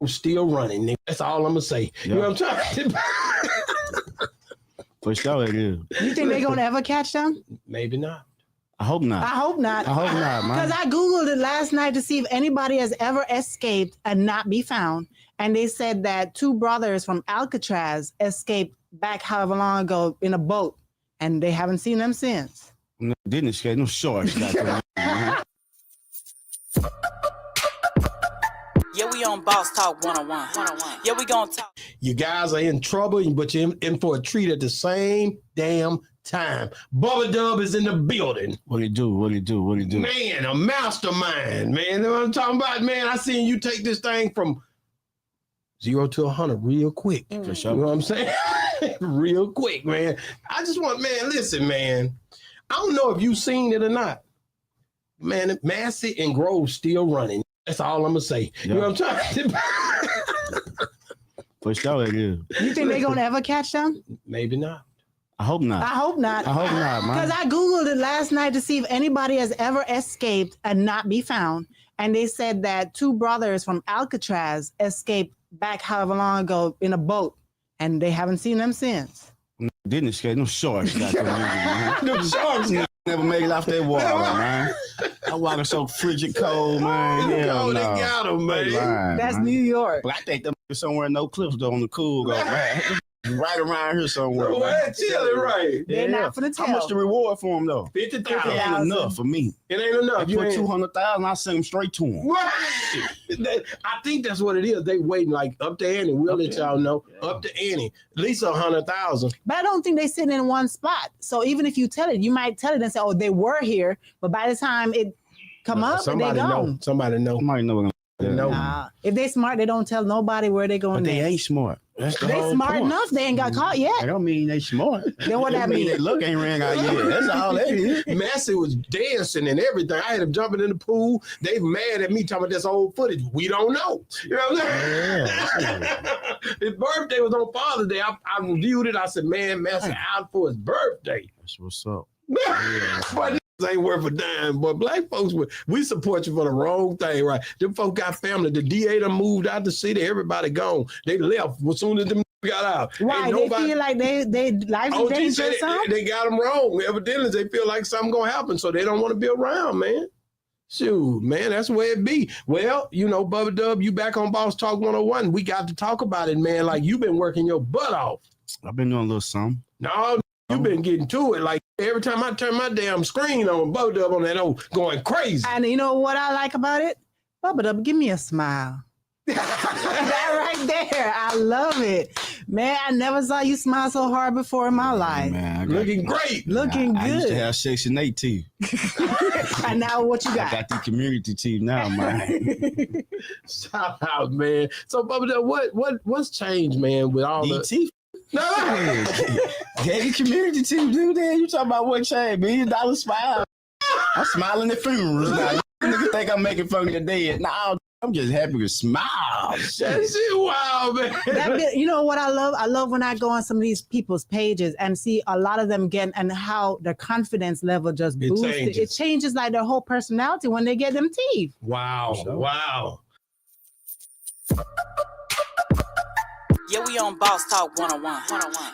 still running, nigga. That's all I'm gonna say. Yeah. You know what I'm talking about? For sure it is. You think they're gonna ever catch them? Maybe not. I hope not. I hope not. I hope not, man. Because I Googled it last night to see if anybody has ever escaped and not be found. And they said that 2 brothers from Alcatraz escaped back however long ago in a boat. And they haven't seen them since. No, didn't escape. No shorts. Yeah, we on Boss Talk 101. Yeah, we gonna talk. You guys are in trouble, but you're in for a treat at the same damn time. Bubba Dub is in the building. What he do? Man, a mastermind, man. You know what I'm talking about, man? I seen you take this thing from 0 to 100 real quick. For sure. You know what I'm saying? Real quick, man. I just want, man, listen, man. I don't know if you've seen it or not. Man, Massey and Grove still running. That's all I'm gonna say. Yeah. You know what I'm talking about? For sure it is. You think they're gonna ever catch them? Maybe not. I hope not. I hope not. I hope not, man. Because I Googled it last night to see if anybody has ever escaped and not be found. And they said that 2 brothers from Alcatraz escaped back however long ago in a boat. And they haven't seen them since. No, didn't escape. No shorts. No sharks never make it off that water, man. That water so frigid cold, man. They Hell no. got them, man. Lying, That's man. New York. But I think them somewhere no cliffs though on the cool go, man. Right around here somewhere. Oh, man. that's chilling, right? They're not for the How much the tell. reward for them though? It 50,000. ain't enough for me. It ain't enough. I You put ain't- 200,000. I send them straight to them. I think that's what it is. They waiting like up to Annie. We'll let y'all know. Up to Annie. At least 100,000. But I don't think they sit in one spot. So even if you tell it, you might tell it and say, oh, they were here. But by the time it come up, they Somebody know. gone. Somebody know. Somebody know what I'm Know. If they smart, they don't tell nobody where they going. But they next. ain't smart. That's the They whole smart point. enough. They ain't got caught yet. I don't mean they smart. Then what that mean? mean? They look ain't ran out yet. That's all that is. Massey was dancing and everything. I had him jumping in the pool. They mad at me talking about this old footage. We don't know. You know what I'm saying? His birthday was on Father's Day. I reviewed it. I said, man, Massey out for his birthday. That's what's up. But this ain't worth a dime. But black folks, we support you for the wrong thing, right? Them folks got family. The DA done moved out the city. Everybody gone. They left as soon as them got out. Why? They feel like they life is OG dangerous said or something? they got them wrong. Evidently, they feel like something gonna happen, so they don't want to be around, man. Shoot, man, that's where it be. Well, you know, Bubba Dub, you back on Boss Talk 101. We got to talk about it, man. Like, you been working your butt off. I've been doing a little something. No, you been getting to it. Like, every time I turn my damn screen on, Bubba Dub on that old going crazy. And you know what I like about it? Bubba Dub, give me a smile. That right there. I love it. Man, I never saw you smile so hard before in my life. Man, I got, Looking great. Looking I used to good. have Section 8 teeth. And now what you I got? got the community teeth now, man. Shout out, man. So, Bubba Dub, what's changed, man, with all The the... teeth. No. Yeah, the community teeth, dude. There, you talking about what changed? $1 million smile. I'm smiling at funerals now. Niggas think I'm making fun of the dead. Nah, I'm just happy to smile. That shit wild, man. You know what I love? I love when I go on some of these people's pages and see a lot of them getting and how their confidence level just It boosts. changes. It changes like their whole personality when they get them teeth. Wow. Wow. Yeah, we on Boss Talk 101.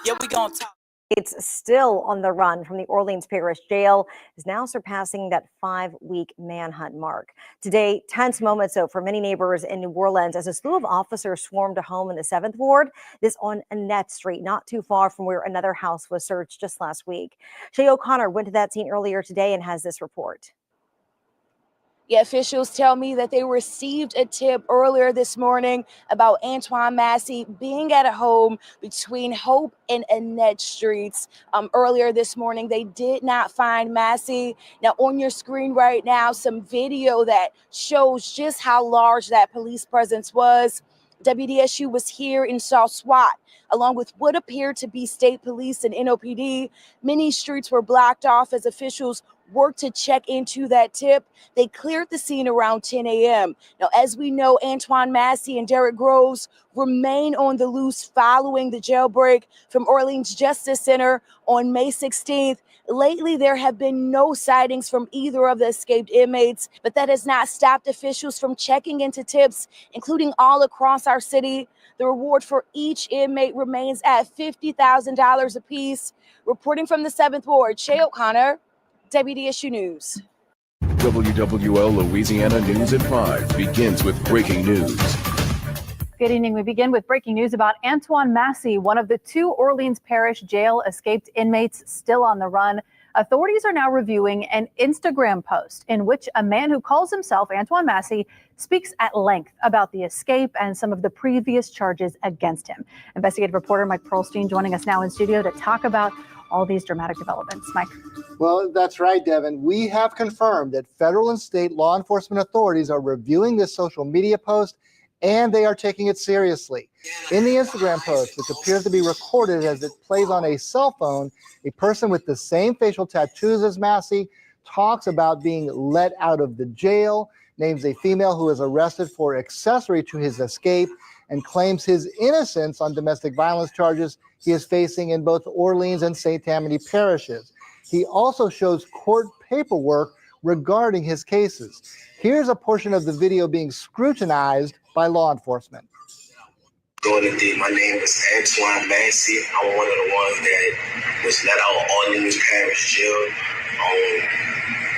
Yeah, we gonna talk. It's still on the run from the Orleans Parish Jail, is now surpassing that 5-week manhunt mark. Today, tense moments, though, for many neighbors in New Orleans as a slew of officers swarmed a home in the 7th Ward, this on Annette Street, not too far from where another house was searched just last week. Shay O'Connor went to that scene earlier today and has this report. Yeah, officials tell me that they received a tip earlier this morning about Antione Massey being at a home between Hope and Annette Streets. Earlier this morning, they did not find Massey. Now, on your screen right now, some video that shows just how large that police presence was. WDSU was here and saw SWAT, along with what appeared to be state police and NOPD. Many streets were blocked off as officials worked to check into that tip. They cleared the scene around 10 a.m. Now, as we know, Antione Massey and Derrick Groves remain on the loose following the jailbreak from Orleans Justice Center on May 16th. Lately, there have been no sightings from either of the escaped inmates, but that has not stopped officials from checking into tips, including all across our city. The reward for each inmate remains at $50,000 apiece. Reporting from the 7th Ward, Shay O'Connor, WDSU News. WWL Louisiana News at 5 begins with breaking news. Good evening. We begin with breaking news about Antione Massey, one of the 2 Orleans Parish jail escaped inmates still on the run. Authorities are now reviewing an Instagram post in which a man who calls himself Antione Massey speaks at length about the escape and some of the previous charges against him. Investigative reporter Mike Pearlstein joining us now in studio to talk about all these dramatic developments. Mike. Well, that's right, Devin. We have confirmed that federal and state law enforcement authorities are reviewing this social media post, and they are taking it seriously. In the Instagram post, which appears to be recorded as it plays on a cell phone, a person with the same facial tattoos as Massey talks about being let out of the jail, names a female who was arrested for accessory to his escape, and claims his innocence on domestic violence charges he is facing in both Orleans and St. Tammany parishes. He also shows court paperwork regarding his cases. Here's a portion of the video being scrutinized by law enforcement. My name is Antione Massey. I'm one of the ones that was let out of Orleans Parish jail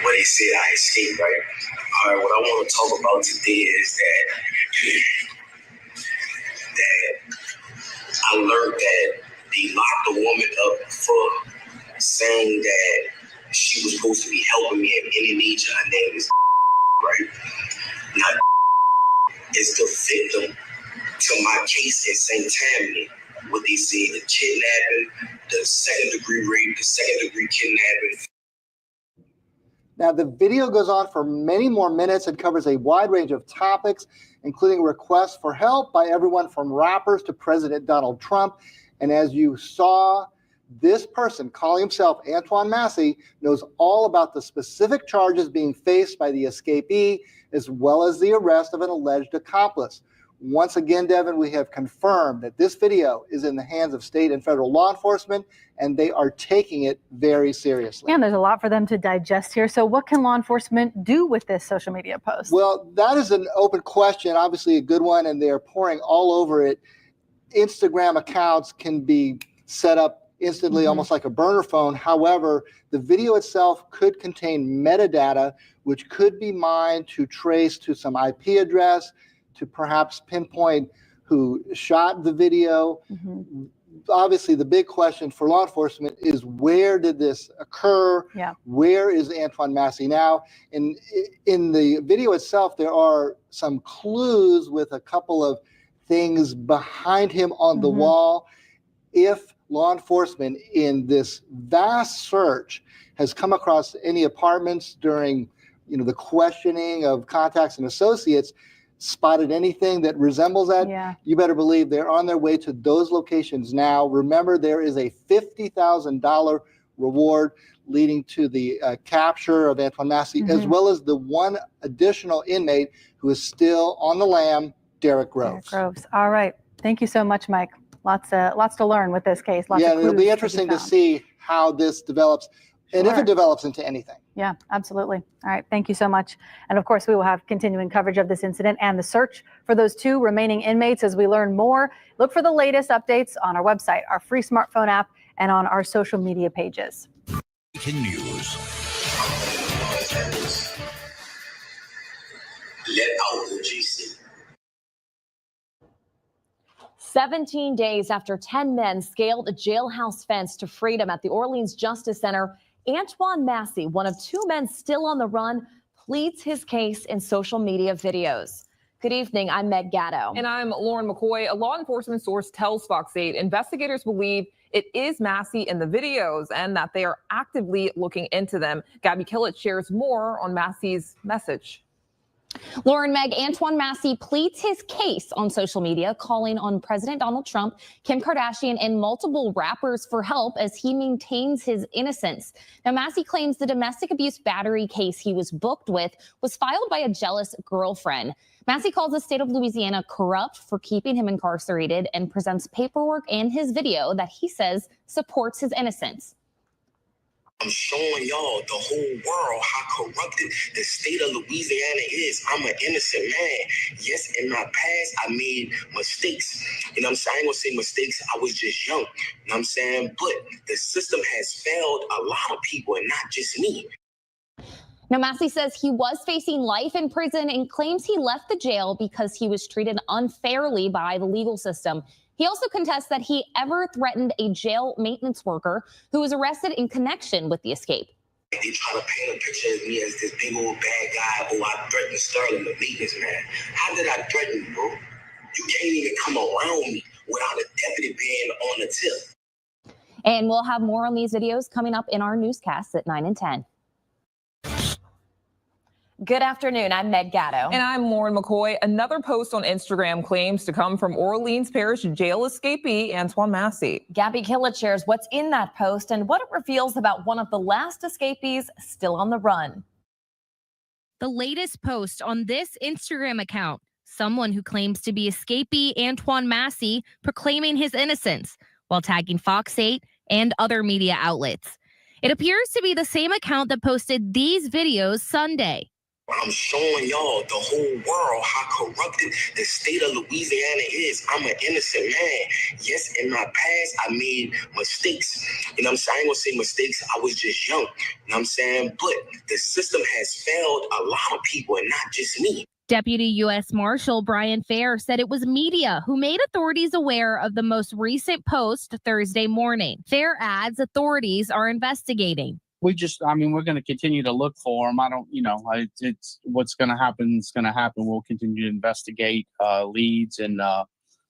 where they said I escaped, right? All right, what I want to talk about today is that I learned that they locked a woman up for saying that she was supposed to be helping me in any nature. Her name is right? Not is the victim to my case in St. Tammany. What they say, the kidnapping, the second-degree rape, the second-degree kidnapping. Now, the video goes on for many more minutes and covers a wide range of topics, including requests for help by everyone from rappers to President Donald Trump. And as you saw, this person, calling himself Antione Massey, knows all about the specific charges being faced by the escapee, as well as the arrest of an alleged accomplice. Once again, Devin, we have confirmed that this video is in the hands of state and federal law enforcement, and they are taking it very seriously. And there's a lot for them to digest here. So what can law enforcement do with this social media post? Well, that is an open question, obviously a good one, and they're pouring all over it. Instagram accounts can be set up instantly, almost like a burner phone. However, the video itself could contain metadata, which could be mined to trace to some IP address, to perhaps pinpoint who shot the video. Obviously, the big question for law enforcement is, where did this occur? Where is Antione Massey now? And in the video itself, there are some clues with a couple of things behind him on the wall. If law enforcement in this vast search has come across any apartments during the questioning of contacts and associates, spotted anything that resembles that, you better believe they're on their way to those locations now. Remember, there is a $50,000 reward leading to the capture of Antione Massey, as well as the one additional inmate who is still on the lam, Derek Groves. All right. Thank you so much, Mike. Lots to learn with this case. Lots of clues it'll be interesting to see how this develops. And if it develops into anything. Yeah, absolutely. All right. Thank you so much. And of course, we will have continuing coverage of this incident and the search for those 2 remaining inmates as we learn more. Look for the latest updates on our website, our free smartphone app, and on our social media pages. Breaking news. Let out the GC. 17 days after 10 men scaled a jailhouse fence to freedom at the Orleans Justice Center, Antione Massey, one of 2 men still on the run, pleads his case in social media videos. Good evening, I'm Meg Gatto. And I'm Lauren McCoy. A law enforcement source tells Fox 8 investigators believe it is Massey in the videos and that they are actively looking into them. Gabby Killett shares more on Massey's message. Lauren, Meg, Antione Massey pleads his case on social media, calling on President Donald Trump, Kim Kardashian, and multiple rappers for help as he maintains his innocence. Now, Massey claims the domestic abuse battery case he was booked with was filed by a jealous girlfriend. Massey calls the state of Louisiana corrupt for keeping him incarcerated and presents paperwork and his video that he says supports his innocence. I'm showing y'all, the whole world, how corrupted the state of Louisiana is. I'm an innocent man. Yes, in my past, I made mistakes. You know what I'm saying? I ain't gonna say mistakes. I was just young. You know what I'm saying? But the system has failed a lot of people and not just me. Now, Massey says he was facing life in prison and claims he left the jail because he was treated unfairly by the legal system. He also contests that he ever threatened a jail maintenance worker who was arrested in connection with the escape. They try to paint a picture of me as this big old bad guy. Oh, I threatened Sterling, the maintenance man. How did I threaten you, bro? You can't even come around me without a deputy being on the tip. And we'll have more on these videos coming up in our newscasts at 9 and 10. Good afternoon. I'm Meg Gatto. And I'm Lauren McCoy. Another post on Instagram claims to come from Orleans Parish jail escapee Antione Massey. Gabby Killett shares what's in that post and what it reveals about one of the last escapees still on the run. The latest post on this Instagram account, someone who claims to be escapee Antione Massey proclaiming his innocence while tagging Fox 8 and other media outlets. It appears to be the same account that posted these videos Sunday. I'm showing y'all, the whole world, how corrupted the state of Louisiana is. I'm an innocent man. Yes, in my past, I made mistakes. You know what I'm saying? I ain't gonna say mistakes. I was just young. You know what I'm saying? But the system has failed a lot of people and not just me. Deputy U.S. Marshal Brian Fair said it was media who made authorities aware of the most recent post Thursday morning. Fair adds authorities are investigating. We're going to continue to look for him. It's what's going to happen is going to happen. We'll continue to investigate leads, and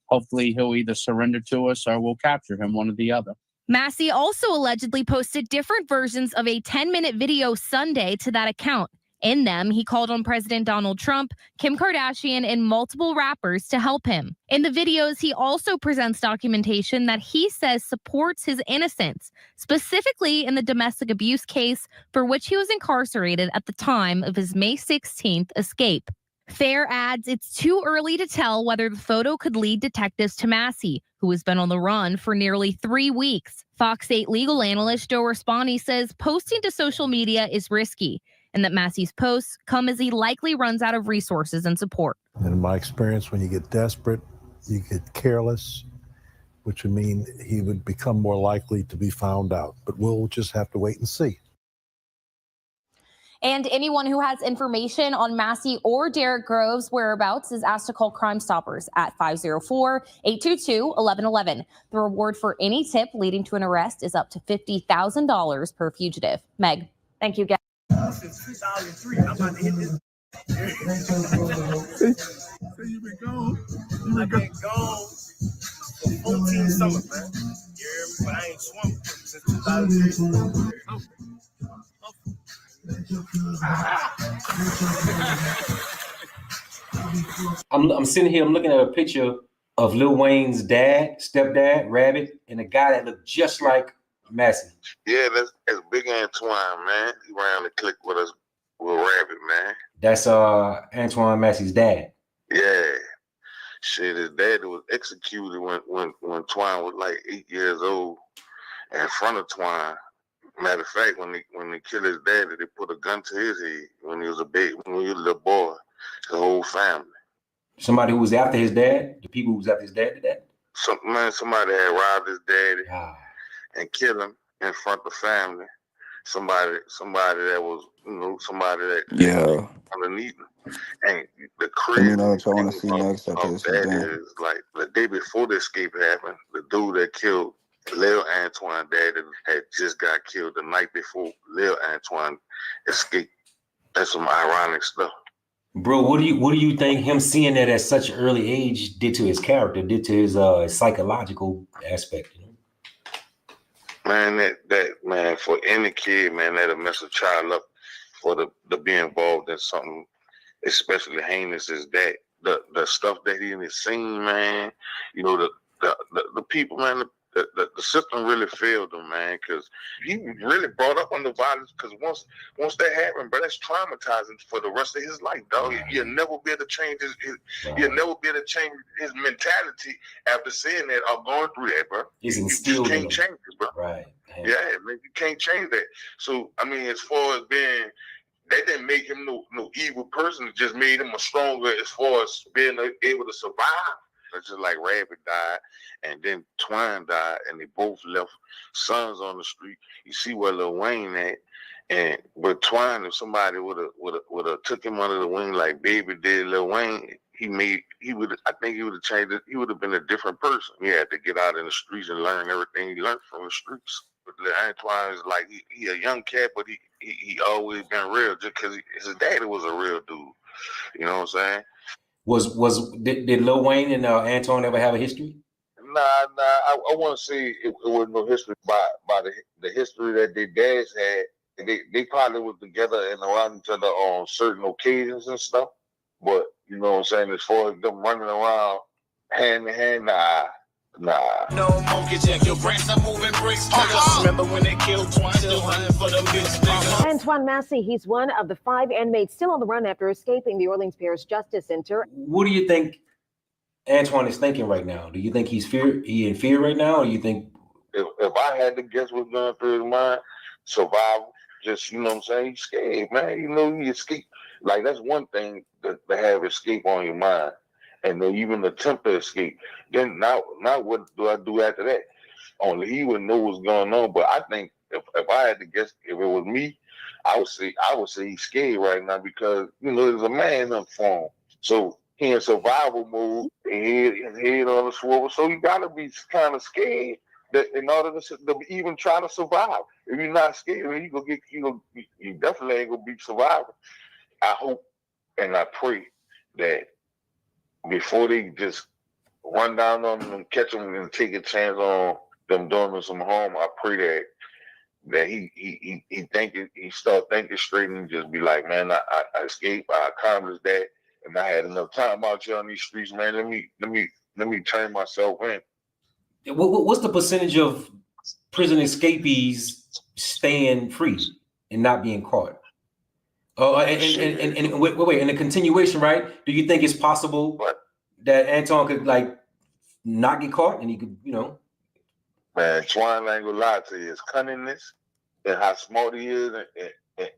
hopefully he'll either surrender to us or we'll capture him, one or the other. Massey also allegedly posted different versions of a 10-minute video Sunday to that account. In them, he called on President Donald Trump, Kim Kardashian, and multiple rappers to help him. In the videos, he also presents documentation that he says supports his innocence, specifically in the domestic abuse case for which he was incarcerated at the time of his May 16th escape. Fair adds it's too early to tell whether the photo could lead detectives to Massey, who has been on the run for nearly 3 weeks. Fox 8 legal analyst Joe Raspani says posting to social media is risky, and that Massey's posts come as he likely runs out of resources and support. And in my experience, when you get desperate, you get careless, which would mean he would become more likely to be found out. But we'll just have to wait and see. And anyone who has information on Massey or Derek Groves' whereabouts is asked to call Crime Stoppers at 504-822-1111. The reward for any tip leading to an arrest is up to $50,000 per fugitive. Meg. Thank you, Gabby. Since 2003, I'm about to hit this. So you've been gone. I've been gone for 14 summers, man. But I ain't swum since 2003. I'm sitting here, I'm looking at a picture of Lil Wayne's stepdad, Rabbit, and a guy that looked just like Massey. Yeah, that's Big Antoine, man. He ran the clique with us with Rabbit, man. That's Antione Massey's dad. Yeah. Shit, his dad was executed when Twine was like 8 years old in front of Twine. Matter of fact, when they killed his dad, they put a gun to his head when he was a baby, when he was a little boy. The whole family. Somebody who was after his dad? The people who was after his dad did that? Somebody had robbed his daddy and killed him in front of the family. Somebody that was, somebody that underneath him. And the crazy thing about that is, like, the day before the escape happened, the dude that killed Lil Antoine dad had just got killed the night before Lil Antoine escaped. That's some ironic stuff. Bro, what do you think him seeing that at such an early age did to his character, did to his psychological aspect? Man, that for any kid, man, that'll mess a child up for to be involved in something especially heinous as that. The stuff that he has seen, man, the people, man, the system really failed him, man, because he really brought up on the violence. Because once that happened, bro, that's traumatizing for the rest of his life, dog. You'll never be able to change you'll never be able to change his mentality after seeing that or going through that, bro. He's you instilled just in can't him. change it, bro. Right. Yeah, man, you can't change that. So I mean, as far as being, that didn't make him no evil person. It just made him a stronger as far as being able to survive. It's just like Rabbit died, and then Twine died, and they both left sons on the street. You see where Lil Wayne at, and with Twine, if somebody would have took him under the wing like Baby did Lil Wayne, I think he would have changed it. He would have been a different person. He had to get out in the streets and learn everything he learned from the streets. But Antoine is like he a young cat, but he always been real just because his daddy was a real dude. You know what I'm saying? Did Lil Wayne and Antoine ever have a history? Nah. I want to say it was no history by the history that their dads had. They probably was together and around each other on certain occasions and stuff. But you know what I'm saying, as far as them running around hand in hand, nah. No monkey check, your brains are moving bricks. Remember when they killed Twine, still hunting for the bitch nigga. Antoine Massey, he's one of the 5 inmates still on the run after escaping the Orleans Parish Justice Center. What do you think Antoine is thinking right now? Do you think he in fear right now, or do you think? If I had to guess what's going through his mind, survival. Just, you know what I'm saying, he's scared, man. You know, he escape. Like, that's one thing to have escape on your mind. And then even attempt to escape. Then now what do I do after that? Only he would know what's going on. But I think if I had to guess, if it was me, I would say he's scared right now because, you know, there's a man up for him. So he in survival mode, and his head on the swivel. So you gotta be kind of scared that in order to even try to survive. If you're not scared, you definitely ain't gonna be surviving. I hope and I pray that before they just run down on them and catch them and take a chance on them doing them some harm, I pray that he start thinking straight and just be like, man, I escaped, I accomplished that, and I had enough time out here on these streets, man. Let me turn myself in. What's the percentage of prison escapees staying free and not being caught? Oh, and wait, in the continuation, right? Do you think it's possible that Antoine could like not get caught and he could, you know? Man, Twine ain't gonna lie to you. His cunningness and how smart he is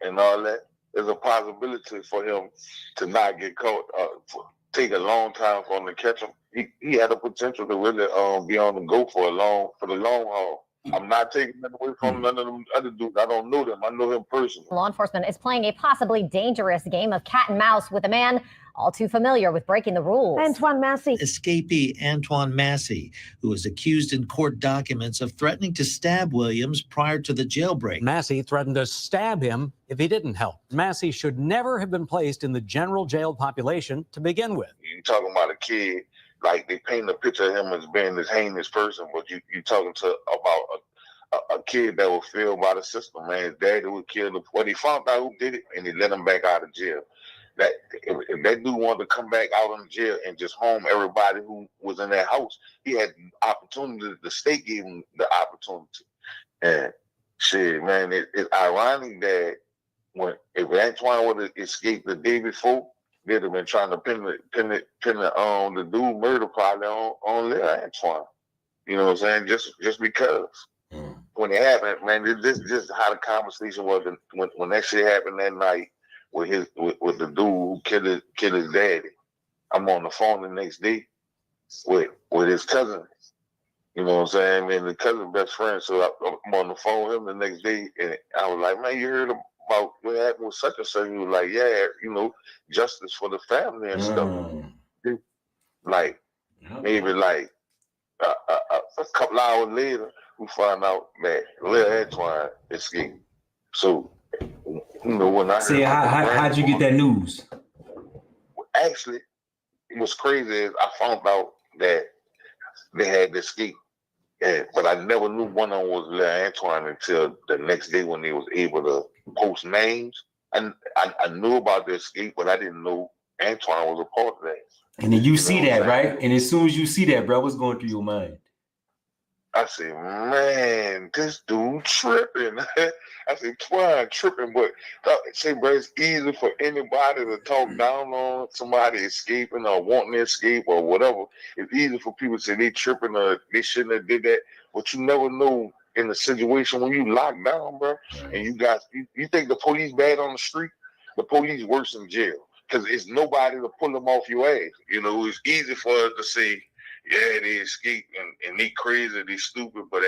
and all that, there's a possibility for him to not get caught. Take a long time for him to catch him. He had the potential to really be on the go for the long haul. I'm not taking that away from none of them other dudes. I don't know them. I know him personally. Law enforcement is playing a possibly dangerous game of cat and mouse with a man all too familiar with breaking the rules. Antoine Massey. Escapee Antoine Massey, who was accused in court documents of threatening to stab Williams prior to the jailbreak. Massey threatened to stab him if he didn't help. Massey should never have been placed in the general jail population to begin with. You're talking about a kid, like they paint a picture of him as being this heinous person, but you're talking about a kid that was failed by the system, man. His daddy was killed. Well, he found out who did it, and he let him back out of jail. That if that dude wanted to come back out of jail and just home everybody who was in that house, he had the opportunity. The state gave him the opportunity. And shit, man, it's ironic that if Antoine would have escaped the day before, they'd have been trying to pin the dude murder probably on Lil Antoine. You know what I'm saying? Just because. When it happened, man, this just how the conversation was when that shit happened that night with the dude who killed his daddy. I'm on the phone the next day with his cousin. You know what I'm saying? And the cousin best friend. So I'm on the phone with him the next day, and I was like, man, you heard about what happened with such and such? He was like, yeah, you know, justice for the family and stuff. Like maybe like a couple hours later, we find out that Lil Antoine escaped. So, you know, when I see, how'd you get that news? Actually, it was crazy. Is I found out that they had escaped, but I never knew one of them was Lil Antoine until the next day when they was able to post names. And I knew about the escape, but I didn't know Antoine was a part of that. And then you see that, right? And as soon as you see that, bro, what's going through your mind? I said, man, this dude tripping. I said, Twine tripping, but say, bro, it's easy for anybody to talk down on somebody escaping or wanting to escape or whatever. It's easy for people to say they tripping or they shouldn't have did that. But you never know in the situation when you locked down, bro, and you think the police bad on the street? The police worse in jail because it's nobody to pull them off your ass. You know, it's easy for us to say, yeah, they escape and they crazy, they stupid, but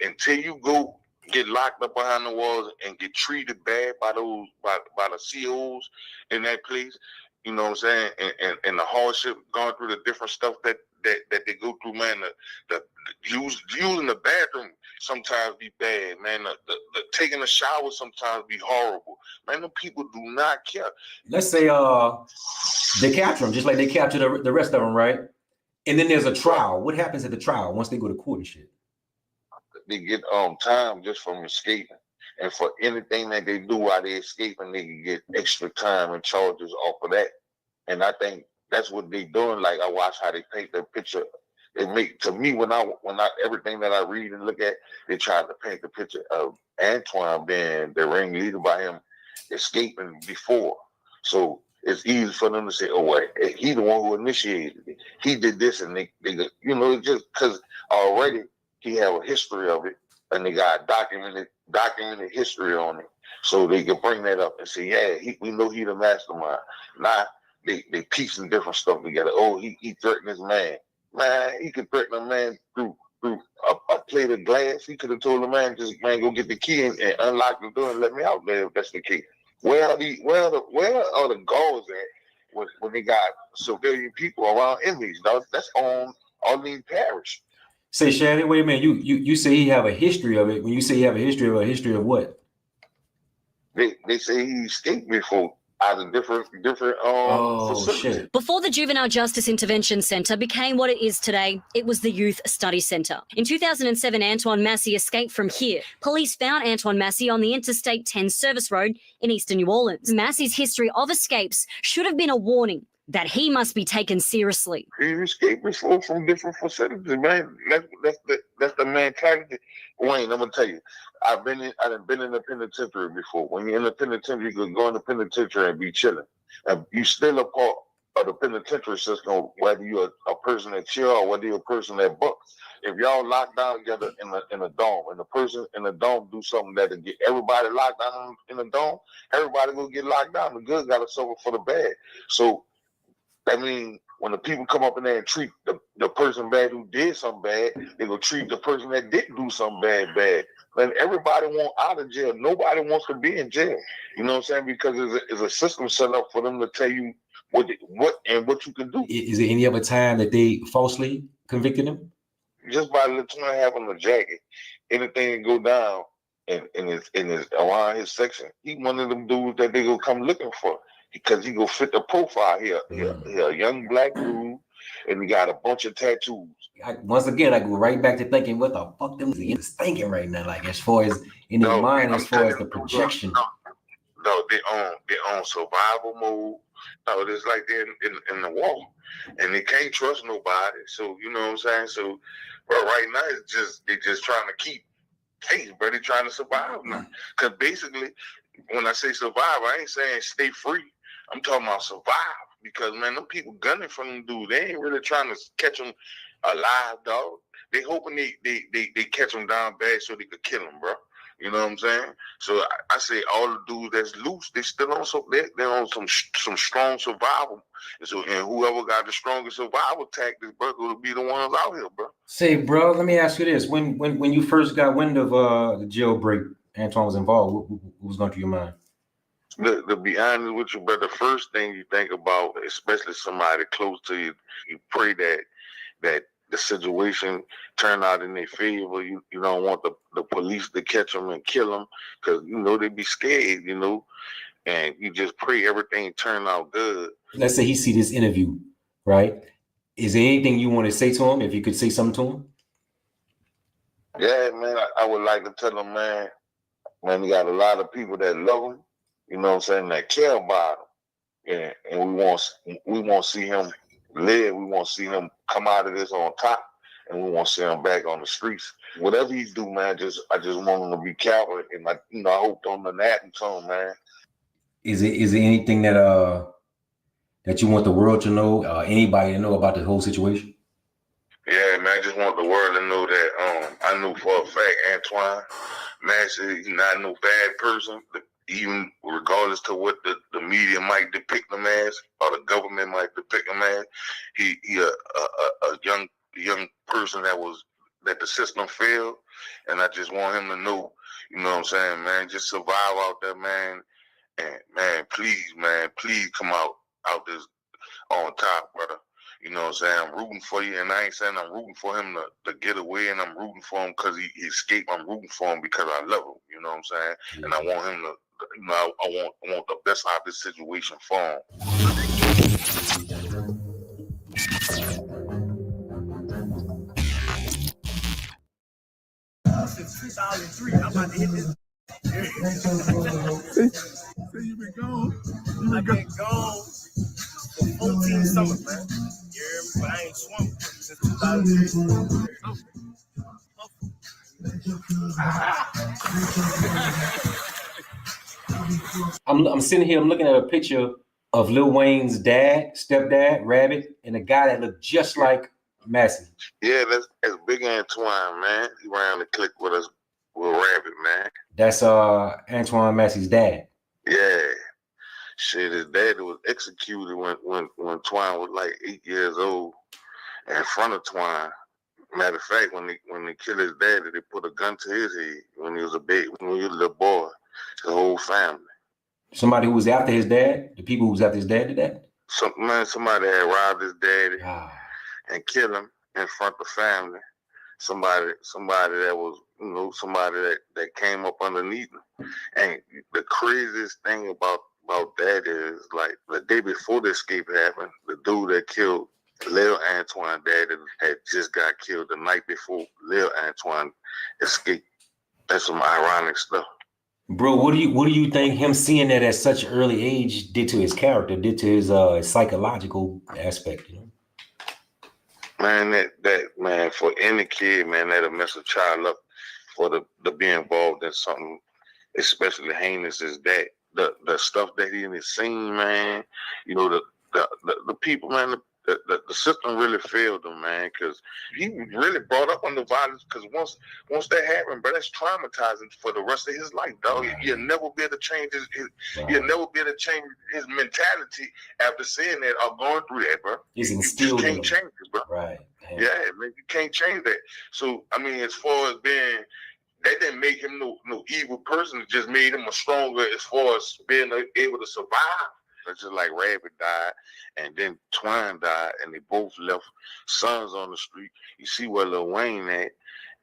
until you go get locked up behind the walls and get treated bad by by the COs in that place, you know what I'm saying, and the hardship, going through the different stuff that they go through, man. The using the bathroom sometimes be bad, man. The taking a shower sometimes be horrible, man. Them people do not care. Let's say they capture them just like they capture the rest of them, right? And then there's a trial. What happens at the trial once they go to court and shit? They get time just from escaping, and for anything that they do while they escaping, they can get extra time and charges off of that. And I think that's what they doing. Like, I watch how they paint the picture. It make, to me, when I everything that I read and look at, they try to paint the picture of Antoine being the ringleader by him escaping before. So it's easy for them to say, "Oh, wait, he the one who initiated it. He did this," and they you know, just because already he have a history of it, and they got documented history on it, so they can bring that up and say, "Yeah, we know he the mastermind." Now they piecing different stuff together. Oh, he threatened his man. Man, he could threaten a man through a plate of glass. He could have told the man, "Just man, go get the key and unlock the door and let me out there if that's the case." Where are the guards at when they got civilian people around inmates? Dog? That's on Orleans Parish. Say, Shannon, wait a minute. You say he have a history of it. When you say he have a history of what? They say he escaped before out of different facilities. Before the Juvenile Justice Intervention Centre became what it is today, it was the Youth Study Centre. In 2007, Antione Massey escaped from here. Police found Antione Massey on the Interstate 10 service road in eastern New Orleans. Massey's history of escapes should have been a warning that he must be taken seriously. He escaped before from different facilities, man. That's the mentality. Wayne, I'm gonna tell you, I've been in the penitentiary before. When you're in the penitentiary, you can go in the penitentiary and be chilling. You still a part of the penitentiary system, whether you're a person that chill or whether you're a person that bucks. If y'all locked down together in a dome, and the person in the dome do something that'll get everybody locked down in the dome, everybody gonna get locked down. The good gotta suffer for the bad. So I mean, when the people come up in there and treat the person bad who did something bad, they go treat the person that didn't do something bad. And everybody wants out of jail. Nobody wants to be in jail. You know what I'm saying? Because it's a system set up for them to tell you what you can do. Is there any other time that they falsely convicted him? Just by the time having a jacket, anything go down in his around his section, he one of them dudes that they go come looking for. Because he go fit the profile here. He a young black dude, and he got a bunch of tattoos. Once again, I go right back to thinking, what the fuck them is thinking right now? Like, as far as in their mind, as far as the projection. No, they on survival mode. No, it's like they're in the war, and they can't trust nobody. So you know what I'm saying. So, but right now they just trying to keep pace, but they trying to survive now. Because basically, when I say survive, I ain't saying stay free. I'm talking about survive, because man, them people gunning for them dudes. They ain't really trying to catch them alive, dog. They hoping they catch them down bad so they could kill them, bro. You know what I'm saying? So I say all the dudes that's loose, they still on they're on some strong survival. And so and whoever got the strongest survival tactics, bro, will be the ones out here, bro. Say, bro, let me ask you this: when you first got wind of the jailbreak, Antoine was involved. What was going through your mind? To be honest with you, but the first thing you think about, especially somebody close to you, you pray that the situation turn out in their favor. You don't want the police to catch them and kill them, because you know they be scared, you know, and you just pray everything turn out good. Let's say he see this interview, right? Is there anything you want to say to him? If you could say something to him? Yeah, man, I would like to tell him, man, you got a lot of people that love him. You know what I'm saying? That care about him, and we want to see him live. We want to see him come out of this on top, and we want to see him back on the streets. Whatever he do, man, I just want him to be careful, and I hope on the napping tone, man. Is there anything that you want the world to know, anybody to know about the whole situation? Yeah, man, I just want the world to know that I knew for a fact Antoine Massey, he's not no bad person, even regardless to what the media might depict him as or the government might depict him as. He a young person that the system failed, and I just want him to know, you know what I'm saying, man, just survive out there, man, and man, please come out this on top, brother. You know what I'm saying? I'm rooting for you, and I ain't saying I'm rooting for him to get away, and I'm rooting for him because he escaped. I'm rooting for him because I love him. You know what I'm saying? Yeah. And I want him to, you know, I want the best out of this situation for him. Since 2003, I'm about to hit this. So you been gone? I've been gone for 14 summers, man. You hear me? But I ain't swum since 2003. I'm sitting here, I'm looking at a picture of Lil Wayne's stepdad, Rabbit, and a guy that looked just like Massey. Yeah, that's Big Antoine, man. He ran the clique with us with Rabbit, man. That's Antoine Massey's dad. Yeah. Shit, his dad was executed when Twine was like 8 years old in front of Twine. Matter of fact, when they killed his dad, they put a gun to his head when he was a baby, when he was a little boy. The whole family. Somebody who was after his dad? The people who was after his dad did that? Somebody had robbed his daddy and killed him in front of the family. Somebody that was, you know, somebody that came up underneath him. And the craziest thing about that is, like, the day before the escape happened, the dude that killed Lil Antoine dad had just got killed the night before Lil Antoine escaped. That's some ironic stuff. Bro, what do you think him seeing that at such an early age did to his character, did to his psychological aspect, you know? Man, that man, for any kid, man, that'll mess a child up for to be involved in something especially heinous as that. The stuff that he has seen, man, you know, the people, man, the system really failed him, man, because he really brought up on the violence. Because once that happened, bro, that's traumatizing for the rest of his life, dog. You'll never be able to change you'll never be able to change his mentality after seeing that or going through that, bro. It's You instilled just in can't him. change it, bro. Right. Yeah, man, you can't change that. So I mean, as far as being, that didn't make him no evil person. It just made him a stronger as far as being able to survive. It's just like Rabbit died, and then Twine died, and they both left sons on the street. You see where Lil Wayne at,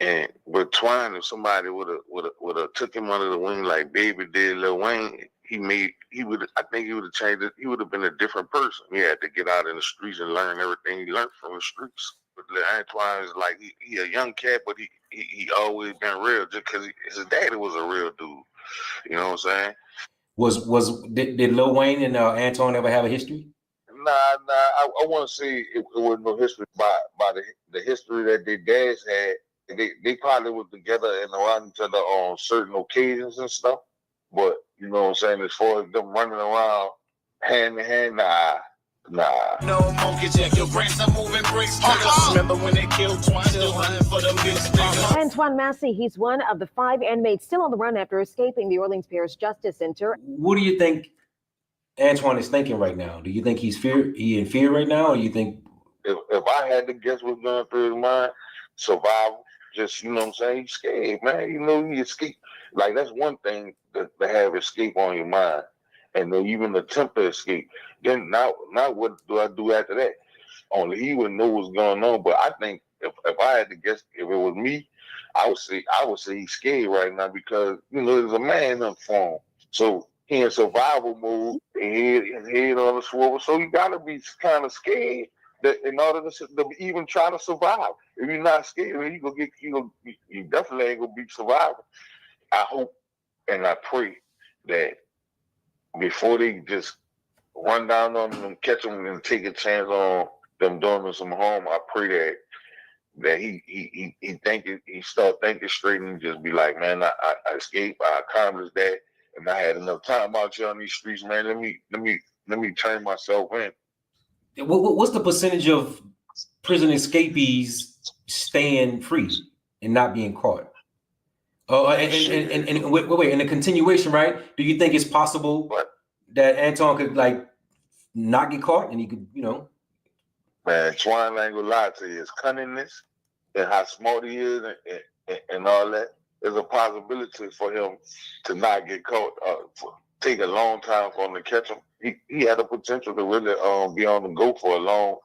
and with Twine, if somebody would have took him under the wing like Baby did Lil Wayne, I think he would have changed it. He would have been a different person. He had to get out in the streets and learn everything he learned from the streets. But Antoine is like he a young cat, but he always been real just because his daddy was a real dude. You know what I'm saying? Did Lil Wayne and Antoine ever have a history? Nah. I want to say it was no history by the history that their dads had. They probably was together and around each other on certain occasions and stuff. But you know what I'm saying? As far as them running around hand in hand, nah. No monkey jack, your grandson moving bricks. Remember when they killed Twine, still hunting for them bitch niggas. Antoine Massey, he's one of the 5 inmates still on the run after escaping the Orleans Parish Justice Center. What do you think Antoine is thinking right now? Do you think he in fear right now, or you think? If I had to guess what's going through his mind, survival. Just, you know what I'm saying? He's scared, man. You know, he escaped. Like, that's one thing to have escape on your mind. And then even attempt to escape. Then now what do I do after that? Only he would know what's going on. But I think if I had to guess, if it was me, I would say he's scared right now because, you know, there's a man up for him. So he in survival mode, his head on the swivel. So you gotta be kind of scared that in order to even try to survive. If you're not scared, you definitely ain't gonna be surviving. I hope and I pray that before they just run down on them, catch them, and take a chance on them doing them some harm, I pray that he start thinking straight and just be like, man, I escaped, I accomplished that, and I had enough time out here on these streets, man. Let me turn myself in. What's the percentage of prison escapees staying free and not being caught? Oh, and wait, in the continuation, right? Do you think it's possible that Anton could like not get caught and he could, you know? Man, Twine ain't gonna lie to you. His cunningness and how smart he is and all that, there's a possibility for him to not get caught. Take a long time for him to catch him. He had the potential to really be on the go for the long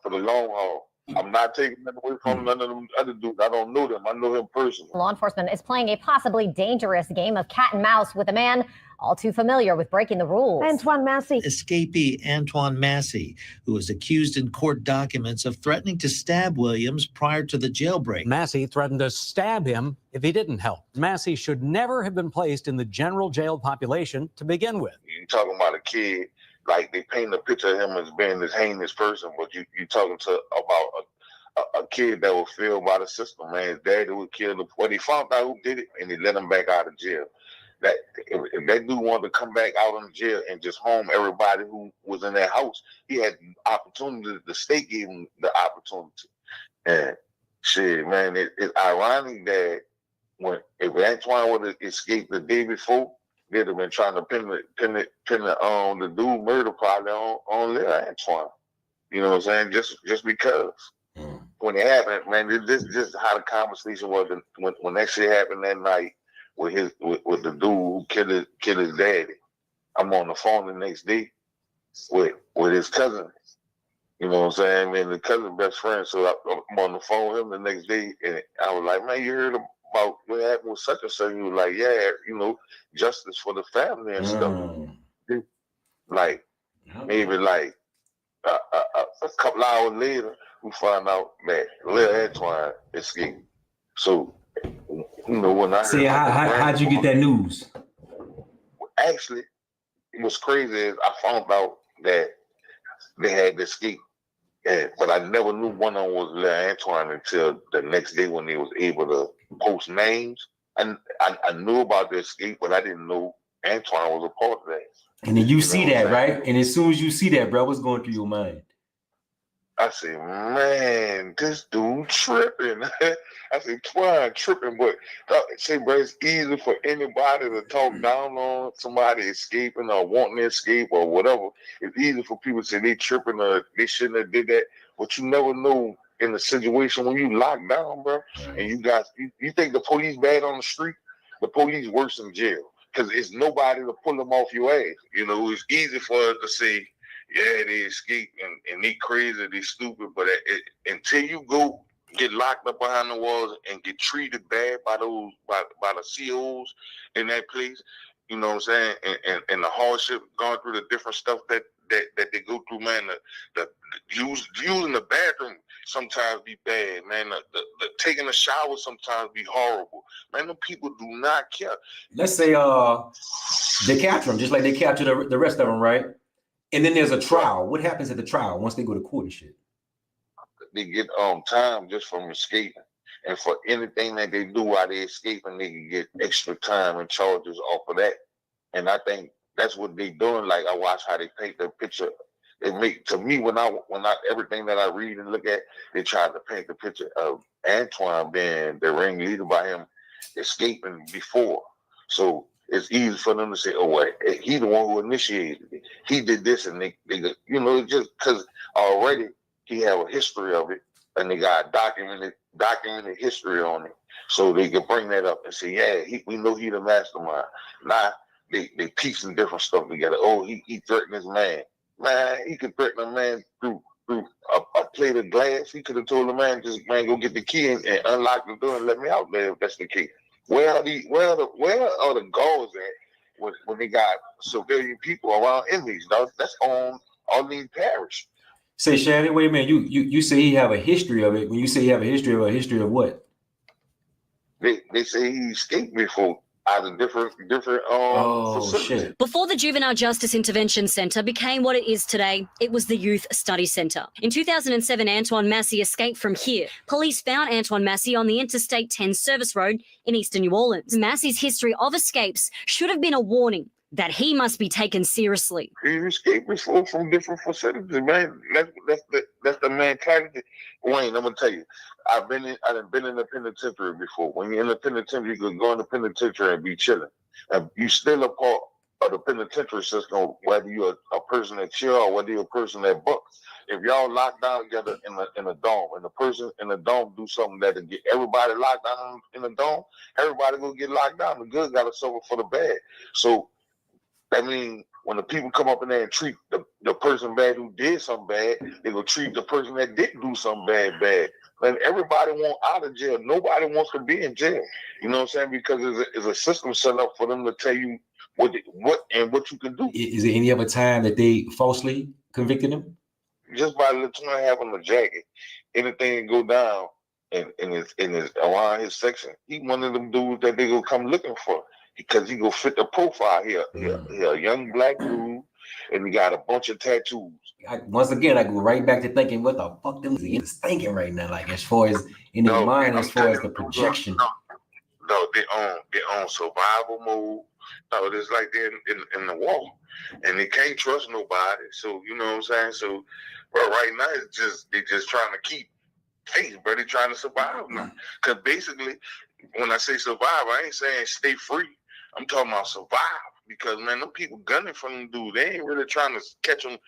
haul. I'm not taking that away from none of them other dudes. I don't know them. I know him personally. Law enforcement is playing a possibly dangerous game of cat and mouse with a man all too familiar with breaking the rules. Antoine Massey. Escapee Antoine Massey, who was accused in court documents of threatening to stab Williams prior to the jailbreak. Massey threatened to stab him if he didn't help. Massey should never have been placed in the general jail population to begin with. You're talking about a kid, like they paint a picture of him as being this heinous person, but you talking about a kid that was failed by the system, man. His daddy would kill him. Well, they found out who did it, and they let him back out of jail. That if that dude wanted to come back out of jail and just home everybody who was in that house, he had opportunity. The state gave him the opportunity. And shit, man, it's ironic that if Antoine would have escaped the day before, they'd have been trying to pin the dude murder probably on little Antoine. You know what I'm saying? Just because. When it happened, man, this just how the conversation was when that shit happened that night with the dude who killed his daddy. I'm on the phone the next day with his cousin. You know what I'm saying? Man, the cousin best friend. So I'm on the phone with him the next day, and I was like, man, you heard about what happened with such and such? He was like, yeah, you know, justice for the family and stuff. Like maybe like a couple hours later, we find out that Lil Antoine escaped. So, you know, when I see, how'd you get that news? Actually, it was crazy. Is I found out that they had escaped, but I never knew one of them was Lil Antoine until the next day when they was able to post names. And I knew about the escape, but I didn't know Antoine was a part of that. And then you see that, right? And as soon as you see that, bro, what's going through your mind? I said, man, this dude tripping. I said, Twine tripping, but say, bro, it's easy for anybody to talk down on somebody escaping or wanting to escape or whatever. It's easy for people to say they tripping or they shouldn't have did that, but you never know in a situation when you locked down, bro, and you think the police bad on the street, the police worse in jail because it's nobody to pull them off your ass. You know, it's easy for us to say, yeah, they escape and they crazy, they stupid, but until you go get locked up behind the walls and get treated bad by the COs in that place, you know what I'm saying, and the hardship, going through the different stuff that they go through, man, the using the bathroom sometimes be bad, man. The taking a shower sometimes be horrible, man. The people do not care. Let's say they capture them just like they capture the rest of them, right? And then there's a trial. What happens at the trial once they go to court and shit? They get time just from escaping. And for anything that they do while they escaping, they can get extra time and charges off of that. And I think that's what they doing. Like I watch how they paint the picture. It make to me when I everything that I read and look at, they try to paint the picture of Antoine being the ringleader by him escaping before. So it's easy for them to say, "Oh, well, he the one who initiated it. He did this," and they you know, just because already he have a history of it, and they got documented history on it, so they can bring that up and say, "Yeah, we know he the mastermind." Now they piecing different stuff together. Oh, he threatened his man. Man, he could threaten a man through a plate of glass. He could have told the man, "Just man, go get the key and unlock the door and let me out there if that's the case." Where are the guards at when they got civilian people around inmates? That's on Orleans Parish. Say, Shannon, wait a minute. You say he have a history of it. When you say he have a history of what? They say he escaped before out of different shit. Before the Juvenile Justice Intervention Centre became what it is today, it was the Youth Study Centre. In 2007, Antoine Massey escaped from here. Police found Antoine Massey on the Interstate 10 service road in eastern New Orleans. Massey's history of escapes should have been a warning that he must be taken seriously. He's escaping from different facilities, man. That's the mentality. Wayne, I'm gonna tell you, I've been in the penitentiary before. When you're in the penitentiary, you can go in the penitentiary and be chilling. And you still a part of the penitentiary system, whether you're a person that chill or whether you're a person that bucks. If y'all lock down together in a dome, and the person in the dome do something that'll get everybody locked down in the dome, everybody gonna get locked down. The good gotta suffer for the bad. So I mean, when the people come up in there and treat the person bad who did something bad, they will treat the person that didn't do something bad. And everybody wants out of jail. Nobody wants to be in jail. You know what I'm saying? Because it's a system set up for them to tell you what you can do. Is there any other time that they falsely convicted him? Just by Latoya having a jacket, anything go down in his around his section, he one of them dudes that they gonna come looking for. Because he go fit the profile here. He a young black dude, and he got a bunch of tattoos. Once again, I go right back to thinking, what the fuck them is thinking right now? Like as far as in their mind, as far as the projection. No, they on survival mode. No, it's like they're in the war, and they can't trust nobody. So you know what I'm saying. So, but right now they just trying to keep face, bro. They trying to survive now. Cause basically, when I say survive, I ain't saying stay free. I'm talking about survive, because man, them people gunning for them dudes. They ain't really trying to catch them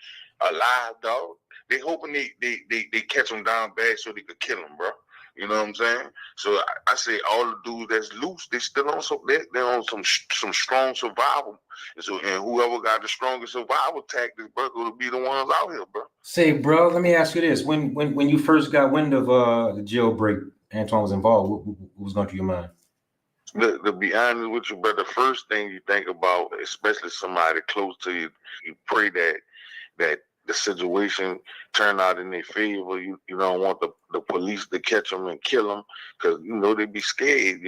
alive, dog. They hoping they catch them down bad so they could kill them, bro. You know what I'm saying? So I say all the dudes that's loose, they still on they're on some strong survival. And whoever got the strongest survival tactics, bro, will be the ones out here, bro. Say, bro, let me ask you this: when you first got wind of the jailbreak, Antoine was involved. What was going through your mind? To be honest with you, but the first thing you think about, especially somebody close to you, you pray that the situation turn out in their favor. You don't want the police to catch them and kill them, because they be scared,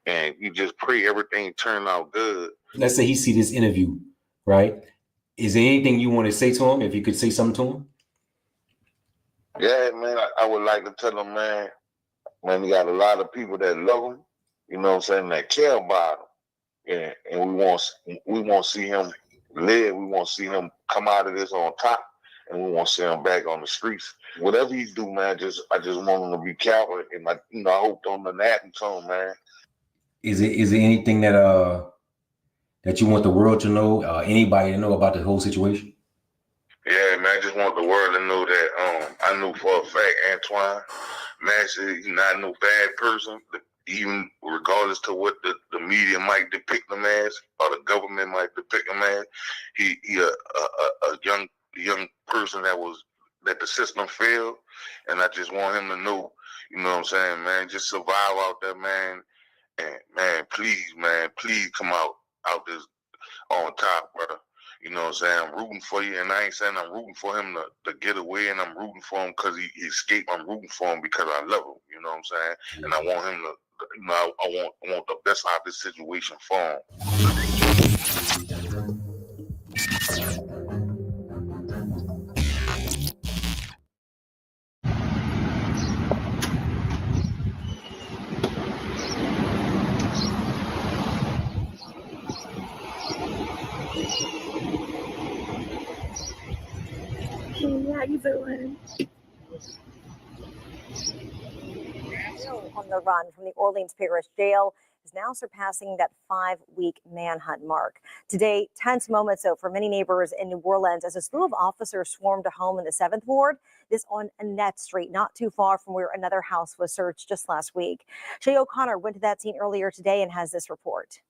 and you just pray everything turn out good. Let's say he see this interview, right? Is there anything you want to say to him? If you could say something to him? Yeah, man, I would like to tell him, man, you got a lot of people that love him. You know what I'm saying? That care about him, and we want to see him live. We want to see him come out of this on top, and we want to see him back on the streets. Whatever he do, man, I just want him to be careful, and I hope on the napping tone, man. Is there anything that you want the world to know, anybody to know about the whole situation? Yeah, man, I just want the world to know that I know for a fact Antoine Massey, he's not no bad person. Even regardless to what the media might depict him as, or the government might depict him as, he a young person that the system failed, and I just want him to know, you know what I'm saying, man, just survive out there, man, and man, please come out this on top, brother. You know what I'm saying? I'm rooting for you, and I ain't saying I'm rooting for him to get away, and I'm rooting for him because he escaped. I'm rooting for him because I love him. You know what I'm saying? And I want him to. I want the best out of this situation for him. How you doing? On the run from the Orleans Parish Jail is now surpassing that 5-week manhunt mark. Today, tense moments for many neighbors in New Orleans as a slew of officers swarmed a home in the 7th Ward. This on Annette Street, not too far from where another house was searched just last week. Shay O'Connor went to that scene earlier today and has this report.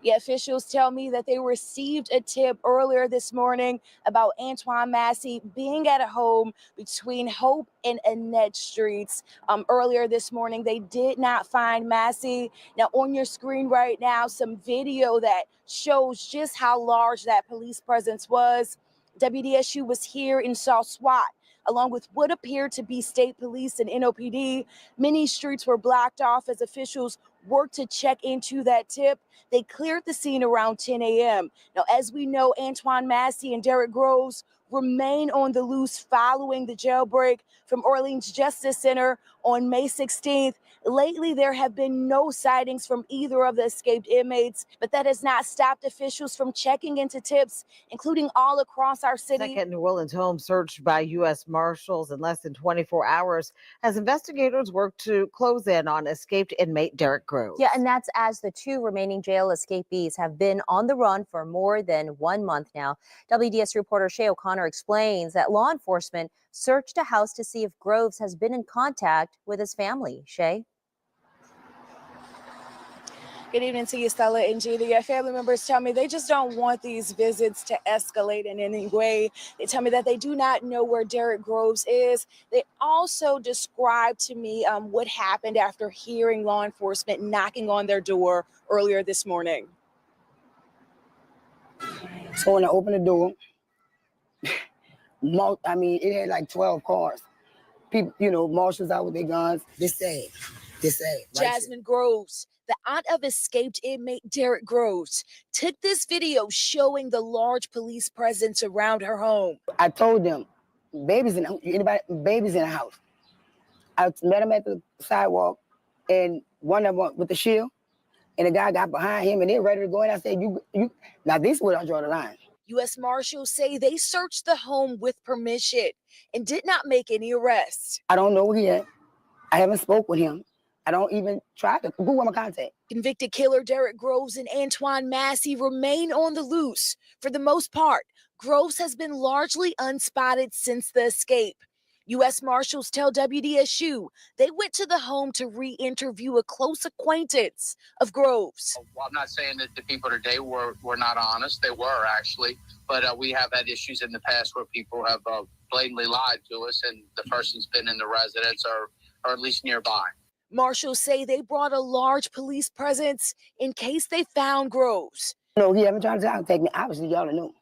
Yeah, officials tell me that they received a tip earlier this morning about Antione Massey being at a home between Hope and Annette Streets. Earlier this morning, they did not find Massey. Now, on your screen right now, some video that shows just how large that police presence was. WDSU was here and saw SWAT, along with what appeared to be state police and NOPD. Many streets were blocked off as officials worked to check into that tip. They cleared the scene around 10 a.m. Now, as we know, Antione Massey and Derrick Groves remain on the loose following the jailbreak from Orleans Justice Center on May 16th. Lately, there have been no sightings from either of the escaped inmates, but that has not stopped officials from checking into tips, including all across our city. Second New Orleans home searched by U.S. Marshals in less than 24 hours as investigators work to close in on escaped inmate Derek Groves. Yeah, and that's as the 2 remaining jail escapees have been on the run for more than 1 month now. WDS reporter Shay O'Connor explains that law enforcement searched a house to see if Groves has been in contact with his family. Shay? Good evening to you, Stella and Judy. Family members tell me they just don't want these visits to escalate in any way. They tell me that they do not know where Derek Groves is. They also described to me what happened after hearing law enforcement knocking on their door earlier this morning. So when I opened the door, it had like 12 cars. People, marshals out with their guns. This sad. Jasmine Groves, the aunt of escaped inmate Derek Groves, took this video showing the large police presence around her home. I told them, babies in the house. I met him at the sidewalk, and one of them with the shield, and the guy got behind him, and they're ready to go in. I said, you. Now this is where I draw the line. U.S. Marshals say they searched the home with permission and did not make any arrests. I don't know where he at. I haven't spoke with him. I don't even try to Google my contact. Convicted killer Derek Groves and Antione Massey remain on the loose. For the most part, Groves has been largely unspotted since the escape. U.S. Marshals tell WDSU they went to the home to re-interview a close acquaintance of Groves. Well, I'm not saying that the people today were not honest. They were, actually. But we have had issues in the past where people have blatantly lied to us, and the person's been in the residence or at least nearby. Marshals say they brought a large police presence in case they found Groves. No, he haven't tried to contact me. Obviously, y'all don't know.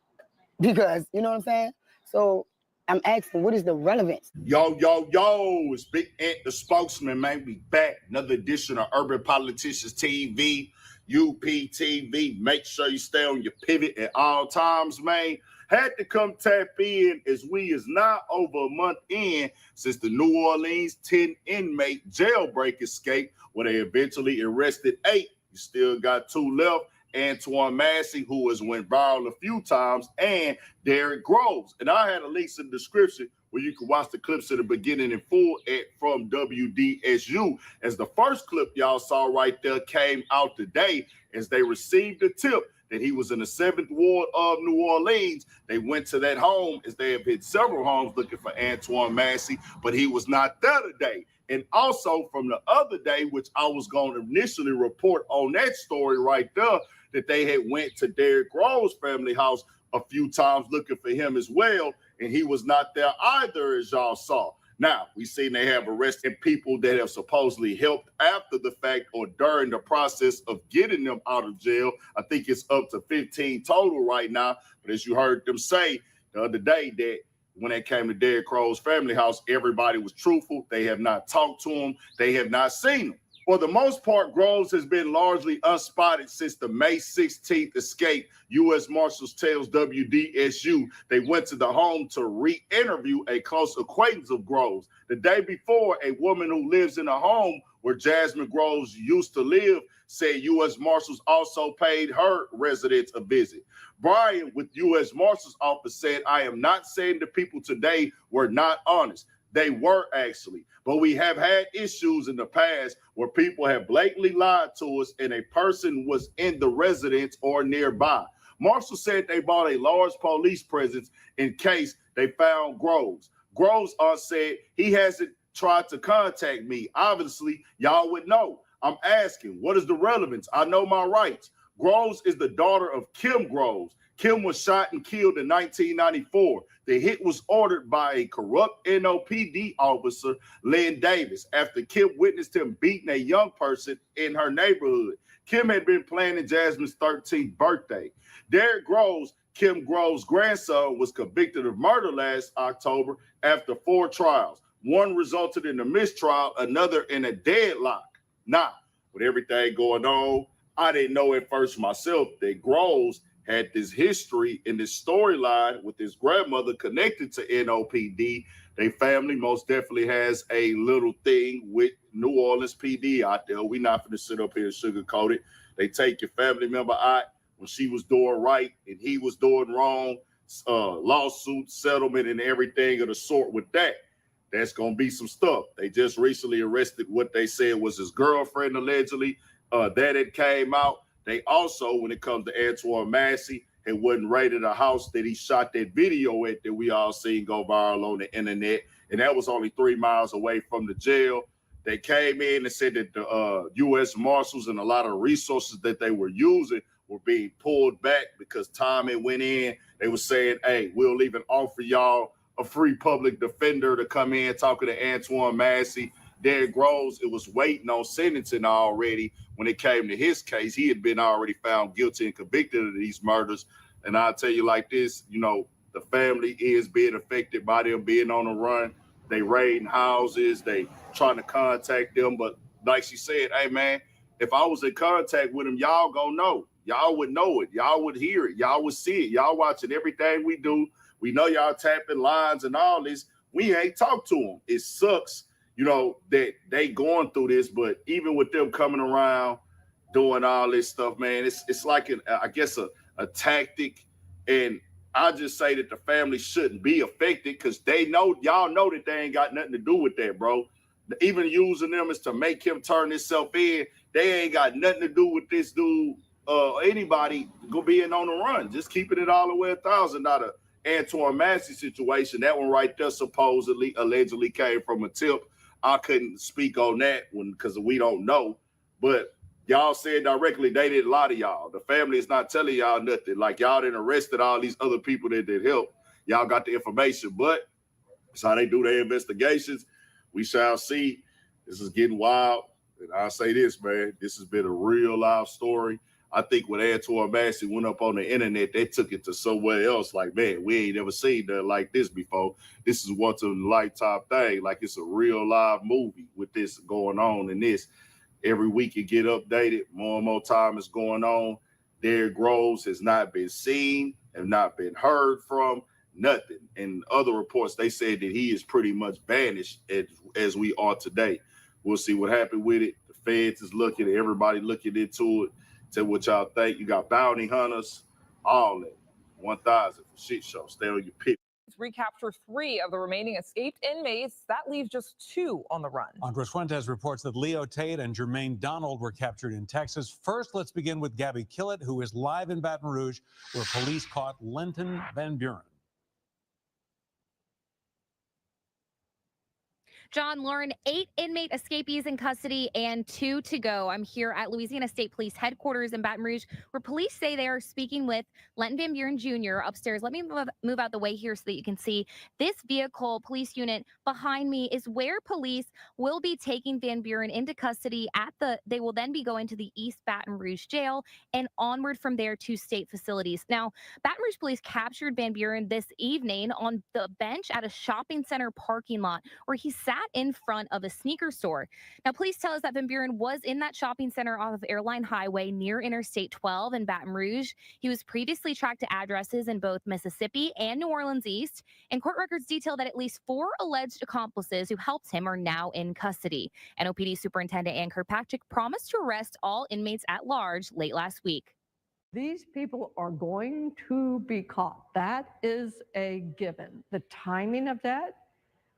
Because, you know what I'm saying? So I'm asking, what is the relevance? Yo, it's Big Ant, the spokesman, man. We back. Another edition of Urban Politicians TV, UPTV. Make sure you stay on your pivot at all times, man. Had to come tap in as we is now over a month in since the New Orleans 10 inmate jailbreak escape, where they eventually arrested 8. You still got 2 left. Antione Massey, who has went viral a few times, and Derek Groves. And I had a link in the description where you can watch the clips at the beginning in full from WDSU. As the first clip y'all saw right there came out today, as they received a tip that he was in the 7th ward of New Orleans. They went to that home, as they have hit several homes looking for Antione Massey, but he was not there today. And also from the other day, which I was going to initially report on that story right there, that they had went to Derek Groves' family house a few times looking for him as well, and he was not there either, as y'all saw. Now, we seen they have arrested people that have supposedly helped after the fact or during the process of getting them out of jail. I think it's up to 15 total right now. But as you heard them say the other day, that when they came to Derek Groves' family house, everybody was truthful. They have not talked to him. They have not seen him. For the most part, Groves has been largely unspotted since the May 16th escape. U.S. Marshals tells WDSU they went to the home to re-interview a close acquaintance of Groves. The day before, a woman who lives in a home where Jasmine Groves used to live said U.S. Marshals also paid her residents a visit. Brian with U.S. Marshals Office said, "I am not saying the people today were not honest. They were actually, but we have had issues in the past where people have blatantly lied to us and a person was in the residence or nearby." Marshall said they bought a large police presence in case they found Groves. Groves said he hasn't tried to contact me. Obviously, y'all would know. I'm asking, what is the relevance? I know my rights. Groves is the daughter of Kim Groves. Kim was shot and killed in 1994. The hit was ordered by a corrupt NOPD officer, Lynn Davis, after Kim witnessed him beating a young person in her neighborhood. Kim had been planning Jasmine's 13th birthday. Derek Groves, Kim Groves' grandson, was convicted of murder last October after 4 trials. One resulted in a mistrial, another in a deadlock. Now, with everything going on, I didn't know at first myself that Groves had this history and this storyline with his grandmother connected to NOPD. Their family most definitely has a little thing with New Orleans PD out there. We not finna sit up here and sugarcoat it. They take your family member out when she was doing right and he was doing wrong. Lawsuit, settlement, and everything of the sort with that. That's gonna be some stuff. They just recently arrested what they said was his girlfriend, allegedly. That it came out. They also, when it comes to Antione Massey, had wasn't raided a house that he shot that video at that we all seen go viral on the internet, and that was only 3 miles away from the jail. They came in and said that the U.S. Marshals and a lot of resources that they were using were being pulled back because Tommy went in. They were saying, hey, we'll even offer y'all a free public defender to come in talking to Antione Massey. Derrick Groves, it was waiting on sentencing already. When it came to his case, he had been already found guilty and convicted of these murders. And I'll tell you like this, you know, the family is being affected by them being on the run. They raiding houses, they trying to contact them. But like she said, hey, man, if I was in contact with them, y'all gonna know. Y'all would know it. Y'all would hear it. Y'all would see it. Y'all watching everything we do. We know y'all tapping lines and all this. We ain't talked to them. It sucks, you know, that they going through this. But even with them coming around, doing all this stuff, man, it's like I guess a tactic. And I just say that the family shouldn't be affected because y'all know that they ain't got nothing to do with that, bro. Even using them is to make him turn himself in. They ain't got nothing to do with this dude. Anybody go being on the run, just keeping it all the way 1,000. Not a Antione Massey situation. That one right there supposedly, allegedly came from a tip. I couldn't speak on that one because we don't know. But y'all said directly they didn't lie to y'all. The family is not telling y'all nothing. Like y'all didn't arrested all these other people that did help. Y'all got the information, but that's how they do their investigations. We shall see. This is getting wild. And I'll say this, man, this has been a real live story. I think when Antione Massey went up on the internet, they took it to somewhere else. Like, man, we ain't never seen nothing like this before. This is once in a lifetime thing. Like it's a real live movie with this going on. And this every week it get updated. More and more time is going on. Derrick Groves has not been seen and not been heard from. Nothing. And other reports, they said that he is pretty much vanished as we are today. We'll see what happened with it. The feds is looking, everybody looking into it. Tell what y'all think. You got bounty hunters, all that. 1,000 for shit show. Stay on your pit. Recapture 3 of the remaining escaped inmates. That leaves just 2 on the run. Andres Fuentes reports that Leo Tate and Jermaine Donald were captured in Texas. First, let's begin with Gabby Killett, who is live in Baton Rouge, where police caught Linton Van Buren. John, Lauren, 8 inmate escapees in custody and 2 to go. I'm here at Louisiana State Police headquarters in Baton Rouge, where police say they are speaking with Linton Van Buren Jr. upstairs. Let me move out the way here so that you can see this vehicle. Police unit behind me is where police will be taking Van Buren into custody. They will then be going to the East Baton Rouge jail and onward from there to state facilities. Now, Baton Rouge police captured Van Buren this evening on the bench at a shopping center parking lot where he sat in front of a sneaker store. Now, police tell us that Van Buren was in that shopping center off of Airline Highway near Interstate 12 in Baton Rouge. He was previously tracked to addresses in both Mississippi and New Orleans East, and court records detail that at least 4 alleged accomplices who helped him are now in custody. NOPD Superintendent Ann Kirkpatrick promised to arrest all inmates at large late last week. These people are going to be caught. That is a given. The timing of that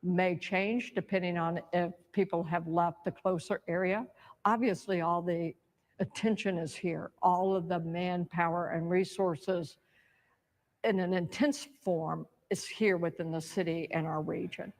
may change depending on if people have left the closer area. Obviously, all the attention is here. All of the manpower and resources in an intense form is here within the city and our region.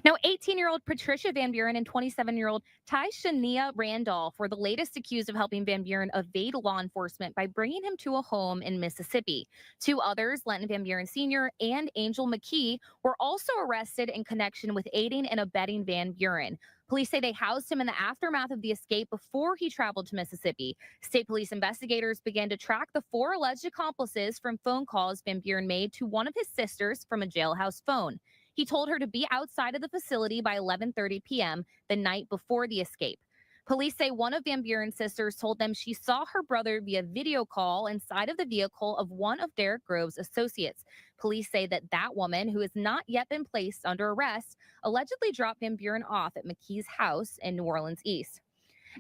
Now, 18-year-old Patricia Van Buren and 27-year-old Tyshania Randolph were the latest accused of helping Van Buren evade law enforcement by bringing him to a home in Mississippi. 2 others, Linton Van Buren Sr. and Angel McKee, were also arrested in connection with aiding and abetting Van Buren. Police say they housed him in the aftermath of the escape before he traveled to Mississippi. State police investigators began to track the 4 alleged accomplices from phone calls Van Buren made to one of his sisters from a jailhouse phone. He told her to be outside of the facility by 11:30 p.m. the night before the escape. Police say one of Van Buren's sisters told them she saw her brother via video call inside of the vehicle of one of Derrick Groves' associates. Police say that woman, who has not yet been placed under arrest, allegedly dropped Van Buren off at McKee's house in New Orleans East.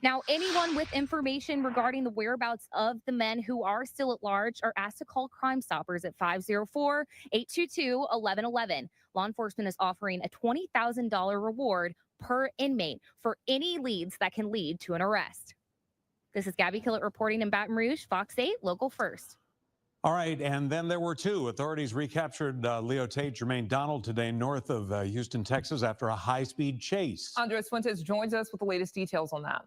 Now, anyone with information regarding the whereabouts of the men who are still at large are asked to call Crime Stoppers at 504-822-1111. Law enforcement is offering a $20,000 reward per inmate for any leads that can lead to an arrest. This is Gabby Killett reporting in Baton Rouge, Fox 8, Local First. All right, and then there were two. Authorities recaptured Leo Tate, Jermaine Donald today north of Houston, Texas, after a high-speed chase. Andres Fuentes joins us with the latest details on that.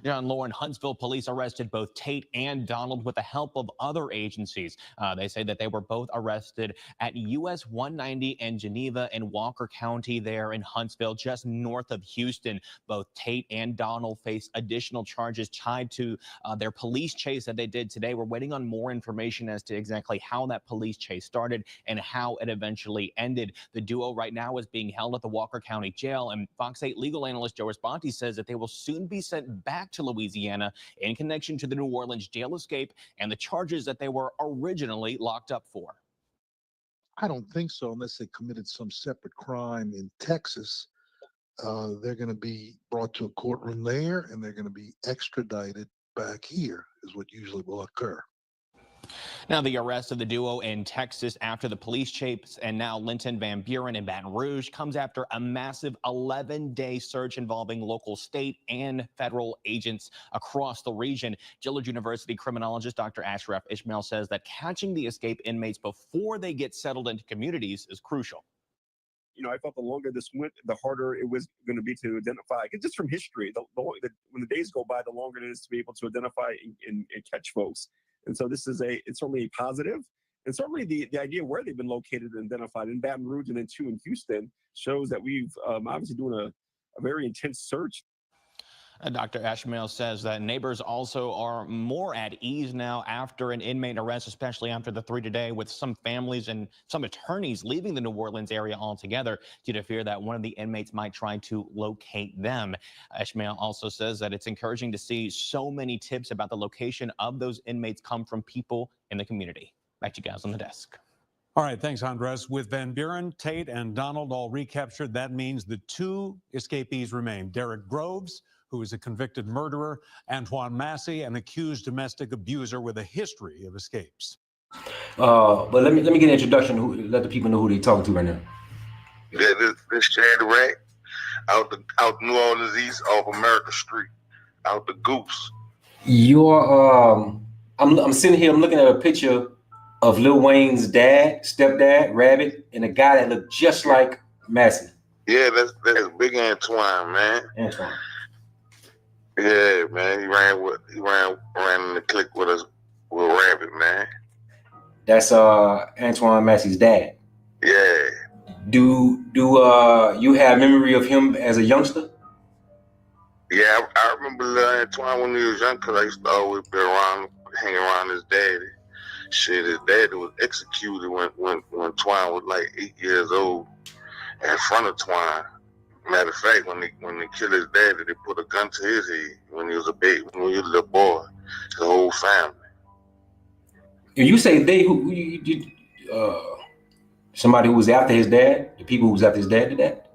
John Lauren, Huntsville police arrested both Tate and Donald with the help of other agencies. They say that they were both arrested at US 190 in Geneva and Walker County there in Huntsville, just north of Houston. Both Tate and Donald face additional charges tied to their police chase that they did today. We're waiting on more information as to exactly how that police chase started and how it eventually ended. The duo right now is being held at the Walker County Jail, and Fox 8 legal analyst Joe Responti says that they will soon be sent back to Louisiana in connection to the New Orleans jail escape and the charges that they were originally locked up for. I don't think so, unless they committed some separate crime in Texas. They're going to be brought to a courtroom there, and they're going to be extradited back here, is what usually will occur. Now, the arrest of the duo in Texas after the police chase and now Linton Van Buren in Baton Rouge comes after a massive 11-day search involving local, state, and federal agents across the region. Dillard University criminologist Dr. Ashraf Ishmael says that catching the escape inmates before they get settled into communities is crucial. You know, I felt the longer this went, the harder it was going to be to identify. Just from history, when the days go by, the longer it is to be able to identify and catch folks. And so this is it's certainly a positive. And certainly the idea where they've been located and identified in Baton Rouge and then two in Houston shows that we've obviously doing a very intense search. Dr. Ashmael says that neighbors also are more at ease now after an inmate arrest, especially after the three today, with some families and some attorneys leaving the New Orleans area altogether due to fear that one of the inmates might try to locate them. Ashmael also says that it's encouraging to see so many tips about the location of those inmates come from people in the community. Back to you guys on the desk. All right, thanks, Andres. With Van Buren, Tate, and Donald all recaptured, that means the two escapees remain. Derek Groves, who is a convicted murderer, Antione Massey, an accused domestic abuser with a history of escapes. But let me get an introduction. Let the people know who they're talking to right now. Yeah, this Chad Rat out New Orleans East off America Street, out the Goose. I'm sitting here. I'm looking at a picture of Lil Wayne's stepdad, Rabbit, and a guy that looked just like Massey. Yeah, that's Big Antoine, man. Antoine. Yeah, man, he ran in the clique with us with Rabbit, man. That's Antoine Massey's dad. Yeah. Do you have memory of him as a youngster? Yeah, I remember Lil Antoine when he was young, because I used to always be hang around his daddy. Shit, his daddy was executed when Twine was like 8 years old in front of Twine. Matter of fact, when they killed his daddy, they put a gun to his head when he was a baby, when he was a little boy. The whole family. And you say they somebody who was after his dad? The people who was after his dad did that?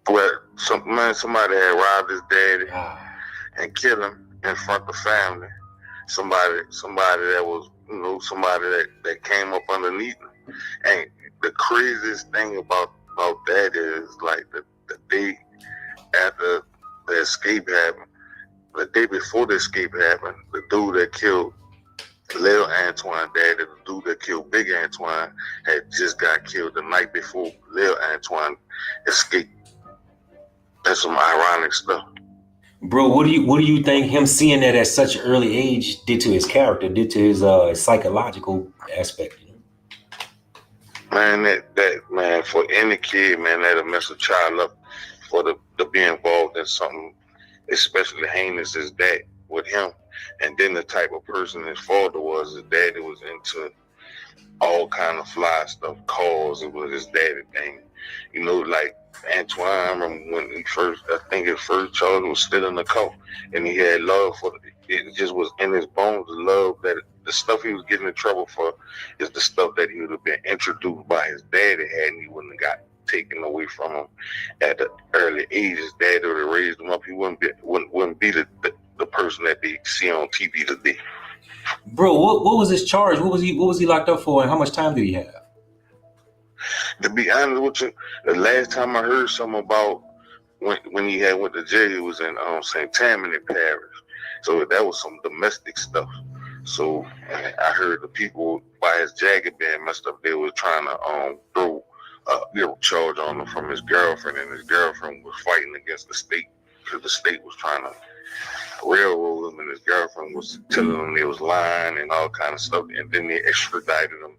Well, somebody had robbed his daddy and killed him in front of the family. Somebody that was, somebody that came up underneath him. And the craziest thing about that is, like, the day after the escape happened, the day before the escape happened, the dude that killed Lil Antoine daddy, the dude that killed Big Antoine, had just got killed the night before Lil Antoine escaped. That's some ironic stuff. Bro, what do you think him seeing that at such an early age did to his character, did to his psychological aspect? Man, that man, for any kid, man, that'll mess a child up to be involved in something, especially heinous as that with him. And then the type of person his father was, his daddy was into all kind of fly stuff, cars, it was his daddy thing. Like Antoine, I remember when his first charge was still in the car, and he had love for it. Just was in his bones, the love that the stuff he was getting in trouble for is the stuff that he would have been introduced by his daddy had he wouldn't have got taken away from him at the early age. His dad would have raised him up. He wouldn't be the person that they see on TV today. Bro, what was his charge? What was he locked up for, and how much time did he have? To be honest with you, the last time I heard something about when he had went to jail, he was in St. Tammany Parish. So that was some domestic stuff. So I heard the people by his jacket being messed up, they were trying to throw a charge on him from his girlfriend, and his girlfriend was fighting against the state because the state was trying to railroad him, and his girlfriend was telling him they was lying and all kind of stuff. And then they extradited him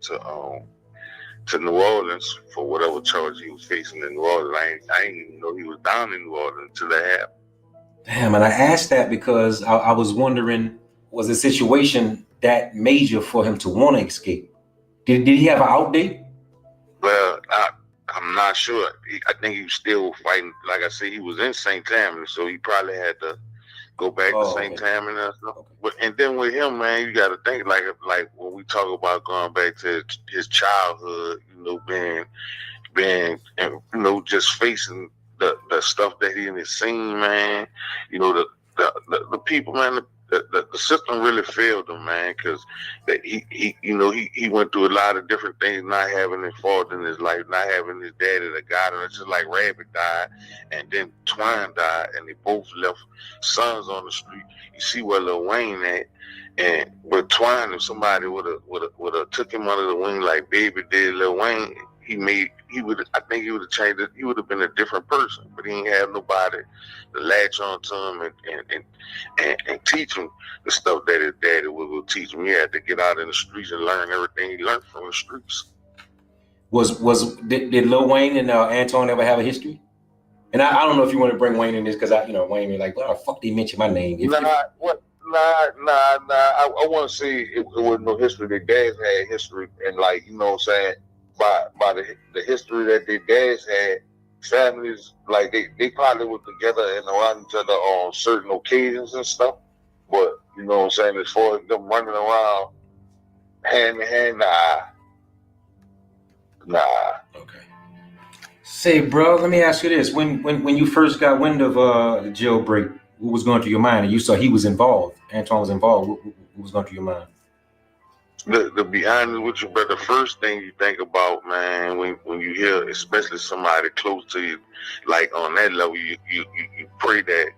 to New Orleans for whatever charge he was facing in New Orleans. I didn't even know he was down in New Orleans until that happened. Damn, and I asked that because I was wondering, was the situation that major for him to want to escape? Did he have an out date? Well, I'm not sure. I think he was still fighting. Like I said, he was in St. Tammany, so he probably had to go back to St. Tammany or something. But and then with him, man, you got to think like when we talk about going back to his childhood, being just facing the stuff that he didn't seen, man. The people, man. The system really failed him, man, because he went through a lot of different things, not having his father in his life, not having his daddy that got him. It's just like Rabbit died, and then Twine died, and they both left sons on the street. You see where Lil Wayne at, and with Twine, if somebody would have took him under the wing like Baby did Lil Wayne, I think he would have changed it. He would have been a different person, but he ain't have nobody to latch on to him and teach him the stuff that his daddy would teach him. He had to get out in the streets and learn everything he learned from the streets. Did Lil Wayne and Antoine ever have a history? And I don't know if you want to bring Wayne in this because Wayne be like, well, the fuck they mention my name? Nah. I want to say it was no history. Their dads had history, and like by the history that their dads had, families like they probably were together and around each other on certain occasions and stuff. But as far as them running around hand in hand, nah. Okay. Say, bro, let me ask you this: when you first got wind of the jailbreak, what was going through your mind? And you saw he was involved. Antoine was involved. What was going through your mind? To be honest with you, but the first thing you think about, man, when you hear, especially somebody close to you, like on that level, you pray that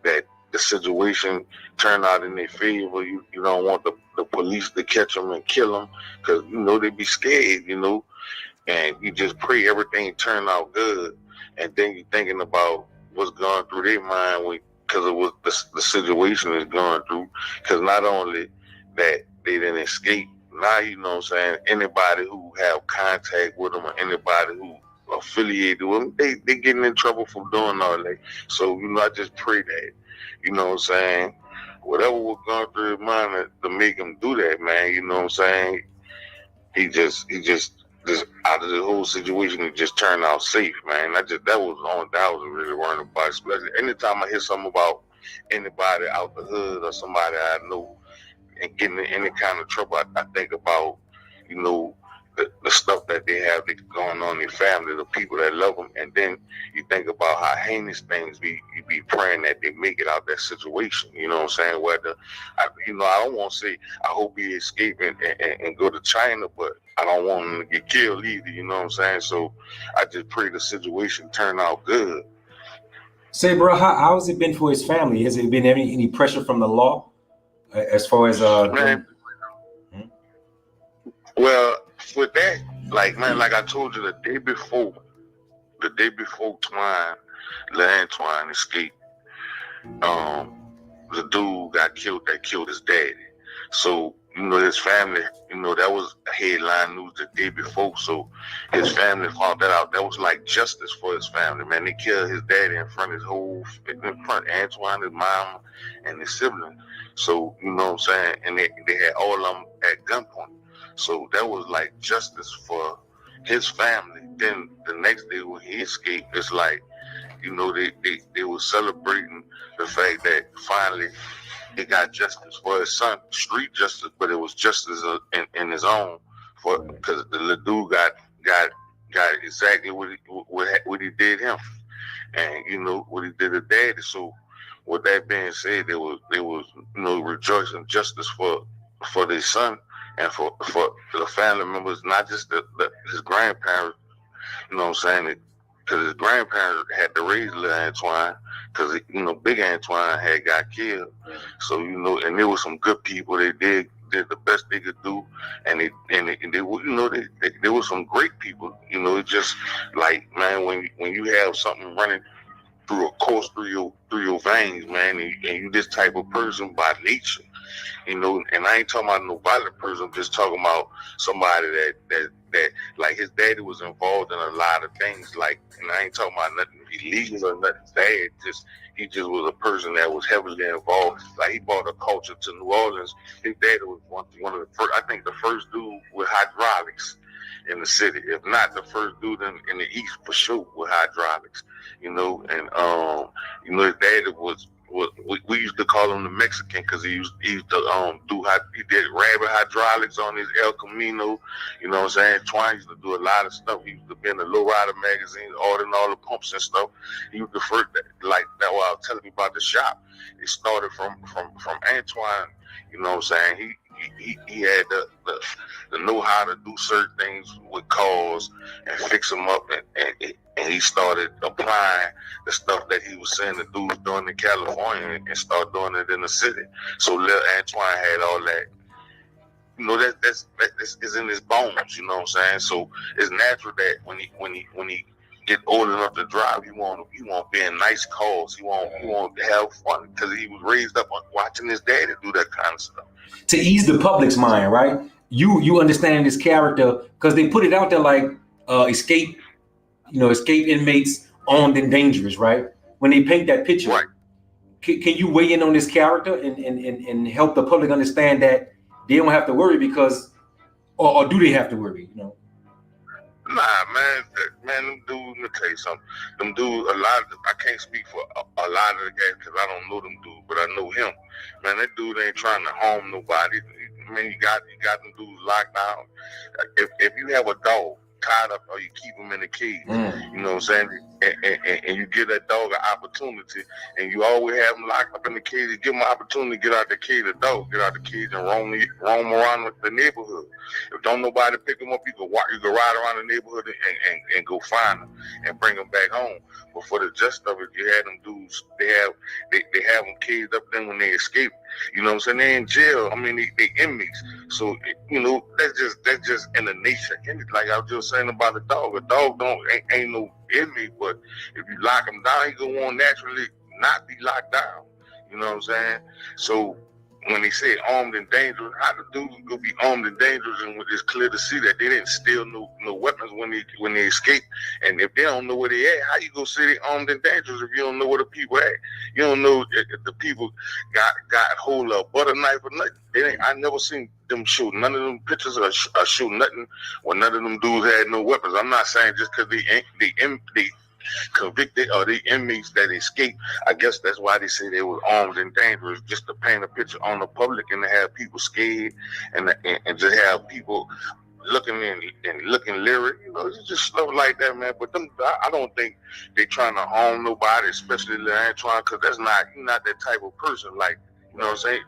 the situation turn out in their favor. You don't want the police to catch them and kill them because they be scared, and you just pray everything turn out good. And then you're thinking about what's going through their mind because of what the situation is going through. Because not only that they didn't escape, now anybody who have contact with them or anybody who affiliated with them, they getting in trouble for doing all that. So I just pray that whatever was going through his mind to make him do that, man. He just out of the whole situation, it just turned out safe, man. That was the only thing I was really worried about. Especially anytime I hear something about anybody out the hood or somebody I know and getting in any kind of trouble, I think about, the stuff that they have going on in their family, the people that love them, and then you think about how heinous things be. You be praying that they make it out of that situation. Whether I don't want to say I hope he escape and go to China, but I don't want him to get killed either. So I just pray the situation turn out good. Say, bro, how has it been for his family? Has it been any pressure from the law as far as man? Well, with that, like I told you the day before Antoine escaped, the dude got killed that killed his daddy. So, his family, that was headline news the day before. So his family found that out. That was like justice for his family, man. They killed his daddy in front of Antoine, his mom, and his sibling. So, and they had all of them at gunpoint. So that was like justice for his family. Then the next day when he escaped, it's like, they were celebrating the fact that finally he got justice for his son, street justice, but it was justice in his own, for because the little dude got exactly what he did him, and you know what he did to daddy. So with that being said, they was rejoicing justice for their son and for the family members, not just his grandparents. You know what I'm saying? Because his grandparents had to raise little Antoine, because Big Antoine had got killed. So and there were some good people. They did the best they could do, and they were some great people. It's just like, man, when you have something running through a course through your veins, man, and you this type of person by nature, and I ain't talking about no violent person. I'm just talking about somebody that like his daddy was involved in a lot of things, like, and I ain't talking about nothing illegal or nothing bad. He just was a person that was heavily involved. Like, he brought a culture to New Orleans. His daddy was one of the first, I think the first dude with hydraulics in the city, if not the first dude in the East for sure with hydraulics. And his daddy was we used to call him the Mexican, because he used to he did rabbit hydraulics on his El Camino. You know what I'm saying? Twine used to do a lot of stuff. He used to be in the Low Rider magazine, ordering all the pumps and stuff. He was the first, like that. What I was telling you about the shop, it started from Antoine. You know what I'm saying? He had the know how to do certain things with cars and fix them up, and he started applying the stuff that he was saying the dudes doing in California and start doing it in the city. So little Antoine had all that. That's is in his bones. You know what I'm saying? So it's natural that when he get old enough to drive, he won't be in nice cars. He won't have fun, because he was raised up on watching his daddy do that kind of stuff. To ease the public's mind, right? You understand this character because they put it out there like escape inmates, armed and dangerous, right? When they paint that picture, right. Can you weigh in on this character and help the public understand that they don't have to worry because, or do they have to worry? Nah, man, them dudes, let me tell you something. Them dudes, I can't speak for a lot of the guys because I don't know them dudes, but I know him. Man, that dude ain't trying to harm nobody. Man, you got them dudes locked down. If you have a dog tied up, or you keep him in a cage, you know what I'm saying? And you give that dog an opportunity, and you always have him locked up in the cage, you give him an opportunity to get out the cage, the dog get out the cage and roam around the neighborhood. If don't nobody pick him up, you can ride around the neighborhood and go find him and bring him back home. But for the gist of it, you had them dudes, they have them caged up then when they escape. You know what I'm saying? They in jail. I mean, they inmates. So, that's just in the nature. Like I was just saying about the dog. A dog ain't no inmate, but if you lock him down, he gonna want naturally not be locked down. You know what I'm saying? So when they say armed and dangerous, how the dudes gonna be armed and dangerous, and it's clear to see that they didn't steal no weapons when they escaped. And if they don't know where they at, how you gonna say they armed and dangerous if you don't know where the people at? You don't know if the people got hold of a butter knife or nothing. I never seen them shoot none of them pictures or shoot nothing when none of them dudes had no weapons. I'm not saying just because they convicted or the inmates that escaped. I guess that's why they say they were armed and dangerous, just to paint a picture on the public and to have people scared and just have people looking lyric. It's just stuff like that, man. But I don't think they trying to harm nobody, especially Lil Antoine, because he's not that type of person. Like, you know what I'm saying?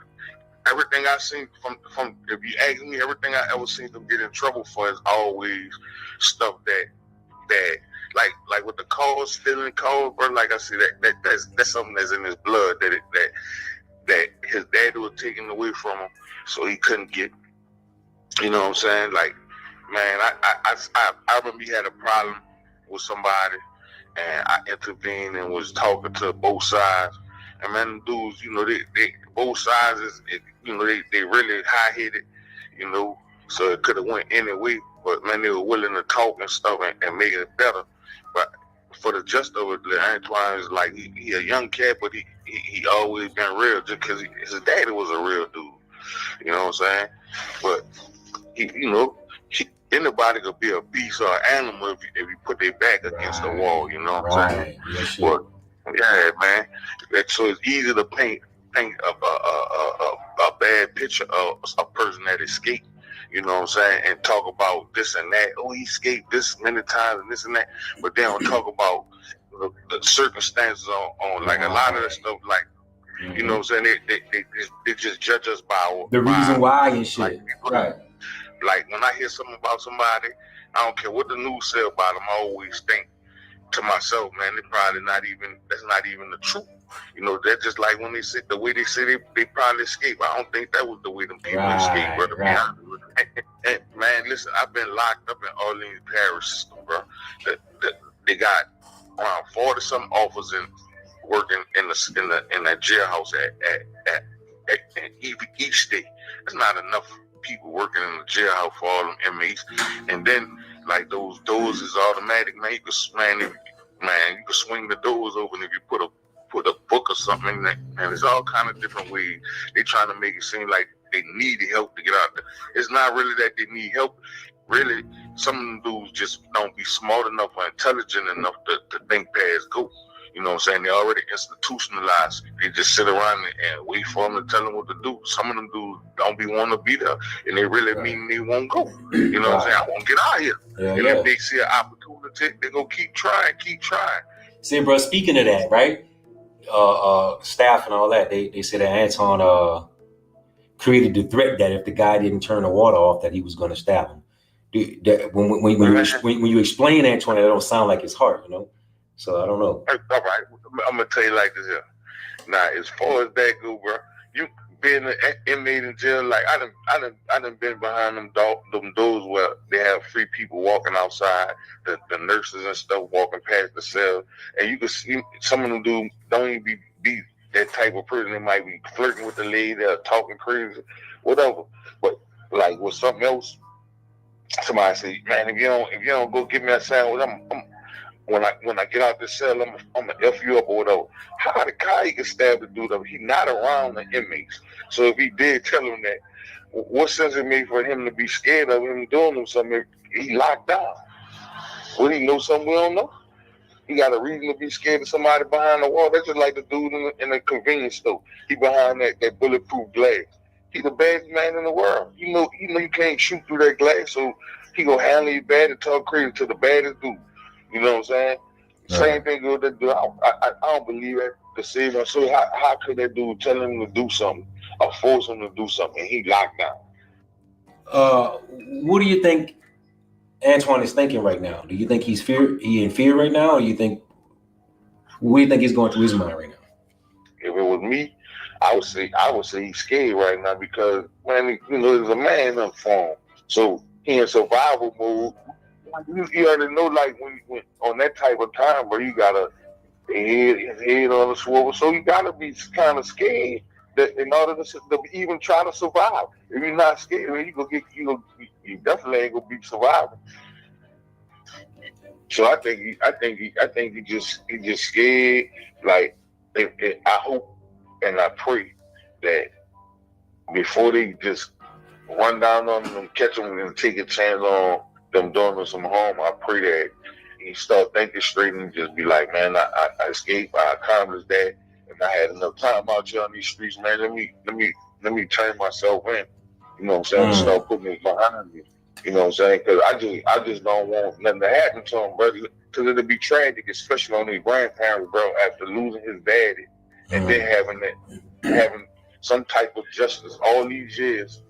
Everything I've seen from if you ask me, everything I ever seen them get in trouble for is always stuff that like with the cars, stealing cars, bro. Like I said, that's something that's in his blood that his daddy was taken away from him, so he couldn't get. You know what I'm saying? Like, man, I remember he had a problem with somebody, and I intervened and was talking to both sides. And man, them dudes, they both sides they really high headed, so it could have went any way. But man, they were willing to talk and stuff and make it better. But for the gist of it, Antoine is like he a young cat, but he always been real, just because his daddy was a real dude. You know what I'm saying? But anybody could be a beast or an animal if you put their back against the wall. You know what I'm saying? Yes, but yeah, man. So it's easy to paint paint a bad picture of a person that escaped. You know what I'm saying? And talk about this and that. Oh, he escaped this many times and this and that. But they don't talk about the circumstances on like a lot of the stuff. Like, you know what I'm saying? They just judge us by the reason why and shit. Right. Like when I hear something about somebody, I don't care what the news say about them. I always think to myself, man, that's not even the truth. You know, that's just like when they said the way they say they probably escaped. I don't think that was the way them people escaped, brother. And, man, listen, I've been locked up in Orleans Parish system, bro. They got around 40-something officers working in that jailhouse at each day. There's not enough people working in the jailhouse for all them inmates. And then like those doors is automatic, man. You can swing the doors open if you put a book or something in there. And there's all kind of different ways. They trying to make it seem like they need help to get out there. It's not really that they need help. Really, some of them dudes just don't be smart enough or intelligent enough to think past go. You know what I'm saying? They already institutionalized. They just sit around and wait for them to tell them what to do. Some of them dudes don't be wanting to be there, and they really mean they won't go. You know what I'm saying? I want to get out of here. And if they see an opportunity, they go keep trying. See, bro, speaking of that, right? Staff and all that, they said that Anton created the threat that if the guy didn't turn the water off, that he was going to stab him. When you explain Antoine, it don't sound like his heart, you know. So I don't know. All right, I'm gonna tell you like this here. Now, as far as that go, bro, you being an inmate in jail, like I done been behind them doors where they have free people walking outside, the nurses and stuff walking past the cell, and you can see some of them dudes don't even be that type of person. They might be flirting with the lady or talking crazy, whatever. But like with something else, somebody say, man, if you don't go get me a sandwich, when I get out this cell, I'm gonna F you up or whatever. How the guy he can stab the dude up? He not around the inmates. So if he did tell him that, what sense it made for him to be scared of him doing him something if he locked down? Would he know something we don't know? He got a reason to be scared of somebody behind the wall. That's just like the dude in the convenience store. He behind that bulletproof glass. He the baddest man in the world. You know you can't shoot through that glass, so he gonna handle you bad and talk crazy to the baddest dude. You know what I'm saying? Right. Same thing with that dude. I don't believe that to save him. So how could that dude tell him to do something or force him to do something and he locked down? What do you think Antoine is thinking right now? Do you think he in fear right now, or what do you think he's going through his mind right now? If it was me, I would say he's scared right now because, man, you know, there's a man in the form. So he in survival mode. You already know, like when on that type of time where you got his head on the swivel, so you gotta be kind of scared that in order to even try to survive. If you're not scared, you definitely ain't gonna be surviving. So I think he just scared. Like I hope and I pray that before they just run down on them and catch them and take a chance on them doing them some harm, I pray that he start thinking straight and just be like, man, I escaped, I accomplished that, and I had enough time out here on these streets, man. Let me turn myself in. You know what I'm saying? Start putting it behind me. You know what I'm saying? Because I just don't want nothing to happen to him, brother. Because it'll be tragic, especially on his grandparents, bro, after losing his daddy and then having some type of justice all these years.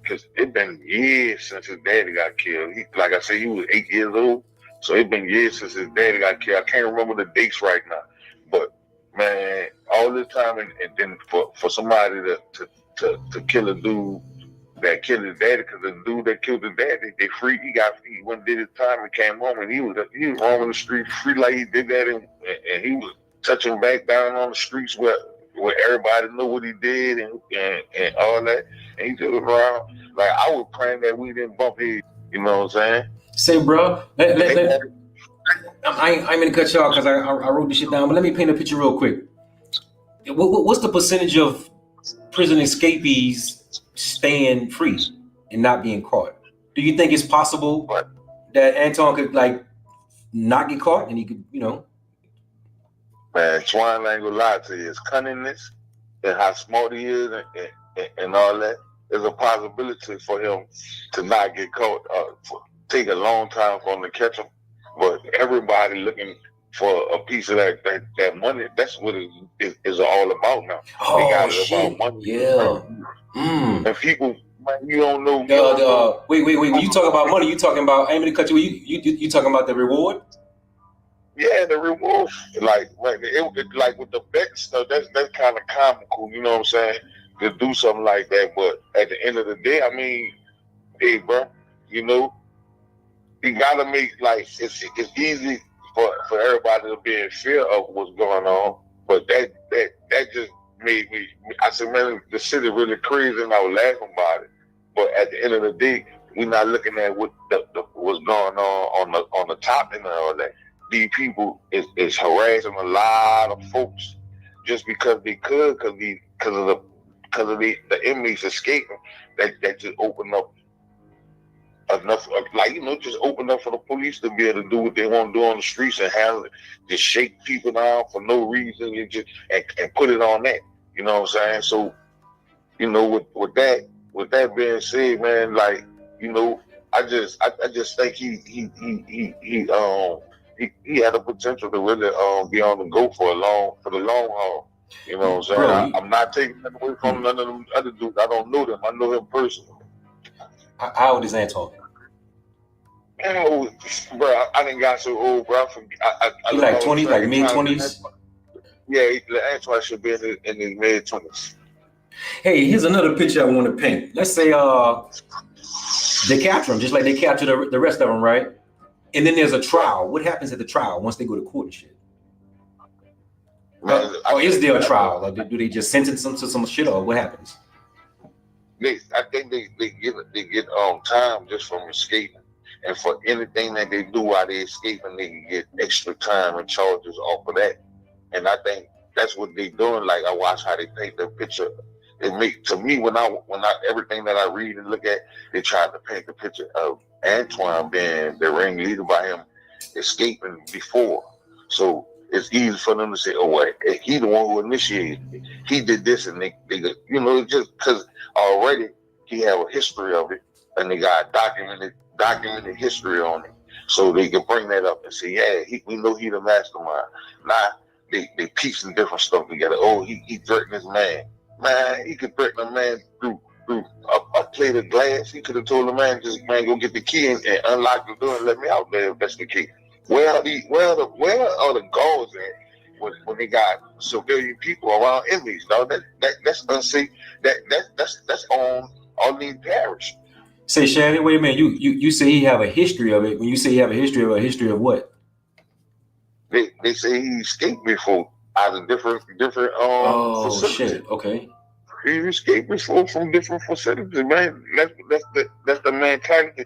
Because it's been years since his daddy got killed. Like I said, he was 8 years old. So it's been years since his daddy got killed. I can't remember the dates right now. But, man, all this time, and then for somebody to kill a dude that killed his daddy, because the dude that killed his daddy, he went and did his time and came home, and he was roaming the streets free like he did that, and he was touching back down on the streets where everybody knew what he did and all that, and he just was around. Like, I was praying that we didn't bump heads, you know what I'm saying? Say, bro, I ain't gonna cut y'all because I wrote this shit down, but let me paint a picture real quick. What's the percentage of prison escapees staying free and not being caught? Do you think it's possible that Anton could not get caught and he could, Man, Twine ain't gonna lie to you. His cunningness and how smart he is and all that, there's a possibility for him to not get caught. Take a long time for him to catch him, but everybody looking for a piece of that money. That's what it is all about now. They got it about money. Yeah. And people, man, you don't know. Wait. When you talk about money, you talking about? I ain't gonna cut you. You talking about the reward? Yeah, the reward, like like with the bet stuff, that's kind of comical, you know what I'm saying? To do something like that, but at the end of the day, I mean, hey, bro, you know, you gotta make it's easy for everybody to be in fear of what's going on, but that just made me. I said, man, the city really crazy, and I was laughing about it. But at the end of the day, we're not looking at what what's going on the top and all that. These people is harassing a lot of folks just because they could, because of the inmates escaping. That just opened up enough, like, you know, just open up for the police to be able to do what they want to do on the streets and handle it, just shake people down for no reason, and just and put it on that. You know what I'm saying? So, you know, with that being said, man, like, you know, I just think he had the potential to really be on the go for the long haul. You know what I'm saying? Bro, I'm not taking that away from none of them other dudes. I don't know them. I know him personally. How old is Antoine? Oh, bro, I didn't got so old, bro. He like 20s, like mid-20s? Yeah, Antoine should be in his mid-20s. Hey, here's another picture I want to paint. Let's say they capture him, just like they capture the rest of them, right? And then there's a trial. What happens at the trial once they go to court and shit? Or is there a trial? Or do they just sentence them to some shit, or what happens? I think they get time just from escaping. And for anything that they do while they're escaping, they can get extra time and charges off of that. And I think that's what they're doing. Like, I watch how they paint the picture. It make, to me, when I everything that I read and look at, they try to paint the picture of Antoine being the ringleader by him escaping before. So it's easy for them to say, "Oh, wait, he the one who initiated it. He did this," and they you know, just because already he have a history of it, and they got documented history on it, so they can bring that up and say, "Yeah, we know he the mastermind." Now they piecing different stuff together. Oh, he threatened his man. Man, he could threaten a man through a plate of glass. He could have told the man, "Just man, go get the key and unlock the door and let me out there if that's the key." Where are the guards at when they got civilian people around inmates? No, that's unsafe. That's on these parish. Say, Shannon, wait a minute. You say he have a history of it. When you say he have a history of what? They say he escaped before out of different oh facilities. Shit, okay. He escaped before from different facilities, man. That's the mentality.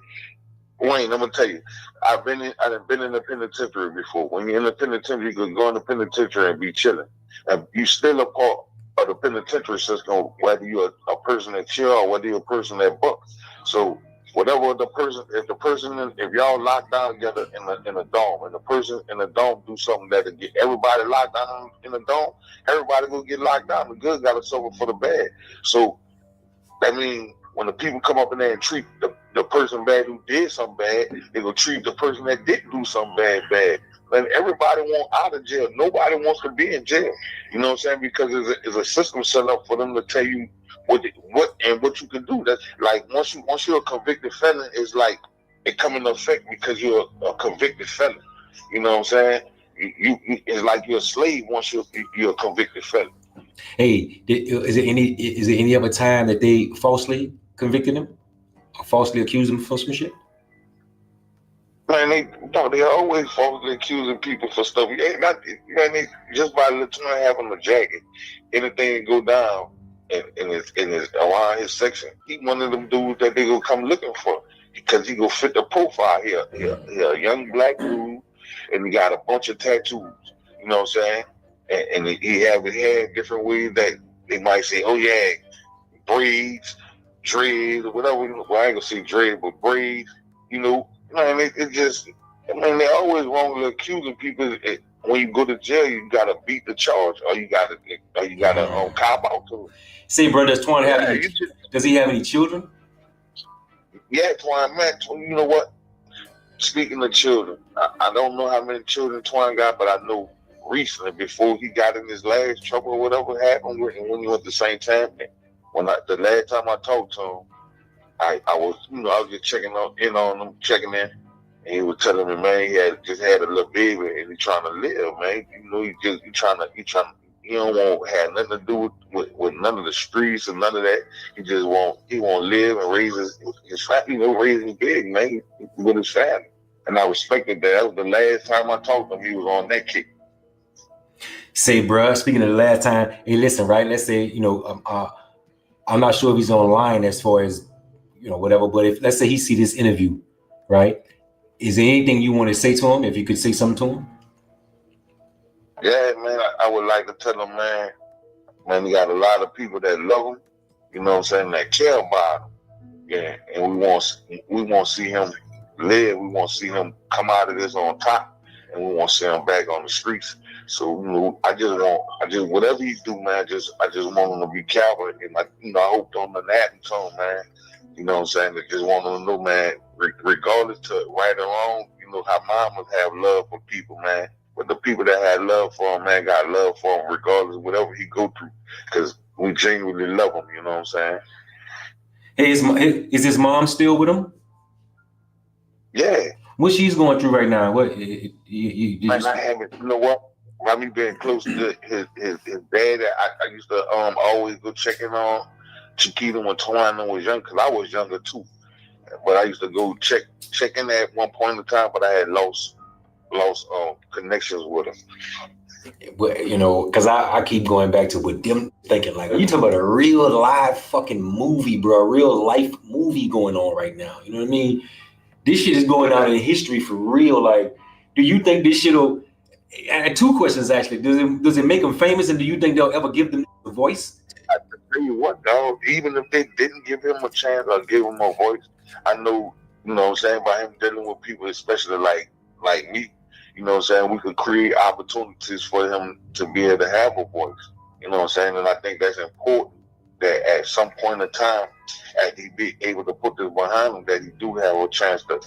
Wayne, I'm gonna tell you, I've been in the penitentiary before. When you're in the penitentiary, you can go in the penitentiary and be chilling. And you still a part of the penitentiary system, whether you're a person that chill or whether you're a person that bucks. So whatever if y'all locked down together in a dome, and the person in the dome do something that'll get everybody locked down in the dome, everybody will get locked down. The good gotta suffer for the bad. So that means when the people come up in there and treat the person bad who did something bad, they will treat the person that didn't do something bad. And everybody wants out of jail. Nobody wants to be in jail. You know what I'm saying? Because there's a system set up for them to tell you what you can do. That's like once you're a convicted felon, it's like it come into effect because you're a convicted felon. You know what I'm saying? You it's like you're a slave once you're a convicted felon. Hey, is there any other time that they falsely convicted him or falsely accused him for some shit? Man, they always falsely accusing people for stuff. They just by Latoya having a jacket, anything go down in his around his section, he one of them dudes that they go come looking for because he go fit the profile. He a young black dude, and he got a bunch of tattoos. You know what I'm saying? And he have his hair different ways that they might say, "Oh yeah, braids, dreads, or whatever." Well, I ain't gonna say dread, but braids. You know, man, they always wrongly accusing people when you go to jail, you gotta beat the charge, or you gotta cop out to it. Say, bro, does Twan have Yeah, any? Does he have any children? Yeah, Twine, man. You know what? Speaking of children, I don't know how many children Twine got, but I know recently, before he got in his last trouble or whatever happened when he went to St. Tam, the last time I talked to him, I was just checking in on him, checking in, and he was telling me, man, he just had a little baby and he trying to live, man. You know, he don't want to have nothing to do with none of the streets and none of that. He want live and raise his family, raise his big, man, with his family. And I respected that. That was the last time I talked to him. He was on that kick. Say, bro, speaking of the last time, hey, listen, right? Let's say, I'm not sure if he's online as far as, whatever, but if, let's say he see this interview, right? Is there anything you want to say to him? If you could say something to him? Yeah, man, I would like to tell him, man, he got a lot of people that love him, you know what I'm saying, that care about him. Yeah, and we want to see him live. We want to see him come out of this on top, and we want to see him back on the streets. So, I just whatever he do, man, I just want him to be careful, and I hope don't nothing happen to him, man. You know what I'm saying? I just want him to know, man, regardless to right or wrong, how mamas have love for people, man. But the people that had love for him, man, got love for him regardless of whatever he go through, because we genuinely love him. You know what I'm saying? Hey, is his mom still with him? Yeah. What she's going through right now? What? Man, I haven't. You know what? By me being close to his dad, I used to always go checking on Chiquita when Twine was young, because I was younger too. But I used to go check in at one point in time, but I had lost connections with him. But because I keep going back to what them thinking, like, are you talking about a real live fucking movie, bro? A real life movie going on right now. You know what I mean? This shit is going on in history for real. Like, do you think this shit'll? I had two questions actually. Does it make them famous, and do you think they'll ever give them a voice? I tell you what, dog. Even if they didn't give him a chance or give him a voice, I know, you know what I'm saying, by him dealing with people, especially like me, you know what I'm saying, we could create opportunities for him to be able to have a voice. You know what I'm saying? And I think that's important, that at some point in time, as he be able to put this behind him, that he do have a chance to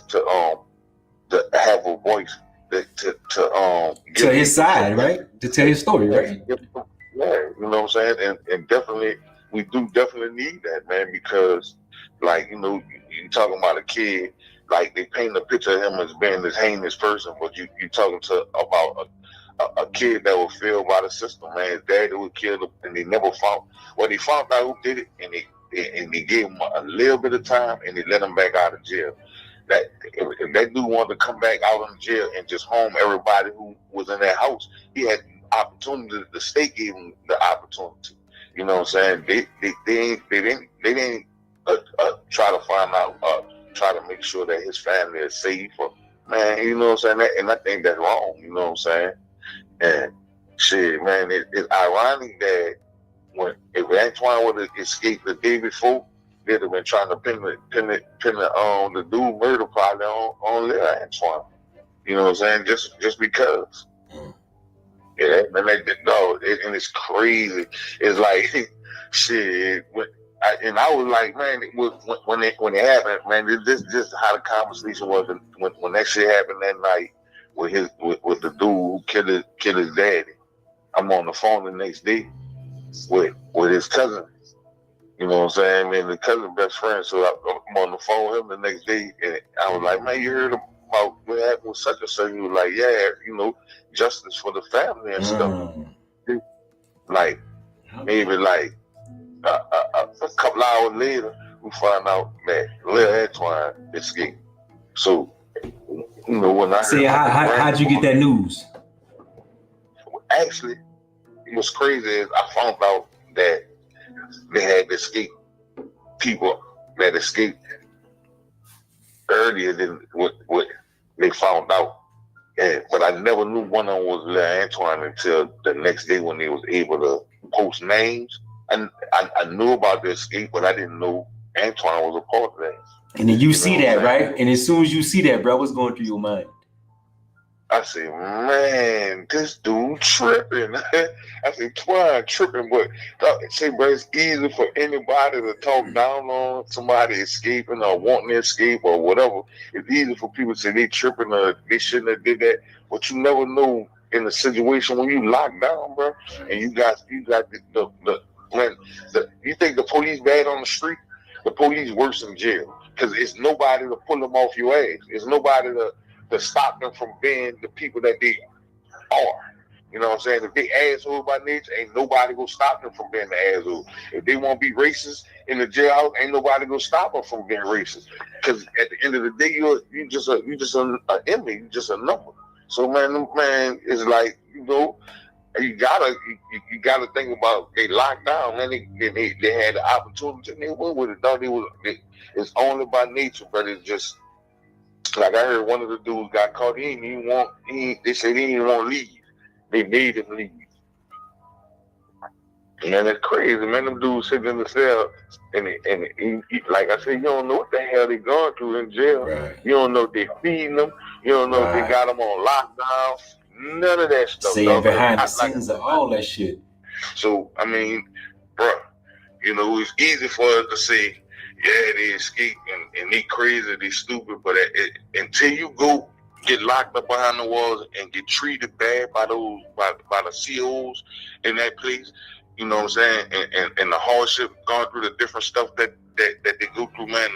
have a voice, to his side, right? To tell his story, right? Yeah, you know what I'm saying? And definitely, we do definitely need that, man, because, like, you talking about a kid, like, they paint a picture of him as being this heinous person, but you talking about a kid that was failed by the system, man. His daddy was killed, and they never found out who did it, and they gave him a little bit of time, and they let him back out of jail. That if that dude wanted to come back out of jail and just home everybody who was in that house, he had opportunity. The state gave him the opportunity. You know what I'm saying? They didn't try to find out, try to make sure that his family is safe. Man, you know what I'm saying? And I think that's wrong. You know what I'm saying? And shit, man, it's ironic that if Antoine would have escaped the day before, they'd have been trying to pin the dude murder probably on Lil Antoine. You know what I'm saying? Just because. Yeah, man, and it's crazy. It's like shit. I was like, man, when it happened, man, this just how the conversation was when that shit happened that night with the dude who killed his daddy. I'm on the phone the next day with his cousin. You know what I'm saying? Man, the cousin best friend. So I'm on the phone with him the next day, and I was like, man, you heard about what happened with such and such? He was like, yeah, justice for the family and stuff. Like, maybe like a couple hours later, we find out that Lil Antoine escaped. So, when I say, how'd you get that news? Actually, what's crazy is I found out that they had escaped people that escaped earlier than what they found out. But I never knew one of them was Lil Antoine until the next day when they was able to post names. And I knew about the escape, but I didn't know Antoine was a part of that. And then you see that, right? And as soon as you see that, bro, what's going through your mind? I said, man, this dude tripping. I said, Twine tripping, but say, bro, it's easy for anybody to talk down on somebody escaping or wanting to escape or whatever. It's easy for people to say they tripping or they shouldn't have did that. But you never know in a situation when you locked down, bro, and you got you think the police bad on the street? The police worse in jail because it's nobody to pull them off your ass. It's nobody to stop them from being the people that they are. You know what I'm saying? If they assholes by nature, ain't nobody gonna stop them from being the asshole. If they want to be racist in the jailhouse, ain't nobody gonna stop them from being racist. Because at the end of the day, you just an enemy, you just a number. So man, it's like you gotta think about they locked down, man. They had the opportunity and they went with it. It's only by nature, but it's just like I heard one of the dudes got caught. They said he didn't want to leave. They made him leave. Man, it's crazy, man. Them dudes sitting in the cell, and like I said, you don't know what the hell they going through in jail. Right. You don't know if they feeding them. You don't know if they got them on lockdown. None of that stuff. Saying behind the scenes of all that shit. So, I mean, bro, it's easy for us to say, yeah, they escape and they crazy, they stupid, but until you go get locked up behind the walls and get treated bad by the COs in that place, you know what I'm saying, and the hardship, going through the different stuff that they go through, man,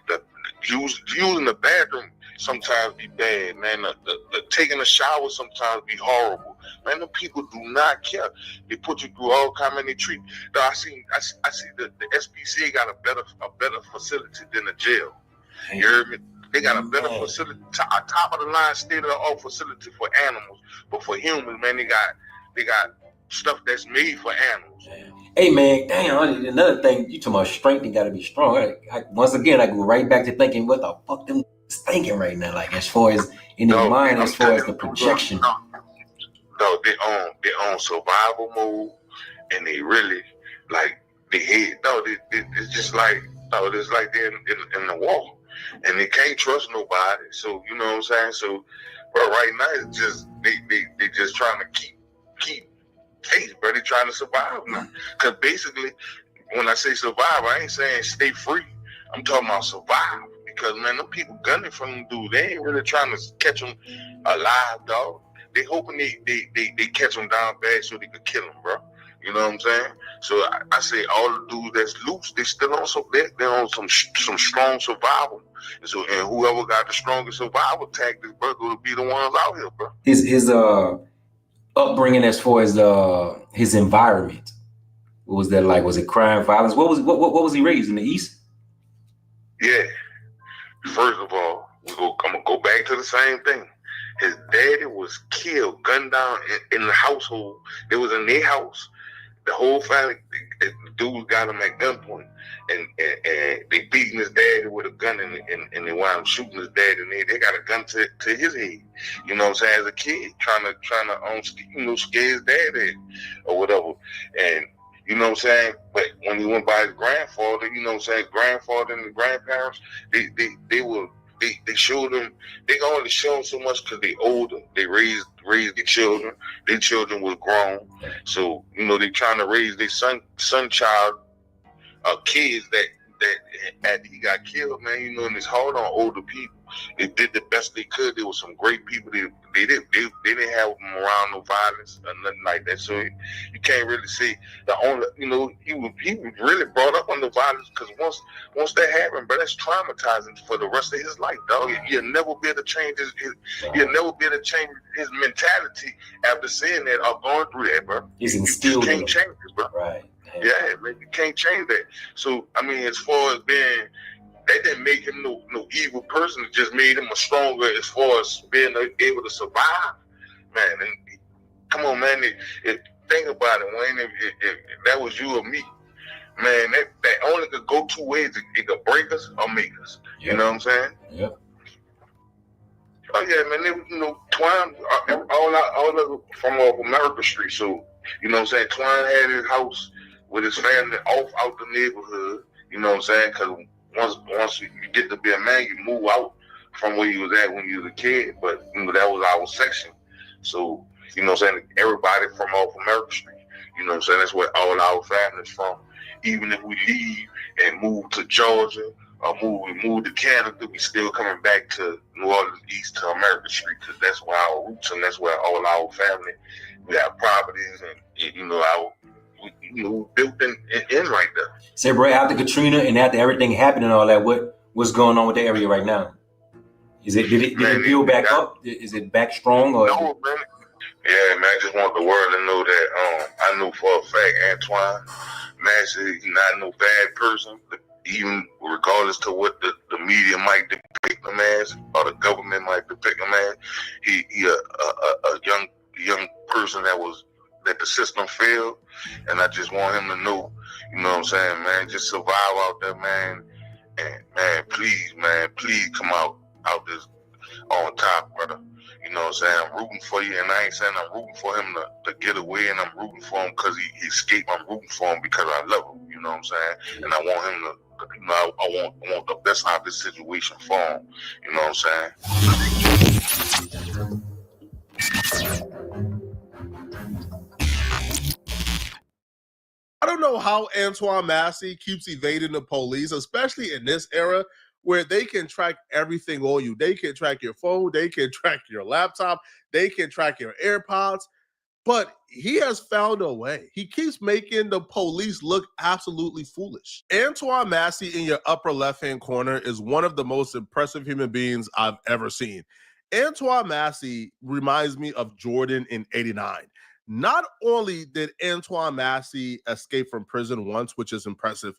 the using the bathroom sometimes be bad, man. The taking a shower sometimes be horrible. Man, the people do not care. They put you through all kind of treat. I see the SPCA got a better facility than the jail. You heard me? They got a better facility, top of the line, state of the art facility for animals. But for humans, man, they got stuff that's made for animals. Hey man, damn! Another thing, you talking about strength, you got to be strong. Once again, I go right back to thinking, what the fuck them thinking right now? Like as far as in their mind, as far as the projection. No, they on survival mode, and they really they hate. It's just like they're in the war, and they can't trust nobody. So you know what I'm saying. So, but right now it's just they just trying to keep pace, bro. They trying to survive now. Cause basically, when I say survive, I ain't saying stay free. I'm talking about survive. Because man, them people gunning from them dudes, they ain't really trying to catch them alive, dog. They hoping they catch them down bad so they could kill them, bro. You know what I'm saying? So I say all the dudes that's loose, they still on they're on some strong survival. And whoever got the strongest survival tactics, bro, will be the ones out here, bro. His upbringing as far as his environment, what was that like? Was it crime, violence? What was he raised in the East? Yeah. First of all, I'm gonna go back to the same thing. His daddy was killed, gunned down in the household. It was in their house. The whole family, the dude got him at gunpoint, and they beating his daddy with a gun, and they wound up shooting his dad, and they got a gun to his head. You know what I'm saying? As a kid, trying to scare his dad or whatever, and you know what I'm saying? But when he went by his grandfather, you know what I'm saying? Grandfather and the grandparents, they showed him. They can only show him so much because they older. They raised the children. Their children was grown, so they trying to raise their son child, kids that after he got killed, man. And it's hard on older people. They did the best they could. There was some great people. They didn't have them around no violence or nothing like that. So you can't really say the only. He was really brought up under violence because once that happened, but that's traumatizing for the rest of his life, dog. You'll never be able to change you'll never be able to change his mentality after seeing that or going through that, bro. He's instilled. You just can't change it, bro. Right. Yeah, man, you can't change that. So I mean, as far as being. That didn't make him no evil person. It just made him a stronger as far as being able to survive. Man, and come on, man. Think about it, Wayne. If that was you or me, man, that only could go two ways. It could break us or make us. You know what I'm saying? Yep. Oh yeah, man. Twine, all from off America Street. So you know what I'm saying. Twine had his house with his family out the neighborhood. You know what I'm saying? Because once you get to be a man, you move out from where he was at when he was a kid, but you know, that was our section. So, you know what I'm saying, everybody from off America Street, you know what I'm saying, that's where all our family's from. Even if we leave and move to Georgia or move to Canada, we still coming back to New Orleans East to America Street, because that's where our roots and that's where all our family, we have properties and you know, built in right there. Say, bro, after Katrina and after everything happened and all that, what's going on with the area right now? Did it build back up? Is it back strong or? No, man. Yeah, man. I just want the world to know that I know for a fact Antoine Massey, he's not no bad person. Even regardless to what the media might depict him as, or the government might depict him as, he a young person that the system failed, and I just want him to know, you know what I'm saying, man, just survive out there, man, and man, please come out this on top, brother. You know what I'm saying? I'm rooting for you, and I ain't saying I'm rooting for him to get away, and I'm rooting for him because he escaped. I'm rooting for him because I love him. You know what I'm saying? And I want him to, you know, I want the best out of this situation for him. You know what I'm saying? I don't know how Antoine Massey keeps evading the police, especially in this era where they can track everything on you. They can track your phone. They can track your laptop. They can track your AirPods. But he has found a way. He keeps making the police look absolutely foolish. Antoine Massey in your upper left-hand corner is one of the most impressive human beings I've ever seen. Antoine Massey reminds me of Jordan in '89. Not only did Antoine Massey escape from prison once, which is impressive,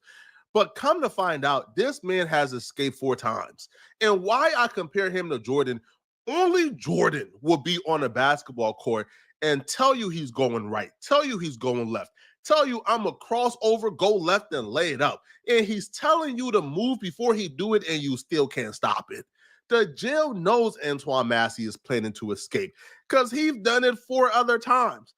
but come to find out, this man has escaped 4 times. And why I compare him to Jordan, only Jordan will be on a basketball court and tell you he's going right, tell you he's going left, tell you I'm a crossover, go left and lay it up. And he's telling you to move before he do it, and you still can't stop it. The jail knows Antoine Massey is planning to escape because he's done it 4 other times.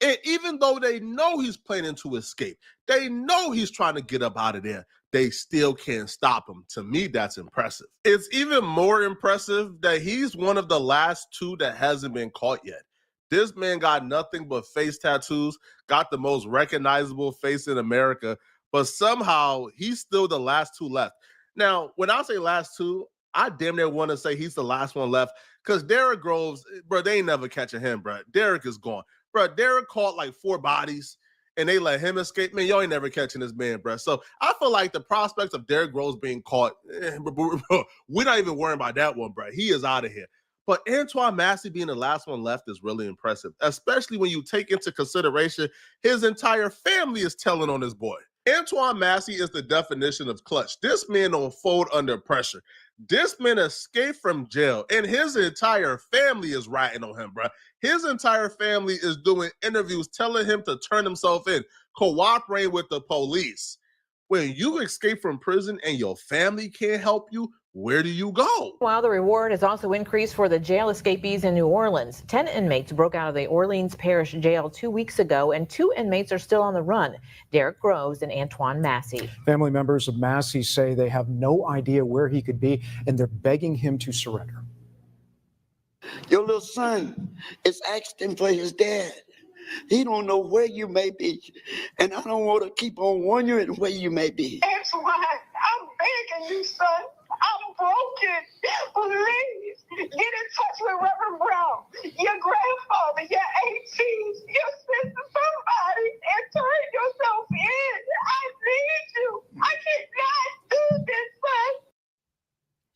And even though they know he's planning to escape, they know he's trying to get up out of there, they still can't stop him. To me, that's impressive. It's even more impressive that he's one of the last 2 that hasn't been caught yet. This man got nothing but face tattoos, got the most recognizable face in America, but somehow he's still the last 2 left. Now, when I say last 2, I damn near want to say he's the last one left, because Derrick Groves, bro, they ain't never catching him, bro. Derrick is gone. Bro, Derrick caught like 4 bodies, and they let him escape. Man, y'all ain't never catching this man, bro. So I feel like the prospects of Derrick Groves being caught, we're not even worrying about that one, bro. He is out of here. But Antoine Massey being the last one left is really impressive, especially when you take into consideration his entire family is telling on his boy. Antoine Massey is the definition of clutch. This man don't fold under pressure. This man escaped from jail, and his entire family is writing on him, bro. His entire family is doing interviews telling him to turn himself in, cooperate with the police. When you escape from prison and your family can't help you, where do you go? While the reward has also increased for the jail escapees in New Orleans. 10 inmates broke out of the Orleans Parish Jail 2 weeks ago, and 2 inmates are still on the run. Derrick Groves and Antoine Massey. Family members of Massey say they have no idea where he could be, and they're begging him to surrender. Your little son is asking for his dad. He don't know where you may be, and I don't want to keep on wondering where you may be. Antoine, I'm begging you, son. I'm broken. Please get in touch with Reverend Brown, your grandfather, your aunties, your sister, somebody, and turn yourself in. I need you. I cannot do this, son.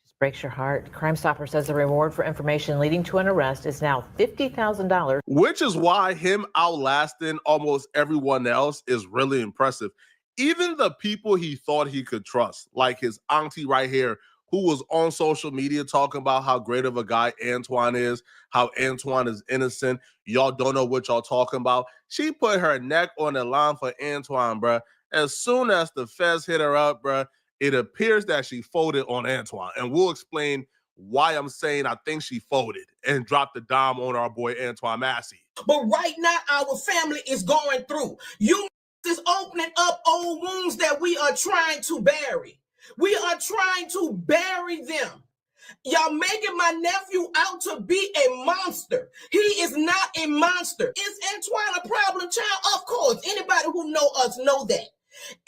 Just breaks your heart. Crime Stopper says the reward for information leading to an arrest is now $50,000. Which is why him outlasting almost everyone else is really impressive. Even the people he thought he could trust, like his auntie right here, who was on social media talking about how great of a guy Antoine is, how Antoine is innocent. Y'all don't know what y'all talking about. She put her neck on the line for Antoine, bruh. As soon as the feds hit her up, bruh, it appears that she folded on Antoine. And we'll explain why I'm saying I think she folded and dropped the dime on our boy Antoine Massey. But right now, our family is going through. You is opening up old wounds that we are trying to bury. We are trying to bury them. Y'all making my nephew out to be a monster. He is not a monster. Is Antoine a problem child? Of course. Anybody who know us know that.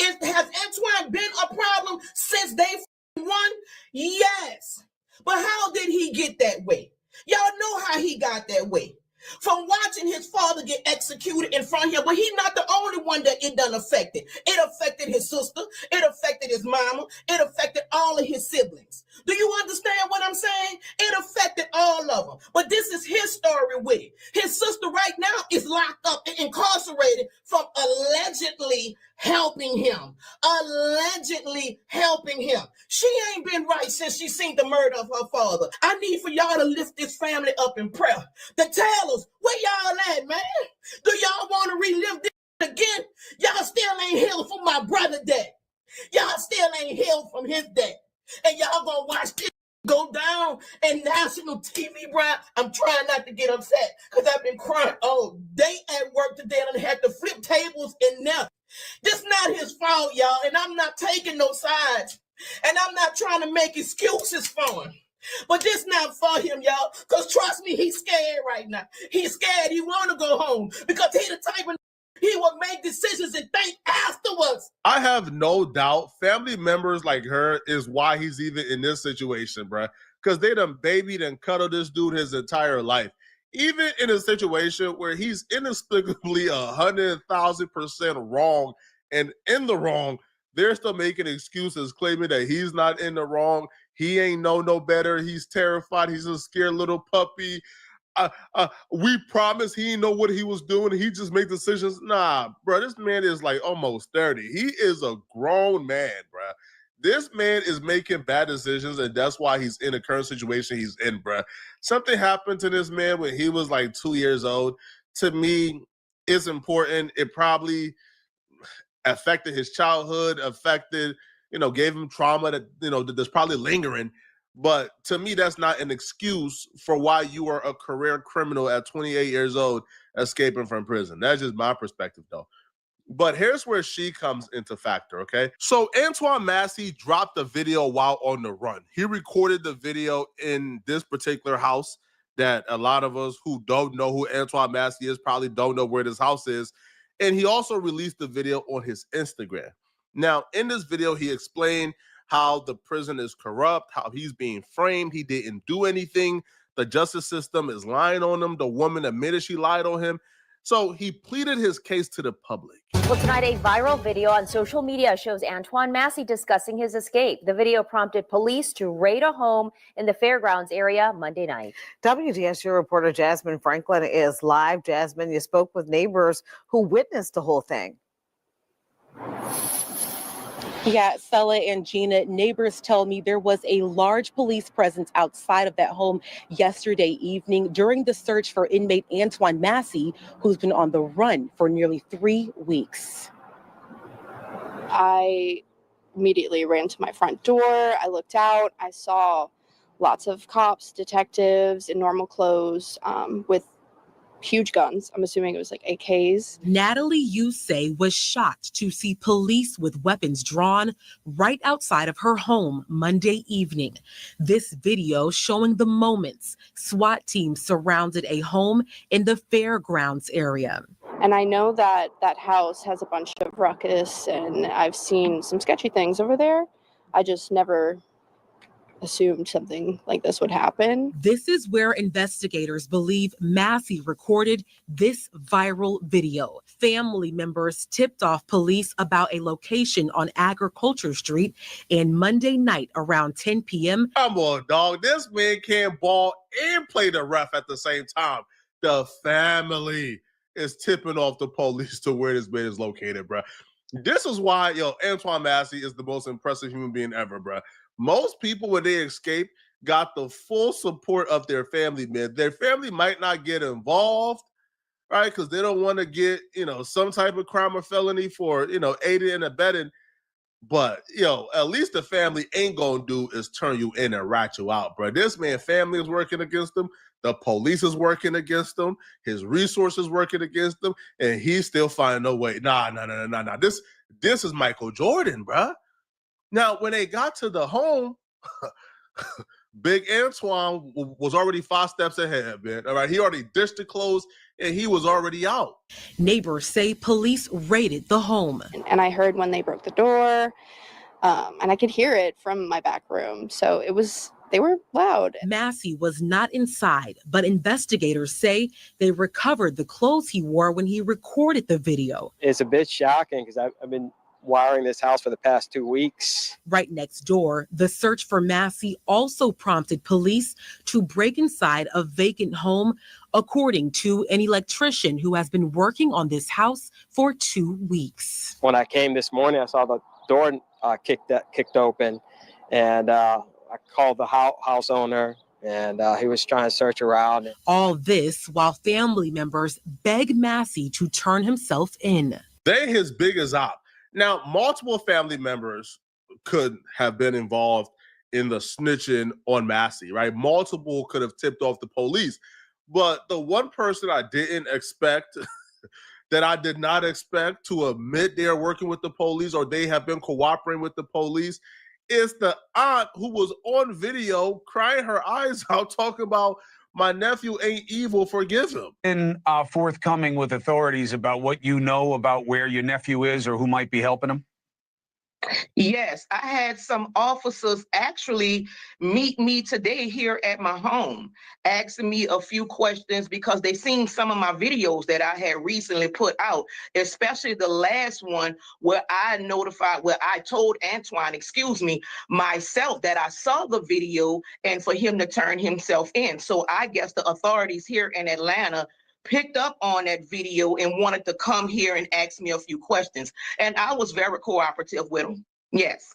Has Antoine been a problem since day one? Yes. But how did he get that way? Y'all know how he got that way. From watching his father get executed in front of him, but he's not the only one that it done affected. It affected his sister. It affected his mama. It affected all of his siblings. Do you understand what I'm saying? It affected all of them. But this is his story with it. His sister right now is locked up and incarcerated from allegedly helping him. Allegedly helping him. She ain't been right since she seen the murder of her father. I need for y'all to lift this family up in prayer. To tell us, where y'all at, man? Do y'all want to relive this again? Y'all still ain't healed from my brother death. Y'all still ain't healed from his death. And y'all gonna watch this go down in national TV, bro. I'm trying not to get upset because I've been crying all day at work today and I had to flip tables and now. This not his fault, y'all, and I'm not taking no sides. And I'm not trying to make excuses for him. But this not for him, y'all, because trust me, he's scared right now. He's scared. He want to go home because he the type of he will make decisions and think afterwards. I have no doubt family members like her is why he's even in this situation, bruh. Because they done babied and cuddled this dude his entire life. Even in a situation where he's inexplicably 100,000% wrong and in the wrong, they're still making excuses, claiming that he's not in the wrong. He ain't no better. He's terrified. He's a scared little puppy. We promise he didn't know what he was doing. He just made decisions. Nah, bro, this man is like almost 30. He is a grown man, bro. This man is making bad decisions, and that's why he's in the current situation he's in, bro. Something happened to this man when he was like 2 years old. To me, it's important. It probably affected his childhood, gave him trauma that, that's probably lingering. But to me, that's not an excuse for why you are a career criminal at 28 years old escaping from prison. That's just my perspective, though. But here's where she comes into factor, okay? So Antione Massey dropped the video while on the run. He recorded the video in this particular house that a lot of us who don't know who Antione Massey is probably don't know where this house is. And he also released the video on his Instagram. Now, in this video, he explained how the prison is corrupt, how he's being framed. He didn't do anything. The justice system is lying on him. The woman admitted she lied on him. So he pleaded his case to the public. Well, tonight, a viral video on social media shows Antione Massey discussing his escape. The video prompted police to raid a home in the fairgrounds area Monday night. WDSU reporter Jasmine Franklin is live. Jasmine, you spoke with neighbors who witnessed the whole thing. Yeah, Stella and Gina, neighbors tell me there was a large police presence outside of that home yesterday evening during the search for inmate Antione Massey, who's been on the run for nearly 3 weeks. I immediately ran to my front door. I looked out. I saw lots of cops, detectives in normal clothes with huge guns. I'm assuming it was like AKs. Natalie Yusei was shocked to see police with weapons drawn right outside of her home Monday evening. This video showing the moments SWAT teams surrounded a home in the fairgrounds area. And I know that that house has a bunch of ruckus and I've seen some sketchy things over there. I just never assumed something like this would happen. This is where investigators believe Massey recorded this viral video. Family members tipped off police about a location on Agriculture Street, and Monday night around 10 p.m. Come on, dog. This man can't ball and play the ref at the same time. The family is tipping off the police to where this man is located, bro. This is why, Antione Massey is the most impressive human being ever, bro. Most people, when they escape, got the full support of their family, man. Their family might not get involved, right? Because they don't want to get, some type of crime or felony for, aiding and abetting. But, at least the family ain't going to do is turn you in and rat you out, bro. This man, family is working against him. The police is working against him. His resources working against him. And he's still finding a way. Nah. This is Michael Jordan, bro. Now, when they got to the home, Big Antoine was already 5 steps ahead, man. All right, he already dished the clothes and he was already out. Neighbors say police raided the home. And I heard when they broke the door, and I could hear it from my back room. So they were loud. Massey was not inside, but investigators say they recovered the clothes he wore when he recorded the video. It's a bit shocking because I've been wiring this house for the past 2 weeks. Right next door, the search for Massey also prompted police to break inside a vacant home, according to an electrician who has been working on this house for 2 weeks. When I came this morning, I saw the door kicked open, and I called the house owner, and he was trying to search around. All this while family members beg Massey to turn himself in. They his biggest op. Now, multiple family members could have been involved in the snitching on Massey, right? Multiple could have tipped off the police. But the one person I didn't expect, that I did not expect to admit they're working with the police or they have been cooperating with the police, is the aunt who was on video crying her eyes out, talking about, my nephew ain't evil, forgive him. Been forthcoming with authorities about what you know about where your nephew is or who might be helping him? Yes, I had some officers actually meet me today here at my home, asking me a few questions because they seen some of my videos that I had recently put out, especially the last one where I told Antoine, myself that I saw the video and for him to turn himself in. So I guess the authorities here in Atlanta picked up on that video and wanted to come here and ask me a few questions. And I was very cooperative with them. Yes.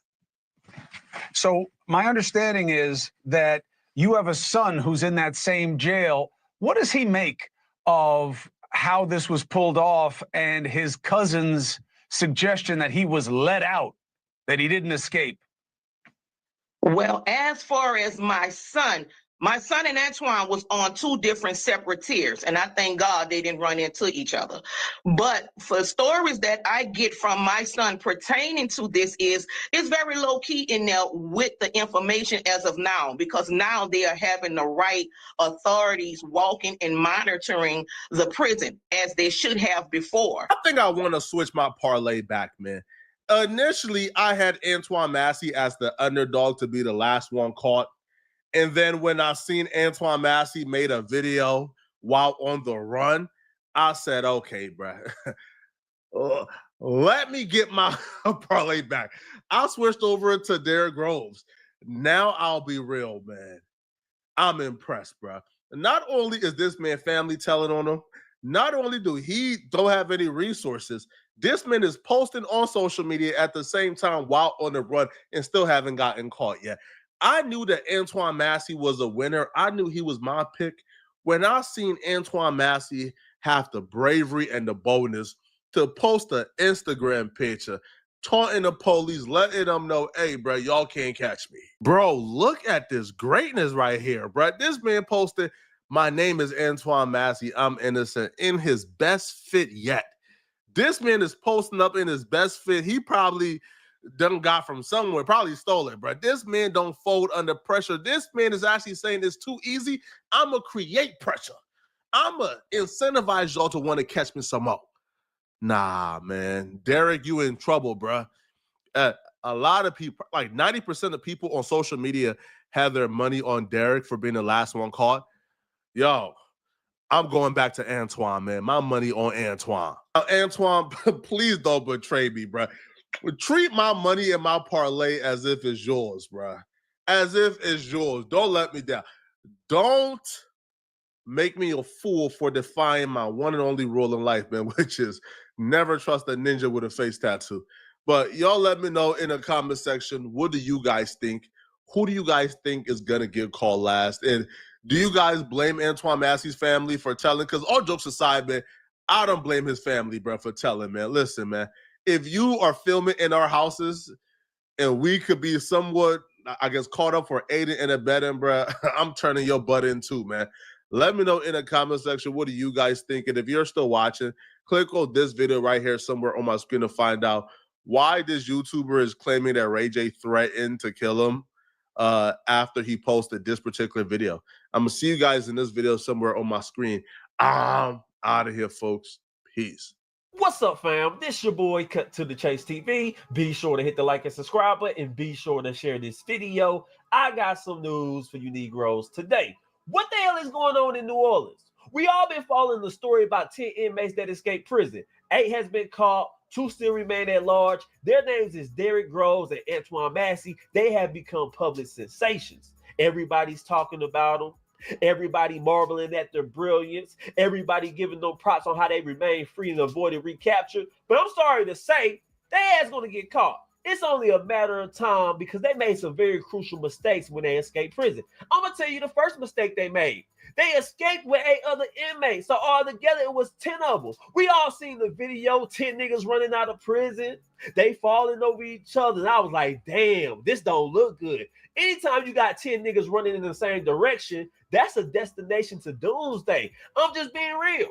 So my understanding is that you have a son who's in that same jail. What does he make of how this was pulled off and his cousin's suggestion that he was let out, that he didn't escape? Well, as far as my son and Antoine was on 2 different separate tiers, and I thank God they didn't run into each other. But for stories that I get from my son pertaining to this it's very low key in there with the information as of now, because now they are having the right authorities walking and monitoring the prison as they should have before. I think I want to switch my parlay back, man. Initially, I had Antoine Massey as the underdog to be the last one caught. And then when I seen Antoine Massey made a video while on the run, I said, okay, bro, let me get my parlay back. I switched over to Derek Groves. Now I'll be real, man. I'm impressed, bro. Not only is this man family telling on him, not only do he don't have any resources, this man is posting on social media at the same time while on the run and still haven't gotten caught yet. I knew that Antoine Massey was a winner. I knew he was my pick. When I seen Antoine Massey have the bravery and the boldness to post an Instagram picture, taunting the police, letting them know, hey, bro, y'all can't catch me. Bro, look at this greatness right here, bro. This man posted, my name is Antoine Massey. I'm innocent, in his best fit yet. This man is posting up in his best fit. He probably done got from somewhere, probably stole it, bro. This man don't fold under pressure. This man is actually saying it's too easy. I'm going to create pressure. I'm going to incentivize y'all to want to catch me some more. Nah, man. Derek, you in trouble, bro. A lot of people, like 90% of people on social media have their money on Derek for being the last one caught. Yo, I'm going back to Antoine, man. My money on Antoine. Antoine, please don't betray me, bro. Treat my money and my parlay as if it's yours, bro. As if it's yours. Don't let me down. Don't make me a fool for defying my one and only rule in life, man, which is never trust a ninja with a face tattoo. But y'all let me know in the comment section, what do you guys think? Who do you guys think is going to get called last? And do you guys blame Antoine Massey's family for telling? Because all jokes aside, man, I don't blame his family, bro, for telling, man. Listen, man. If you are filming in our houses and we could be somewhat, I guess, caught up for aiding and abetting, bro, I'm turning your butt in too, man. Let me know in the comment section, what do you guys think? And if you're still watching, click on this video right here somewhere on my screen to find out why this YouTuber is claiming that Ray J threatened to kill him. after he posted this particular video. I'm going to see you guys in this video somewhere on my screen. I'm out of here, folks. Peace. What's up, fam? This your boy, Cut to the Chase TV. Be sure to hit the like and subscribe button, and be sure to share this video. I got some news for you Negroes today. What the hell is going on in New Orleans? We all been following the story about 10 inmates that escaped prison. 8 has been caught, 2 still remain at large. Their names is Derrick Groves and Antione Massey. They have become public sensations. Everybody's talking about them. Everybody marveling at their brilliance. Everybody giving them props on how they remain free and avoided recapture. But I'm sorry to say, they ass gonna get caught. It's only a matter of time because they made some very crucial mistakes when they escaped prison. I'm gonna tell you the first mistake they made. They escaped with 8 other inmates. So all together, it was 10 of them. We all seen the video, 10 niggas running out of prison. They falling over each other. And I was like, damn, this don't look good. Anytime you got 10 niggas running in the same direction, that's a destination to doomsday. I'm just being real.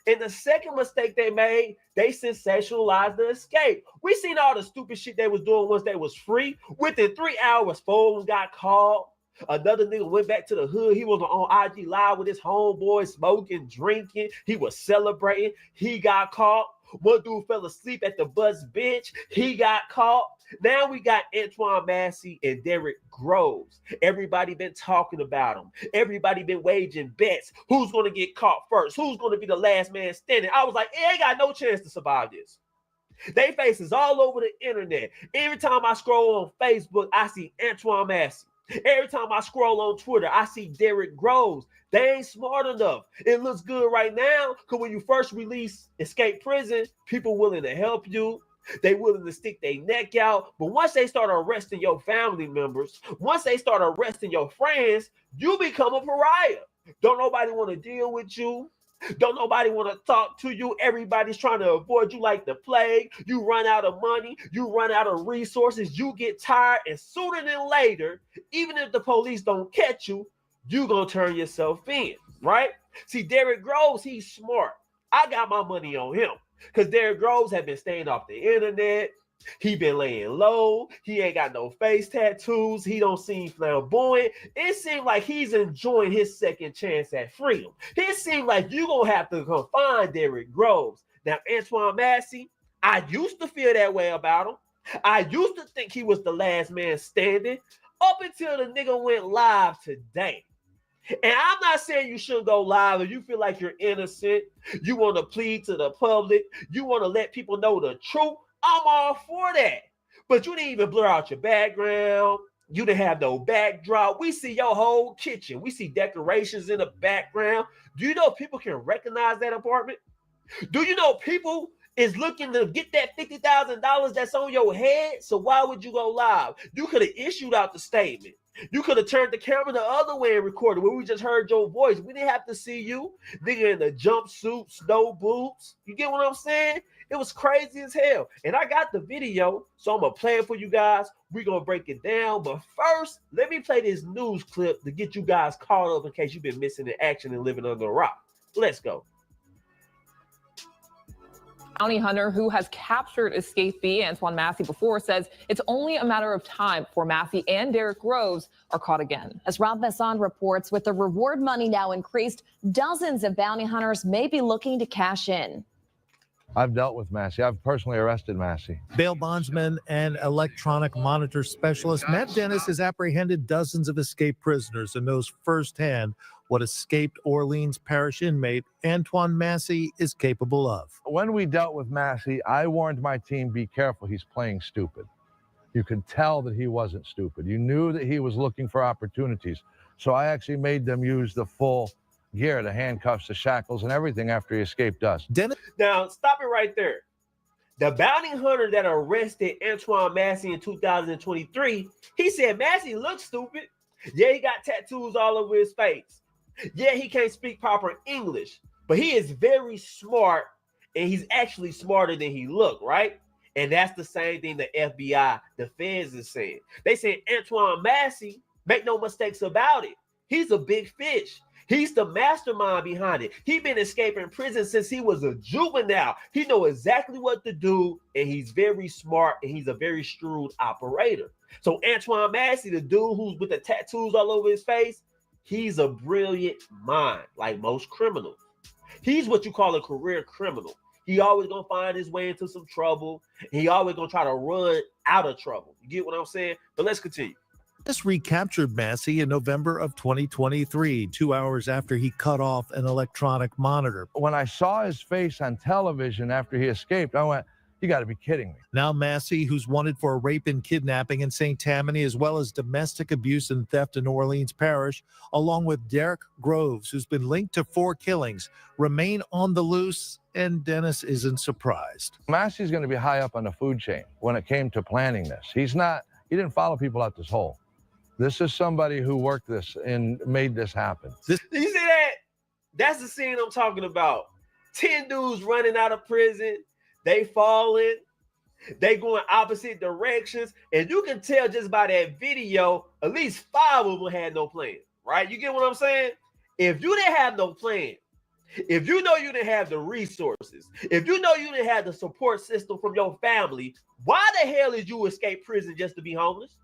And the second mistake they made, they sensationalized the escape. We seen all the stupid shit they was doing once they was free. Within 3 hours, 4 of them got called. Another nigga went back to the hood. He was on IG Live with his homeboy, smoking, drinking. He was celebrating. He got caught. One dude fell asleep at the bus bench. He got caught. Now we got Antione Massey and Derrick Groves. Everybody been talking about them. Everybody been waging bets. Who's going to get caught first? Who's going to be the last man standing? I was like, they ain't got no chance to survive this. They faces all over the internet. Every time I scroll on Facebook, I see Antione Massey. Every time I scroll on Twitter, I see Derrick Groves. They ain't smart enough. It looks good right now because when you first release escape prison, people willing to help you. They willing to stick their neck out. But once they start arresting your family members, once they start arresting your friends, you become a pariah. Don't nobody want to deal with you. Don't nobody want to talk to you. Everybody's trying to avoid you like the plague. You run out of money. You run out of resources. You get tired. And sooner than later, even if the police don't catch you, you going to turn yourself in, right? See, Derrick Groves, he's smart. I got my money on him because Derrick Groves have been staying off the internet. He been laying low. He ain't got no face tattoos. He don't seem flamboyant. It seems like he's enjoying his second chance at freedom. It seems like you gonna have to come find Derrick Groves. Now, Antione Massey, I used to feel that way about him. I used to think he was the last man standing up until the nigga went live today. And I'm not saying you shouldn't go live if you feel like you're innocent. You want to plead to the public. You want to let people know the truth. I'm all for that. But you didn't even blur out your background. You didn't have no backdrop. We see your whole kitchen. We see decorations in the background. Do you know people can recognize that apartment? Do you know people is looking to get that $50,000 that's on your head? So why would you go live? You could have issued out the statement. You could have turned the camera the other way and recorded where we just heard your voice. We didn't have to see you. Nigga in the jumpsuit, snow boots. You get what I'm saying? It was crazy as hell. And I got the video, so I'm going to play it for you guys. We're going to break it down. But first, let me play this news clip to get you guys caught up in case you've been missing the action and living under a rock. Let's go. Bounty hunter who has captured escapee Antione Massey before says it's only a matter of time before Massey and Derrick Groves are caught again. As Rob Besson reports, with the reward money now increased, dozens of bounty hunters may be looking to cash in. I've dealt with Massey. I've personally arrested Massey. Bail bondsman and electronic monitor specialist Matt Dennis has apprehended dozens of escaped prisoners and knows firsthand what escaped Orleans Parish inmate Antione Massey is capable of. When we dealt with Massey, I warned my team, be careful, he's playing stupid. You could tell that he wasn't stupid. You knew that he was looking for opportunities. So I actually made them use the full gear, the handcuffs, the shackles, and everything after he escaped us. Now, stop it right there. The bounty hunter that arrested Antione Massey in 2023, he said Massey looks stupid. Yeah, he got tattoos all over his face. Yeah, he can't speak proper English, but he is very smart, and he's actually smarter than he looked, right? And that's the same thing the FBI, the feds is saying. They saying Antione Massey, make no mistakes about it. He's a big fish. He's the mastermind behind it. He's been escaping prison since he was a juvenile. He knows exactly what to do, and he's very smart, and he's a very shrewd operator. So Antione Massey, the dude who's with the tattoos all over his face, he's a brilliant mind, like most criminals. He's what you call a career criminal. He always gonna find his way into some trouble. He always gonna try to run out of trouble. You get what I'm saying? But let's continue. This recaptured Massey in November of 2023, 2 hours after he cut off an electronic monitor. When I saw his face on television after he escaped, I went, you got to be kidding me. Now Massey, who's wanted for a rape and kidnapping in St. Tammany, as well as domestic abuse and theft in New Orleans Parish, along with Derek Groves, who's been linked to 4 killings, remain on the loose, and Dennis isn't surprised. Massey's going to be high up on the food chain when it came to planning this. He didn't follow people out this hole. This is somebody who worked this and made this happen. You see that? That's the scene I'm talking about. 10 dudes running out of prison. They falling. They going opposite directions. And you can tell just by that video, at least 5 of them had no plan, right? You get what I'm saying? If you didn't have no plan, if you know you didn't have the resources, if you know you didn't have the support system from your family, why the hell did you escape prison just to be homeless?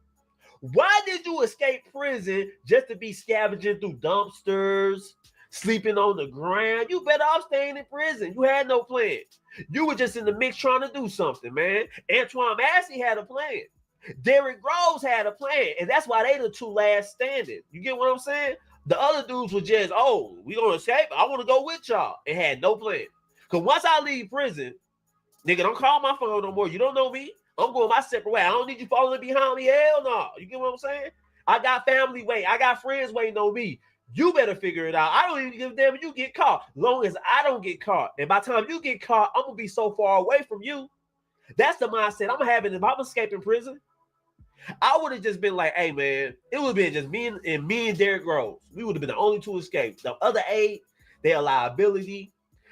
Why did you escape prison just to be scavenging through dumpsters, sleeping on the ground? You better off staying in prison. You had no plan. You were just in the mix trying to do something, man. Antione Massey had a plan. Derek Groves had a plan, and that's why they the 2 last standing. You get what I'm saying? The other dudes were just, oh, we gonna escape. I want to go with y'all, and had no plan. Because once I leave prison, nigga, don't call my phone no more. You don't know me. I'm going my separate way. I don't need you following behind me. Hell no. You get what I'm saying? I got family waiting. I got friends waiting on me. You better figure it out. I don't even give a damn if you get caught. As long as I don't get caught. And by the time you get caught, I'm going to be so far away from you. That's the mindset I'm having if I'm escaping prison. I would have just been like, hey, man, it would have been just me and Derek Groves. We would have been the only 2 escape. The other 8, they're a liability.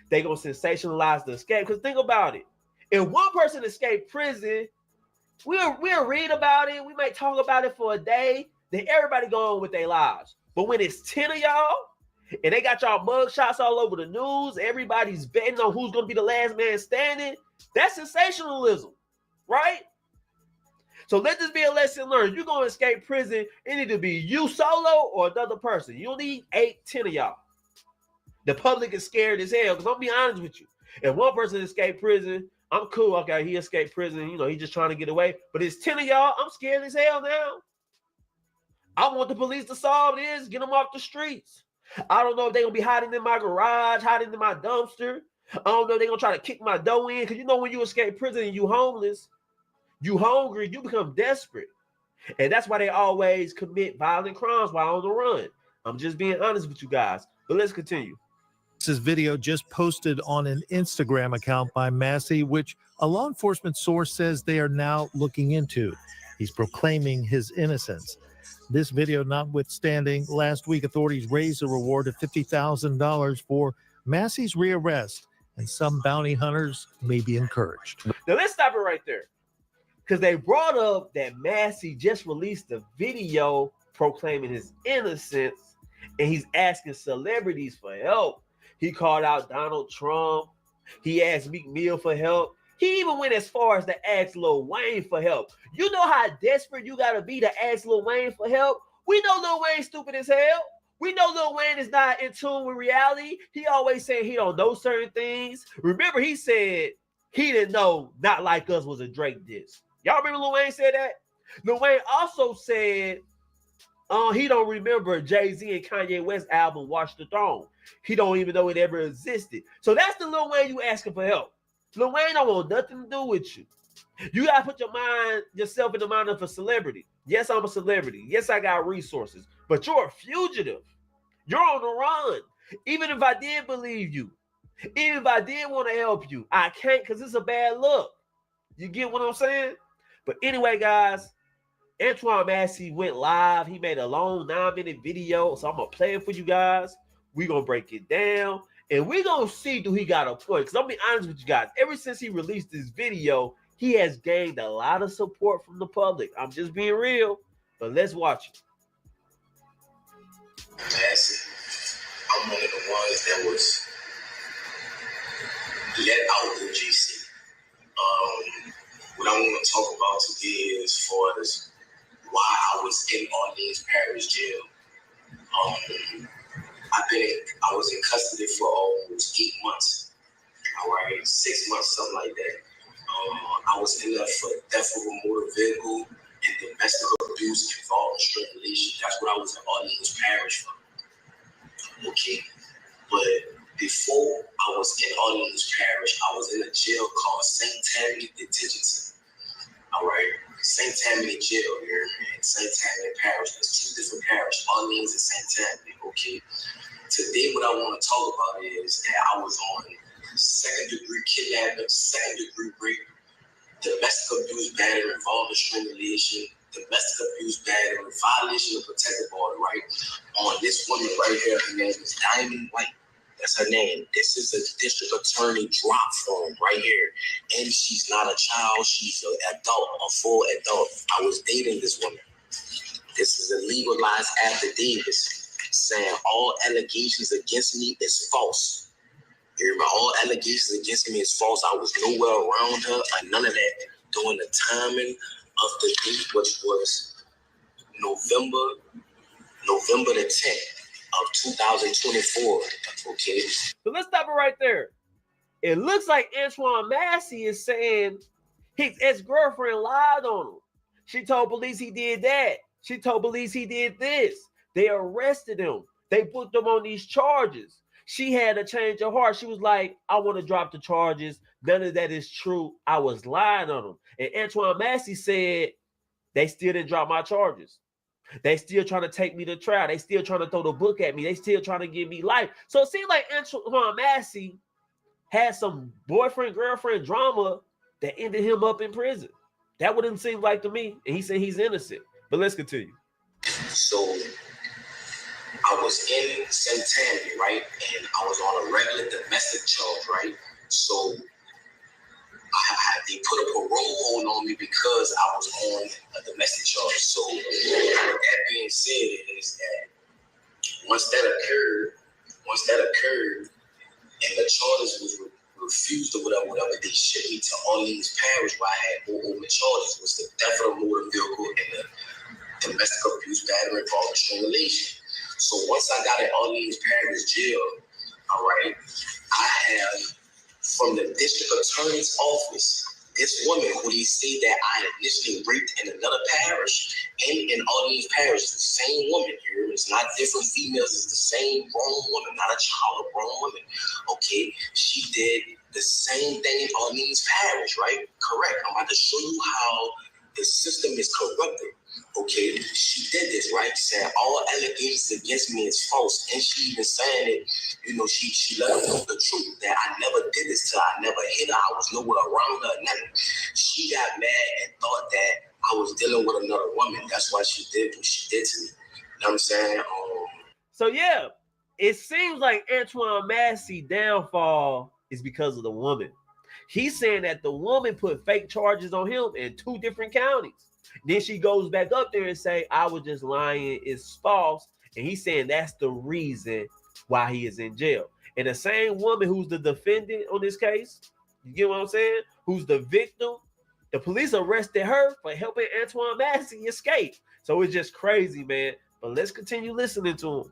They're going to sensationalize the escape. Because think about it. If one person escaped prison, we'll read about it. We might talk about it for a day. Then everybody go on with their lives. But when it's 10 of y'all and they got y'all mug shots all over the news, everybody's betting on who's going to be the last man standing, that's sensationalism, right? So let this be a lesson learned. You're going to escape prison, it need to be you solo or another person. You don't need 8, 10 of y'all. The public is scared as hell because I'm going to be honest with you. If one person escaped prison, I'm cool. Okay, he escaped prison. You know, he's just trying to get away. But it's 10 of y'all. I'm scared as hell now. I want the police to solve this. Get them off the streets. I don't know if they're going to be hiding in my garage, hiding in my dumpster. I don't know if they're going to try to kick my dough in. Because you know when you escape prison and you homeless, you hungry, you become desperate. And that's why they always commit violent crimes while on the run. I'm just being honest with you guys. But let's continue. This video just posted on an Instagram account by Massey, which a law enforcement source says they are now looking into. He's proclaiming his innocence. This video notwithstanding, last week authorities raised a reward of $50,000 for Massey's rearrest, and some bounty hunters may be encouraged. Now let's stop it right there. Because they brought up that Massey just released a video proclaiming his innocence, and he's asking celebrities for help. He called out Donald Trump. He asked Meek Mill for help. He even went as far as to ask Lil Wayne for help. You know how desperate you got to be to ask Lil Wayne for help? We know Lil Wayne's stupid as hell. We know Lil Wayne is not in tune with reality. He always saying he don't know certain things. Remember, he said he didn't know Not Like Us was a Drake diss. Y'all remember Lil Wayne said that? Lil Wayne also said he don't remember Jay-Z and Kanye West album Watch the Throne. He don't even know it ever existed. So that's the Lil Wayne you asking for help. Lil Wayne don't want nothing to do with you. You got to put yourself in the mind of a celebrity. Yes, I'm a celebrity. Yes, I got resources. But you're a fugitive. You're on the run. Even if I did believe you, even if I did want to help you, I can't because it's a bad look. You get what I'm saying? But anyway, guys, Antione Massey went live. He made a long 9-minute video. So I'm going to play it for you guys. We're going to break it down. And we're going to see do he got a point. Because I'm going to be honest with you guys. Ever since he released this video, he has gained a lot of support from the public. I'm just being real. But let's watch it. that was let out in GC. What I want to talk about today is as far as why I was in Orleans Parish Jail. I was in custody for almost 8 months. All right, 6 months, something like that. I was in there for theft of a motor vehicle and domestic abuse involving strangulation. That's what I was in Orleans Parish for. Okay, but before I was in Orleans Parish, I was in a jail called St. Tammany Detention Center. All right, St. Tammany Jail here in St. Tammany Parish. There's 2 different parishes, Orleans and St. Tammany. Okay, today what I want to talk about is that I was on second-degree kidnapping, second-degree rape, domestic abuse, battery involving strangulation, domestic abuse, battery, violation of protective order, right? On this woman right here, her name is Diamond White. That's her name. This is a district attorney drop form right here. And she's not a child, she's an adult, a full adult. I was dating this woman. This is a legalized affidavit saying all allegations against me is false. You remember, all allegations against me is false. I was nowhere around her or none of that during the timing of the date, which was November the 10th of 2024. Okay. So let's stop it right there. It looks like Antione Massey is saying his ex-girlfriend lied on him. She told police he did that. She told police he did this. They arrested him. They put them on these charges. She had a change of heart. She was like, I want to drop the charges. None of that is true. I was lying on them. And Antione Massey said, they still didn't drop my charges. They still trying to take me to trial. They still trying to throw the book at me. They still trying to give me life. So it seems like Antione Massey had some boyfriend-girlfriend drama that ended him up in prison. That wouldn't seem like to me. And he said he's innocent. But let's continue. So I was in St. Tammany, right? And I was on a regular domestic charge, right? So they put a parole hold on me because I was on a domestic charge. So that being said is that once that occurred, and the charges was refused or whatever, they shipped me to Orleans Parish where I had more charges. It was the theft of a motor vehicle and the domestic abuse, battery, involving strangulation. So once I got in Orleans Parish Jail, all right, I have from the district attorney's office, this woman who they say that I initially raped in another parish and in Orleans Parish, the same woman here. It's not different females, it's the same grown woman, not a child, a grown woman. Okay, she did the same thing in Orleans Parish, right? Correct. I'm about to show you how the system is corrupted. Okay, she did this, right? Saying all allegations against me is false. And she even saying it, she let her know the truth that I never did this to her. I never hit her. I was nowhere around her, nothing. She got mad and thought that I was dealing with another woman. That's why she did what she did to me. You know what I'm saying? So yeah, it seems like Antione Massey downfall is because of the woman. He's saying that the woman put fake charges on him in 2 different counties. Then she goes back up there and say, I was just lying, it's false. And he's saying that's the reason why he is in jail. And the same woman who's the defendant on this case, you get what I'm saying? Who's the victim? The police arrested her for helping Antione Massey escape. So it's just crazy, man. But let's continue listening to him.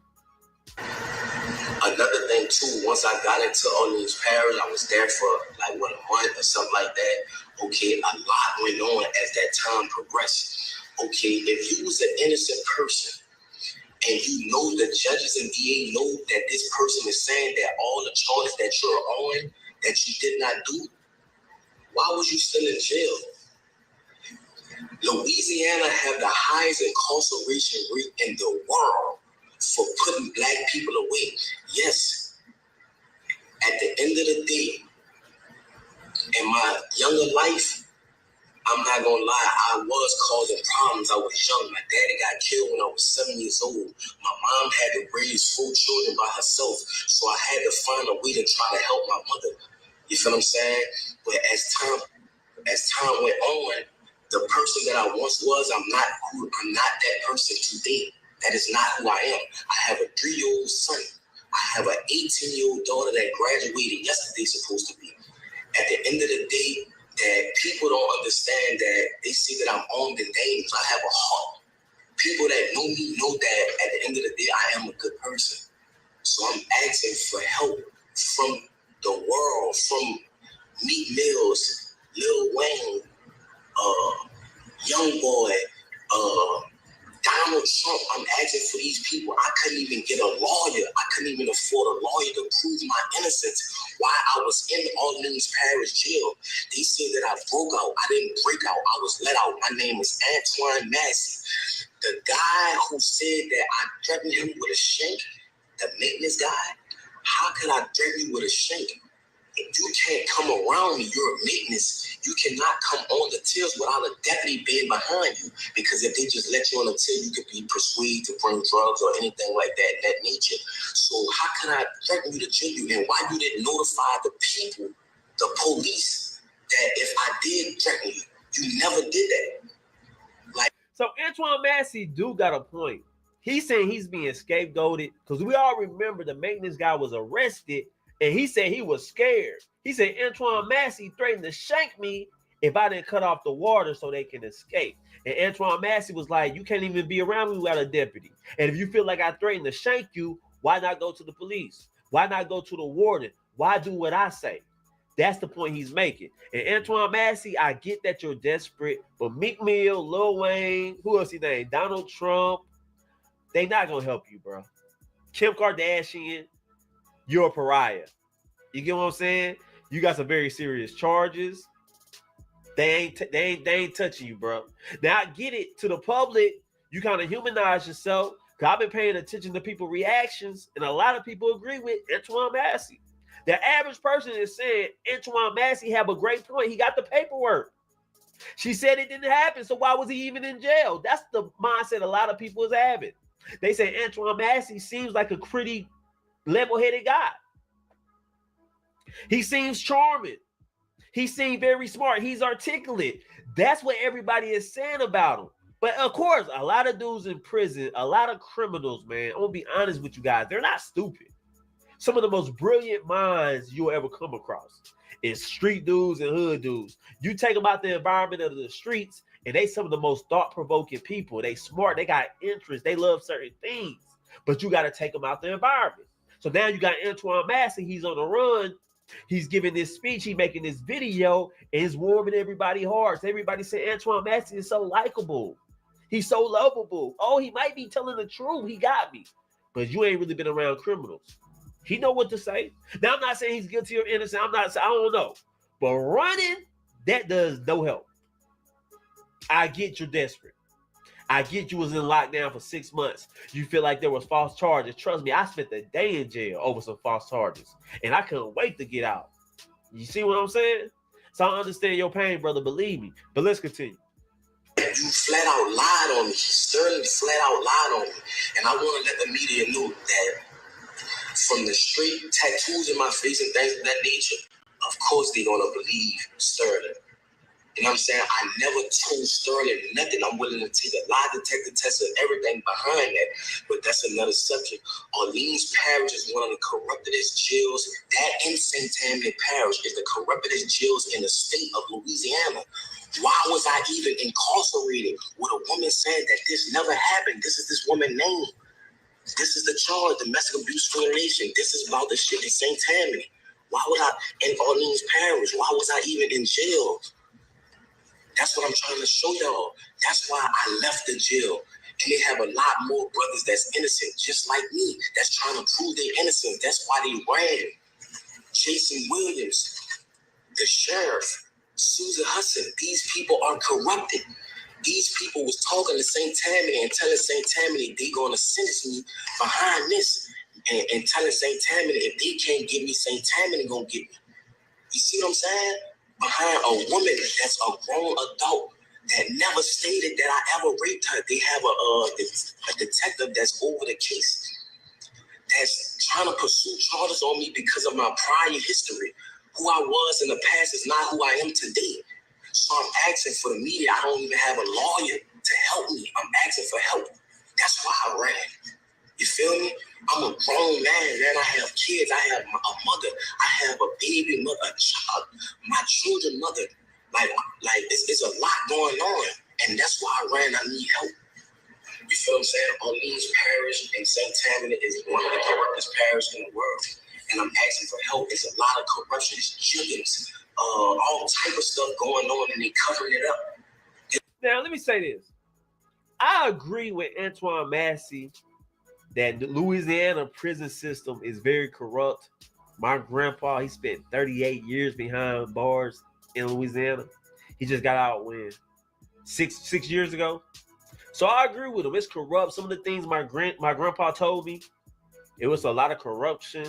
Another thing too, once I got into Orleans Parish, I was there for like a month or something like that. Okay, a lot went on as that time progressed. Okay, if you was an innocent person and you know the judges and DA know that this person is saying that all the charges that you're on that you did not do, why was you still in jail? Louisiana have the highest incarceration rate in the world for putting Black people away. Yes, at the end of the day, in my younger life, I'm not gonna lie, I was causing problems. I was young. My daddy got killed when I was 7 years old. My mom had to raise 4 children by herself, so I had to find a way to try to help my mother. You feel what I'm saying? But as time went on, the person that I once was, I'm not that person today. That is not who I am. I have a 3-year-old son. I have an 18-year-old daughter that graduated yesterday supposed to be. At the end of the day, that people don't understand that they see that I'm armed and dangerous. I have a heart. People that know me know that at the end of the day, I am a good person. So I'm asking for help from the world, from Meek Mills, Lil Wayne, Young Boy, Donald Trump. I'm asking for these people. I couldn't even get a lawyer. I couldn't even afford a lawyer to prove my innocence while I was in Orleans Parish Jail. They said that I broke out. I didn't break out. I was let out. My name is Antione Massey. The guy who said that I threatened him with a shank, the maintenance guy, how could I threaten you with a shank? If you can't come around me, you're a maintenance. You cannot come on the tills without a deputy being behind you. Because if they just let you on the till, you could be persuaded to bring drugs or anything like that nature. So how can I threaten you to jail you? And why you didn't notify the people, the police, that if I did threaten you, you never did that? So Antoine Massey do got a point. He's saying he's being scapegoated because we all remember the maintenance guy was arrested and he said he was scared. He said Antoine Massey threatened to shank me if I didn't cut off the water so they can escape. And Antoine Massey was like, you can't even be around me without a deputy. And if you feel like I threatened to shank you, why not go to the police? Why not go to the warden? Why do what I say? That's the point he's making. And Antoine Massey, I get that you're desperate, but Meek Mill, Lil Wayne, who else he named? Donald Trump, they not gonna help you, bro. Kim Kardashian, you're a pariah. You get what I'm saying? You got some very serious charges. They ain't touching you, bro. Now I get it. To the public, you kind of humanize yourself. Cause I've been paying attention to people's reactions, and a lot of people agree with Antoine Massey. The average person is saying Antoine Massey have a great point. He got the paperwork. She said it didn't happen, so why was he even in jail? That's the mindset a lot of people is having. They say Antoine Massey seems like a pretty level-headed guy. He seems charming. He seems very smart. He's articulate. That's what everybody is saying about him. But of course, a lot of dudes in prison, a lot of criminals, man, I'm gonna be honest with you guys, they're not stupid. Some of the most brilliant minds you'll ever come across is street dudes and hood dudes. You take them out the environment of the streets, and they some of the most thought-provoking people. They smart, they got interests, they love certain things, but you got to take them out the environment. So now you got Antoine Massey, he's on the run, he's giving this speech, he's making this video, and he's warming everybody's hearts. Everybody say Antoine Massey is so likable. He's so lovable. Oh, he might be telling the truth. He got me. But you ain't really been around criminals. He know what to say. Now, I'm not saying he's guilty or innocent. I don't know. But running, that does no help. I get you're desperate. I get you was in lockdown for 6 months. You feel like there was false charges. Trust me, I spent a day in jail over some false charges. And I couldn't wait to get out. You see what I'm saying? So I understand your pain, brother. Believe me. But let's continue. You flat out lied on me. Sterling flat out lied on me. And I want to let the media know that from the straight tattoos in my face and things of that nature, of course they're going to believe Sterling. You know what I'm saying? I never told Sterling nothing. I'm willing to take a lie detector test and everything behind that. But that's another subject. Orleans Parish is one of the corruptedest jails. That in St. Tammany Parish is the corruptedest jails in the state of Louisiana. Why was I even incarcerated with a woman saying that this never happened? This is this woman's name. This is the charge, domestic abuse violation. This is about the shit in St. Tammany. Why was I in Orleans Parish? Why was I even in jail? That's what I'm trying to show y'all. That's why I left the jail. And they have a lot more brothers that's innocent, just like me, that's trying to prove they're innocent. That's why they ran. Jason Williams, the sheriff, Susan Hudson, these people are corrupted. These people was talking to St. Tammany and telling St. Tammany they gonna sentence me behind this, and telling St. Tammany if they can't give me, St. Tammany gonna get me. You see what I'm saying? Behind a woman that's a grown adult that never stated that I ever raped her. They have a detective that's over the case that's trying to pursue charges on me because of my prior history. Who I was in the past is not who I am today. So I'm asking for the media. I don't even have a lawyer to help me. I'm asking for help. That's why I ran. You feel me? I'm a grown man. I have kids. I have a mother. I have a baby mother, a child, my children mother. Like it's a lot going on. And that's why I ran. I need help. You feel what I'm saying? Orleans Parish and St. Tammany is one of the corruptest parishes in the world. And I'm asking for help. It's a lot of corruption, chickens, all type of stuff going on, and they covering it up. Now, let me say this. I agree with Antione Massey that the Louisiana prison system is very corrupt. My grandpa, he spent 38 years behind bars in Louisiana. He just got out when? Six years ago. So I agree with him. It's corrupt. Some of the things my grandpa told me, it was a lot of corruption.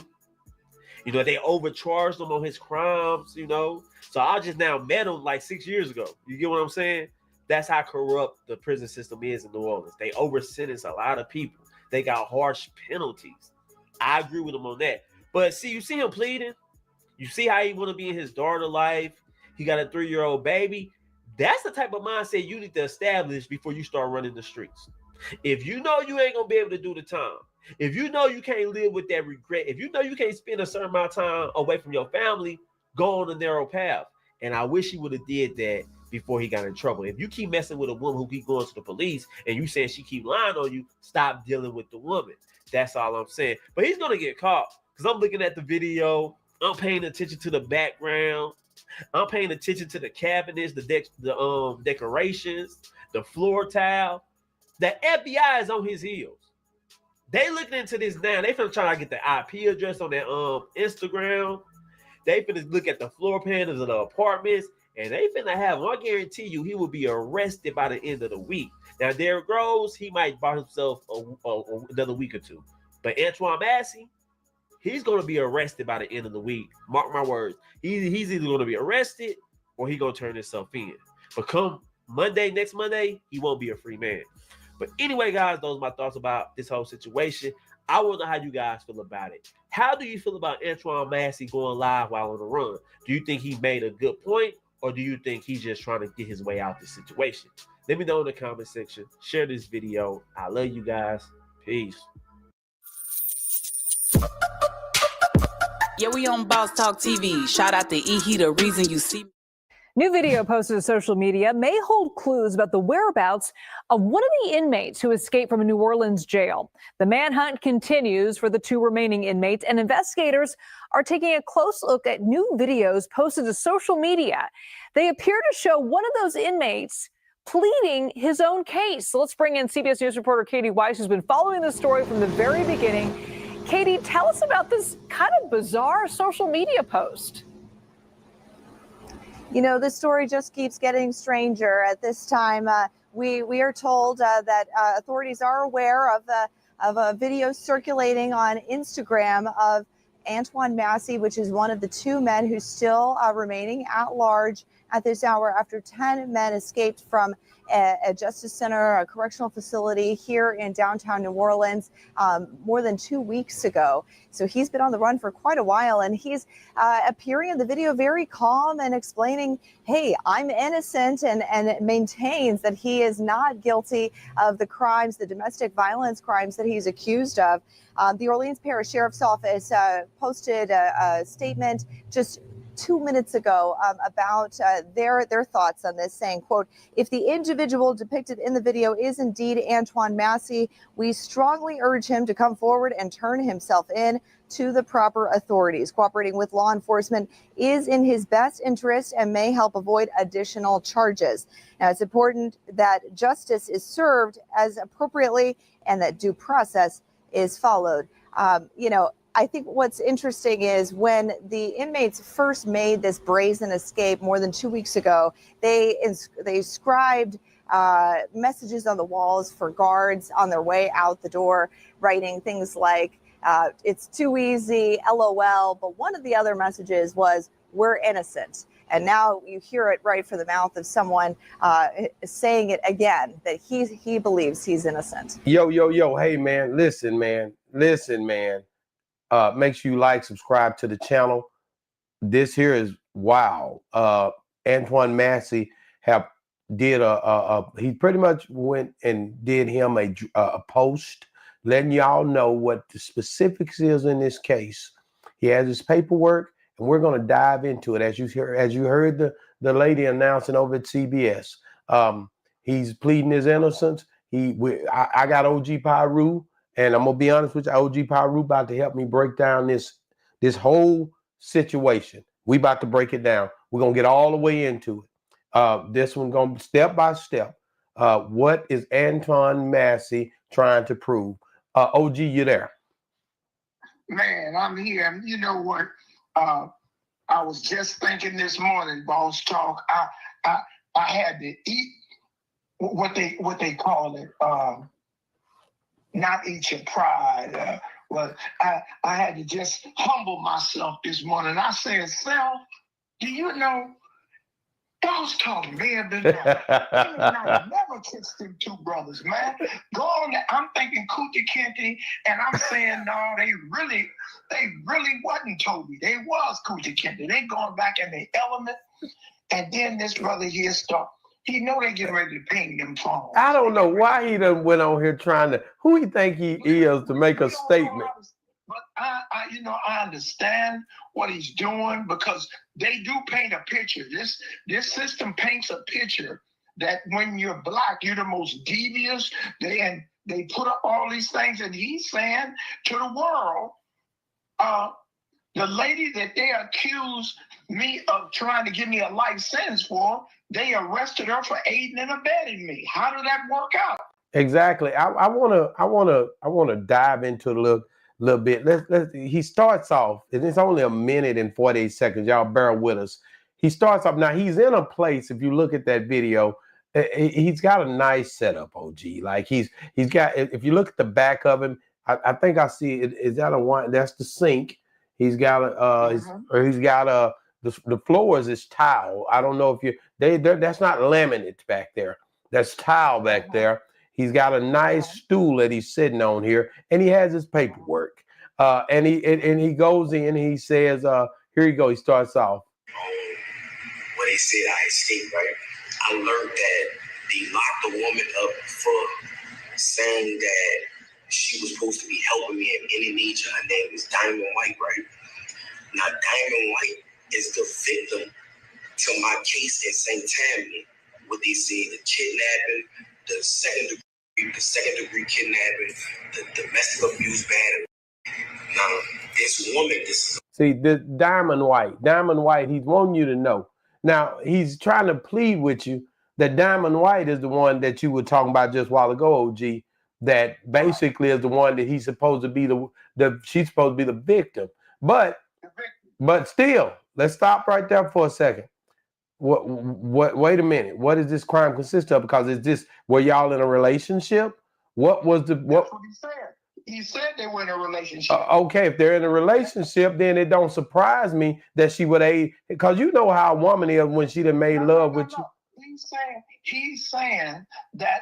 You know, they overcharged him on his crimes, you know. So I just now met him like 6 years ago. You get what I'm saying? That's how corrupt the prison system is in New Orleans. They over-sentence a lot of people. They got harsh penalties. I agree with him on that. But see, you see him pleading. You see how he want to be in his daughter's life. He got a 3-year-old baby. That's the type of mindset you need to establish before you start running the streets. If you know you ain't going to be able to do the time, if you know you can't live with that regret, if you know you can't spend a certain amount of time away from your family, go on a narrow path. And I wish he would have did that before he got in trouble. If you keep messing with a woman who keep going to the police and you saying she keep lying on you, stop dealing with the woman. That's all I'm saying. But he's going to get caught because I'm looking at the video. I'm paying attention to the background. I'm paying attention to the cabinets, the decorations, the floor tile. The FBI is on his heels. They looking into this now. They finna try to get the IP address on that Instagram. They finna look at the floor plans of the apartments, and they finna have. I guarantee you, he will be arrested by the end of the week. Now, Derrick Rose, he might buy himself another week or two, but Antione Massey, he's going to be arrested by the end of the week. Mark my words. He's either going to be arrested or he's going to turn himself in. But come next Monday, he won't be a free man. But anyway, guys, those are my thoughts about this whole situation. I want to know how you guys feel about it. How do you feel about Antione Massey going live while on the run? Do you think he made a good point, or do you think he's just trying to get his way out of the situation? Let me know in the comment section. Share this video. I love you guys. Peace. Yeah, we on Boss Talk TV. Shout out to E. He the reason you see. New video posted to social media may hold clues about the whereabouts of one of the inmates who escaped from a New Orleans jail. The manhunt continues for the 2 remaining inmates, and investigators are taking a close look at new videos posted to social media. They appear to show one of those inmates pleading his own case. So let's bring in CBS News reporter Katie Weiss, who's been following the story from the very beginning. Katie, tell us about this kind of bizarre social media post. You know, this story just keeps getting stranger. At this time, we are told that authorities are aware of a video circulating on Instagram of Antione Massey, which is one of the 2 men who's still remaining at large at this hour after 10 men escaped from a justice center, a correctional facility here in downtown New Orleans more than 2 weeks ago. So he's been on the run for quite a while, and he's appearing in the video very calm and explaining, hey, I'm innocent, and maintains that he is not guilty of the crimes, the domestic violence crimes that he's accused of. The Orleans Parish Sheriff's Office posted a statement just 2 minutes ago about their thoughts on this, saying, quote, if the individual depicted in the video is indeed Antione Massey, we strongly urge him to come forward and turn himself in to the proper authorities. Cooperating with law enforcement is in his best interest and may help avoid additional charges. Now, it's important that justice is served as appropriately and that due process is followed. I think what's interesting is when the inmates first made this brazen escape more than 2 weeks ago, they scribed messages on the walls for guards on their way out the door, writing things like, it's too easy, LOL. But one of the other messages was, we're innocent. And now you hear it right from the mouth of someone saying it again, that he believes he's innocent. Yo, hey, man, listen, man. Make sure you like, subscribe to the channel. This here is wow. Antione Massey did he pretty much went and did him a post letting y'all know what the specifics is in this case. He has his paperwork, and we're going to dive into it. As you heard the lady announcing over at CBS, he's pleading his innocence. I got OG Pyru, and I'm gonna be honest with you, OG Pyru about to help me break down this whole situation. We about to break it down. We're gonna get all the way into it. This one gonna be step by step. What is Antione Massey trying to prove? OG, you there? Man, I'm here. You know what? I was just thinking this morning, Boss Talk. I had to eat what they call it. Not eat your pride. I had to just humble myself this morning. I said, "Self, do you know?" Boss Talk may have been I never kissed them two brothers, man. Go on there. I'm thinking Coochie Kente, and I'm saying, no, they really wasn't Toby. They was Coochie Kente. They going back in the element. And then this brother here start. He know they get ready to ping them phones. I don't know why he done went on here trying to. Who he think he is to make a statement? But I understand what he's doing because they do paint a picture. This system paints a picture that when you're black, you're the most devious. They put up all these things, and he's saying to the world, the lady that they accused me of trying to give me a life sentence for, they arrested her for aiding and abetting me. How did that work out? Exactly. I wanna dive into it a little bit. He starts off, and it's only a minute and 48 seconds. Y'all bear with us. He starts off, now he's in a place, if you look at that video, he's got a nice setup, OG. Like he's got, if you look at the back of him, I think I see it. Is that a one? That's the sink. He's got the floor is tile. I don't know if that's not laminate back there. That's tile back there. He's got a nice stool that he's sitting on here, and he has his paperwork. And he goes in, and he says, here you go. He starts off. When they said I escaped, right? I learned that they locked the woman up for saying that she was supposed to be helping me in any nature. Her name is Diamond White, right? Now, Diamond White is the victim to my case in St. Tammany. What they say, the kidnapping, the second degree kidnapping, the domestic abuse battery. Now, this woman, See, the Diamond White, he's wanting you to know. Now, he's trying to plead with you that Diamond White is the one that you were talking about just a while ago, OG, that basically is the one that he's supposed to be she's supposed to be the victim. But still, let's stop right there for a second. Wait a minute. What does this crime consist of? Because were y'all in a relationship? That's what he said. He said they were in a relationship. Okay, if they're in a relationship, then it don't surprise me that she would aid, because you know how a woman is when she done made love with you. He's saying that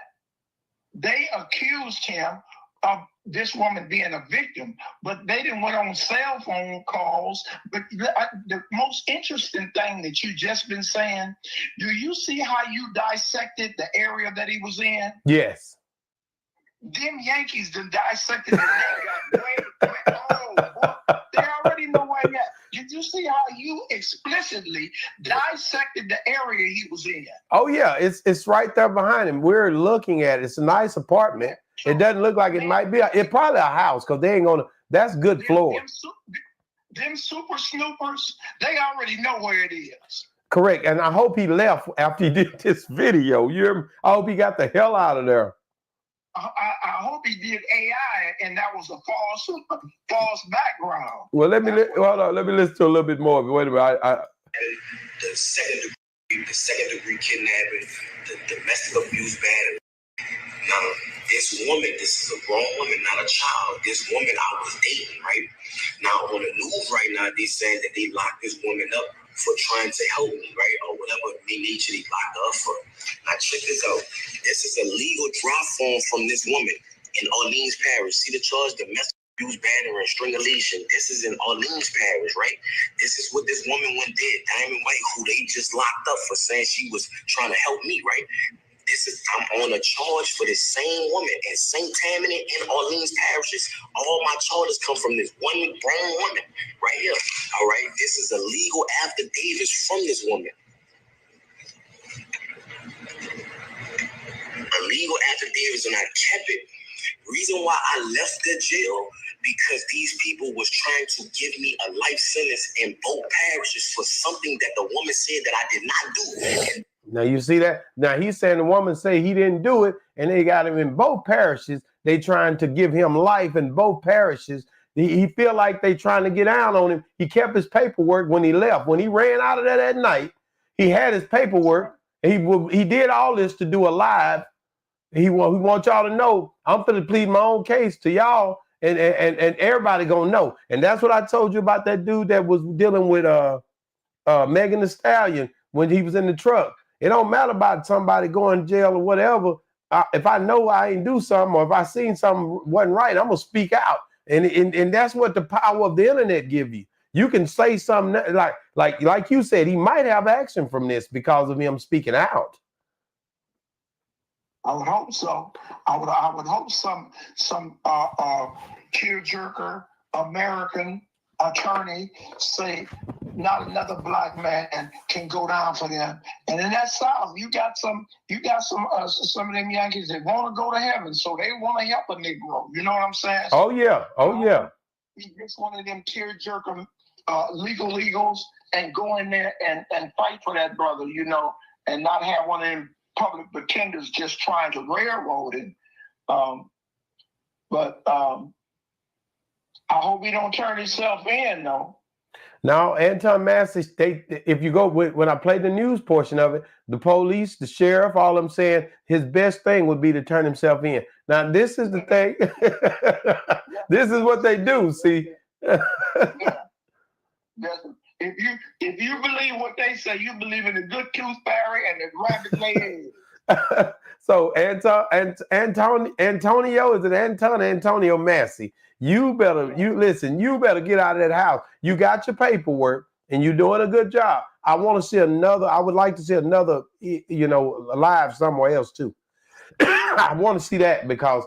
they accused him of this woman being a victim, but they didn't went on cell phone calls. But the most interesting thing that you just been saying, do you see how you dissected the area that he was in? Yes. Them Yankees done dissected the they already know where he at. Did you see how you explicitly dissected the area he was in? Oh yeah, it's right there behind him. We're looking at it. It's a nice apartment. It doesn't look like it might be. It's probably a house, because they ain't gonna. That's good floor. Them super snoopers, they already know where it is. Correct. And I hope he left after he did this video. I hope he got the hell out of there. I hope he did AI, and that was a false background. Well, let me listen to a little bit more. Wait a minute. The second degree kidnapping, the domestic abuse battery. Now, this is a grown woman, not a child. This woman I was dating, right? Now, on the news right now, they saying that they locked this woman up for trying to help me, right? Or whatever nature they locked her up for. Now, check this out. This is a legal drop form from this woman in Orleans Parish. See the charge, domestic abuse, battery, and strangulation. This is in Orleans Parish, right? This is what this woman did, Diamond White, who they just locked up for saying she was trying to help me, right? I'm on a charge for this same woman in St. Tammany and Orleans parishes. All my charges come from this one grown woman right here. All right, this is a legal affidavit from this woman. A legal affidavit, and I kept it. Reason why I left the jail, because these people was trying to give me a life sentence in both parishes for something that the woman said that I did not do. Now you see that? Now he's saying the woman say he didn't do it, and they got him in both parishes. They trying to give him life in both parishes. He feel like they trying to get down on him. He kept his paperwork when he left. When he ran out of there that night, he had his paperwork. He did all this to do a live. He want y'all to know I'm finna plead my own case to y'all, and everybody gonna know. And that's what I told you about that dude that was dealing with Megan Thee Stallion when he was in the truck. It don't matter about somebody going to jail or whatever. If I know I ain't do something, or if I seen something wasn't right, I'm gonna speak out. And that's what the power of the internet give you. You can say something like you said, he might have action from this because of him speaking out. I would hope so. I would hope some tearjerker American attorney say not another black man can go down for them. And in that South, you got some of them Yankees that want to go to heaven, so they want to help a Negro. You know what I'm saying? Oh yeah, oh yeah. He gets one of them tearjerker legals and go in there and fight for that brother, you know, and not have one of them public pretenders just trying to railroad it. But I hope he don't turn himself in, though. Now, Antione Massey, if you go when I played the news portion of it, the police, the sheriff, all of them saying his best thing would be to turn himself in. Now, this is the thing. This is what they do. See. If you believe what they say, you believe in the good tooth fairy and the rabbit lay eggs. So Antonio, is it Antonio Massey? You better get out of that house. You got your paperwork and you're doing a good job. I want to see another. I would like to see another, live somewhere else too. I want to see that because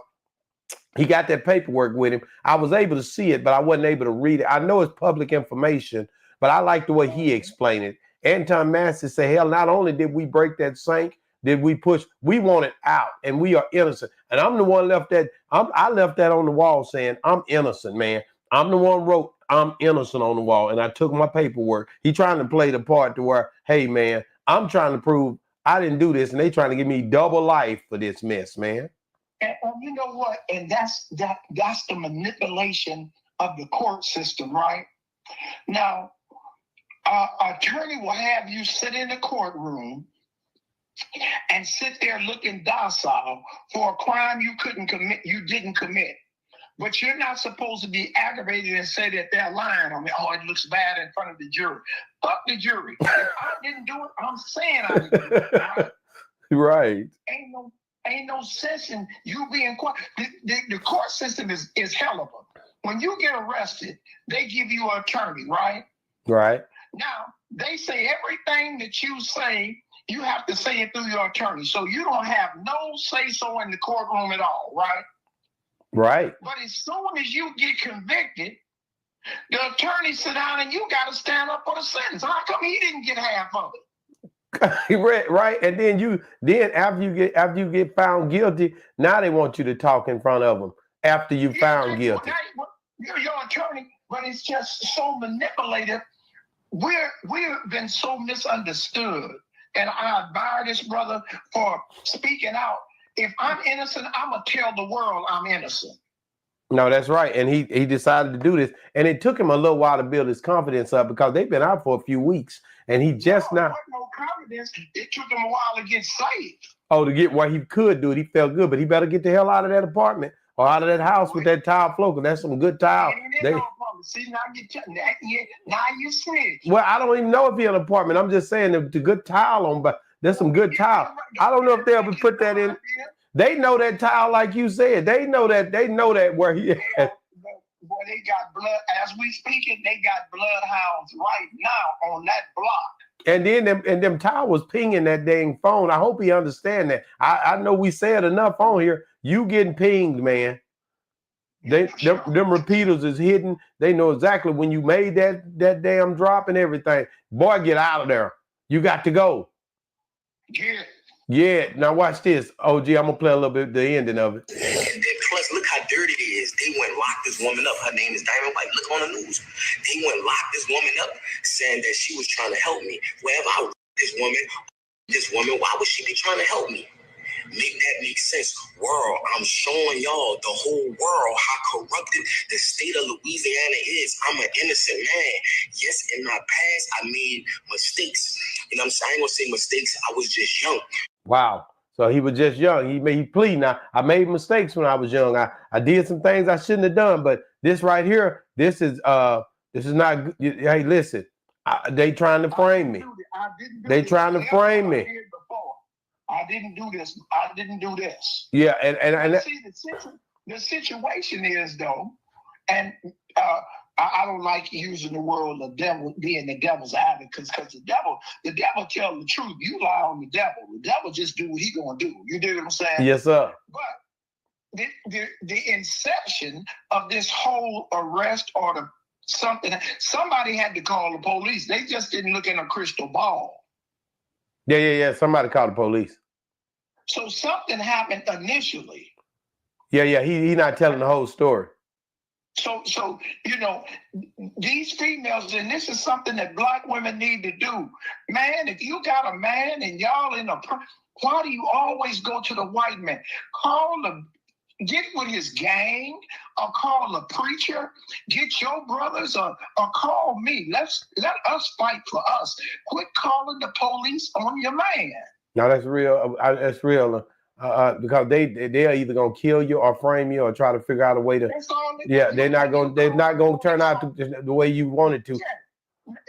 he got that paperwork with him. I was able to see it, but I wasn't able to read it. I know it's public information, but I like the way he explained it. Antione Massey said, hell, not only did we break that sink, did we push, we want it out, and we are innocent. And I'm the one left that, I left that on the wall saying, I'm innocent, man. I'm the one wrote, I'm innocent on the wall, and I took my paperwork. He trying to play the part to where, hey, man, I'm trying to prove I didn't do this, and they trying to give me double life for this mess, man. And you know what? And that's the manipulation of the court system, right? Now, attorney will have you sit in the courtroom and sit there looking docile for a crime you didn't commit. But you're not supposed to be aggravated and say that they're lying on me. Oh, it looks bad in front of the jury. Fuck the jury. If I didn't do it, I'm saying I didn't do it. Right? Right. Ain't no sense in you being quiet. The court system is hell of a. When you get arrested, they give you an attorney, right? Right. Now, they say everything that you say, you have to say it through your attorney. So you don't have no say-so in the courtroom at all, right? Right. But as soon as you get convicted, the attorney sit down and you got to stand up for the sentence. How come he didn't get half of it? Right, and then after you get found guilty, now they want you to talk in front of them after you found guilty. You're your attorney, but it's just so manipulative. We've been so misunderstood, and I admire this brother for speaking out. If I'm innocent, I'm gonna tell the world I'm innocent. No, that's right, and he decided to do this, and it took him a little while to build his confidence up because they've been out for a few weeks, and he just now. No confidence. It took him a while to get saved. Oh, to get what he could do it, he felt good, but he better get the hell out of that apartment or out of that house with that tile floor, because that's some good tile. See, now you see. Well, I don't even know if he's in an apartment. I'm just saying the good tile on, but there's some good tile. I don't know if they'll ever put that in. They know that tile, like you said. They know that where he is. Boy, they got blood. As we speaking, they got bloodhounds right now on that block. And then them towers pinging that dang phone. I hope he understand that. I know we said enough on here. You getting pinged, man. Them repeaters is hidden. They know exactly when you made that damn drop and everything. Boy, get out of there. You got to go. Yeah. Now watch this. OG, I'm gonna play a little bit the ending of it. And then plus, look how dirty it is. They went and locked this woman up. Her name is Diamond White. Look on the news. They went and locked this woman up, saying that she was trying to help me. Wherever I this woman, why would she be trying to help me? Make that make sense. World, I'm showing y'all, the whole world, how corrupted the state of Louisiana is. I'm an innocent man. Yes, in my past, I made mistakes. You know what I'm saying? I ain't gonna say mistakes. I was just young. Wow. So he was just young. He pleading. Now, I made mistakes when I was young. I did some things I shouldn't have done, but this right here, this is not good. Hey, listen, they trying to frame me. They trying to frame me. I didn't do this. I didn't do this. Yeah, and see, the situation is though, and I don't like using the word the devil being the devil's advocate because the devil tell the truth. You lie on the devil. The devil just do what he gonna do. You do what I'm saying? Yes, sir. But the inception of this whole arrest or somebody had to call the police. They just didn't look in a crystal ball. Yeah. Somebody called the police. So something happened initially. Yeah. He not telling the whole story. So these females, and this is something that Black women need to do. Man, if you got a man and y'all why do you always go to the white man? Get with his gang, or call a preacher, get your brothers, or call me. Let us fight for us. Quit calling the police on your man. Now that's real. That's real. Because they're either gonna kill you or frame you or try to figure out a way to. Yeah, they're not gonna turn out the way you wanted to.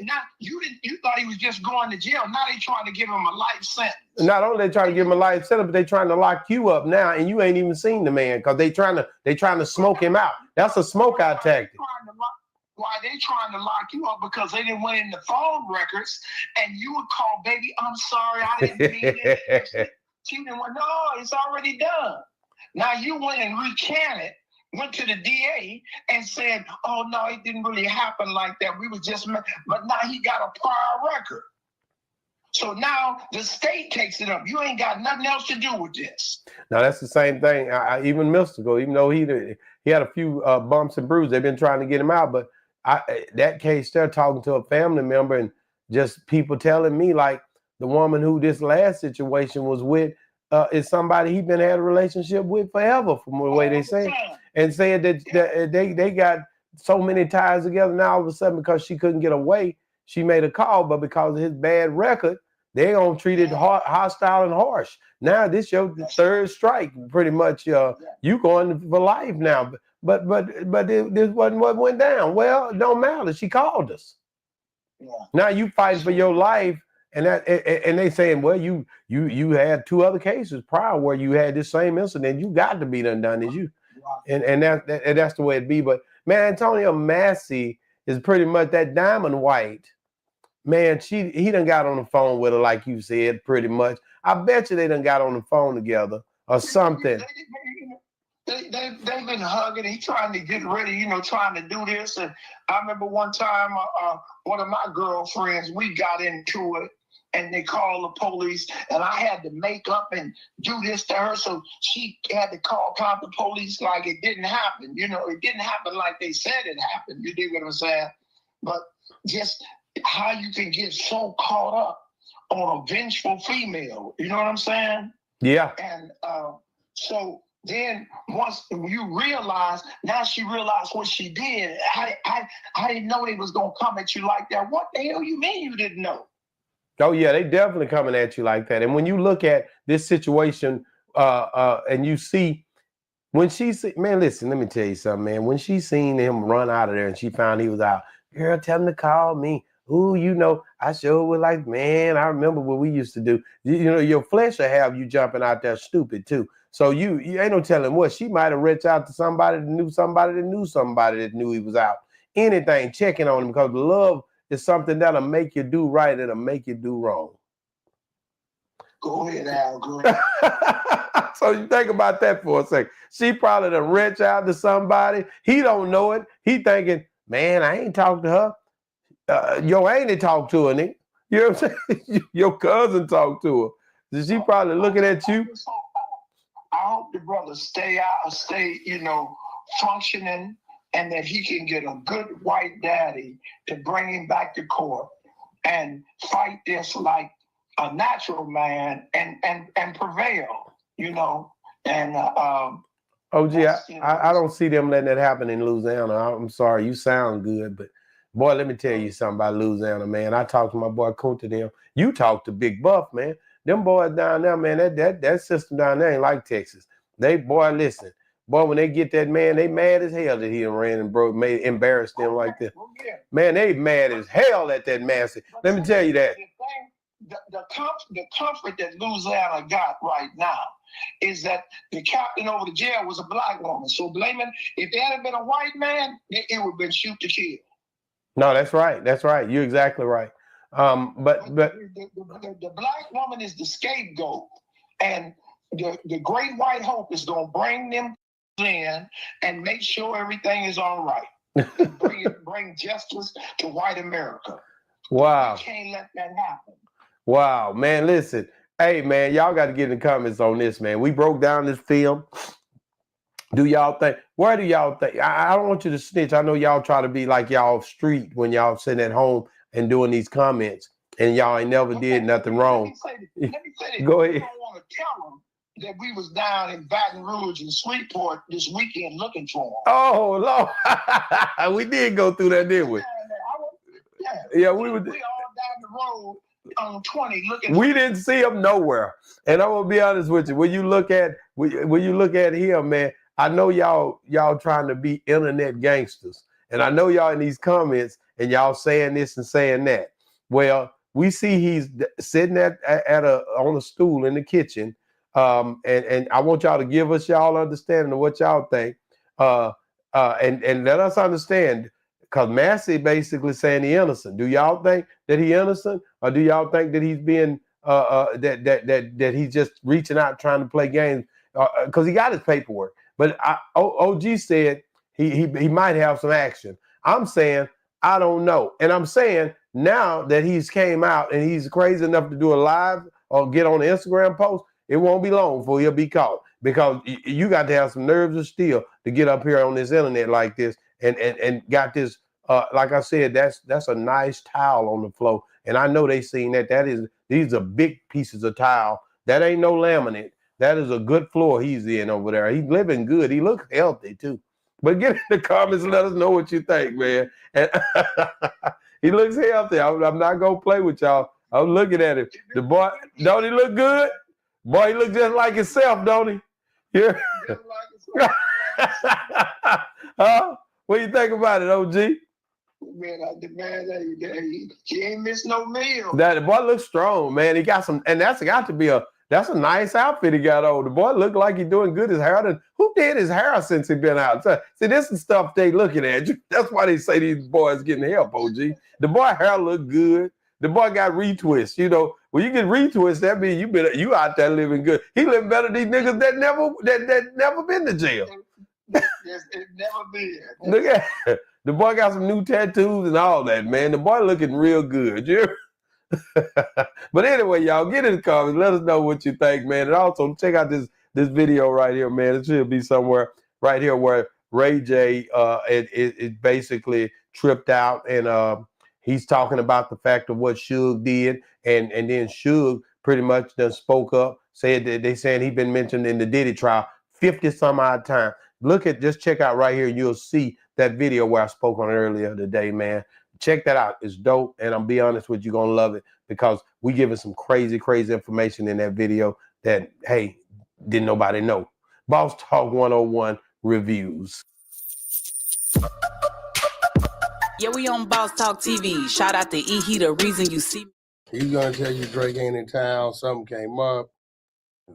Now you thought he was just going to jail. Now they trying to give him a life sentence. Not only they trying to give him a life sentence, but they trying to lock you up now, and you ain't even seen the man because they trying to smoke him out. That's a smoke out tactic. Why they trying to lock you up? Because they didn't went in the phone records, and you would call, baby, I'm sorry, I didn't mean it. She didn't want, no, it's already done. Now you went and recanted. Went to the DA and said, oh, no, it didn't really happen like that. We was just, but now he got a prior record. So now the state takes it up. You ain't got nothing else to do with this. Now, that's the same thing. Even Mystical, even though he had a few bumps and bruises, they've been trying to get him out. But that case, they're talking to a family member and just people telling me, like, the woman who this last situation was with is somebody he been had a relationship with forever, from the way they say. And said that they got so many ties together now, all of a sudden, because she couldn't get away, she made a call, but because of his bad record, they gonna treat it hostile and harsh. Now this your third strike, pretty much. You going for life now. But this wasn't what went down. Well, it don't matter. She called us. Yeah. Now you fighting for your life, and they saying, well, you had two other cases prior where you had this same incident. You got to be done as you. And that's the way it be. But man, Antione Massey is pretty much that Diamond White. Man, he done got on the phone with her, like you said, pretty much. I bet you they done got on the phone together or something. They've been hugging. He trying to get ready, trying to do this. And I remember one time, one of my girlfriends, we got into it. And they called the police, and I had to make up and do this to her. So she had to call the police like it didn't happen. It didn't happen like they said it happened. You dig what I'm saying? But just how you can get so caught up on a vengeful female. You know what I'm saying? Yeah. And so then once you realize, now she realized what she did. I didn't know they was going to come at you like that. What the hell you mean you didn't know? Oh, yeah, they definitely coming at you like that. And when you look at this situation and you see, when man, listen, let me tell you something, man. When she seen him run out of there and she found he was out, girl, tell him to call me. Ooh, I sure was like, man, I remember what we used to do. Your flesh will have you jumping out there stupid, too. So you ain't no telling what. She might have reached out to somebody that knew somebody that knew somebody that knew he was out. Anything, checking on him, because love is something that'll make you do right, it'll make you do wrong. Go ahead, Al. Go ahead. So you think about that for a second. She probably done reach out to somebody. He don't know it. He thinking, man, I ain't talked to her. Your auntie talked to her, nigga. You know what I'm saying? Your cousin talked to her. She probably looking at you. I hope the brother stay functioning, and that he can get a good white daddy to bring him back to court and fight this like a natural man and prevail, and OG, I don't see them letting that happen in Louisiana. I'm sorry, you sound good, but boy, let me tell you something about Louisiana, man. I talked to my boy Kunta them. You talk to Big Buff, man. Them boys down there, man, that system down there ain't like Texas. Listen. Boy, when they get that man, they mad as hell that he ran and embarrassed them like this. Man, they mad as hell at that Massey. Let me tell you that. The comfort that Louisiana got right now is that the captain over the jail was a black woman. So blaming, if there had been a white man, it would have been shoot to kill. No, that's right. That's right. You're exactly right. But the black woman is the scapegoat, and the great white hope is going to bring them in and make sure everything is all right. bring justice to white America. Wow. We can't let that happen. Wow, man, listen. Hey, man, y'all got to get in the comments on this, man. We broke down this film. Where do y'all think? I don't want you to snitch. I know y'all try to be like y'all street when y'all sitting at home and doing these comments, and y'all ain't never did nothing wrong. Let me say this. Go ahead. I don't want to tell them that we was down in Baton Rouge and Sweetport this weekend looking for them. Oh, Lord. We did go through that, didn't we? Yeah, we were. We all down the road on 20 looking. We didn't see him nowhere. And I'm gonna be honest with you. When you look at him, man, I know y'all trying to be internet gangsters, and I know y'all in these comments and y'all saying this and saying that. Well, we see he's sitting on a stool in the kitchen, and I want y'all to give us y'all understanding of what y'all think, and let us understand. Because Massey basically saying he innocent. Do y'all think that he innocent, or do y'all think that he's being that he's just reaching out trying to play games? Because he got his paperwork. But OG said he might have some action. I'm saying I don't know, and I'm saying now that he's came out and he's crazy enough to do a live or get on an Instagram post, it won't be long before he'll be caught. Because you got to have some nerves of steel to get up here on this internet like this. And got this, like I said, that's a nice towel on the floor. And I know they seen that. These are big pieces of towel. That ain't no laminate. That is a good floor he's in over there. He's living good. He looks healthy too. But get in the comments and let us know what you think, man. And he looks healthy. I'm not gonna play with y'all. I'm looking at him. The boy, don't he look good? Boy, he look just like himself, don't he? Yeah. What do you think about it, OG? Man, he ain't missed no meal. The boy looks strong, man. He got some, and that's got to be that's a nice outfit he got on. The boy look like he doing good. His hair, who did his hair since he been out? So, see, this is stuff they looking at. That's why they say these boys getting help, OG. The boy hair look good. The boy got retwist. You know, when you get retwist, that means you out there living good. He living better than these niggas that never been to jail. It never been. Look at it. The boy got some new tattoos and all that, man. The boy looking real good. Yeah. But anyway, y'all get in the comments. Let us know what you think, man. And also check out this video right here, man. It should be somewhere right here where Ray J it basically tripped out, and he's talking about the fact of what Suge did, and then Suge pretty much done spoke up, said that they saying he been mentioned in the Diddy trial 50 some odd times. Just check out right here, and you'll see that video where I spoke on earlier today, man. Check that out. It's dope, and I'll be honest with you, you're gonna love it, because we giving some crazy information in that video that, hey, didn't nobody know. Boss Talk 101 reviews. Yeah, we on Boss Talk TV. Shout out to E. He the reason you see me. He's gonna tell you Drake ain't in town, something came up.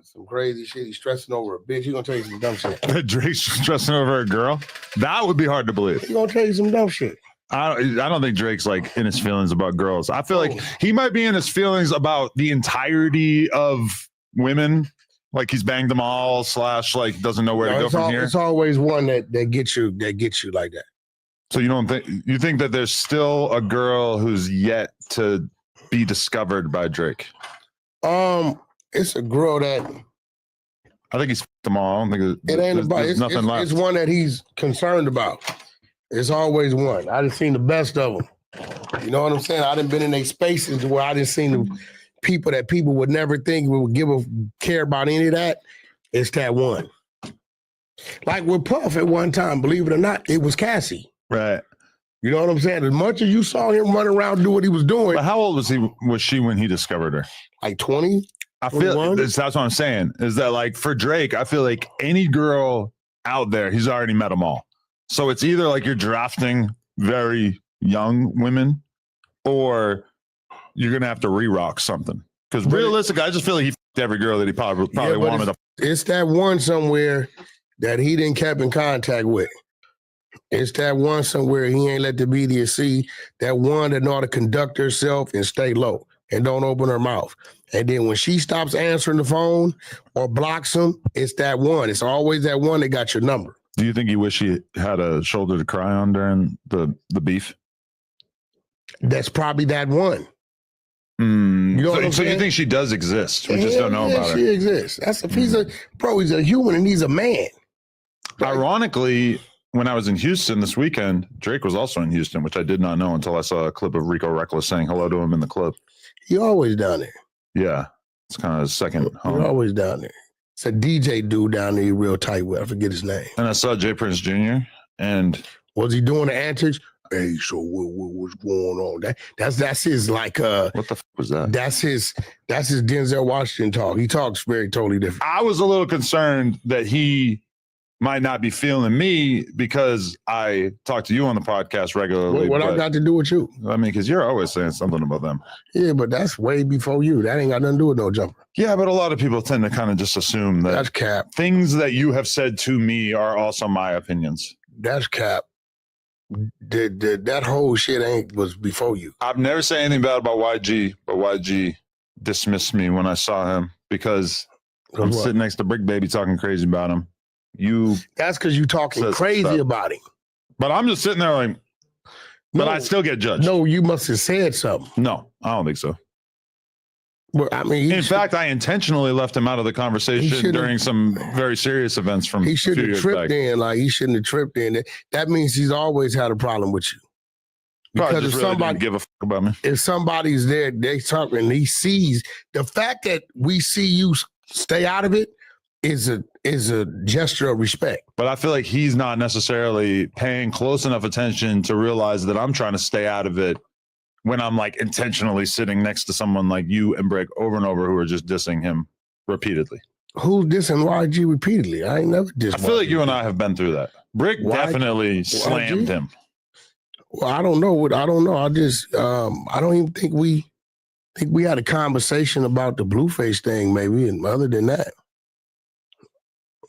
Some crazy shit. He's stressing over a bitch. He's gonna tell you some dumb shit. Drake's stressing over a girl? That would be hard to believe. He's gonna tell you some dumb shit. I don't think Drake's like in his feelings about girls. I feel like he might be in his feelings about the entirety of women. Like he's banged them all / like doesn't know where to go from here. It's always one that gets you like that. So you think that there's still a girl who's yet to be discovered by Drake? It's a girl that I think he's f***ed them all. I don't think it ain't about. there's nothing left. It's one that he's concerned about. It's always one. I done seen the best of them. You know what I'm saying? I done been in these spaces where I done seen the people that people would never think would care about any of that. It's that one. Like with Puff at one time, believe it or not, it was Cassie. Right. You know what I'm saying? As much as you saw him run around do what he was doing. But how old was she when he discovered her? Like 20? I feel that's what I'm saying. Is that like for Drake, I feel like any girl out there, he's already met them all. So it's either like you're drafting very young women or you're gonna have to re-rock something. Because realistically, I just feel like he f***ed every girl that he probably wanted to. It's that one somewhere that he didn't kept in contact with. It's that one somewhere he ain't let the media see. That one that know how to conduct herself and stay low and don't open her mouth. And then when she stops answering the phone or blocks him, it's that one. It's always that one that got your number. Do you think he wish he had a shoulder to cry on during the beef? That's probably that one. You know what I'm so you saying? think she does exist? We just don't know about her. She exists. He's a human and he's a man. Ironically, when I was in Houston this weekend, Drake was also in Houston, which I did not know until I saw a clip of Rico Reckless saying hello to him in the club. He always down there. Yeah. It's kind of his second home. He's always down there. It's a DJ dude down there real tight with. I forget his name. And I saw Jay Prince Jr. and was he doing the antics? Hey, so what's going on? That's his like what the f was that? That's his Denzel Washington talk. He talks very totally different. I was a little concerned that he might not be feeling me because I talk to you on the podcast regularly. What I got to do with you? I mean, because you're always saying something about them. Yeah, but that's way before you. That ain't got nothing to do with no jumper. Yeah, but a lot of people tend to kind of just assume that that's cap. Things that you have said to me are also my opinions. That's cap. That whole shit was before you. I've never said anything bad about YG, but YG dismissed me when I saw him because I'm sitting next to Brick Baby talking crazy about him. That's because you talking crazy about him. But I'm just sitting there like, but I still get judged. No, you must have said something. No, I don't think so. Well, I mean, in fact, I intentionally left him out of the conversation during some very serious events from he shouldn't have tripped in. Like he shouldn't have tripped in. That means he's always had a problem with you. Because if somebody give a fuck about me, if somebody's there, they talking, and he sees the fact that we see you stay out of it is a gesture of respect. But I feel like he's not necessarily paying close enough attention to realize that I'm trying to stay out of it when I'm like intentionally sitting next to someone like you and Brick over and over who are just dissing him repeatedly. Who's dissing YG repeatedly? I ain't never dissed. I feel like you and I have been through that. Brick definitely slammed him. Well, I don't know. I just I don't even think we had a conversation about the Blueface thing, maybe, and other than that.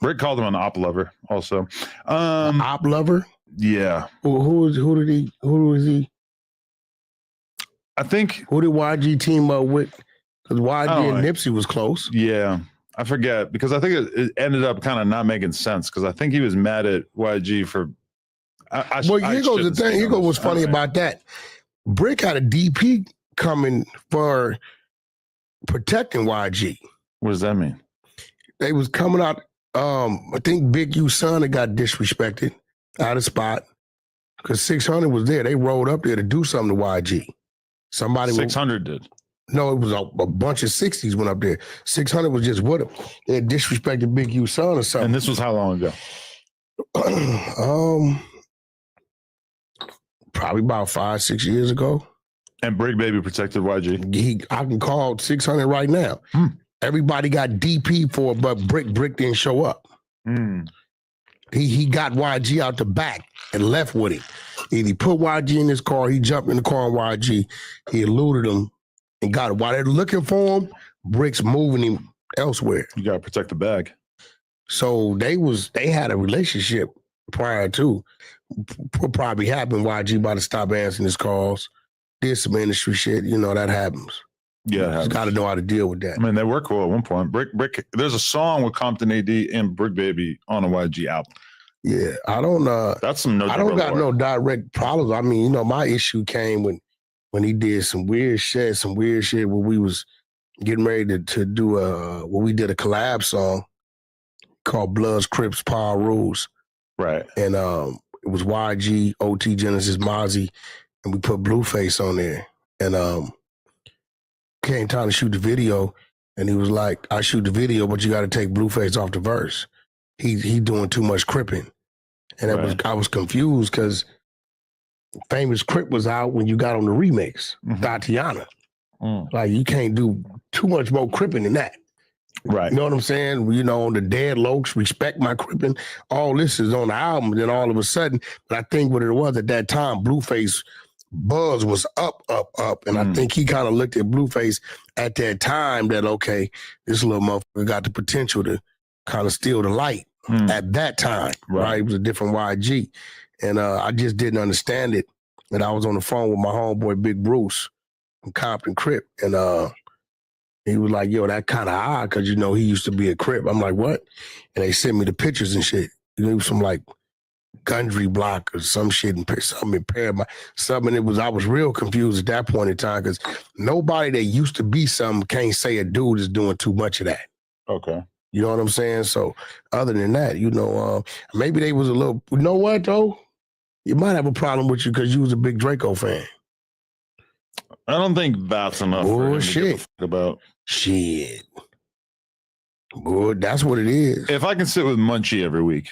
Brick called him an op lover also. Op lover? Yeah. Who is he? I think. Who did YG team up with? Because YG and Nipsey was close. Yeah. I forget because I think it ended up kind of not making sense because I think he was mad at YG for. Here goes the thing. Here goes what's funny about that. Brick had a DP coming for protecting YG. What does that mean? They was coming out. I think Big U's son had got disrespected out of spot because 600 was there. They rolled up there to do something to YG. 600 did. No, it was a bunch of 60s went up there. 600 was just with him. They had disrespected Big U's son or something. And this was how long ago? Probably about 5-6 years ago. And Brick Baby protected YG. I can call 600 right now. Everybody got DP for it, but Brick didn't show up. He got YG out the back and left with him. He put YG in his car. He jumped in the car on YG. He eluded him and got it. While they're looking for him, Brick's moving him elsewhere. You got to protect the bag. So they had a relationship prior to, what probably happened, YG about to stop answering his calls, did some industry shit, that happens. Yeah, you got to know how to deal with that. I mean, they were cool at one point. Brick. There's a song with Compton AD and Brick Baby on a YG album. Yeah, I don't. That's some no. I don't got no direct problems. I mean, my issue came when he did some weird shit where we was getting ready to do where we did a collab song called Bloods, Crips, Power Rules. Right. And it was YG, OT Genesis, Mozzie, and we put Blueface on there. And came time to shoot the video, and he was like, I shoot the video, but you got to take Blueface off the verse. He doing too much cripping. And I was confused because Famous Crip was out when you got on the remix, Tatiana. Like, you can't do too much more cripping than that. Right. You know what I'm saying? On the Dead Lokes, Respect My Crippin', all this is on the album. And then all of a sudden, but I think what it was at that time, Blueface buzz was up. And I think he kind of looked at Blueface at that time that, okay, this little motherfucker got the potential to kind of steal the light at that time. Right. It was a different YG. And I just didn't understand it. And I was on the phone with my homeboy, Big Bruce from Compton Crip. And he was like, yo, that kind of odd because, he used to be a Crip. I'm like, what? And they sent me the pictures and shit. It was some like Gundry Block or some shit and something in Paramount. Something I was real confused at that point in time because nobody that used to be something can't say a dude is doing too much of that. Okay. You know what I'm saying? So other than that, maybe they was a little, you know what though? You might have a problem with you because you was a big Draco fan. I don't think that's enough for him to give a fuck about. Shit. Boy, that's what it is. If I can sit with Munchie every week,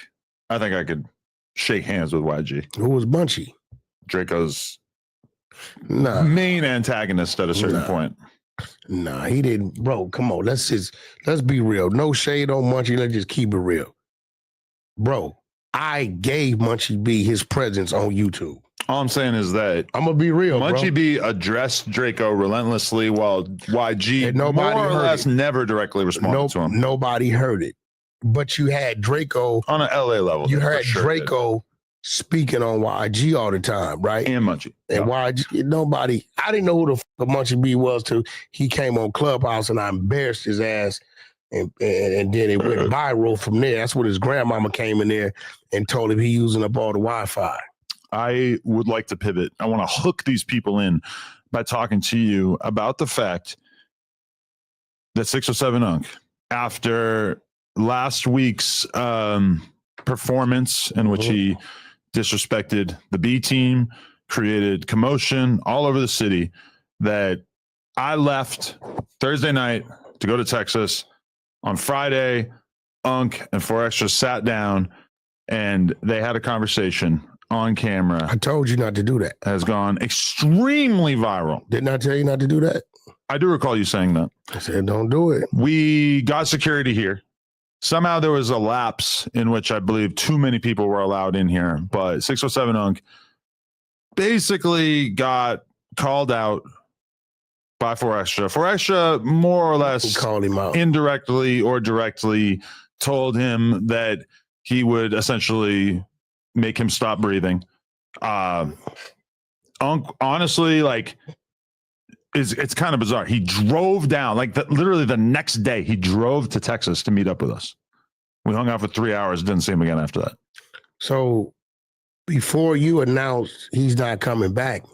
I think I could shake hands with YG. Who was Munchie? Draco's main antagonist at a certain point. Nah, he didn't. Bro, come on. Let's be real. No shade on Munchie. Let's just keep it real. Bro, I gave Munchie B his presence on YouTube. All I'm saying is that I'm gonna be real. Munchie B addressed Draco relentlessly while YG more or less never directly responded to him. Nobody heard it. But you had Draco on an LA level. You heard Draco speaking on YG all the time, right? And Munchie. And YG, I didn't know who the fuck Munchie B was till he came on Clubhouse and I embarrassed his ass. And then it went viral from there. That's when his grandmama came in there and told him he using up all the Wi-Fi. I would like to pivot. I want to hook these people in by talking to you about the fact that 607 Unc, after last week's performance in which he disrespected the B team, created commotion all over the city, that I left Thursday night to go to Texas. On Friday, Unc and 4Extra sat down and they had a conversation on camera. I told you not to do that. Has gone extremely viral. Didn't I tell you not to do that? I do recall you saying that. I said, don't do it. We got security here. Somehow there was a lapse in which I believe too many people were allowed in here, but 607 Unc basically got called out by 4Extra. 4Extra more or less called him out indirectly or directly, told him that he would essentially make him stop breathing. Unc, honestly, like, it's kind of bizarre. He drove down, literally the next day, he drove to Texas to meet up with us. We hung out for 3 hours, didn't see him again after that. So before you announced he's not coming back.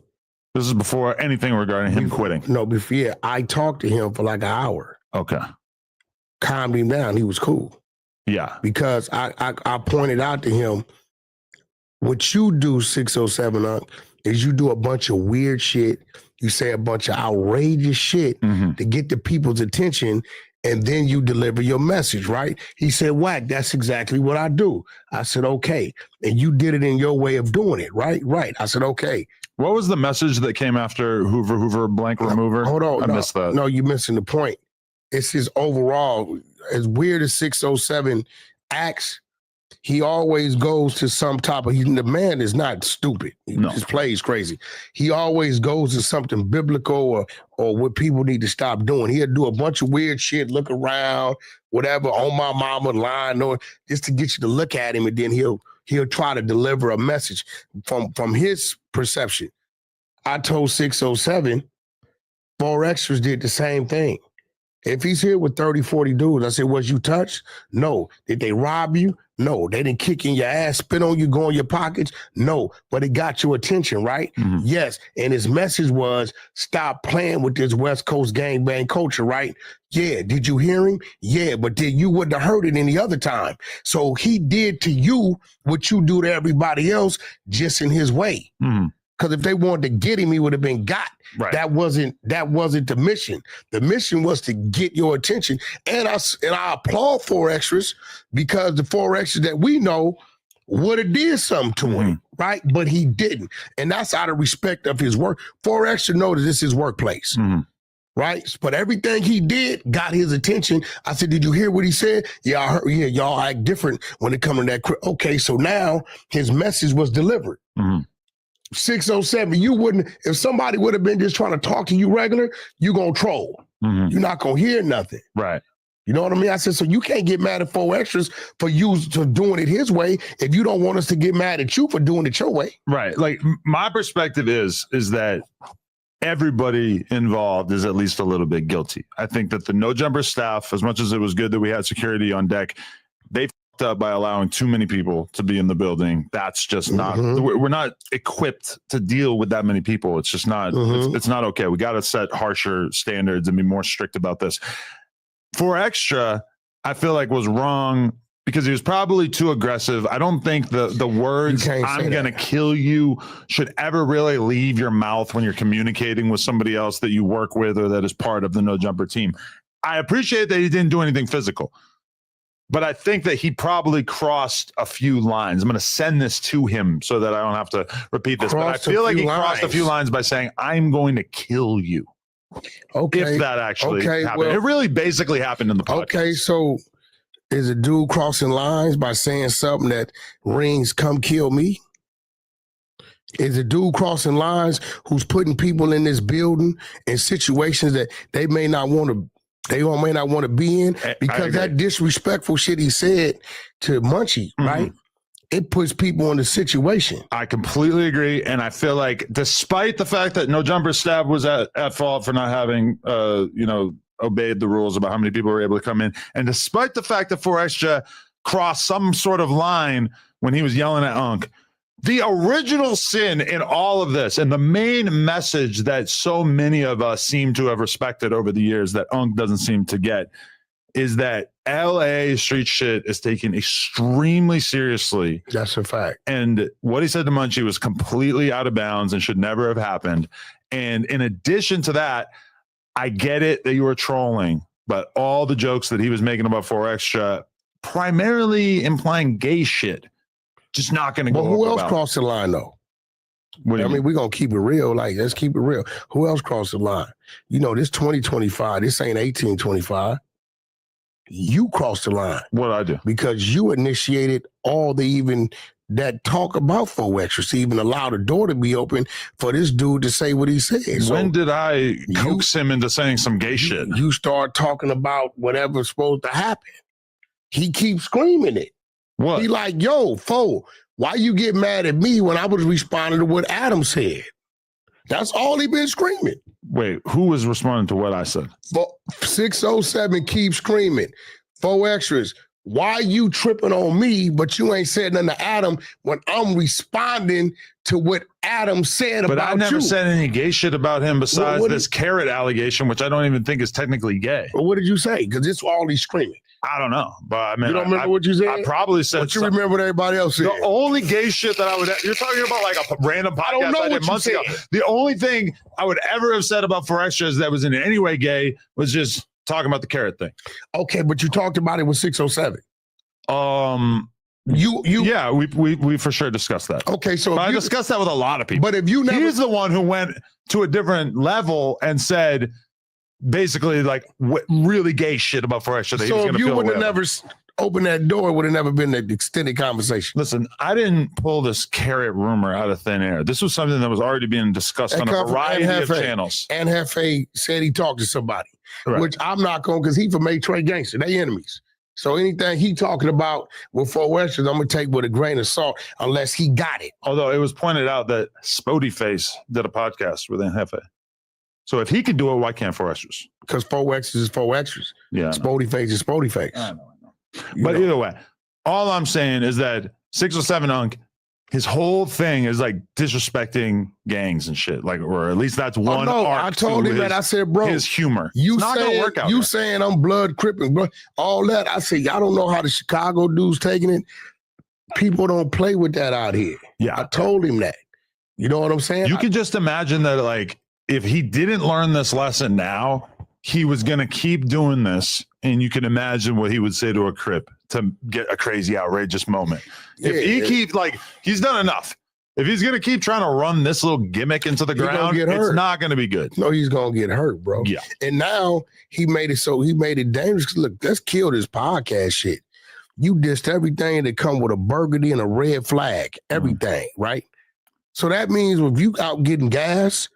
This is before anything regarding him quitting. No, before, yeah, I talked to him for like an hour. Okay. Calmed him down. He was cool. Yeah. Because I pointed out to him, what you do, 607 Unc, is you do a bunch of weird shit. You say a bunch of outrageous shit to get the people's attention, and then you deliver your message, right? He said, Wack, that's exactly what I do. I said, okay. And you did it in your way of doing it, right? Right. I said, okay. What was the message that came after Hoover blank remover? Hold on. I missed that. No, you're missing the point. It's his overall, as weird as 607 acts, he always goes to some top of, the man is not stupid. He just plays crazy. He always goes to something biblical or what people need to stop doing. He'll do a bunch of weird shit, look around, whatever, on my mama line, or just to get you to look at him, and then he'll he'll try to deliver a message from his perception. I told 607, 4 Extras did the same thing. If he's here with 30, 40 dudes, I said, was you touched? No. Did they rob you? No. They didn't kick in your ass, spit on you, go in your pockets? No. But it got your attention, right? Mm-hmm. Yes. And his message was, stop playing with this West Coast gangbang culture, right? Yeah. Did you hear him? Yeah. But you wouldn't have heard it any other time. So he did to you what you do to everybody else, just in his way. Mm-hmm. Because if they wanted to get him, he would have been got. Right. That wasn't the mission. The mission was to get your attention. And I applaud 4 Extras, because the 4 Extras that we know would have did something to him, right? But he didn't. And that's out of respect of his work. 4 Extras know that this is his workplace. Right? But everything he did got his attention. I said, did you hear what he said? Yeah, I heard. Yeah, y'all act different when it comes to that. Okay, so now his message was delivered. 607, you wouldn't, if somebody would have been just trying to talk to you regular, you gonna troll. You're not gonna hear nothing. Right. You know what I mean? I said, so you can't get mad at 4 Extras for doing it his way if you don't want us to get mad at you for doing it your way. Right. Like, my perspective is that everybody involved is at least a little bit guilty. I think that the No Jumper staff, as much as it was good that we had security on deck, they fucked up by allowing too many people to be in the building. That's just not, we're not equipped to deal with that many people. It's just not, it's not okay. We got to set harsher standards and be more strict about this. 4 Extra, I feel like, was wrong because he was probably too aggressive. I don't think the words, I'm going to kill you, should ever really leave your mouth when you're communicating with somebody else that you work with or that is part of the No Jumper team. I appreciate that he didn't do anything physical, but I think that he probably crossed a few lines. I'm going to send this to him so that I don't have to repeat this. But I feel like he crossed a few lines by saying, I'm going to kill you. Okay. If that actually happened. Well, it really basically happened in the podcast. Okay, so is a dude crossing lines by saying something that rings, come kill me? Is a dude crossing lines who's putting people in this building in situations that they may not want to be in, because that disrespectful shit he said to Munchie, right? It puts people in the situation. I completely agree. And I feel like, despite the fact that No Jumper staff was at fault for not having, obeyed the rules about how many people were able to come in, and despite the fact that 4 Extra crossed some sort of line when he was yelling at Unc, the original sin in all of this, and the main message that so many of us seem to have respected over the years that Unc doesn't seem to get, is that LA street shit is taken extremely seriously. That's a fact. And what he said to Munchie was completely out of bounds and should never have happened. And in addition to that, I get it that you were trolling, but all the jokes that he was making about 4 Extra, primarily implying gay shit, just not going to go over well. Who else crossed the line, though? I mean, we're going to keep it real. Like, let's keep it real. Who else crossed the line? You know, this 2025, this ain't 1825. You crossed the line. What I do? Because you initiated all that talk about 4 Extras to even allow the door to be open for this dude to say what he said. When did I coax him into saying some gay shit? You start talking about whatever's supposed to happen. He keeps screaming it. What? He like, yo, 4, why you get mad at me when I was responding to what Adam said? That's all he been screaming. Wait, who was responding to what I said? 607 keeps screaming. 4 Extras, why you tripping on me, but you ain't said nothing to Adam when I'm responding to what Adam said about you? But I never said any gay shit about him besides this carrot allegation, which I don't even think is technically gay. Well, what did you say? Because it's all he's screaming. I don't know, but I mean, you don't remember what you said? I probably said. But you remember what everybody else said. The only gay shit that I would, you're talking about like a random podcast I don't know I did what months you ago. said. The only thing I would ever have said about 4 Extras that was in any way gay was just talking about the carrot thing. Okay, but you talked about it with 607. Yeah, we for sure discussed that. Okay, so I discussed that with a lot of people. But if you never, he's the one who went to a different level and said, basically, like really gay shit about 4 Extra. So if you would have never opened that door, it would have never been an extended conversation. Listen, I didn't pull this carrot rumor out of thin air. This was something that was already being discussed on a variety of channels. And Hefe said he talked to somebody, which I'm not going, because he from A-Train Gangster. They enemies. So anything he talking about with 4 extras, I'm gonna take with a grain of salt unless he got it. Although it was pointed out that Spody Face did a podcast with Anhefe. So if he could do it, why can't 4 extras? Because 4 extras is 4 extras. Yeah. Spody Face is Spody Face. I know. But either way, all I'm saying is that 607 Unc, his whole thing is like disrespecting gangs and shit. Like, or at least that's one arc. I told him that. I said, bro, his humor. You it's not saying, gonna work out. You saying I'm blood cripping, bro? All that. I said, I don't know how the Chicago dudes taking it. People don't play with that out here. Yeah, I told him that. You know what I'm saying? You could just imagine that, like, if he didn't learn this lesson now, he was gonna keep doing this, and you can imagine what he would say to a Crip to get a crazy, outrageous moment. If he keeps, like, he's done enough. If he's going to keep trying to run this little gimmick into the ground, it's not going to be good. No, he's going to get hurt, bro. Yeah. And now he made it dangerous. Look, let's kill this podcast shit. You dissed everything that come with a burgundy and a red flag, everything, right? So that means if you out getting gas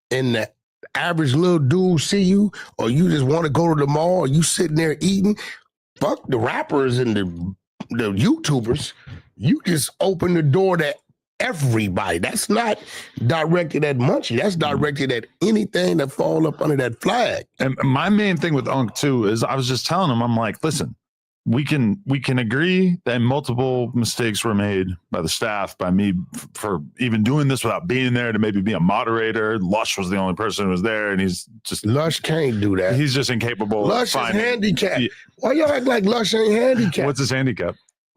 and the average little dude see you, or you just want to go to the mall, or you sitting there eating, fuck the rappers and the YouTubers. You just open the door to everybody. That's not directed at Munchie. That's directed at anything that fall up under that flag. And my main thing with Unc too is I was just telling him, I'm like, listen, we can agree that multiple mistakes were made by the staff, by me for even doing this without being there to maybe be a moderator. Lush was the only person who was there, and he's just Lush can't do that. He's just incapable. Lush is handicapped. Why y'all act like Lush ain't handicapped? What's his handicap?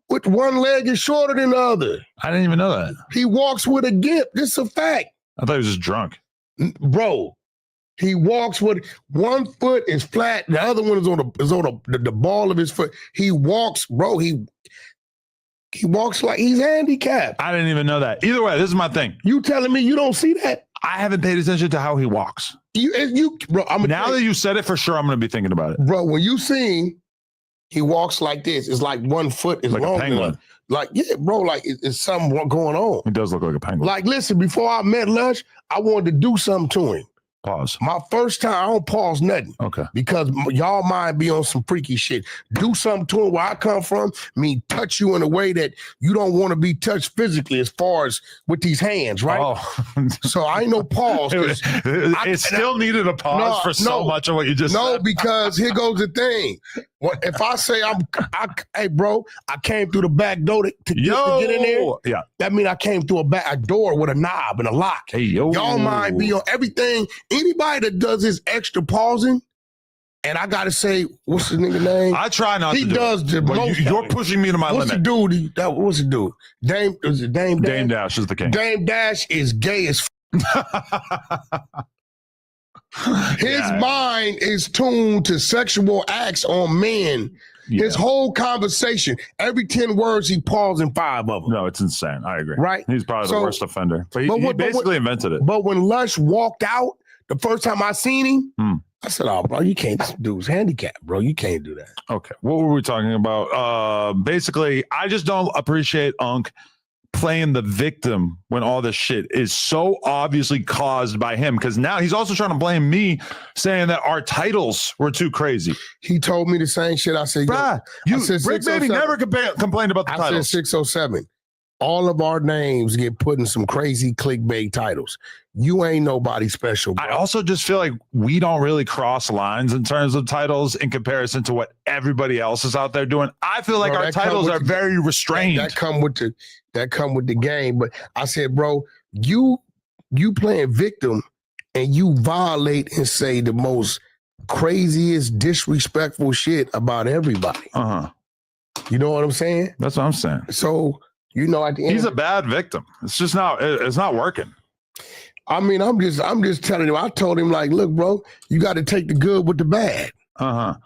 With one leg is shorter than the other. I didn't even know that. He walks with a gimp. This is a fact. I thought he was just drunk. Bro, he walks with one foot is flat, the other one is on the ball of his foot. He walks, bro. He walks like he's handicapped. I didn't even know that. Either way, this is my thing. You telling me you don't see that? I haven't paid attention to how he walks. Bro. Now that you said it for sure, I'm going to be thinking about it, bro. When you seen he walks like this, it's like one foot is like long. A penguin. Like, yeah, bro, like it's something going on. He does look like a penguin. Like, listen, before I met Lush, I wanted to do something to him. Pause. My first time, I don't pause nothing. Okay. Because y'all mind be on some freaky shit. Do something to him where I come from, touch you in a way that you don't want to be touched physically as far as with these hands, right? Oh. So I ain't no pause. It still needed a pause for so much of what you just said. No, because here goes the thing. If I say hey, bro, I came through the back door to get in there. Yeah. That means I came through a door with a knob and a lock. Hey, yo. Y'all mind be on everything. Anybody that does this extra pausing, and I gotta say, what's the nigga name? I try not to do does it. the most. You're pushing me to my limit. What's the dude? Dame Dash? Dame Dash is the king. Dame Dash is gay as His mind is tuned to sexual acts on men. Yeah. His whole conversation, every 10 words, he pausing 5 of them. No, it's insane. I agree. Right? He's probably the worst offender. But he basically invented it. But when Lush walked out, the first time I seen him, I said, oh, bro, you can't. This dude's handicapped, bro. You can't do that. Okay. What were we talking about? Basically, I just don't appreciate Unc playing the victim when all this shit is so obviously caused by him, because now he's also trying to blame me, saying that our titles were too crazy. He told me the same shit. I said, bruh, Rick Baby never complained about the titles. I said 607. All of our names get put in some crazy clickbait titles. You ain't nobody special, bro. I also just feel like we don't really cross lines in terms of titles in comparison to what everybody else is out there doing. I feel like our titles are very restrained. That come with the game. But I said, bro, you playing victim and you violate and say the most craziest, disrespectful shit about everybody. You know what I'm saying? That's what I'm saying. So, you know, at the end, he's a bad victim. It's just not. It's not working. I mean, I'm just telling him. I told him, like, look, bro, you got to take the good with the bad. You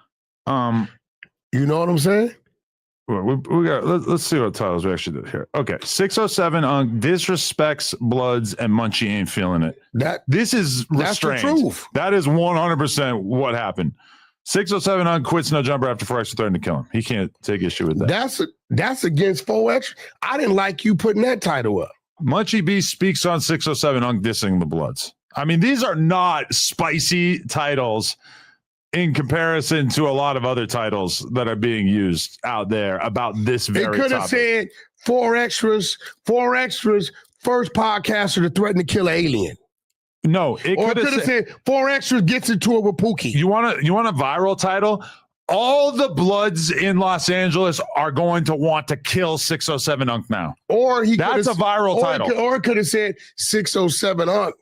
know what I'm saying? We got. Let's see what titles we actually did here. Okay, 607 disrespects Bloods and Munchie ain't feeling it. This is restrained. That's the truth. That is 100% what happened. 607 quits no jumper after 4 extra threatened to kill him. He can't take issue with that. That's against 4 extra. I didn't like you putting that title up. Munchie B speaks on 607 dissing the Bloods. I mean, these are not spicy titles in comparison to a lot of other titles that are being used out there about this very They could have topic. said 4 extras, first podcaster to threaten to kill an alien. No, it Or could have said 4 extras gets into it with Pookie. You want a viral title? All the Bloods in Los Angeles are going to want to kill 607 Unc now. Or that's a viral title. Or it could have said 607 Unc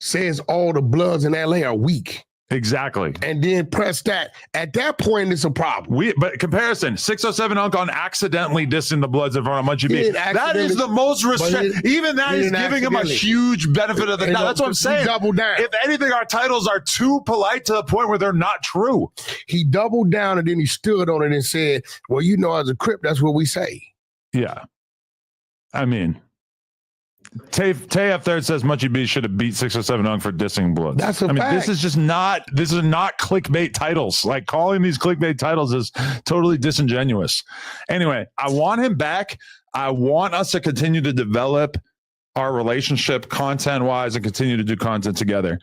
says all the Bloods in LA are weak. Exactly. And then press that. At that point, it's a problem. But comparison, 607 Unc on accidentally dissing the Bloods in front of Munchie B. He That is the most respect. Even that is giving him a huge benefit of the doubt. That's what I'm saying. Doubled down. If anything, our titles are too polite to the point where they're not true. He doubled down and then he stood on it and said, well, you know, as a Crip, that's what we say. Yeah. I mean, Tay F3rd says Munchie B should have beat 607 Unc for dissing Bloods. That's a fact. This is not clickbait titles. Like, calling these clickbait titles is totally disingenuous. Anyway, I want him back. I want us to continue to develop our relationship content-wise and continue to do content together.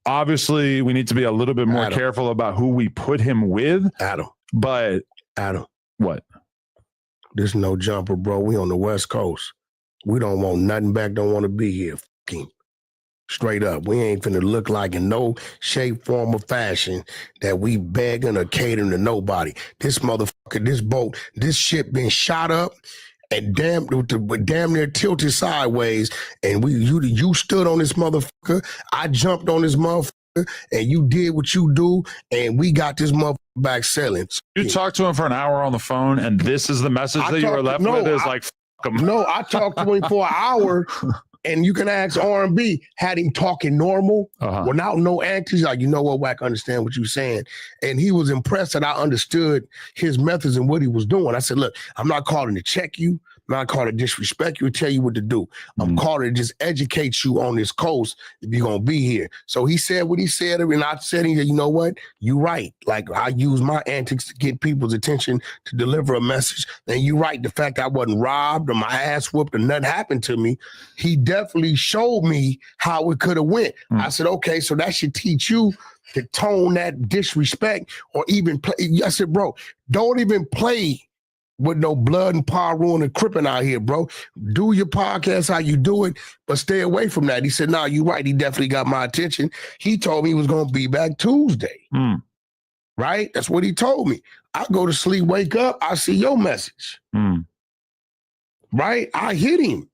Obviously, we need to be a little bit more careful about who we put him with. Adam. What? There's no jumper, bro. We on the West Coast. We don't want nothing back, don't want to be here. Fucking straight up. We ain't finna look like in no shape, form, or fashion that we begging or catering to nobody. This motherfucker, this boat, this ship been shot up and damn near tilted sideways. And you stood on this motherfucker. I jumped on this motherfucker. And you did what you do, and we got this motherfucker back selling. You talked to him for an hour on the phone, and this is the message that you were left with is like, fuck him. No, I talked to him for an hour, and you can ask R&B, had him talking normal, without no antics. Like, you know what, Wack, understand what you're saying. And he was impressed that I understood his methods and what he was doing. I said, look, I'm not calling to check you. I'm not calling to disrespect you or tell you what to do. I'm calling to just educate you on this coast if you're going to be here. So he said what he said, and I said, you know what? You're right. Like, I use my antics to get people's attention to deliver a message. And you're right. The fact I wasn't robbed or my ass whooped or nothing happened to me, he definitely showed me how it could have went. I said, okay, so that should teach you to tone that disrespect or even play. I said, bro, don't even play with no blood and Paru and Crippin out here, bro. Do your podcast how you do it, but stay away from that. He said, no, you're right. He definitely got my attention. He told me he was going to be back Tuesday. Right? That's what he told me. I go to sleep, wake up, I see your message. Right? I hit him.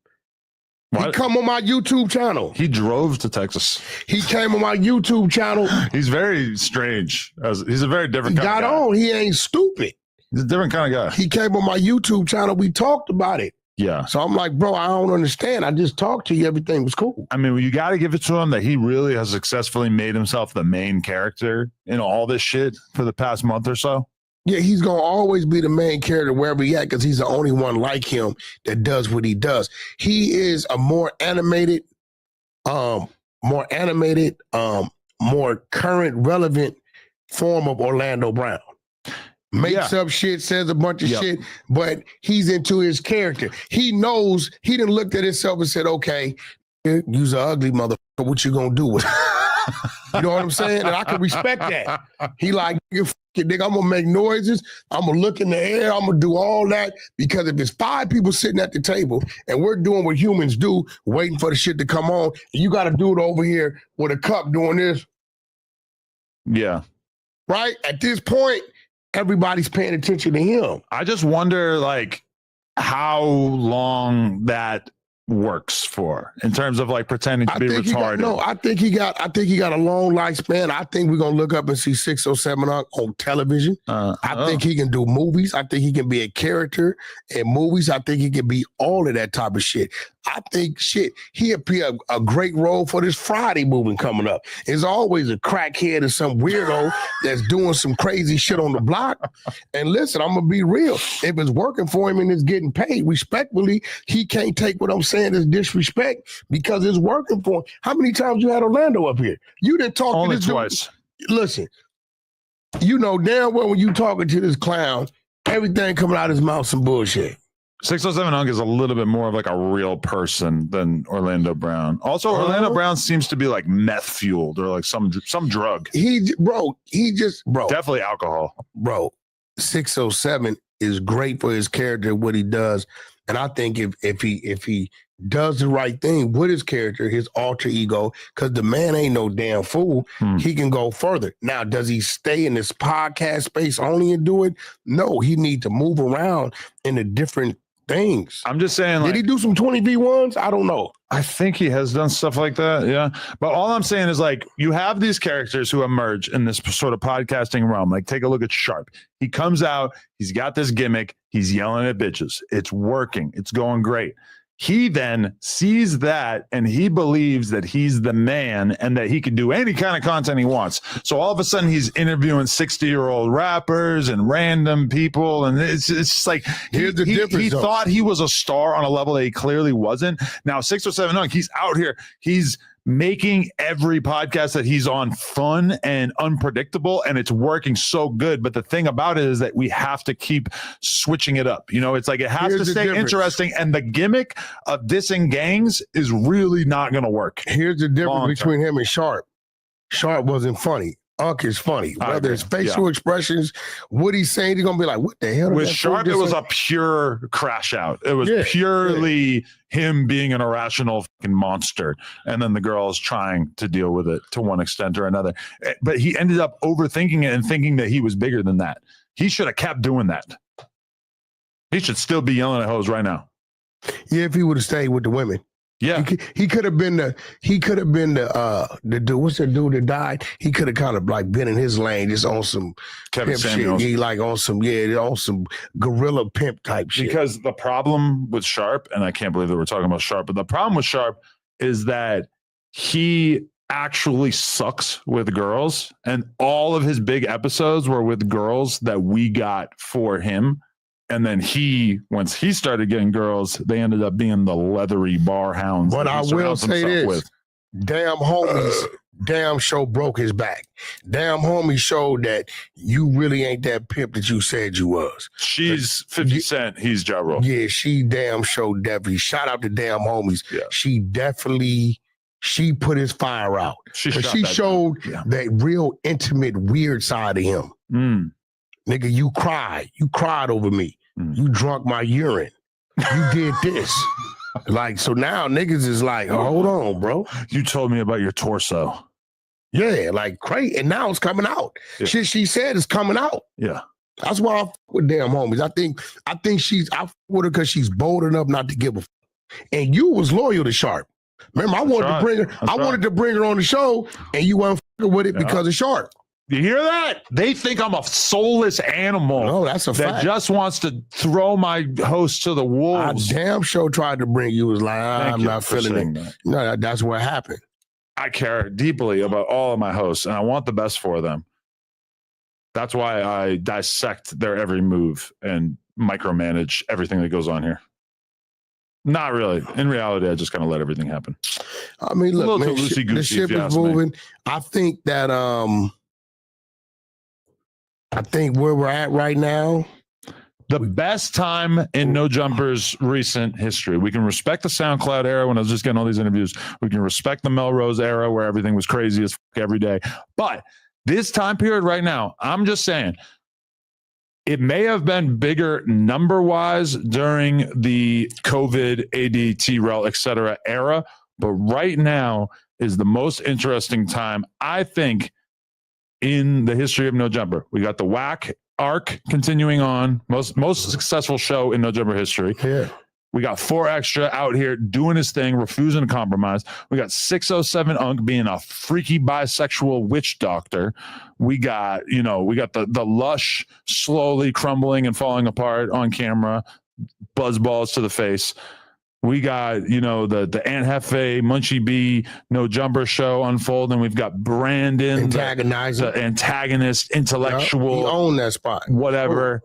He come on my YouTube channel. He drove to Texas. He came on my YouTube channel. He's very strange. He's a very different kind of guy. On. He ain't stupid. He's a different kind of guy. He came on my YouTube channel. We talked about it. Yeah. So I'm like, bro, I don't understand. I just talked to you. Everything was cool. I mean, you got to give it to him that he really has successfully made himself the main character in all this shit for the past month or so. Yeah, he's going to always be the main character wherever he at because he's the only one like him that does what he does. He is a more animated, more current, relevant form of Orlando Brown. Makes up shit, says a bunch of shit, but he's into his character. He knows, he done looked at himself and said, okay, you's an ugly motherfucker, what you gonna do with it? You know what I'm saying? And I can respect that. He like, nigga, I'm gonna make noises, I'm gonna look in the air, I'm gonna do all that, because if it's 5 people sitting at the table and we're doing what humans do, waiting for the shit to come on, and you gotta do it over here with a cup doing this. Yeah. Right? At this point, everybody's paying attention to him. I just wonder, like, how long that works for in terms of like pretending to be retarded. I think he got a long lifespan. I think we're gonna look up and see 607 on television. I think he can do movies. I think he can be a character in movies. I think he can be all of that type of shit. I think he'd be a great role for this Friday movie coming up. There's always a crackhead or some weirdo that's doing some crazy shit on the block. And listen, I'm gonna be real. If it's working for him and it's getting paid respectfully, he can't take what I'm saying as disrespect because it's working for him. How many times you had Orlando up here? You didn't talk only to this twice. Dude. Listen, you know damn well when you talking to this clown, everything coming out of his mouth some bullshit. 607 Unk is a little bit more of like a real person than Orlando Brown. Also, Orlando Brown seems to be like meth fueled or like some drug. Definitely alcohol. Bro, 607 is great for his character, what he does. And I think if he does the right thing with his character, his alter ego, because the man ain't no damn fool, he can go further. Now, does he stay in this podcast space only and do it? No, he need to move around into different things. I'm just saying, did he do some 20v1s? I don't know. I think he has done stuff like that. Yeah. But all I'm saying is like, you have these characters who emerge in this sort of podcasting realm. Like, take a look at Sharp. He comes out, he's got this gimmick. He's yelling at bitches. It's working. It's going great. He then sees that and he believes that he's the man and that he can do any kind of content he wants. So all of a sudden he's interviewing 60-year-old rappers and random people. And it's just like, he thought he was a star on a level that he clearly wasn't. Now 607 Unk, he's out here. He's making every podcast that he's on fun and unpredictable, and it's working so good. But the thing about it is that we have to keep switching it up. You know, it's like it has to stay interesting, and the gimmick of dissing gangs is really not going to work. Here's the difference between him and Sharp. Sharp wasn't funny. Unk is funny. Whether it's facial expressions, what he's saying, he's gonna be like, "What the hell?" With Sharp, it was a pure crash out. It was purely him being an irrational fucking monster, and then the girls trying to deal with it to one extent or another. But he ended up overthinking it and thinking that he was bigger than that. He should have kept doing that. He should still be yelling at hoes right now. Yeah, if he would have stayed with the women. Yeah, he could have been the dude. What's the dude that died? He could have kind of like been in his lane, just on some Kevin pimp Samuels. shit. He like on some gorilla pimp type shit. Because the problem with Sharp, and I can't believe that we're talking about Sharp, but the problem with Sharp is that he actually sucks with girls, and all of his big episodes were with girls that we got for him. And then once he started getting girls, they ended up being the leathery bar hounds. But I will say this, damn homies, damn show broke his back. Damn homie showed that you really ain't that pimp that you said you was. She's 50 Cent, he's Ja Rule. Yeah, she damn show definitely. Shout out to damn homies. Yeah. She put his fire out. She showed that real intimate, weird side of him. Nigga, you cried. You cried over me. You drunk my urine. You did this. Like, so now niggas is like, oh, hold on, bro. You told me about your torso. Yeah, like crazy. And now it's coming out. Yeah. Shit she said is coming out. Yeah. That's why I fuck with damn homies. I think I fuck with her because she's bold enough not to give a fuck. And you was loyal to Sharp. Remember, I wanted to bring her on the show, and you weren't fucking with it because of Sharp. You hear that? They think I'm a soulless animal. No, that's a fact. That just wants to throw my host to the wolves. I damn sure tried to bring you. Was like, I'm not feeling it. No, that's what happened. I care deeply about all of my hosts, and I want the best for them. That's why I dissect their every move and micromanage everything that goes on here. Not really. In reality, I just kind of let everything happen. I mean, look, man, the ship is moving. I think that I think where we're at right now, the best time in No Jumper's recent history. We can respect the SoundCloud era when I was just getting all these interviews. We can respect the Melrose era where everything was crazy as fuck every day. But this time period right now, I'm just saying, it may have been bigger number-wise during the COVID, AD, T-Rel, et cetera era, but right now is the most interesting time, I think, in the history of No Jumper. We got the Whack arc continuing on, most successful show in No Jumper history. Yeah. We got 4 Extra out here doing his thing, refusing to compromise. We got 607 Unk being a freaky bisexual witch doctor. We got, the Lush slowly crumbling and falling apart on camera, buzzballs to the face. We got, the Aunt Hefe, Munchie B, No Jumper show unfold, and we've got Brandon, antagonizing, the antagonist, intellectual, he owned that spot, whatever.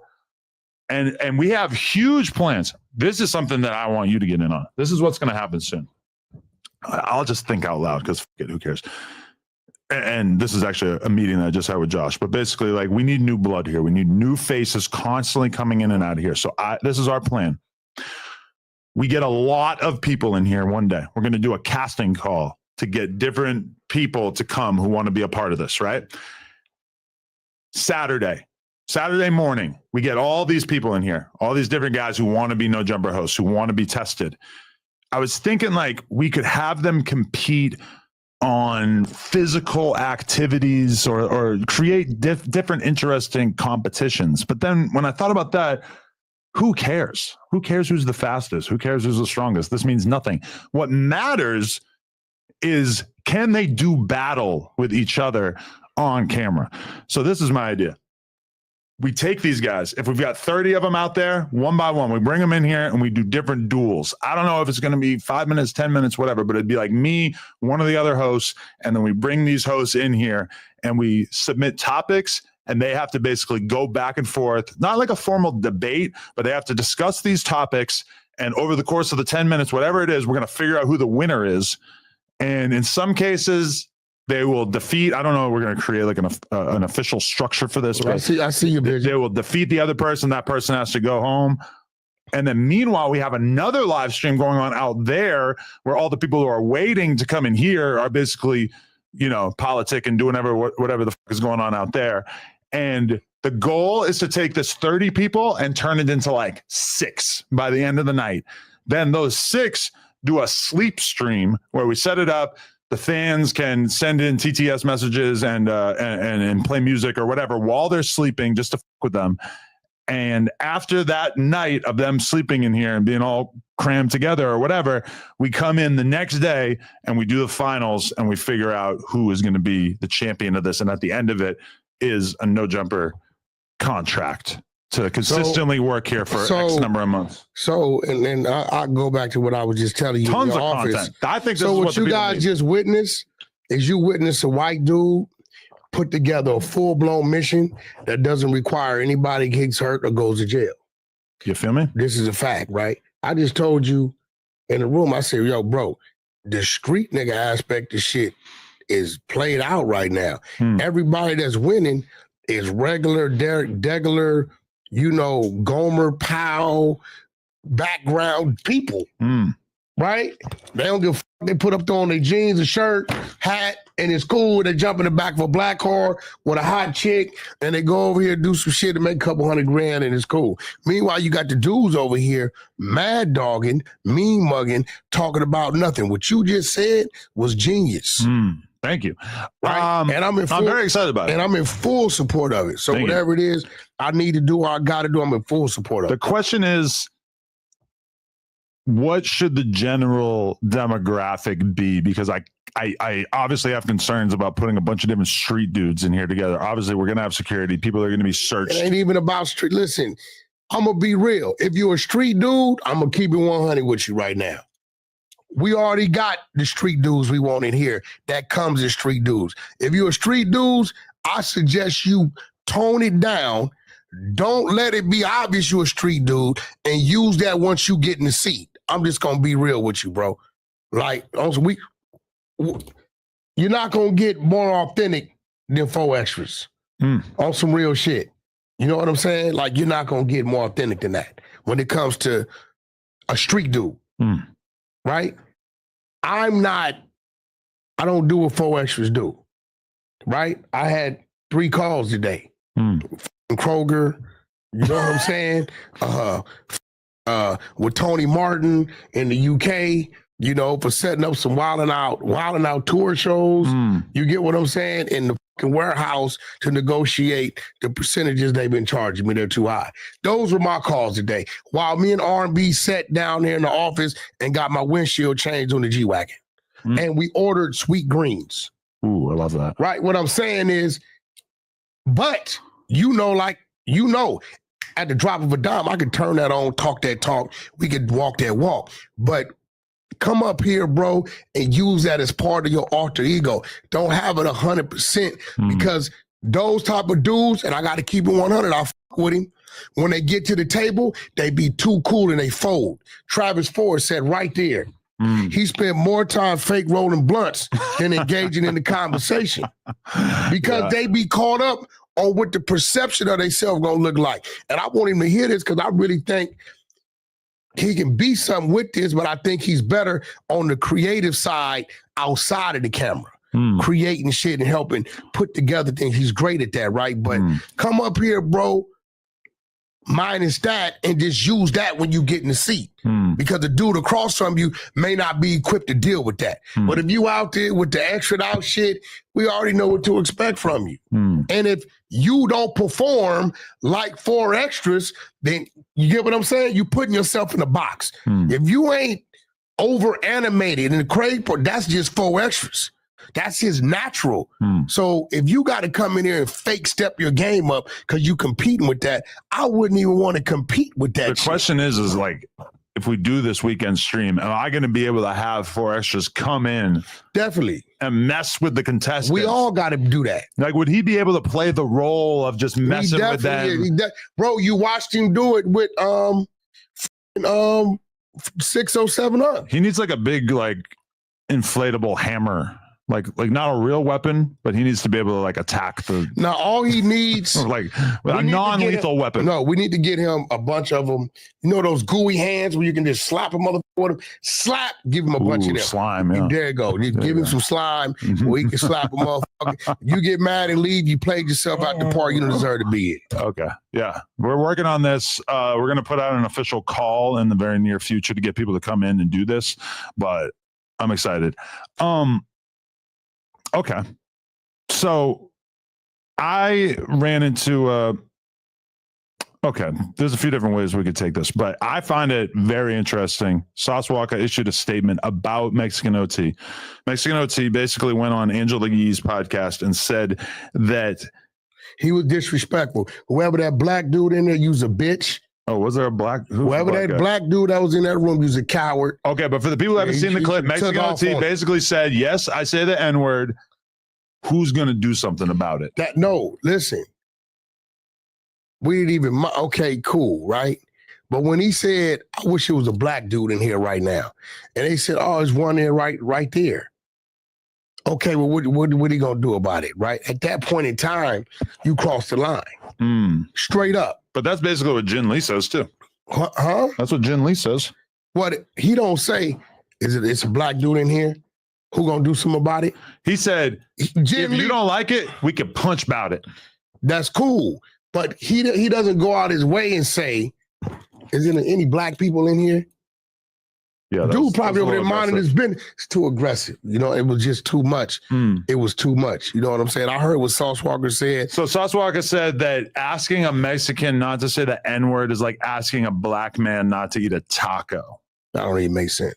And we have huge plans. This is something that I want you to get in on. This is what's going to happen soon. I'll just think out loud because who cares? And this is actually a meeting that I just had with Josh. But basically, like, we need new blood here. We need new faces constantly coming in and out of here. So this is our plan. We get a lot of people in here one day. We're going to do a casting call to get different people to come who want to be a part of this, right? Saturday morning, we get all these people in here, all these different guys who want to be No Jumper hosts, who want to be tested. I was thinking like we could have them compete on physical activities or create different interesting competitions. But then when I thought about that, who cares? Who cares who's the fastest? Who cares who's the strongest? This means nothing. What matters is, can they do battle with each other on camera? So this is my idea. We take these guys. If we've got 30 of them out there, one by one, we bring them in here and we do different duels. I don't know if it's going to be 5 minutes, 10 minutes, whatever, but it'd be like me, one of the other hosts, and then we bring these hosts in here and we submit topics, and they have to basically go back and forth, not like a formal debate, but they have to discuss these topics. And over the course of the 10 minutes, whatever it is, we're going to figure out who the winner is. And in some cases, they will defeat. I don't know. We're going to create like an official structure for this. I see you, bitch. They will defeat the other person. That person has to go home. And then meanwhile, we have another live stream going on out there where all the people who are waiting to come in here are basically, politic and doing whatever the fuck is going on out there. And the goal is to take this 30 people and turn it into like 6 by the end of the night. Then those 6 do a sleep stream where we set it up. The fans can send in TTS messages and play music or whatever while they're sleeping, just to fuck with them. And after that night of them sleeping in here and being all crammed together or whatever, we come in the next day and we do the finals and we figure out who is going to be the champion of this. And at the end of it is a No Jumper contract to consistently work here for X number of months. So, and then I'll go back to what I was just telling you. Tons in your of office. content. I think this so. is What you guys just witnessed is you witnessed a white dude put together a full-blown mission that doesn't require anybody gets hurt or goes to jail. You feel me? This is a fact, right? I just told you in the room. I said, "Yo, bro, the street nigga aspect of shit is played out right now. Everybody that's winning is regular Derek Degler, Gomer Powell, background people, right? They don't give a fuck. They put up on their jeans, a shirt, hat, and it's cool. They jump in the back of a black car with a hot chick, and they go over here and do some shit to make a couple $100,000, and it's cool. Meanwhile, you got the dudes over here mad dogging, mean mugging, talking about nothing. What you just said was genius. Thank you. Right? And I'm very excited about it. And I'm in full support of it. So whatever it is I need to do or I got to do, I'm in full support of it. The question is, what should the general demographic be? Because I obviously have concerns about putting a bunch of different street dudes in here together. Obviously, we're going to have security. People are going to be searched. It ain't even about street. Listen, I'm going to be real. If you're a street dude, I'm going to keep it 100 with you right now. We already got the street dudes we want in here. That comes in street dudes. If you're a street dudes, I suggest you tone it down. Don't let it be obvious you're a street dude and use that once you get in the seat. I'm just going to be real with you, bro. Like, you're not going to get more authentic than 4 extras on some real shit. You know what I'm saying? Like, you're not going to get more authentic than that when it comes to a street dude. Right? I don't do what 4 extras do. Right? I had 3 calls today. Kroger, you know what I'm saying? With Tony Martin in the UK, for setting up some wilding out tour shows. You get what I'm saying? In the fucking warehouse to negotiate the percentages they've been charging me. They're too high. Those were my calls today. While me and R&B sat down there in the office and got my windshield changed on the G-Wagon. And we ordered sweet greens. Ooh, I love that. Right? What I'm saying is, but at the drop of a dime, I could turn that on, talk that talk. We could walk that walk. But come up here, bro, and use that as part of your alter ego. Don't have it 100% because those type of dudes, and I got to keep it 100, I'll fuck with him. When they get to the table, they be too cool and they fold. Travis Ford said right there, he spent more time fake rolling blunts than engaging in the conversation because they be caught up on what the perception of themselves gonna look like. And I want him to hear this because I really think he can be something with this, but I think he's better on the creative side outside of the camera. Creating shit and helping put together things. He's great at that, right? But come up here, bro, minus that, and just use that when you get in the seat. Because the dude across from you may not be equipped to deal with that. But if you out there with the extra out shit, we already know what to expect from you. And if you don't perform like 4 extras, then you get what I'm saying? You're putting yourself in a box. If you ain't over animated and the crazy part, that's just 4 extras. That's his natural. So if you got to come in here and fake step your game up because you competing with that, I wouldn't even want to compete with that. The question is like, if we do this weekend stream, am I going to be able to have 4 extras come in? Definitely. And mess with the contestants? We all got to do that. Like, would he be able to play the role of just messing with them? Bro, you watched him do it with 607 up. He needs like a big, like, inflatable hammer. Like not a real weapon, but he needs to be able to like attack the. Now all he needs, like a non-lethal weapon. No, we need to get him a bunch of them. You know those gooey hands where you can just slap a motherfucker with him. Slap, give him a bunch of them. Slime, yeah. There you go. You give him some slime where he can slap a motherfucker. You get mad and leave. You played yourself out the park. You don't deserve to be it. Okay, yeah, we're working on this. We're gonna put out an official call in the very near future to get people to come in and do this. But I'm excited. Okay. So I ran into okay, there's a few different ways we could take this, but I find it very interesting. Sauce Walker issued a statement about Mexican OT. Mexican OT basically went on Angela Yee's podcast and said that he was disrespectful. Whoever that black dude in there, was a bitch. Oh, was there a black? Whoever that black dude that was in that room, was a coward. Okay, but for the people who haven't seen the clip, Mexican OT basically said, yes, I say the N-word. Who's going to do something about it? Listen. We didn't even, okay, cool, right? But when he said, I wish it was a black dude in here right now. And they said, oh, there's one there right there. Okay, well, what are you going to do about it, right? At that point in time, you cross the line. Straight up. But that's basically what Jin Lee says, too. Huh? That's what Jin Lee says. What he don't say is it's a black dude in here. Who gonna do something about it? He said, if you don't like it, we can punch about it. That's cool. But he doesn't go out his way and say, is there any black people in here? Yeah, dude probably over there minding his business. It's too aggressive. You know, it was just too much. It was too much. You know what I'm saying? I heard what Sauce Walker said. So Sauce Walker said that asking a Mexican not to say the N-word is like asking a black man not to eat a taco. That don't even make sense.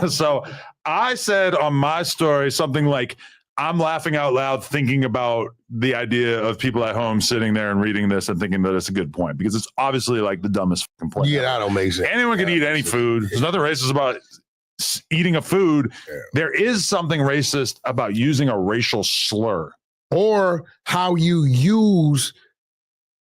So I said on my story something like, I'm laughing out loud thinking about the idea of people at home sitting there and reading this and thinking that it's a good point, because it's obviously like the dumbest point. Yeah, that don't make sense. Anyone can eat any food. There's nothing racist about eating a food. Yeah. There is something racist about using a racial slur. Or how you use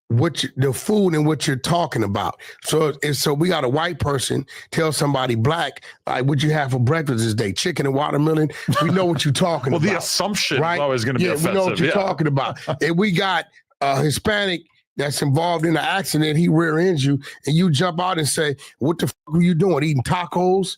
the food and what you're talking about. So we got a white person tell somebody black, like, what you have for breakfast this day? Chicken and watermelon. We know what you're talking about. Well, the assumption is always going to be offensive. We know what you're talking about. And we got a Hispanic that's involved in an accident. He rear ends you, and you jump out and say, what the fuck were you doing? Eating tacos?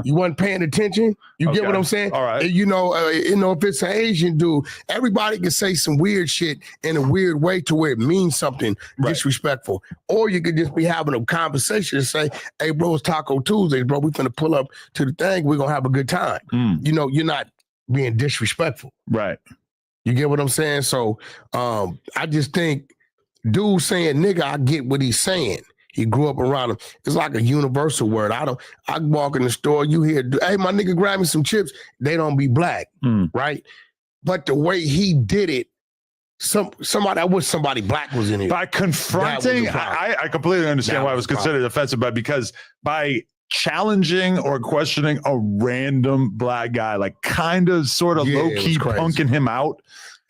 You wasn't paying attention. You get what I'm saying? All right. And, if it's an Asian dude, everybody can say some weird shit in a weird way to where it means something disrespectful. Or you could just be having a conversation and say, hey, bro, it's Taco Tuesday, bro. We're going to pull up to the thing. We're going to have a good time. You know, you're not being disrespectful. Right. You get what I'm saying? So I just think dude saying nigga, I get what he's saying. He grew up around him. It's like a universal word. I walk in the store, you hear, hey, my nigga, grab me some chips. They don't be black, right? But the way he did it, I wish somebody black was in here. By confronting, I completely understand why it was considered offensive, but because by challenging or questioning a random black guy, like kind of sort of low-key punking him out.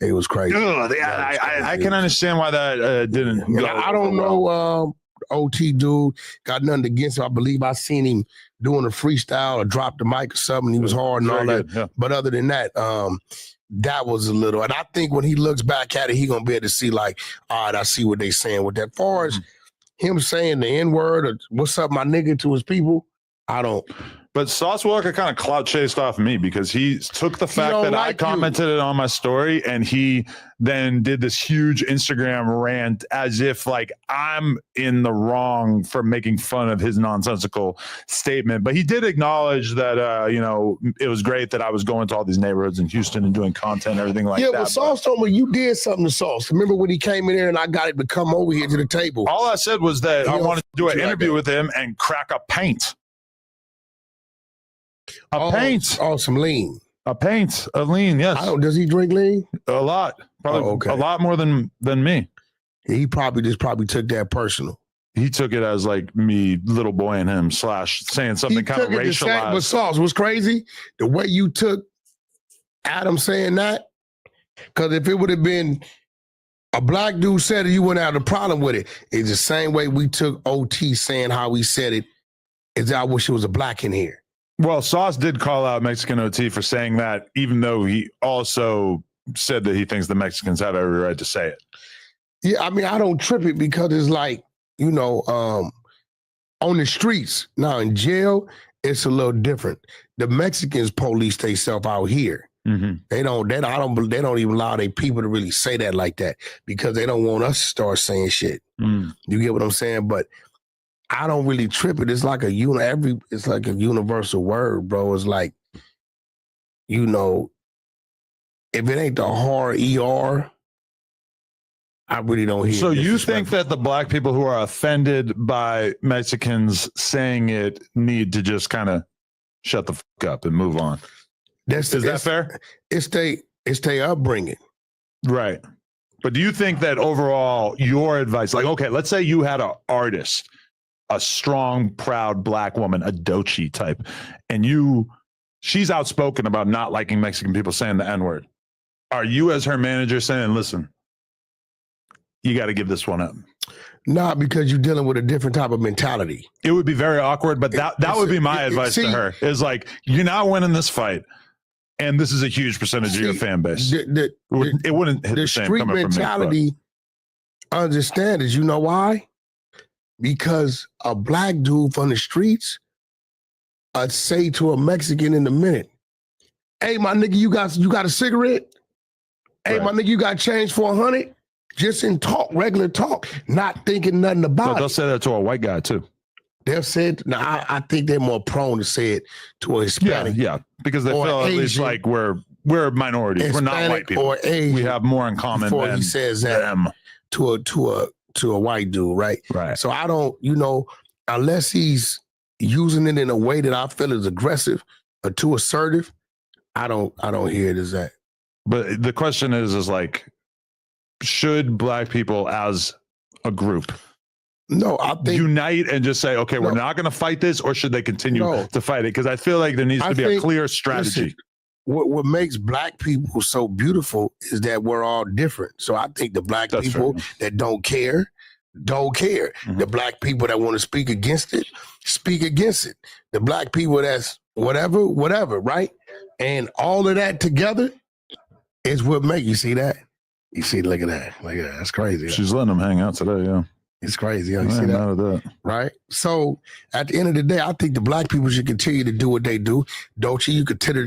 It was crazy. I can understand why that didn't go. I don't know. OT dude, got nothing against him. I believe I seen him doing a freestyle or drop the mic or something. He was hard and all that. Yeah. But other than that, that was a little. And I think when he looks back at it, he gonna be able to see like, all right, I see what they saying with that. Far as him saying the N-word or what's up, my nigga, to his people, I don't. But Sauce Walker kind of clout chased off me because he took the fact that I commented it on my story and he then did this huge Instagram rant as if like I'm in the wrong for making fun of his nonsensical statement. But he did acknowledge that, you know, it was great that I was going to all these neighborhoods in Houston and doing content and everything like that. Yeah, but Sauce told me you did something to Sauce. Remember when he came in there and I got him to come over here to the table? All I said was that I wanted to do an interview with him and crack a pint. Paint. Oh, some lean. A lean, yes. Does he drink lean? A lot. Probably a lot more than me. He probably took that personal. He took it as like me, little boy, and him / saying something kind of racialized. But Sauce was crazy. The way you took Adam saying that, because if it would have been a black dude said it, you wouldn't have a problem with it. It's the same way we took OT saying how he said it. Is I wish it was a black in here. Well, Sauce did call out Mexican OT for saying that, even though he also said that he thinks the Mexicans have every right to say it. Yeah, I mean, I don't trip it because it's like, you know, on the streets. Now in jail, it's a little different. The Mexicans police themselves out here. Mm-hmm. They don't even allow their people to really say that like that because they don't want us to start saying shit. Mm. You get what I'm saying? But I don't really trip it. It's like it's like a universal word, bro. It's like, you know, if it ain't the hard ER, I really don't hear. So you think that the black people who are offended by Mexicans saying it need to just kind of shut the fuck up and move on? Is that fair? It's their upbringing. Right. But do you think that overall your advice, like, okay, let's say you had an artist, a strong, proud black woman, a Doechii type, and she's outspoken about not liking Mexican people saying the N-word. Are you as her manager saying, listen, you got to give this one up? Nah, because you're dealing with a different type of mentality. It would be very awkward, but that would be my advice to her is like, you're not winning this fight. And this is a huge percentage of your fan base. It wouldn't hit the same street coming mentality. From me, understand is, you know why? Because a black dude from the streets, I'd say to a Mexican in a minute, "Hey, my nigga, you got a cigarette? Hey, my nigga, you got change for 100?" Just in talk, regular talk, not thinking nothing about it. They'll say that to a white guy too. They've said, I think they're more prone to say it to a Hispanic. Yeah, because they feel at least like we're minorities. We're not white people. Or Asian, we have more in common before than he says that them. to a white dude, right? Right. So I don't, unless he's using it in a way that I feel is aggressive or too assertive, I don't hear it as that. But the question is like, should black people as a group I think unite and just say, okay, we're not going to fight this, or should they continue to fight it? Because I feel like there needs to be a clear strategy. Listen, what makes black people so beautiful is that we're all different. So I think the black people that don't care. Mm-hmm. The black people that want to speak against it, speak against it. The black people that's whatever, right? And all of that together is what makes you see that. You see, look at that. That's crazy. She's letting them hang out today, yeah. It's crazy. You see that? Right? So at the end of the day, I think the black people should continue to do what they do. Doechii,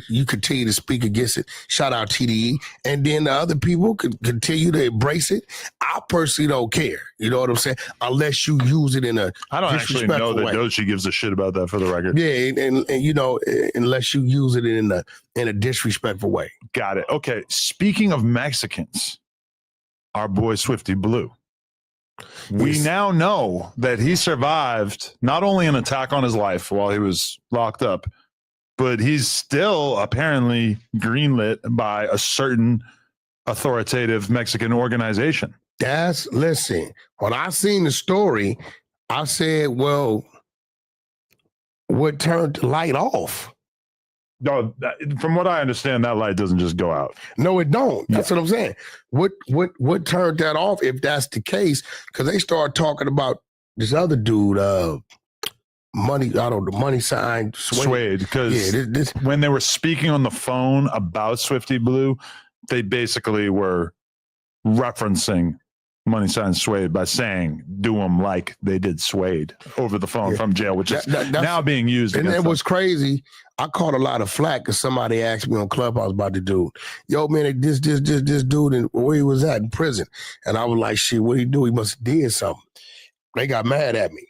you continue to speak against it. Shout out TDE. And then the other people could continue to embrace it. I personally don't care. You know what I'm saying? Unless you use it in a I don't actually know that way. Doechii gives a shit about that, for the record. Yeah, and unless you use it in a disrespectful way. Got it. Okay. Speaking of Mexicans, our boy Swifty Blue. We now know that he survived not only an attack on his life while he was locked up, but he's still apparently greenlit by a certain authoritative Mexican organization. Listen, when I seen the story, I said, well, what turned the light off? No, from what I understand, that light doesn't just go out. No, it don't. That's what I'm saying. What turned that off, if that's the case? Because they started talking about this other dude, money sign Suede. Because when they were speaking on the phone about Swifty Blue, they basically were referencing Money Sign Suede by saying, do them like they did Suede over the phone from jail, which is now being used. And against it was crazy. I caught a lot of flack because somebody asked me on Clubhouse about the dude. Yo, man, this dude, and where he was at in prison. And I was like, shit, what he do? He must have did something. They got mad at me.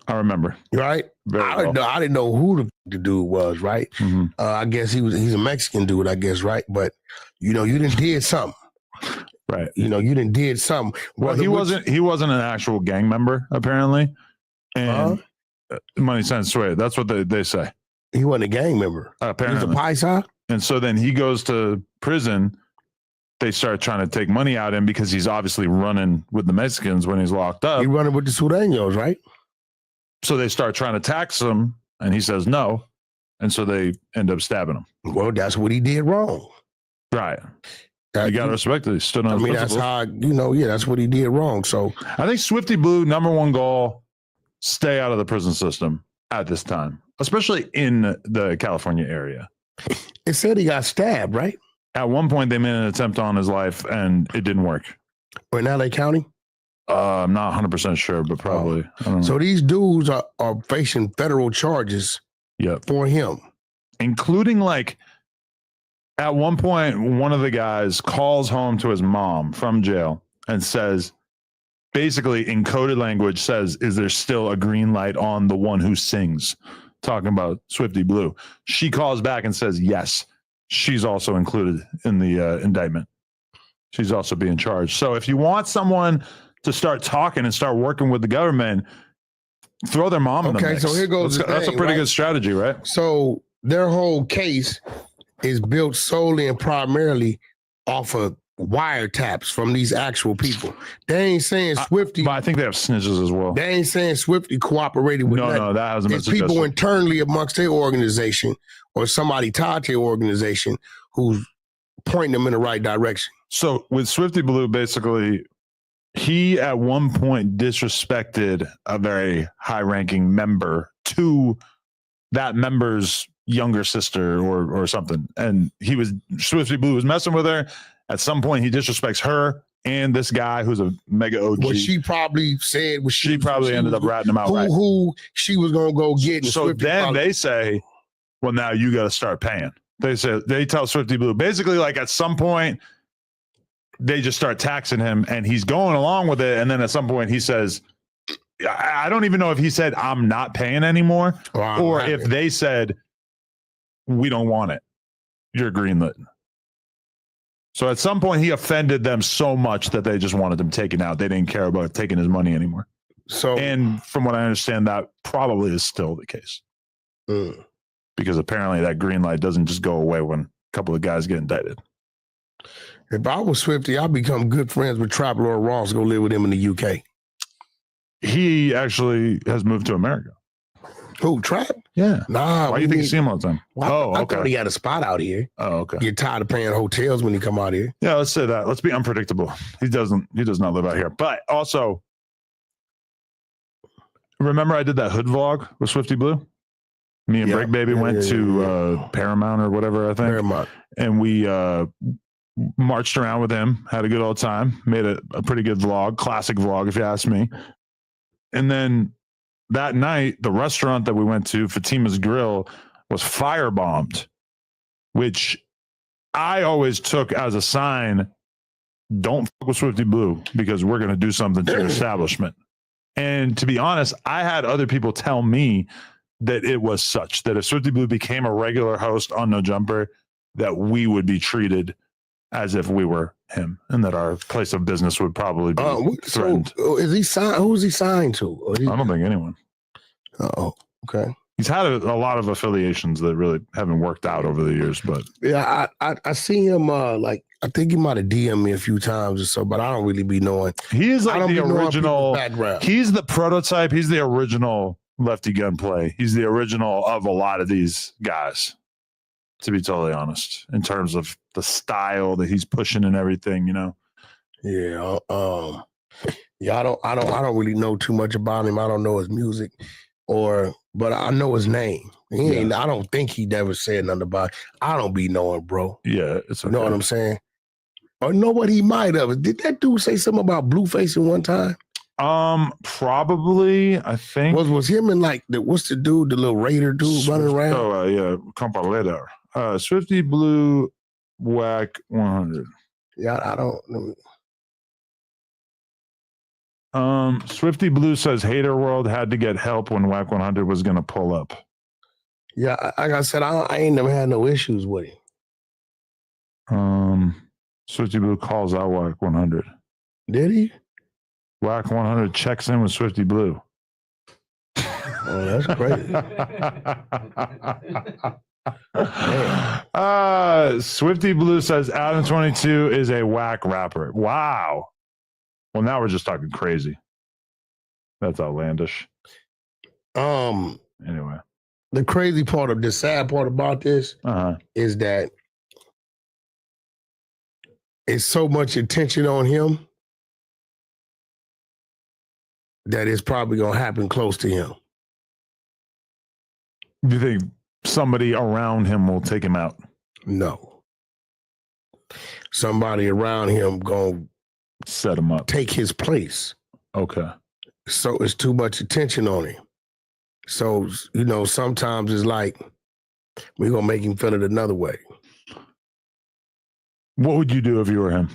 I remember. Right? I didn't know who the dude was, right? Mm-hmm. I guess he's a Mexican dude, I guess, right? But, you done did something. Right. You done did something. Well, he wasn't an actual gang member, apparently. And Money Sign Suede, that's what they say. He wasn't a gang member. Apparently. He was a paisa? And so then he goes to prison. They start trying to take money out of him because he's obviously running with the Mexicans when he's locked up. He running with the Sureños, right? So they start trying to tax him, and he says no. And so they end up stabbing him. Well, that's what he did wrong. Right. You got to respect it. He stood on his that's principles. how, that's what he did wrong. So I think Swifty Blue, number one goal, stay out of the prison system at this time, especially in the California area. It said he got stabbed, right? At one point, they made an attempt on his life, and it didn't work. Or in LA County? I'm not 100% sure, but probably. I don't know. So these dudes are facing federal charges for him. Including, like, at one point, one of the guys calls home to his mom from jail and says, basically in coded language says, is there still a green light on the one who sings? Talking about Swifty Blue. She calls back and says, yes, she's also included in the indictment. She's also being charged. So if you want someone to start talking and start working with the government, throw their mom in the mix. So here goes That's a pretty good strategy, right? So their whole case is built solely and primarily off of wiretaps from these actual people. They ain't saying Swifty. But I think they have snitches as well. They ain't saying Swifty cooperated with nothing. No, that hasn't been It's people suggested. internally amongst their organization or somebody tied to their organization who's pointing them in the right direction. So with Swifty Blue, basically, he at one point disrespected a very high-ranking member to that member's younger sister or something. And Swifty Blue was messing with her. At some point, he disrespects her and this guy who's a mega OG. What she probably said was she probably ended up ratting him out. Who she was gonna go get. So then they say, well, now you got to start paying. They tell Swifty Blue, basically, like at some point, they just start taxing him and he's going along with it. And then at some point he says, I don't even know if he said, I'm not paying anymore, or if they said, we don't want it. You're greenlit. So at some point he offended them so much that they just wanted him taken out. They didn't care about taking his money anymore. And from what I understand, that probably is still the case. Because apparently that green light doesn't just go away when a couple of guys get indicted. If I was Swifty, I'd become good friends with Trap Lord Ross, go live with him in the UK. He actually has moved to America. Who, Trap? Yeah. Nah. Why do you think you see him all the time? I thought he had a spot out here. Oh, okay. You're tired of paying hotels when he come out here. Yeah, let's say that. Let's be unpredictable. He does not live out here. But also, remember I did that hood vlog with Swifty Blue? Me and Brick Baby went to Paramount or whatever, I think. Paramount. And we marched around with him, had a good old time, made a pretty good vlog, classic vlog, if you ask me. And then that night, the restaurant that we went to, Fatima's Grill, was firebombed, which I always took as a sign, don't fuck with Swifty Blue because we're going to do something to your establishment. And to be honest, I had other people tell me that it was such, that if Swifty Blue became a regular host on No Jumper, that we would be treated as if we were him and that our place of business would probably be threatened. So is he signed? Who is he signed to? I don't think anyone. Oh, okay. He's had a lot of affiliations that really haven't worked out over the years, but yeah, I see him I think he might have DM'd me a few times or so, but I don't really be knowing. He is like the original background. He's the prototype. He's the original Lefty Gunplay. He's the original of a lot of these guys, to be totally honest, in terms of the style that he's pushing and everything, you know. Yeah. I don't really know too much about him. I don't know his music but I know his name. I don't think he never said nothing about it. I don't be knowing, bro. Yeah, it's okay. You know what I'm saying? Or know what he might have. Did that dude say something about Blueface at one time? Probably. I think was him and like what's the dude, the little Raider dude running around? Oh yeah, Compaleta. Swifty Blue, Whack 100. Yeah, I don't. Swifty Blue says Hater World had to get help when Whack 100 was gonna pull up. Yeah, like I said, I ain't never had no issues with him. Swifty Blue calls out Whack 100. Did he? Whack 100 checks in with Swifty Blue. Oh, that's crazy. Swifty Blue says Adam 22 is a whack rapper. Wow. Well, now we're just talking crazy. That's outlandish. Anyway, the crazy part of the sad part about this is that it's so much attention on him that it's probably gonna happen close to him. Do you think somebody around him will take him out? No. Somebody around him gonna set him up, take his place. Okay. So it's too much attention on him. So, you know, sometimes it's like we're gonna make him feel it another way. What would you do if you were him?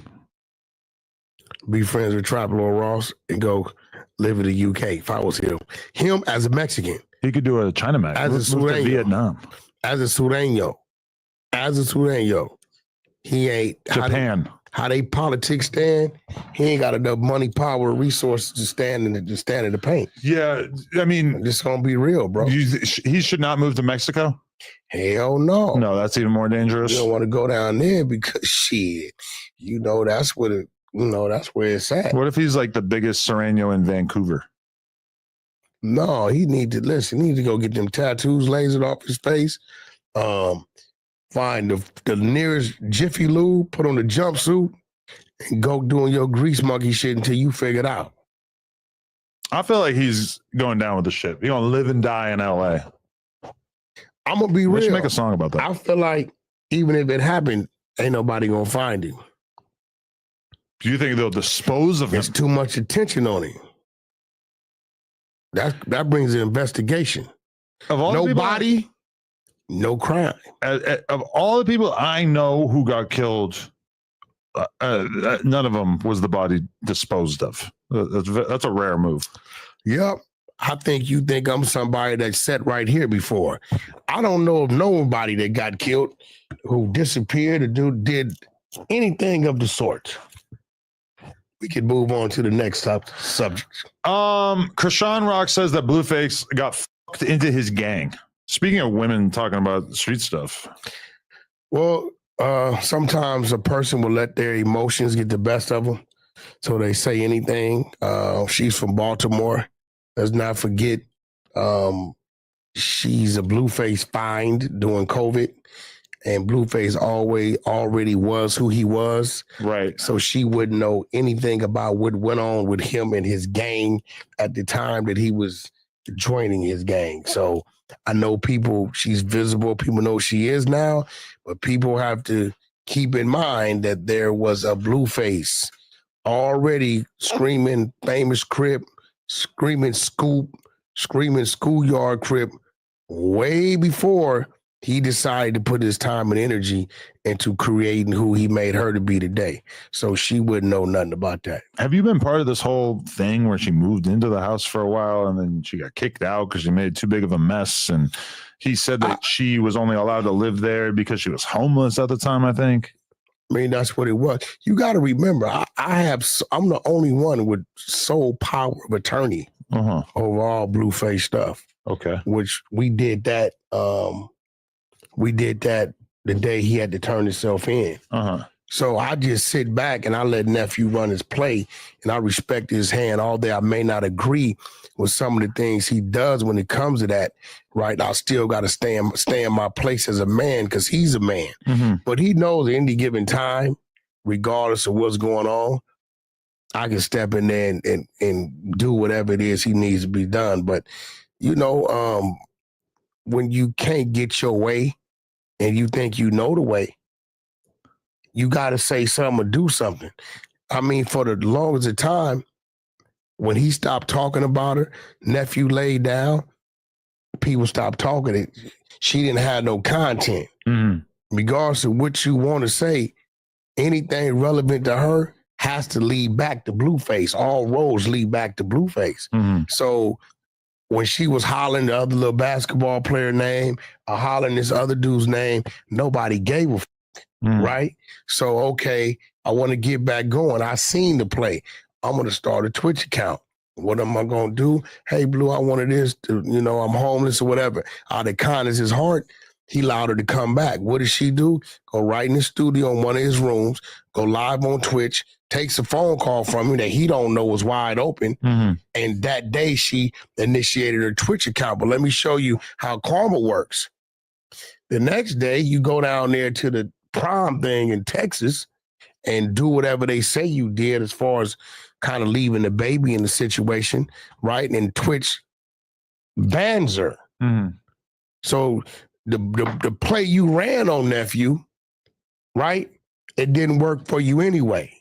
Be friends with Trapalo Ross and go live in the UK if I was him. Him as a Mexican. He could do a China match. As a Sureño. Vietnam. As a Sureño. He ain't Japan. How they politics stand, he ain't got enough money, power, resources to stand in the paint. Yeah, I mean, it's gonna be real, bro. He should not move to Mexico. Hell no. No, that's even more dangerous. You don't want to go down there because shit, you know that's where that's where it's at. What if he's like the biggest Sureño in Vancouver? No, he need to listen. He need to go get them tattoos lasered off his face. Find the nearest Jiffy Lube, put on the jumpsuit, and go doing your grease monkey shit until you figure it out. I feel like he's going down with the shit. He's gonna live and die in LA. I'm gonna be real. We should make a song about that. I feel like even if it happened, ain't nobody gonna find him. Do you think they'll dispose of him? There's too much attention on him. That brings an investigation. Of all no body, no crime. Of all the people I know who got killed, none of them was the body disposed of. That's a rare move. Yep. I think you think I'm somebody that sat right here before. I don't know of nobody that got killed who disappeared or did anything of the sort. We could move on to the next subject. Krishan Rock says that Blueface got fucked into his gang. Speaking of women talking about street stuff. Well, sometimes a person will let their emotions get the best of them. So they say anything. She's from Baltimore. Let's not forget, she's a Blueface find during COVID. And Blueface already was who he was. Right. So she wouldn't know anything about what went on with him and his gang at the time that he was joining his gang. So I know she's visible. People know she is now, but people have to keep in mind that there was a Blueface already screaming famous Crip, screaming Scoop, screaming Schoolyard Crip way before he decided to put his time and energy into creating who he made her to be today. So she wouldn't know nothing about that. Have you been part of this whole thing where she moved into the house for a while and then she got kicked out because she made too big of a mess? And he said that she was only allowed to live there because she was homeless at the time, I think. I mean, that's what it was. You got to remember, I'm the only one with sole power of attorney over all Blueface stuff. Okay. Which we did that. We did that the day he had to turn himself in. So I just sit back and I let nephew run his play, and I respect his hand. All day I may not agree with some of the things he does when it comes to that, right? I still got to stay in my place as a man because he's a man. But he knows at any given time, regardless of what's going on, I can step in there and do whatever it is he needs to be done. But, you know, when you can't get your way, and you think you know the way, you got to say something or do something. I mean, for the longest of time, when he stopped talking about her, nephew laid down, people stopped talking. She didn't have no content. Regardless of what you want to say, anything relevant to her has to lead back to Blueface. All roads lead back to Blueface. So when she was hollering the other little basketball player name or hollering this other dude's name, nobody gave a f, right? So, okay, I want to get back going. I seen the play. I'm going to start a Twitch account. What am I going to do? Hey, Blue, I wanted this to, you know, I'm homeless or whatever. Out of kindness, his heart, he allowed her to come back. What did she do? Go right in the studio in one of his rooms, go live on Twitch, takes a phone call from him that he don't know was wide open. And that day she initiated her Twitch account. But let me show you how karma works. The next day, you go down there to the prom thing in Texas and do whatever they say you did as far as kind of leaving the baby in the situation, right? And Twitch bans her. So the play you ran on nephew, right? It didn't work for you anyway,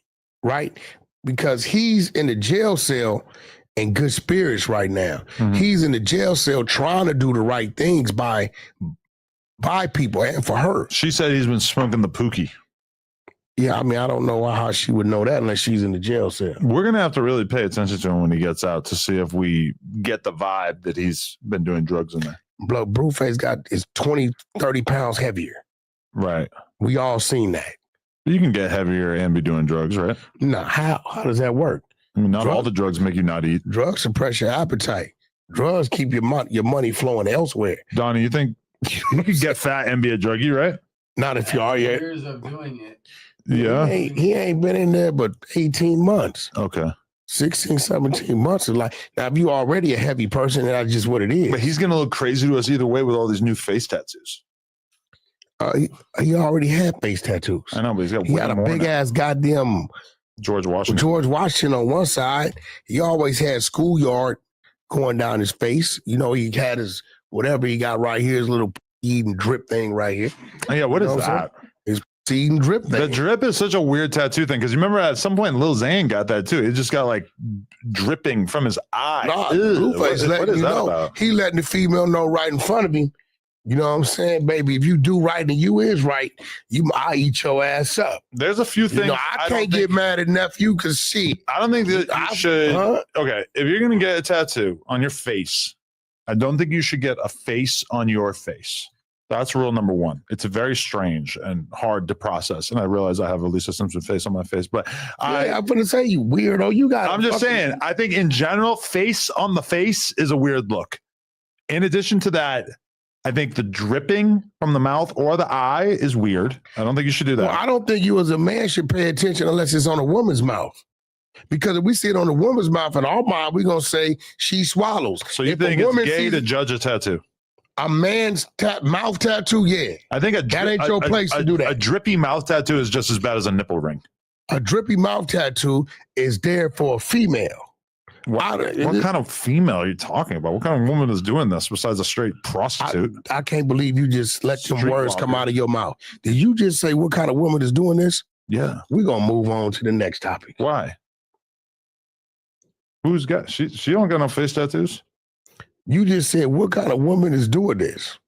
right? Because he's in the jail cell in good spirits right now. He's in the jail cell trying to do the right things by people and for her. She said he's been smoking the Pookie. Yeah, I mean, I don't know how she would know that unless she's in the jail cell. We're going to have to really pay attention to him when he gets out to see if we get the vibe that he's been doing drugs in there. Blueface is 20, 30 pounds heavier. Right. We all seen that. You can get heavier and be doing drugs, right? No, how does that work? I mean, not all the drugs make you not eat. Drugs suppress your appetite. Drugs keep your money flowing elsewhere. Donnie, you think you could get fat and be a druggie, right? Not if you are yet. Years of doing it. Yeah. He ain't been in there but 18 months. Okay. 16, 17 months. Now, if you already a heavy person, that's just what it is. But he's going to look crazy to us either way with all these new face tattoos. He already had face tattoos. I know, but he got a big ass goddamn George Washington on one side. He always had schoolyard going down his face. You know, he had his whatever he got right here, his little eating drip thing right here. Oh, yeah, what is that? His eating drip thing. The drip is such a weird tattoo thing because you remember at some point Lil Zane got that too. It just got like dripping from his eye. Nah, What is that about? He letting the female know right in front of him. You know what I'm saying, baby? If you do right and you is right, I eat your ass up. There's a few things. You know, I can't get mad at nephew because I don't think that you should. Okay, if you're gonna get a tattoo on your face, I don't think you should get a face on your face. That's rule number one. It's very strange and hard to process. And I realize I have a Lisa Simpson face on my face, but I'm gonna say you weirdo. You got. I'm just saying. I think in general, face on the face is a weird look. In addition to that, I think the dripping from the mouth or the eye is weird. I don't think you should do that. Well, I don't think you as a man should pay attention unless it's on a woman's mouth. Because if we see it on a woman's mouth in our mind, we're going to say she swallows. So you think it's gay to judge a tattoo? A man's mouth tattoo, yeah. I think that ain't your place to do that. A drippy mouth tattoo is just as bad as a nipple ring. A drippy mouth tattoo is there for a female. What kind of female are you talking about? What kind of woman is doing this besides a straight prostitute? I can't believe you just let some words come out of your mouth. Did you just say what kind of woman is doing this? Yeah. We're going to move on to the next topic. Why? Who's got, she don't got no face tattoos? You just said what kind of woman is doing this?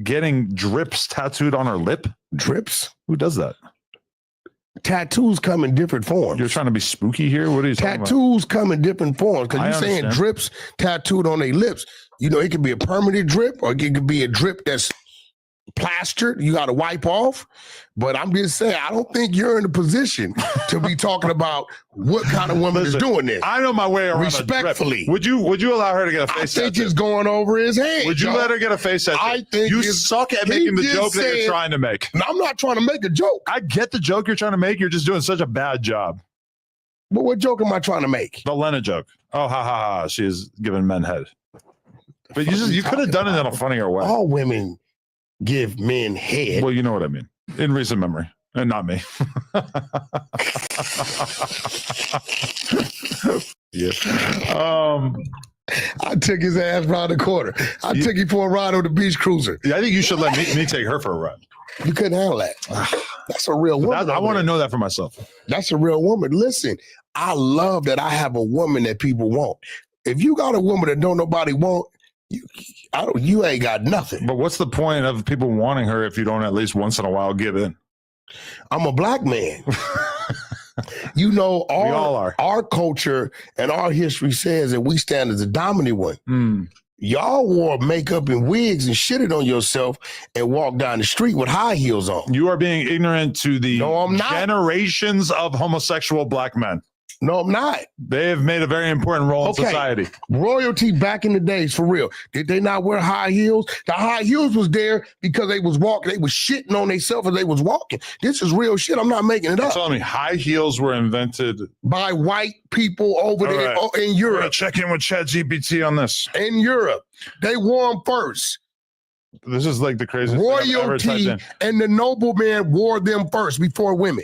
Getting drips tattooed on her lip? Drips? Who does that? Tattoos come in different forms. You're trying to be spooky here? What are you talking about? Tattoos come in different forms because you're saying drips tattooed on their lips. You know, it could be a permanent drip or it could be a drip that's plastered. You got to wipe off. But I'm just saying, I don't think you're in a position to be talking about what kind of woman is doing this. I know my way around. Respectfully. Would you allow her to get a face tattoo? I think it's going over his head. Would you let her get a face tattoo? I think you suck at making the joke that you're trying to make. No, I'm not trying to make a joke. I get the joke you're trying to make. You're just doing such a bad job. But what joke am I trying to make? The Lena joke. Oh, ha, ha, ha. She is giving men head. But you could have done it in a funnier way. All women give men head. Well, you know what I mean. In recent memory. And not me. Yeah. I took his ass around the corner. I took him for a ride on the beach cruiser. Yeah, I think you should let me take her for a ride. You couldn't handle that. That's a real woman. I want to know that for myself. That's a real woman. Listen, I love that I have a woman that people want. If you got a woman that don't nobody want, you ain't got nothing. But what's the point of people wanting her if you don't at least once in a while give in? I'm a black man. You know, we all are. Our culture and our history says that we stand as the dominant one. Y'all wore makeup and wigs and shitted on yourself and walked down the street with high heels on. You are being ignorant to the generations of homosexual black men. No, I'm not. They have made a very important role in society. Royalty back in the days, for real. Did they not wear high heels? The high heels was there because they was walking. They was shitting on themselves as they was walking. This is real shit. I'm not making it up. Tell me, high heels were invented by white people over there in Europe. Check in with ChatGPT on this. In Europe, they wore them first. This is like the craziest thing I've ever typed in. And the nobleman wore them first before women.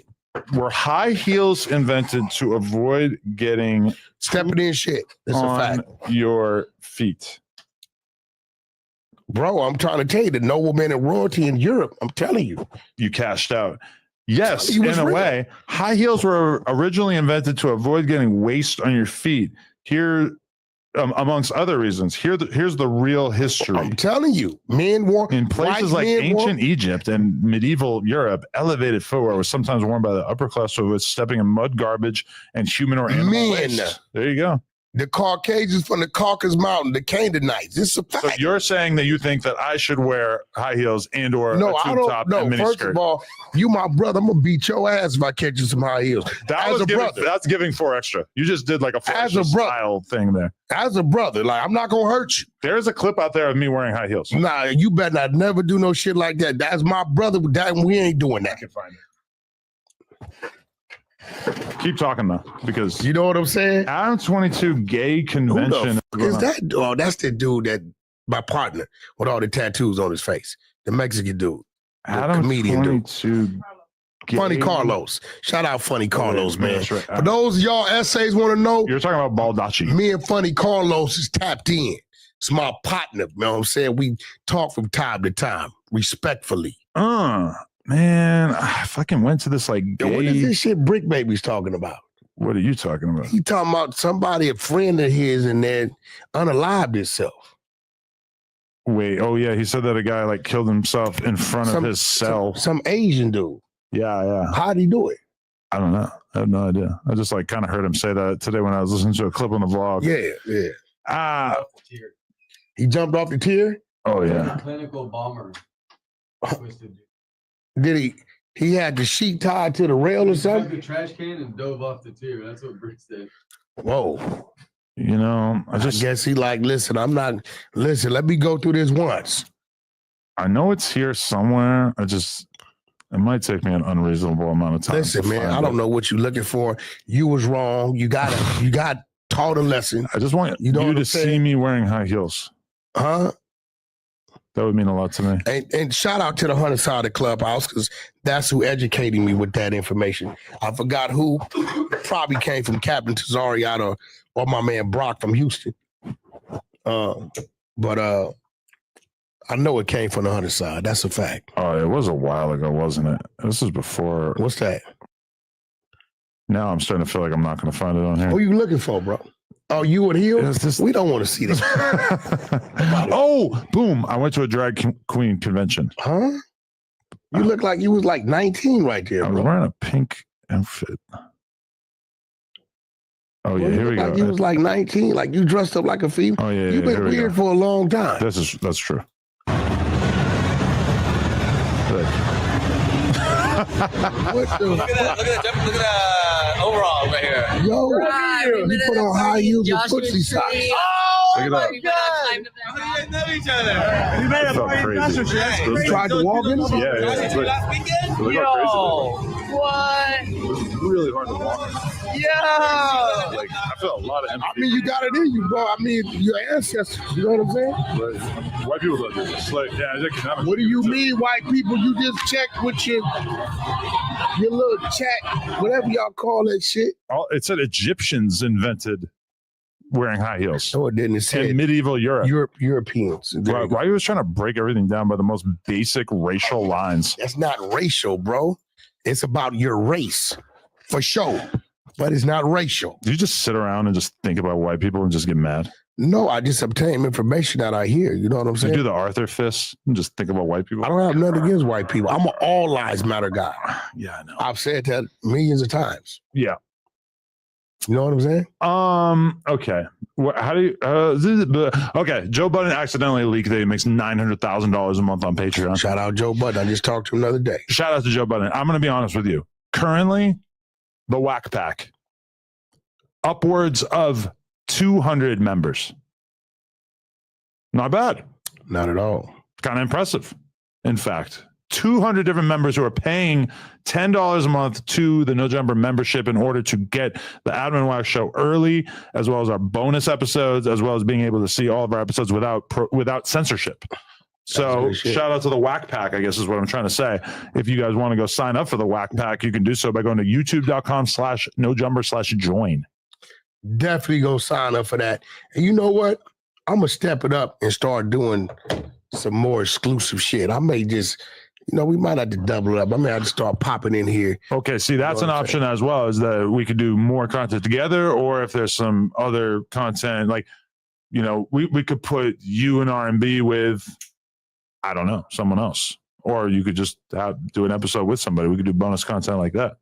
Were high heels invented to avoid getting stepping in shit? That's a fact. Your feet, bro. I'm trying to tell you, the nobleman and royalty in Europe. I'm telling you, you cashed out. Yes, in a way, high heels were originally invented to avoid getting waste on your feet. Here, amongst other reasons, here's the real history. I'm telling you, men wore in places like ancient Egypt and medieval Europe. Elevated footwear was sometimes worn by the upper class who was stepping in mud, garbage, and human or animal waste. There you go. The Caucasians from the Caucasus Mountain, the Canaanites. This is a fact. So you're saying that you think that I should wear high heels and or a tube top and mini first skirt? of all, you my brother. I'm gonna beat your ass if I catch you some high heels. That's giving 4 extra. You just did like a 4 extra style thing there. As a brother, like I'm not gonna hurt you. There's a clip out there of me wearing high heels. Nah, you better not never do no shit like that. That's my brother. That we ain't doing that. I can find it. Keep talking though, because you know what I'm saying. Adam 22 gay convention. Is that? Oh, that's the dude that my partner with all the tattoos on his face. The Mexican dude, the Adam comedian 22 dude. Funny Carlos. Shout out Funny Carlos, man. That's right. For those of y'all essays want to know, you're talking about Baldacci. Me and Funny Carlos is tapped in. It's my partner. You know what I'm saying? We talk from time to time, respectfully. Man, I fucking went to this like gay... What is this shit Brick Baby's talking about? What are you talking about? He talking about somebody, a friend of his, and then unalived himself. Wait, oh yeah, he said that a guy like killed himself in front of his cell. Some Asian dude. Yeah. How'd he do it? I don't know. I have no idea. I just like kind of heard him say that today when I was listening to a clip on the vlog. Yeah. He jumped off the tier? Oh yeah. Clinical bomber. Did he had the sheet tied to the rail or He something? took a trash can and dove off the tier. That's what Brick said. Whoa. You know, I guess he like, listen, let me go through this once. I know it's here somewhere. It might take me an unreasonable amount of time. Listen, man, I don't know what you're looking for. You was wrong. You got taught a lesson. I just want you to see me wearing high heels. Huh? That would mean a lot to me. And shout out to the Hunter Side of the Clubhouse, because that's who educated me with that information. I forgot who. Probably came from Captain Tazarian or my man Brock from Houston. But I know it came from the Hunter Side. That's a fact. Oh, it was a while ago, wasn't it? This is before. What's that? Now I'm starting to feel like I'm not going to find it on here. What are you looking for, bro? Oh, you would heal? We don't want to see this. Oh, boom. I went to a drag queen convention. Huh? You look like you was like 19 right there, I was bro. wearing a pink outfit. Oh, yeah, here we go. You was like 19, like you dressed up like a female. Oh, yeah, You've been here we weird go. for a long time. That's true. What the Look at that overall right here. Yo, you put on high heels and footsie socks. Oh my God! You know each other. You made a party. You tried to walk in? Yeah. Last weekend? Yo, what? It was really hard to walk. Yo! Like, I felt a lot of empathy. I mean, you got it in you, bro. I mean, your ancestors. You know what I'm saying? But white people don't do this. Like, yeah, economic. What do you mean, white people? You just check with your little chat, whatever y'all call that shit. It said Egyptians invented wearing high heels. No, it didn't. It said in medieval Europe. Europeans. Why are you trying to break everything down by the most basic racial lines? That's not racial, bro. It's about your race, for sure, but it's not racial. Do you just sit around and just think about white people and just get mad? No, I just obtain information that I hear. You know what I'm saying? You do the Arthur fist and just think about white people? I don't have nothing against white people. I'm an all lives matter guy. Yeah, I know. I've said that millions of times. Yeah. You know what I'm saying? Okay. How do you? Okay. Joe Budden accidentally leaked that he makes $900,000 a month on Patreon. Shout out Joe Budden. I just talked to him the other day. Shout out to Joe Budden. I'm going to be honest with you. Currently, the Whack Pack, upwards of 200 members. Not bad. Not at all. Kind of impressive. In fact, 200 different members who are paying $10 a month to the No Jumper membership in order to get the Admin Wax show early, as well as our bonus episodes, as well as being able to see all of our episodes without censorship. So shout out to the Whack Pack, I guess is what I'm trying to say. If you guys want to go sign up for the Whack Pack, you can do so by going to youtube.com/nojumper/join. Definitely go sign up for that. And you know what? I'm going to step it up and start doing some more exclusive shit. I may just, we might have to double it up. I may have to start popping in here. Okay, see, that's an option as well, is that we could do more content together, or if there's some other content, like, we could put you in R&B with, I don't know, someone else. Or you could just do an episode with somebody. We could do bonus content like that.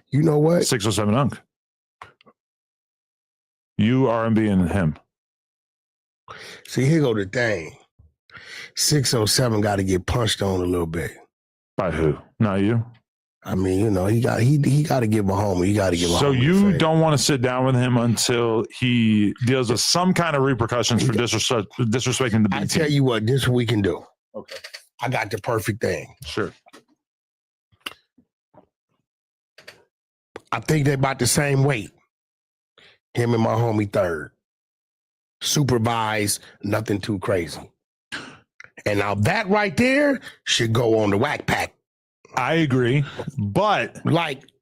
You know what? 607 Unk. You, R&B, and him. See, here go the thing. 607 got to get punched on a little bit. By who? Not you? I mean, he got to give a home. He got to give a home. So you don't want to sit down with him until he deals with some kind of repercussions for disrespecting the B I team. tell you what, this we can do. Okay. I got the perfect thing. Sure. I think they're about the same weight. Him and my homie Third. Supervised, nothing too crazy. And now that right there should go on the Whack Pack. I agree, but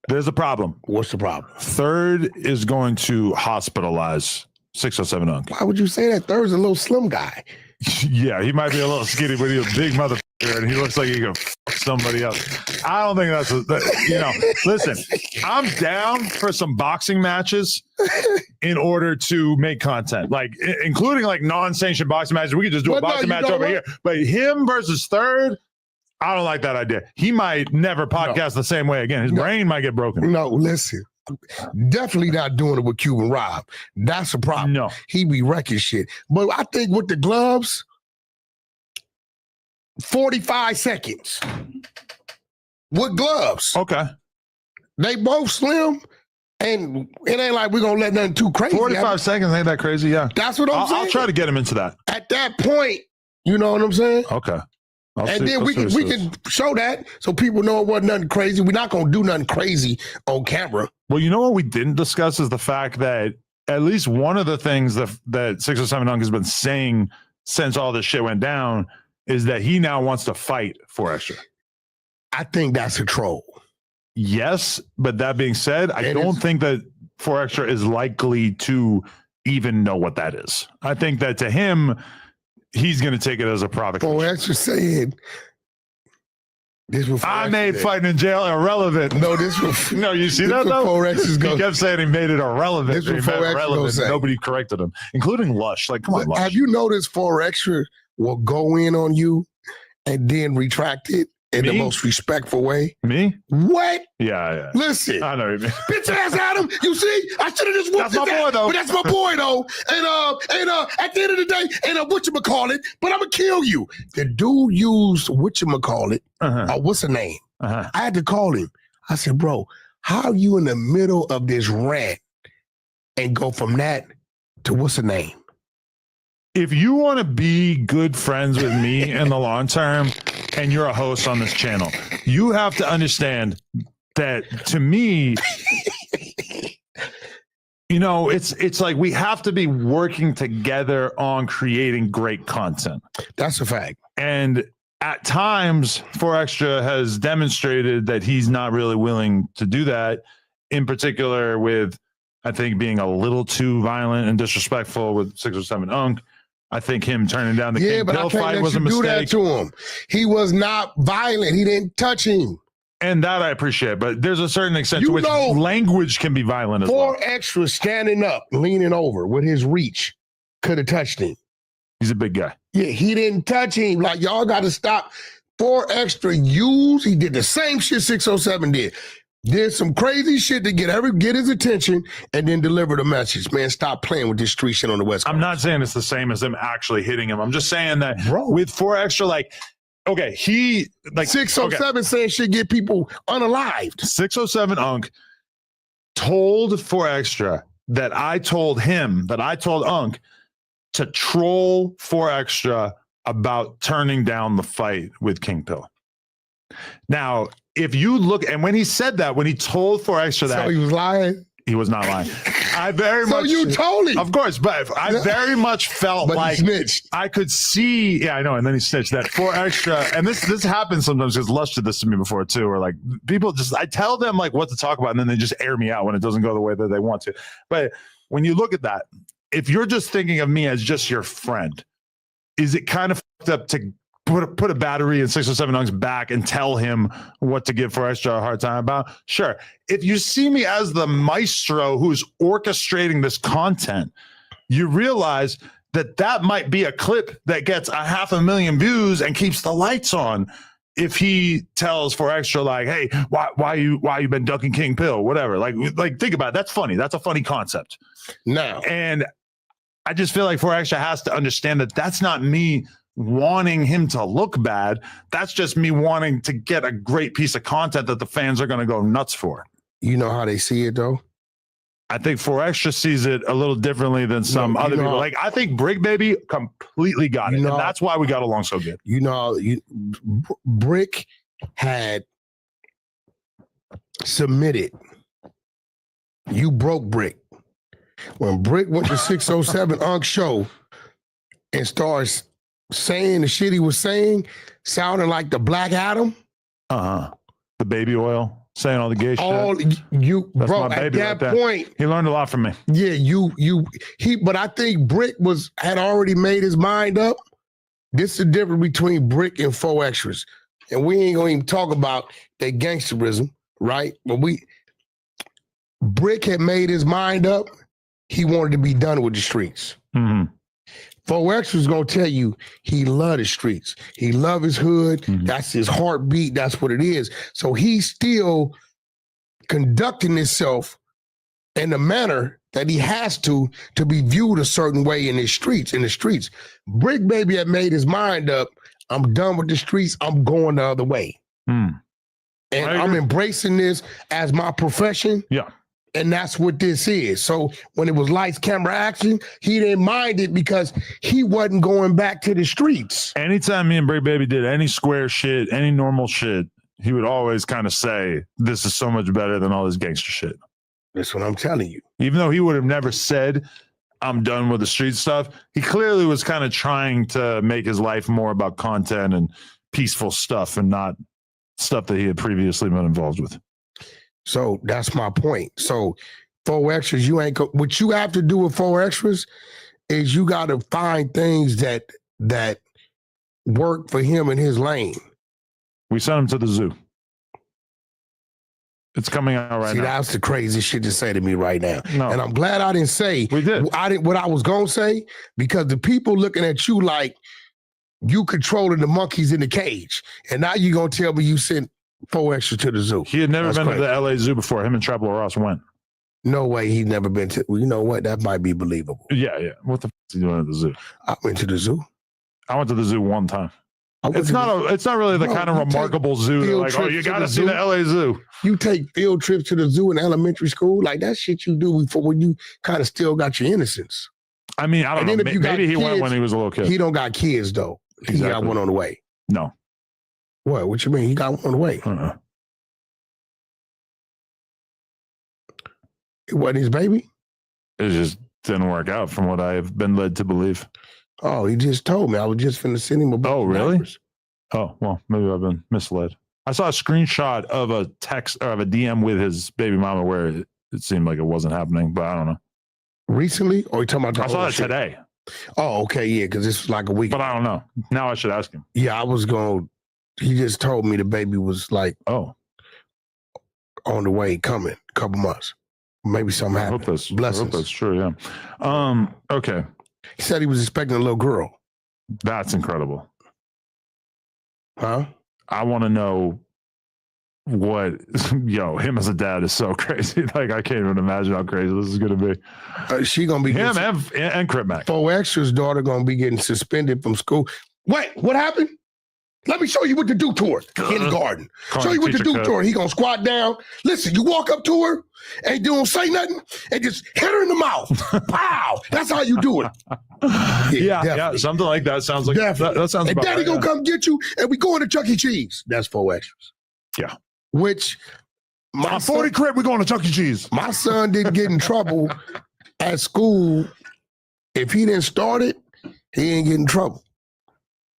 there's a problem. What's the problem? Third is going to hospitalize 607 Unk. Why would you say that? Third's a little slim guy. Yeah, he might be a little skinny, but he's a big motherfucker, and he looks like he could fuck somebody else. I don't think listen, I'm down for some boxing matches in order to make content, like including like non-sanctioned boxing matches. We could just do a boxing match over here, but him versus Third, I don't like that idea. He might never podcast the same way again. His brain might get broken. No, listen. Definitely not doing it with Cuban Rob. That's a problem. No. He be wrecking shit. But I think with the gloves, 45 seconds. With gloves. Okay. They both slim, and it ain't like we're going to let nothing too crazy 45 seconds ain't that crazy, yeah. That's what I'm saying. I'll try to get him into that. At that point, you know what I'm saying? Okay. Then we can show that so people know it wasn't nothing crazy. We're not going to do nothing crazy on camera. Well, you know what we didn't discuss is the fact that at least one of the things that 607 Unk has been saying since all this shit went down is that he now wants to fight 4 Extra. I think that's a troll. Yes, but that being said, I don't think that 4 Extra is likely to even know what that is. I think that to him, he's going to take it as a provocation. 4 Extra saying, I made fighting in jail irrelevant. No, this was no. You see that though? 4 Extra's he kept saying he made it irrelevant. This was 4 Extra say. Nobody corrected him, including Lush. Like, come on, Lush. Have you noticed 4 Extra will go in on you and then retract it in the most respectful way? Me? What? Yeah. Listen, I know what you mean. Bitch ass Adam. You see, I should have just whooped That's my boy though. But that's my boy though. And at the end of the day, and whatchamacallit, but I'm gonna kill you. The dude used whatchamacallit, what's the name? I had to call him. I said, bro, how you in the middle of this rant and go from that to what's the name? If you want to be good friends with me in the long term, and you're a host on this channel, you have to understand that to me, it's like we have to be working together on creating great content. That's a fact. And at times, 4 Extra has demonstrated that he's not really willing to do that, in particular with, I think, being a little too violent and disrespectful with 607 Unk. I think him turning down the King Bill fight was a mistake. Do that to him. He was not violent. He didn't touch him. And that I appreciate, but there's a certain extent You to which know- language can be violent as well. 4 Extra standing up, leaning over with his reach could have touched him. He's a big guy. Yeah, he didn't touch him. Like, y'all got to stop. 4 Extra he did the same shit 607 did some crazy shit to get his attention and then deliver the message. Man, stop playing with this street shit on the West Coast. I'm not saying it's the same as him actually hitting him. I'm just saying that with 4 Extra, like, okay, he like 607 saying shit get people unalived. 607 Unk told 4 Extra that I told Unk to troll 4 Extra about turning down the fight with King Pill. Now, if you look, and when he said that, when he told 4 Extra that, So he was lying? He was not lying. I very So much. you told him. Of course, but I very much felt But he like snitched. I could see. Yeah, I know. And then he snitched that 4 Extra. And this happens sometimes because Lush did this to me before too. Or like people I tell them like what to talk about, and then they just air me out when it doesn't go the way that they want to. But when you look at that, if you're just thinking of me as just your friend, is it kind of fucked up to put a battery in 607 Unk's back and tell him what to give 4 Extra a hard time about? Sure. If you see me as the maestro who's orchestrating this content, you realize that might be a clip that gets 500,000 views and keeps the lights on. If he tells 4 Extra, like, hey, why you been ducking King Pill, whatever. Like think about it. That's funny. That's a funny concept. Now, and I just feel like 4 Extra has to understand that that's not me wanting him to look bad. That's just me wanting to get a great piece of content that the fans are going to go nuts for. You know how they see it though? I think 4 Extra sees it a little differently than some other people. Like, I think Brick Baby completely got it. And that's why we got along so good. You know, Brick had submitted. You broke Brick. When Brick went to 607 Unk show and starts saying the shit he was saying, sounding like the Black Adam. The baby oil, saying all the gay shit. That's bro, my at baby that right there. point, he learned a lot from me. Yeah, but I think Brick had already made his mind up. This is the difference between Brick and 4 Extras. And we ain't gonna even talk about their gangsterism, right? But Brick had made his mind up. He wanted to be done with the streets. 4 Extras gonna tell you he love the streets. He love his hood. That's his heartbeat. That's what it is. So he's still conducting himself in a manner that he has to be viewed a certain way in the streets. Brick Baby had made his mind up. I'm done with the streets. I'm going the other way. And I'm embracing this as my profession. Yeah. And that's what this is. So when it was lights, camera, action, he didn't mind it because he wasn't going back to the streets. Anytime me and Brick Baby did any square shit, any normal shit, he would always kind of say, this is so much better than all this gangster shit. That's what I'm telling you. Even though he would have never said, I'm done with the street stuff, he clearly was kind of trying to make his life more about content and peaceful stuff and not stuff that he had previously been involved with. So that's my point. So 4 Extras, what you have to do with 4 Extras is you got to find things that work for him in his lane. We sent him to the zoo. It's coming out right now. That's the craziest shit to say to me right now. No. And I'm glad I didn't say we did. What I was gonna say, because the people looking at you like you controlling the monkeys in the cage, and now you gonna tell me you sent 4 Extras to the zoo. He had never That's been crazy. to the LA Zoo before. Him and Trapper Ross went. No way he's never been to. Well, you know what? That might be believable. Yeah. What the f is he doing at the zoo? I went to the zoo. I went to the zoo one time. It's not really the kind of remarkable zoo. That like, oh, you got to see the LA Zoo. You take field trips to the zoo in elementary school, like that shit you do before when you kind of still got your innocence. I mean, I don't know. Maybe he went when he was a little kid. He don't got kids though. He got one on the way. No. What you mean? He got one on the way. It wasn't his baby? It just didn't work out from what I've been led to believe. Oh, he just told me. I was just finna send him a bunch Oh, of really? numbers. Oh, well, maybe I've been misled. I saw a screenshot of a text or of a DM with his baby mama where it seemed like it wasn't happening, but I don't know. Recently? Or you talking about the I saw whole it shit? today. Oh, okay, yeah, because this was like a week. But I don't know. Now I should ask him. Yeah, I was going. He just told me the baby was like, oh, on the way coming, a couple months. Maybe something happened. I hope that's true, yeah. Okay. He said he was expecting a little girl. That's incredible. Huh? I want to know him as a dad is so crazy. Like, I can't even imagine how crazy this is going to be. She going to be him and Crip Mac. 4X's daughter going to be getting suspended from school. Wait, what happened? Let me show you what to do to her. Kindergarten. Show you what to do to her. He going to squat down. Listen, you walk up to her and you don't say nothing and just hit her in the mouth. Pow! That's how you do it. Yeah, something like that sounds like that sounds. And about Daddy right, gonna come get you, and we going to Chuck E. Cheese. That's 4X's. Yeah. Which my 40 Crip, we're going to Chuck E. Cheese. My son didn't get in trouble at school. If he didn't start it, he ain't get in trouble.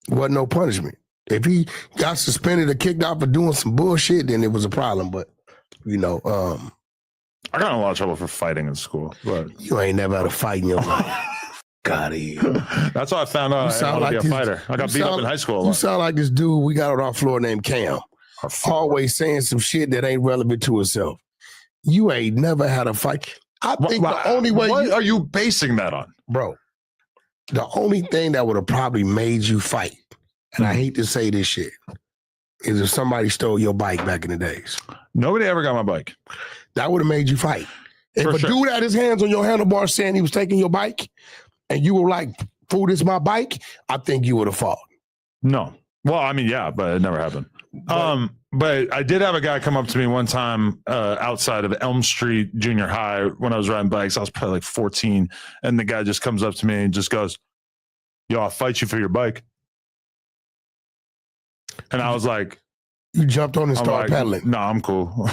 Wasn't no punishment. If he got suspended or kicked out for doing some bullshit, then it was a problem. But I got in a lot of trouble for fighting in school. But you ain't never had a fight in your life. God, that's how I found out I wanted to be a fighter. I got beat up in high school a lot. You sound like this dude we got on our floor named Cam. Always saying some shit that ain't relevant to himself. You ain't never had a fight. I think the only way. What are you basing that on? Bro, the only thing that would have probably made you fight, and I hate to say this shit, is if somebody stole your bike back in the days. Nobody ever got my bike. That would have made you fight. If a dude had his hands on your handlebar saying he was taking your bike, and you were like, fool, this is my bike, I think you would have fought. No. Well, I mean, yeah, but it never happened. But I did have a guy come up to me one time outside of Elm Street Junior High when I was riding bikes. I was probably like 14. And the guy just comes up to me and just goes, yo, I'll fight you for your bike. And I was like, you jumped on and started pedaling. No, I'm cool.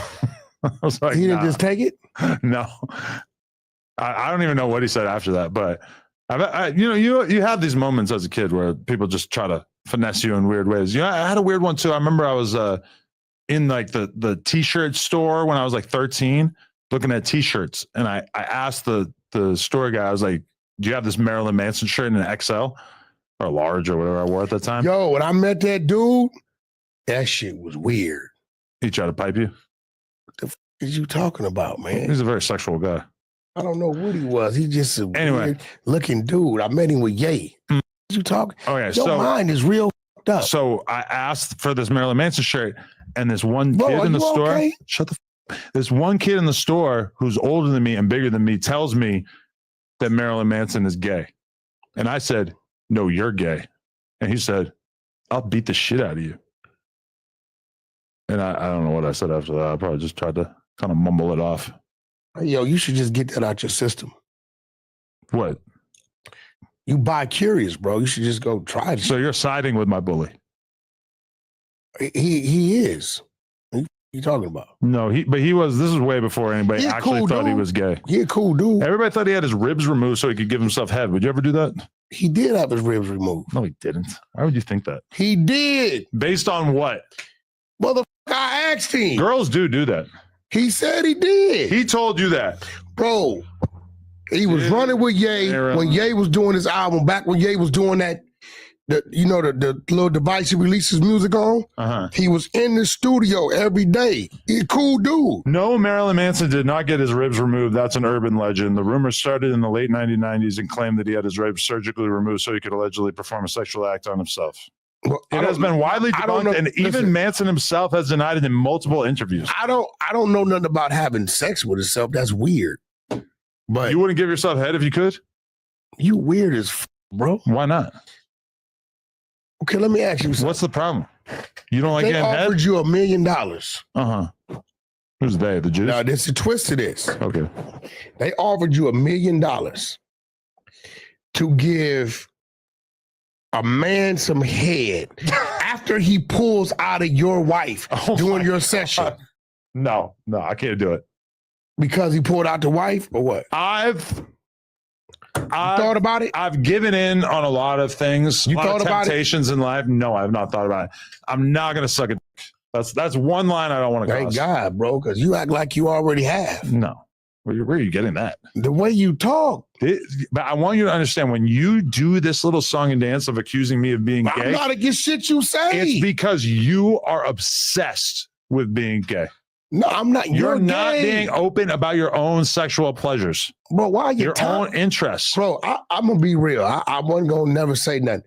I was like, he didn't just take it? No. I don't even know what he said after that, but you have these moments as a kid where people just try to finesse you in weird ways. I had a weird one too. I remember I was in like the t-shirt store when I was like 13 looking at t-shirts, and I asked the store guy, I was like, do you have this Marilyn Manson shirt in an XL or large or whatever I wore at the time? Yo, when I met that dude, that shit was weird. He tried to pipe you? What the f is you talking about, man? He's a very sexual guy. I don't know what he was. He just a weird looking dude. I met him with Ye. What you talking? Okay, your mind is real f***ed up. So I asked for this Marilyn Manson shirt, and this one kid in the store. Okay? Shut the. This one kid in the store who's older than me and bigger than me tells me that Marilyn Manson is gay, and I said, "No, you're gay," and he said, "I'll beat the shit out of you." And I don't know what I said after that. I probably just tried to kind of mumble it off. Yo, you should just get that out your system. What? You bi-curious, bro. You should just go try it. So you're siding with my bully? He is. What you talking about? No, he was. This is way before anybody actually thought he was gay. He a cool dude. Everybody thought he had his ribs removed so he could give himself head. Would you ever do that? He did have his ribs removed. No, he didn't. Why would you think that? He did. Based on what? Motherfucker, I asked him. Girls do that. He said he did. He told you that. Bro, he was running with Ye when Ye was doing his album, back when Ye was doing that, the little device he releases music on. He was in the studio every day. He's a cool dude. No, Marilyn Manson did not get his ribs removed. That's an urban legend. The rumor started in the late 1990s and claimed that he had his ribs surgically removed so he could allegedly perform a sexual act on himself. Well, it has been widely debunked, and even Manson himself has denied it in multiple interviews. I don't know nothing about having sex with himself. That's weird. But you wouldn't give yourself head if you could? You weird as bro. Why not? Okay, let me ask you something. What's the problem? You don't like getting head? They offered you $1 million. Who's they? The Jews? Now, there's a twist to this. Okay. They offered you $1 million to give a man some head after he pulls out of your wife during your session. No, I can't do it. Because he pulled out the wife or what? I've thought about it? I've given in on a lot of things. You a lot thought of about temptations in life. No, I have not thought about it. I'm not going to suck it. That's one line I don't want to cross. Thank God, bro, because you act like you already have. No. Where are you getting that? The way you talk. But I want you to understand, when you do this little song and dance of accusing me of being gay. I'm not against shit you say. It's because you are obsessed with being gay. No, I'm not. You're not gay. being open about your own sexual pleasures. Bro, why your own interests? Bro, I'm going to be real. I wasn't going to never say nothing.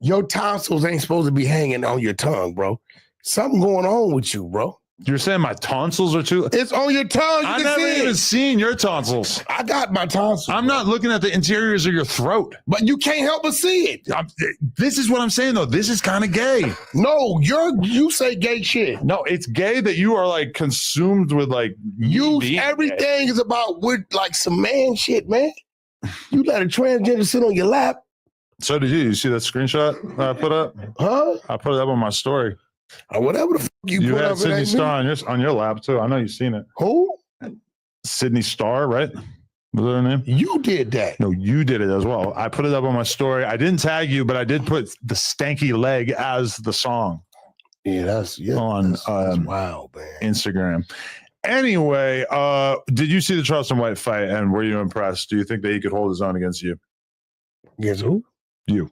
Your tonsils ain't supposed to be hanging on your tongue, bro. Something going on with you, bro. You're saying my tonsils are too... It's on your tongue. I've never even seen your tonsils. I got my tonsils. I'm not looking at the interiors of your throat. But you can't help but see it. This is what I'm saying, though. This is kind of gay. No, you say gay shit. No, it's gay that you are like consumed with like... Everything gay. is about with like some man shit, man. You let a transgender sit on your lap. So did you. You see that screenshot I put up? Huh? I put it up on my story. Whatever the fuck you put had up, Sydney Starr on your lap too. I know you've seen it. Who? Sydney Starr, right? Was that her name? You did that. No, you did it as well. I put it up on my story. I didn't tag you, but I did put the stanky leg as the song. Yeah, that's on wow, man. Instagram. Anyway, did you see the Charleston White fight and were you impressed? Do you think that he could hold his own against you? Against who? You.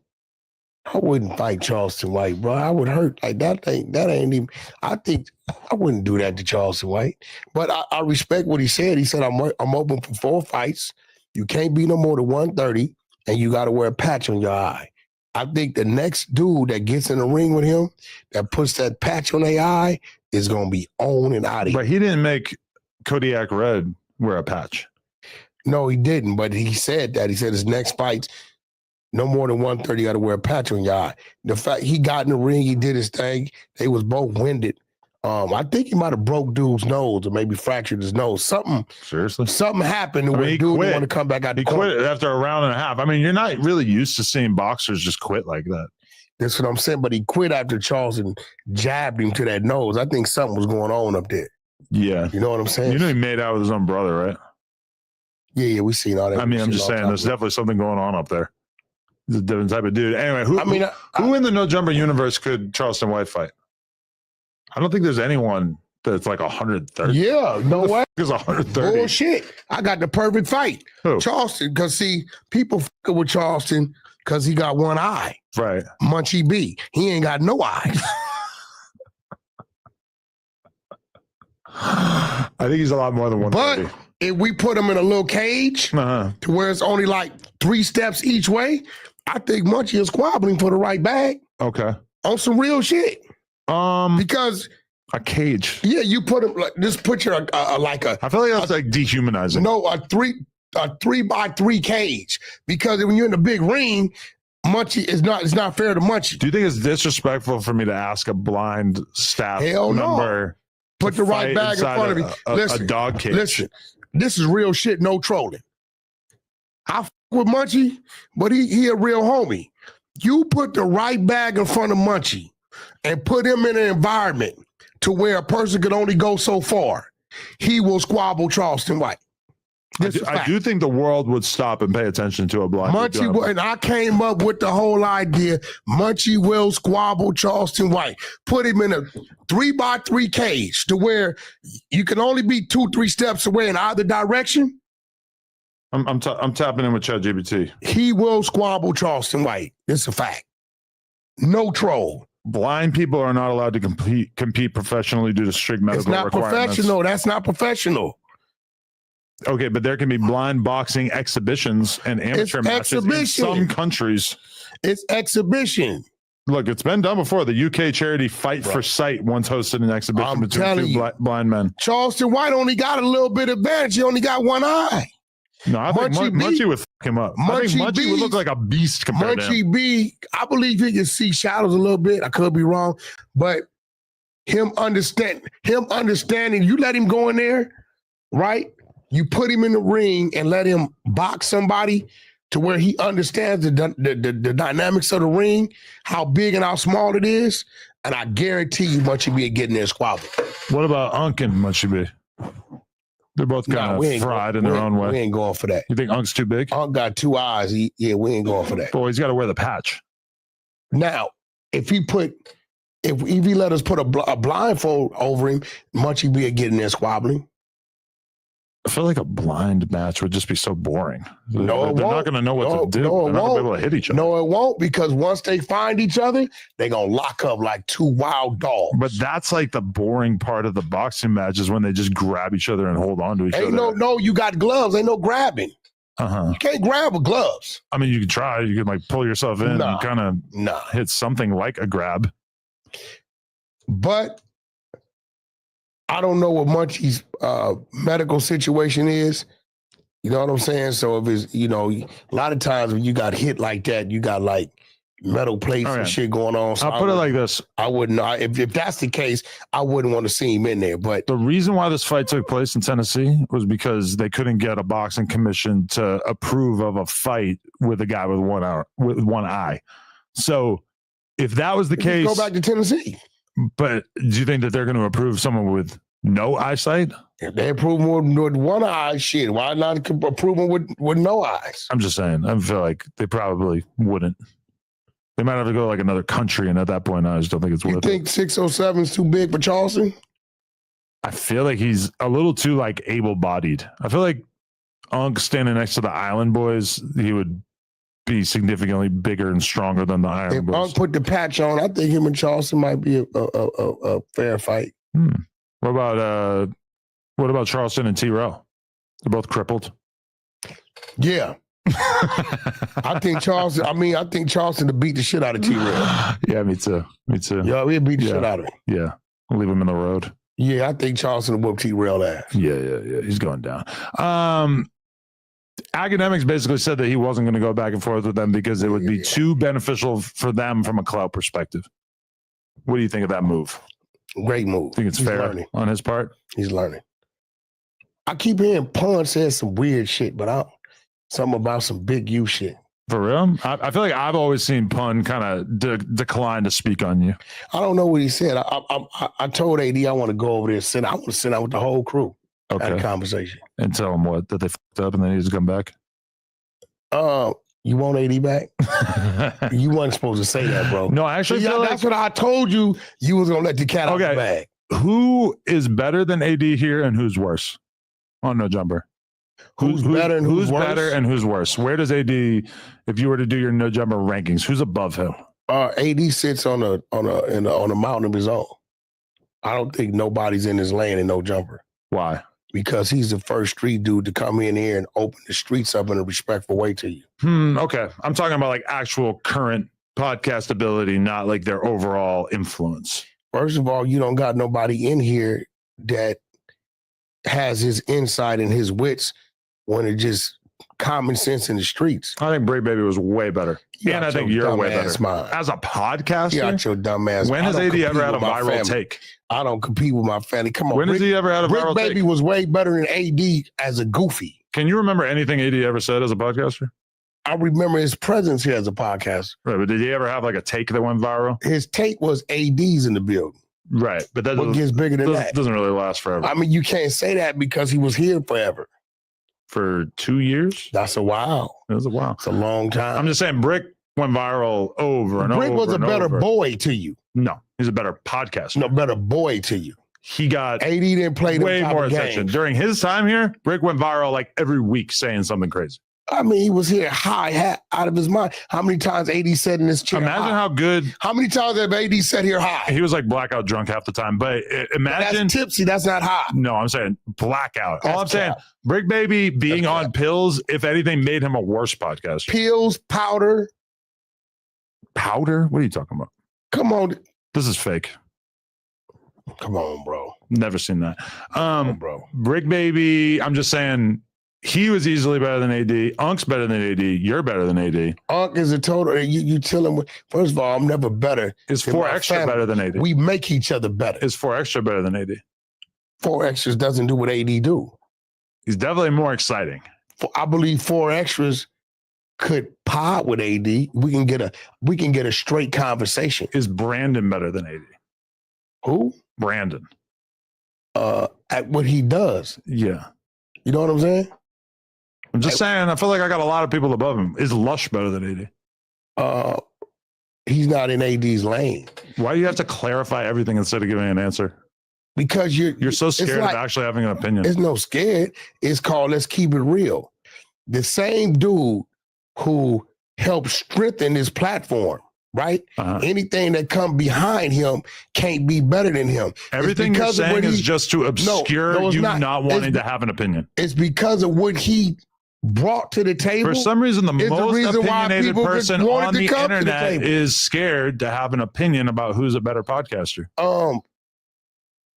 I wouldn't fight Charleston White, bro. I would hurt like that. Ain't even. I think I wouldn't do that to Charleston White. But I respect what he said. He said I'm open for 4 fights. You can't be no more than 130, and you got to wear a patch on your eye. I think the next dude that gets in the ring with him that puts that patch on their eye is gonna be on and out of here. But he didn't make Kodiak Red wear a patch. No, he didn't. But he said that. He said his next fight. No more than 130, you got to wear a patch on your eye. The fact he got in the ring, he did his thing. They was both winded. I think he might have broke dude's nose or maybe fractured his nose. Something happened where dude didn't want to come back out. He quit after a round and a half. I mean, you're not really used to seeing boxers just quit like that. That's what I'm saying. But he quit after Charleston jabbed him to that nose. I think something was going on up there. Yeah. You know what I'm saying? You know he made out with his own brother, right? Yeah, we seen all that. I mean, I'm just saying there's definitely something going on up there. He's a different type of dude. Anyway, who in the No Jumper universe could Charleston White fight? I don't think there's anyone that's like 130. Yeah, no way. Is 130. Bullshit. I got the perfect fight. Who? Charleston, because see, people fucking with Charleston because he got one eye. Right. Munchie B. He ain't got no eyes. I think he's a lot more than 130. But if we put him in a little cage to where it's only like 3 steps each way, I think Munchie is squabbling for the right bag. Okay. On some real shit. Because a cage. Yeah, you put him like just put your like a. I feel like that's like dehumanizing. No, a 3x3 cage. Because when you're in the big ring, Munchie it's not fair to Munchie. Do you think it's disrespectful for me to ask a blind staff Hell member? No. Put the right bag in front of you. Listen, a dog cage. Listen, this is real shit, no trolling. I f with Munchie, but he a real homie. You put the right bag in front of Munchie and put him in an environment to where a person could only go so far, he will squabble Charleston White. I do think the world would stop and pay attention to a blind. Munchie will, and I came up with the whole idea. Munchie will squabble Charleston White. Put him in a 3x3 cage to where you can only be 2-3 steps away in either direction. I'm tapping in with ChatGPT. He will squabble Charleston White. It's a fact. No troll. Blind people are not allowed to compete professionally due to strict medical requirements. It's not professional. That's not professional. Okay, but there can be blind boxing exhibitions and amateur matches in some countries. It's exhibition. Look, it's been done before. The UK charity Fight for Sight once hosted an exhibition between 2 blind men. Charleston White only got a little bit of advantage. He only got one eye. No, I think Munchie would fuck him up. I think Munchie would look like a beast compared to him. Munchie B, I believe he can see shadows a little bit. I could be wrong, but him understanding, you let him go in there, right? You put him in the ring and let him box somebody to where he understands the dynamics of the ring, how big and how small it is, and I guarantee you Munchie B getting there squabbling. What about Unk and Munchie B? They're both kind of fried in their own way. We ain't going for that. You think Unk's too big? Unk got 2 eyes. We ain't going for that. Boy, he's got to wear the patch. Now, if he let us put a blindfold over him, Munchie B getting there squabbling. I feel like a blind match would just be so boring. No, they're not going to know what to do. They're not going to be able to hit each other. No, it won't, because once they find each other, they're going to lock up like two wild dogs. But that's like the boring part of the boxing match is when they just grab each other and hold on to each other. No, you got gloves. Ain't no grabbing. Uh-huh. You can't grab with gloves. I mean, you can try. You can like pull yourself in and kind of hit something like a grab. But I don't know what Munchie's medical situation is. You know what I'm saying? So if it's, a lot of times when you got hit like that, you got like metal plates and shit going on. So I'll put it like this. I wouldn't, if that's the case, I wouldn't want to see him in there. But the reason why this fight took place in Tennessee was because they couldn't get a boxing commission to approve of a fight with a guy with one eye. So if that was the case, go back to Tennessee. But do you think that they're going to approve someone with no eyesight? If they approve him with one eye, shit, why not approve him with no eyes? I'm just saying. I feel like they probably wouldn't. They might have to go to like another country, and at that point, I just don't think it's worth it. You think 607 is too big for Charleston? I feel like he's a little too like able-bodied. I feel like Unk standing next to the Island Boys, he would be significantly bigger and stronger than the Island Boys. If Unk put the patch on, I think him and Charleston might be a fair fight. What about Charleston and T-Row? They're both crippled. Yeah. I think Charleston to beat the shit out of T-Row. Yeah, me too. Yeah, we'll beat the shit out of him. Yeah. Leave him in the road. Yeah, I think Charleston will whoop T-Rail ass. Yeah. He's going down. Academics basically said that he wasn't going to go back and forth with them because it would be too beneficial for them from a clout perspective. What do you think of that move? Great move. Think it's fair on his part? He's learning. I keep hearing Pun says some weird shit, but something about some big U shit. For real? I feel like I've always seen Pun kind of decline to speak on you. I don't know what he said. I told AD I want to go over there. I want to sit out with the whole crew. Okay. Had a conversation. And tell him what? That they fucked up and they need to come back? You want AD back? You weren't supposed to say that, bro. No, I actually feel that's what I told you. You was going to let the cat out of the bag. Who is better than AD here and who's worse on No Jumper? Who's better and who's worse? better and who's worse? Where does AD, if you were to do your No Jumper rankings, who's above him? AD sits on a mountain of his own. I don't think nobody's in his lane in No Jumper. Why? Because he's the first street dude to come in here and open the streets up in a respectful way to you. Okay. I'm talking about like actual current podcast ability, not like their overall influence. First of all, you don't got nobody in here that has his insight and his wits when it just common sense in the streets. I think Bray Baby was way better. And I think you're way better. Mind. As a podcaster? You got your dumb ass. When has AD ever had a viral take? I don't compete with my family. Come on. When has he ever had a viral take? Rick Baby was way better than AD as a goofy. Can you remember anything AD ever said as a podcaster? I remember his presence here as a podcaster. Right, but did he ever have like a take that went viral? His take was AD's in the building. Right, but that gets bigger than that? Doesn't really last forever. I mean, you can't say that because he was here forever. For 2 years? That's a while. It was a while. It's a long time. I'm just saying, Brick went viral over and over. Brick was a better boy to you. No, he's a better podcaster. No, better boy to you. He got AD didn't play way more attention. Games. During his time here, Brick went viral like every week saying something crazy. I mean, he was here high, out of his mind. How many times AD said in this chair? Imagine how good. How many times have AD said here high? He was like blackout drunk half the time. But imagine. That's tipsy. That's not high. No, I'm saying blackout. That's all I'm saying, Brick Baby being on pills, if anything, made him a worse podcaster. Pills, powder. Powder? What are you talking about? Come on. This is fake. Come on, bro. Never seen that. Bro. Brick Baby, I'm just saying. He was easily better than AD. Unk's better than AD. You're better than AD. Unk is a total. You tell him. First of all, I'm never better. Is 4 extra better than AD? We make each other better. Is 4 extra better than AD? 4 extras doesn't do what AD do. He's definitely more exciting. I believe 4 extras could pod with AD. We can get a straight conversation. Is Brandon better than AD? Who? Brandon. At what he does. Yeah. You know what I'm saying? I'm just saying, I feel like I got a lot of people above him. Is Lush better than AD? He's not in AD's lane. Why do you have to clarify everything instead of giving an answer? Because you're so scared of actually having an opinion. It's no scared. It's called let's keep it real. The same dude who helped strengthen this platform, right? Anything that come behind him can't be better than him. Everything you're saying is just to obscure you not wanting to have an opinion. It's because of what he brought to the table. For some reason, the most opinionated person on the to internet is scared to have an opinion about who's a better podcaster.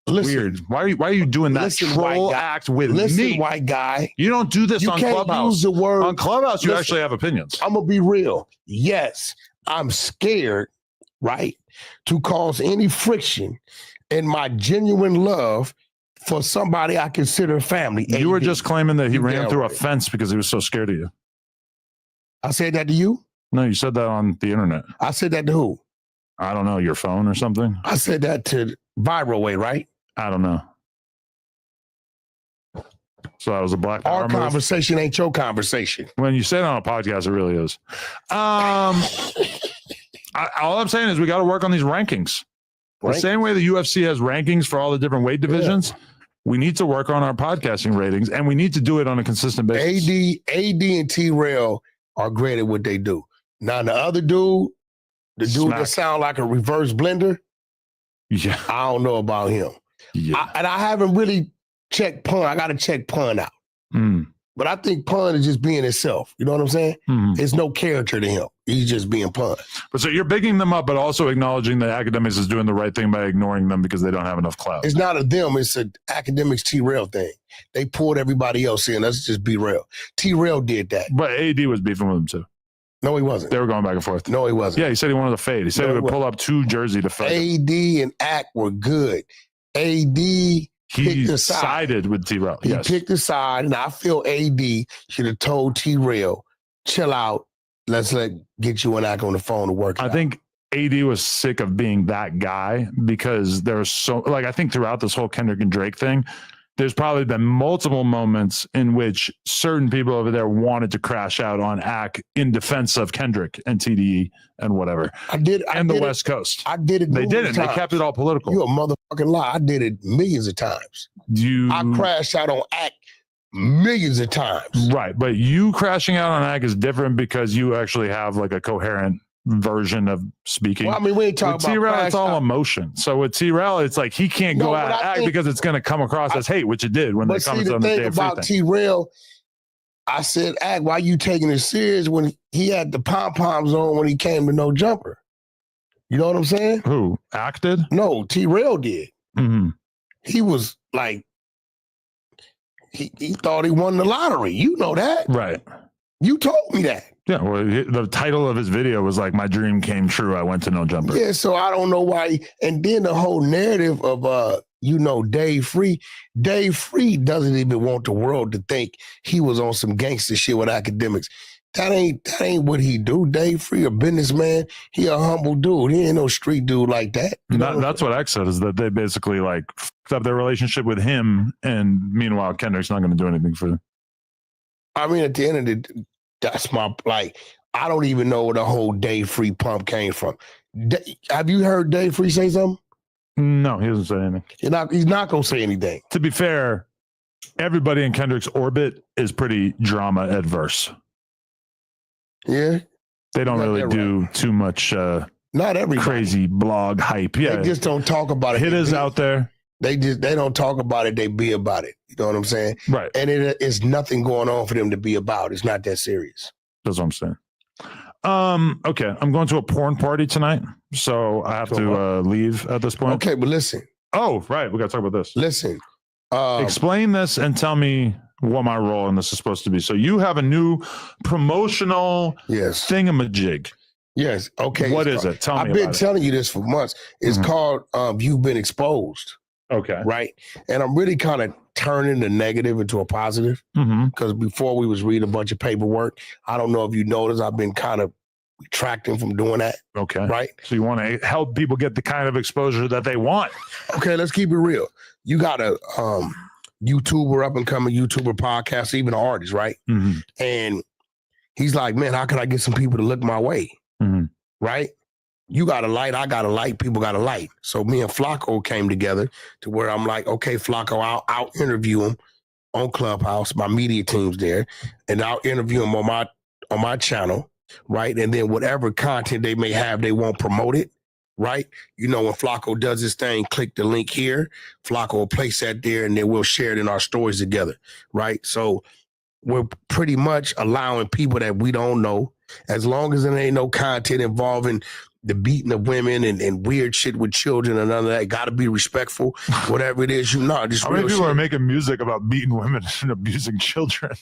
Listen, weird. Why are you doing that troll act with me? White guy. You don't do this You on can't Clubhouse. use the word- on Clubhouse, you Listen, actually have opinions. I'm gonna be real. Yes, I'm scared, right, to cause any friction in my genuine love for somebody I consider family. You were just claiming that he You ran damn through a right. fence because he was so scared of you. I said that to you? No, you said that on the internet. I said that to who? I don't know, your phone or something? I said that to Viral Way, right? I don't know. So that was a Black Power Our move? conversation ain't your conversation. When you say it on a podcast, it really is. All I'm saying is we got to work on these rankings. The same way the UFC has rankings for all the different weight divisions, we need to work on our podcasting ratings, and we need to do it on a consistent basis. AD and T-Rail are great at what they do. Now, the other dude, the dude that sound like a reverse blender, yeah, I don't know about him. Yeah. And I haven't really checked Pun. I got to check Pun out. Mm. But I think Pun is just being himself. You know what I'm saying? There's no character to him. He's just being Pun. But so you're bigging them up, but also acknowledging that Academics is doing the right thing by ignoring them because they don't have enough clout. It's not a them. It's an Academics T-Rail thing. They pulled everybody else in. Let's just be real. T-Rail did that. But AD was beefing with him too. No, he wasn't. They were going back and forth. No, he wasn't. Yeah, he said he wanted to fade. He said he would pull up to Jersey to fade. AD and Act were good. AD picked a side. Sided with T-Rail. He Yes. picked a side, and I feel AD should have told T-Rail, chill out. Let's get you and Act on the phone to work it I out. think AD was sick of being that guy because there was so, like, I think throughout this whole Kendrick and Drake thing, there's probably been multiple moments in which certain people over there wanted to crash out on Ack in defense of Kendrick and TDE and whatever. And the West Coast. I did it. They numerous didn't. They times. kept it all political. You a motherfucking lie. I did it millions of times. I crashed out on Act millions of times. Right. But you crashing out on Ack is different because you actually have like a coherent version of speaking. Well, I mean, we ain't talking with about T-Rail, crash it's all out. emotion. So with T-Rail, it's like he can't go No, at but I Ack think- because it's going to come across as hate, which it did when they But see, commented the on the thing Day of Free about thing. T-Rail, I said, Act, why you taking it serious when he had the pom-poms on when he came to No Jumper? You know what I'm saying? Who? Act did? No, T-Rail did. Mm-hmm. He was like, he thought he won the lottery. You know that. Right. You told me that. Yeah. Well, the title of his video was like, "My dream came true. I went to No Jumper." Yeah, so I don't know why. And then the whole narrative of Dave Free. Dave Free doesn't even want the world to think he was on some gangster shit with Academics. That ain't what he do. Dave Free, a businessman. He a humble dude. He ain't no street dude like that. That's what X said, is that they basically like fucked up their relationship with him, and meanwhile Kendrick's not going to do anything for them. I mean, at the end of the day, that's my, like, I don't even know where the whole Dave Free pump came from. Have you heard Dave Free say something? No, he doesn't say anything. He's not going to say anything. To be fair, everybody in Kendrick's orbit is pretty drama adverse. Yeah. They don't really do too much not everybody. Crazy blog hype. Yeah. They just don't talk about it. Hitters out there. They don't talk about it. They be about it. You know what I'm saying? Right. And it is nothing going on for them to be about. It's not that serious. That's what I'm saying. Okay. I'm going to a porn party tonight, so I have to leave at this point. Okay, but listen. Oh, right. We got to talk about this. Listen. Explain this and tell me what my role in this is supposed to be. So you have a new promotional thingamajig. Yes. Okay. What is it? Tell me I've been about telling you this for months. It's called You've Been Exposed. Okay. Right. And I'm really kind of turning the negative into a positive, because before we was reading a bunch of paperwork. I don't know if you noticed, I've been kind of retracting from doing that. Okay. Right. So you want to help people get the kind of exposure that they want. Okay. Let's keep it real. You got a YouTuber, up and coming YouTuber, podcast, even an artist, right? And he's like, man, how can I get some people to look my way? Right? you got a light, I got a light, people got a light. So me and Flacco came together to where I'm like, okay, Flacco, I'll interview him on Clubhouse, my media team's there, and I'll interview him on my channel, right? And then whatever content they may have, they won't promote it, right? You know, when Flacco does his thing, click the link here, Flacco will place that there, and then we'll share it in our stories together, right? So we're pretty much allowing people that we don't know, as long as there ain't no content involving the beating of women and weird shit with children and none of that. Got to be respectful. Whatever it is, just how many people shit. are making music about beating women and abusing children?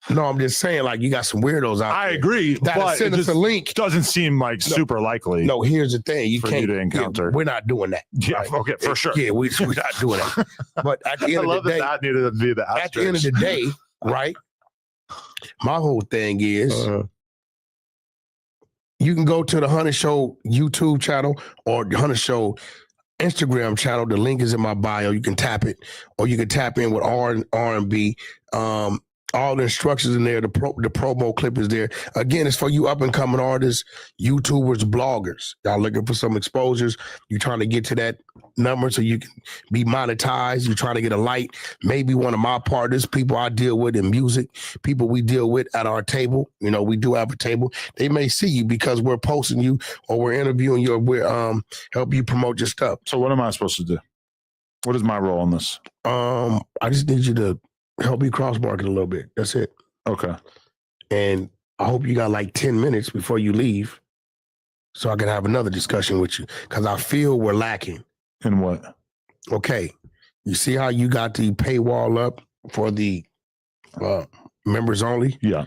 No, I'm just saying, like, you got some weirdos out there. I agree, but send it us a link. Doesn't seem like super likely. No, here's the thing: you for can't you to encounter. We're not doing that. Yeah, right? okay, for sure. Yeah, we're not doing that. But at the end of the day, that needed to be the at the end of the day, right? My whole thing is. You can go to the Hunter Show YouTube channel or the Hunter Show Instagram channel. The link is in my bio. You can tap it, or you can tap in with R&B. All the instructions in there. The promo clip is there. Again, it's for you up and coming artists, YouTubers, bloggers. Y'all looking for some exposures. You trying to get to that number so you can be monetized. You trying to get a light. Maybe one of my partners, people I deal with in music, people we deal with at our table. You know, we do have a table. They may see you because we're posting you or we're interviewing you or we're help you promote your stuff. So what am I supposed to do? What is my role in this? I just need you to help me cross market a little bit. That's it. Okay. And I hope you got like 10 minutes before you leave so I can have another discussion with you, because I feel we're lacking. In what? Okay. You see how you got the paywall up for the members only? Yeah.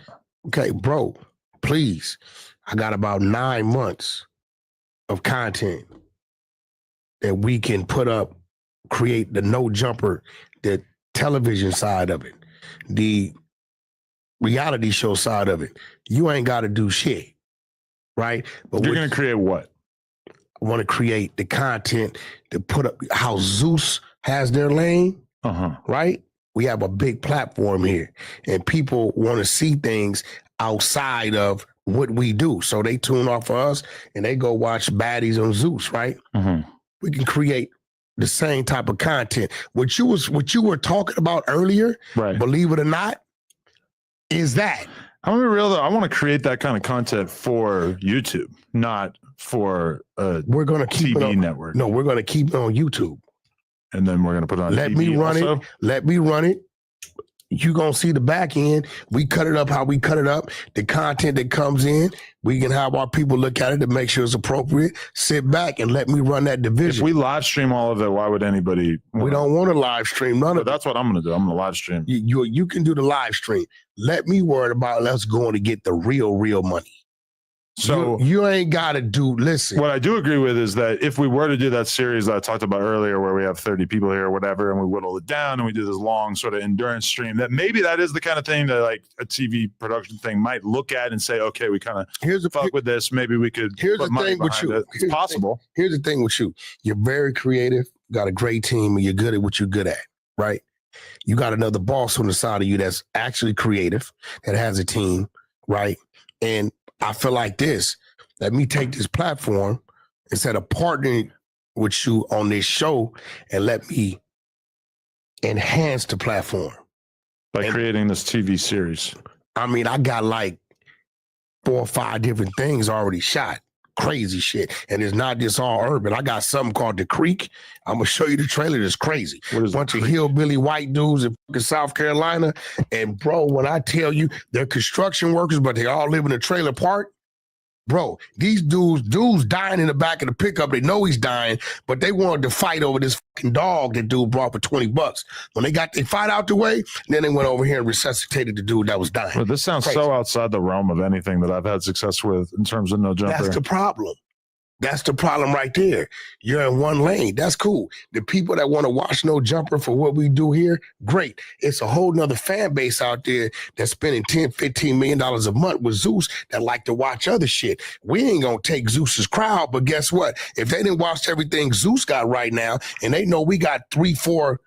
Okay, bro, please. I got about 9 months of content that we can put up, create the no jumper, the television side of it, the reality show side of it. You ain't got to do shit, right? But you're going to create what? I want to create the content to put up how Zeus has their lane, right? We have a big platform here, and people want to see things outside of what we do. So they tune off for us, and they go watch baddies on Zeus, right? We can create the same type of content. What you were talking about earlier, right? Believe it or not, is that. I'm gonna be real though. I want to create that kind of content for YouTube, not for a we're gonna keep TV it on, network. No, we're gonna keep it on YouTube. And then we're gonna put it on Let TV me run also? it. Let me run it. You gonna see the back end. We cut it up how we cut it up. The content that comes in, we can have our people look at it to make sure it's appropriate. Sit back and let me run that division. If we live stream all of it, why would anybody? We don't want to live stream none of it. That's what I'm gonna do. I'm gonna live stream. You can do the live stream. Let me worry about us going to get the real money. So you ain't got to do. Listen, what I do agree with is that if we were to do that series that I talked about earlier, where we have 30 people here or whatever, and we whittle it down and we do this long sort of endurance stream, that maybe that is the kind of thing that like a TV production thing might look at and say, okay, we kind of fuck with this. Maybe we could. Here's put the money thing with behind you. it. It's possible. Here's the thing with you. You're very creative. Got a great team, and you're good at what you're good at. Right. You got another boss on the side of you that's actually creative, that has a team. Right. And I feel like this. Let me take this platform instead of partnering with you on this show, and let me enhance the platform. By creating this TV series. I mean, I got like 4 or 5 different things already shot. Crazy shit. And it's not just all urban. I got something called The Creek. I'm going to show you the trailer. That's crazy. What is bunch of hillbilly white dudes in fucking South Carolina. And bro, when I tell you they're construction workers, but they all live in a trailer park. Bro, these dudes dying in the back of the pickup. They know he's dying, but they wanted to fight over this fucking dog that dude brought for $20. When they got their fight out the way, then they went over here and resuscitated the dude that was dying. Well, this sounds Crazy. so outside the realm of anything that I've had success with in terms of no jumper. That's the problem. That's the problem right there. You're in one lane. That's cool. The people that want to watch No Jumper for what we do here, great. It's a whole nother fan base out there that's spending $10, $15 million a month with Zeus that like to watch other shit. We ain't going to take Zeus's crowd, but guess what? If they didn't watch everything Zeus got right now, and they know we got 3, 4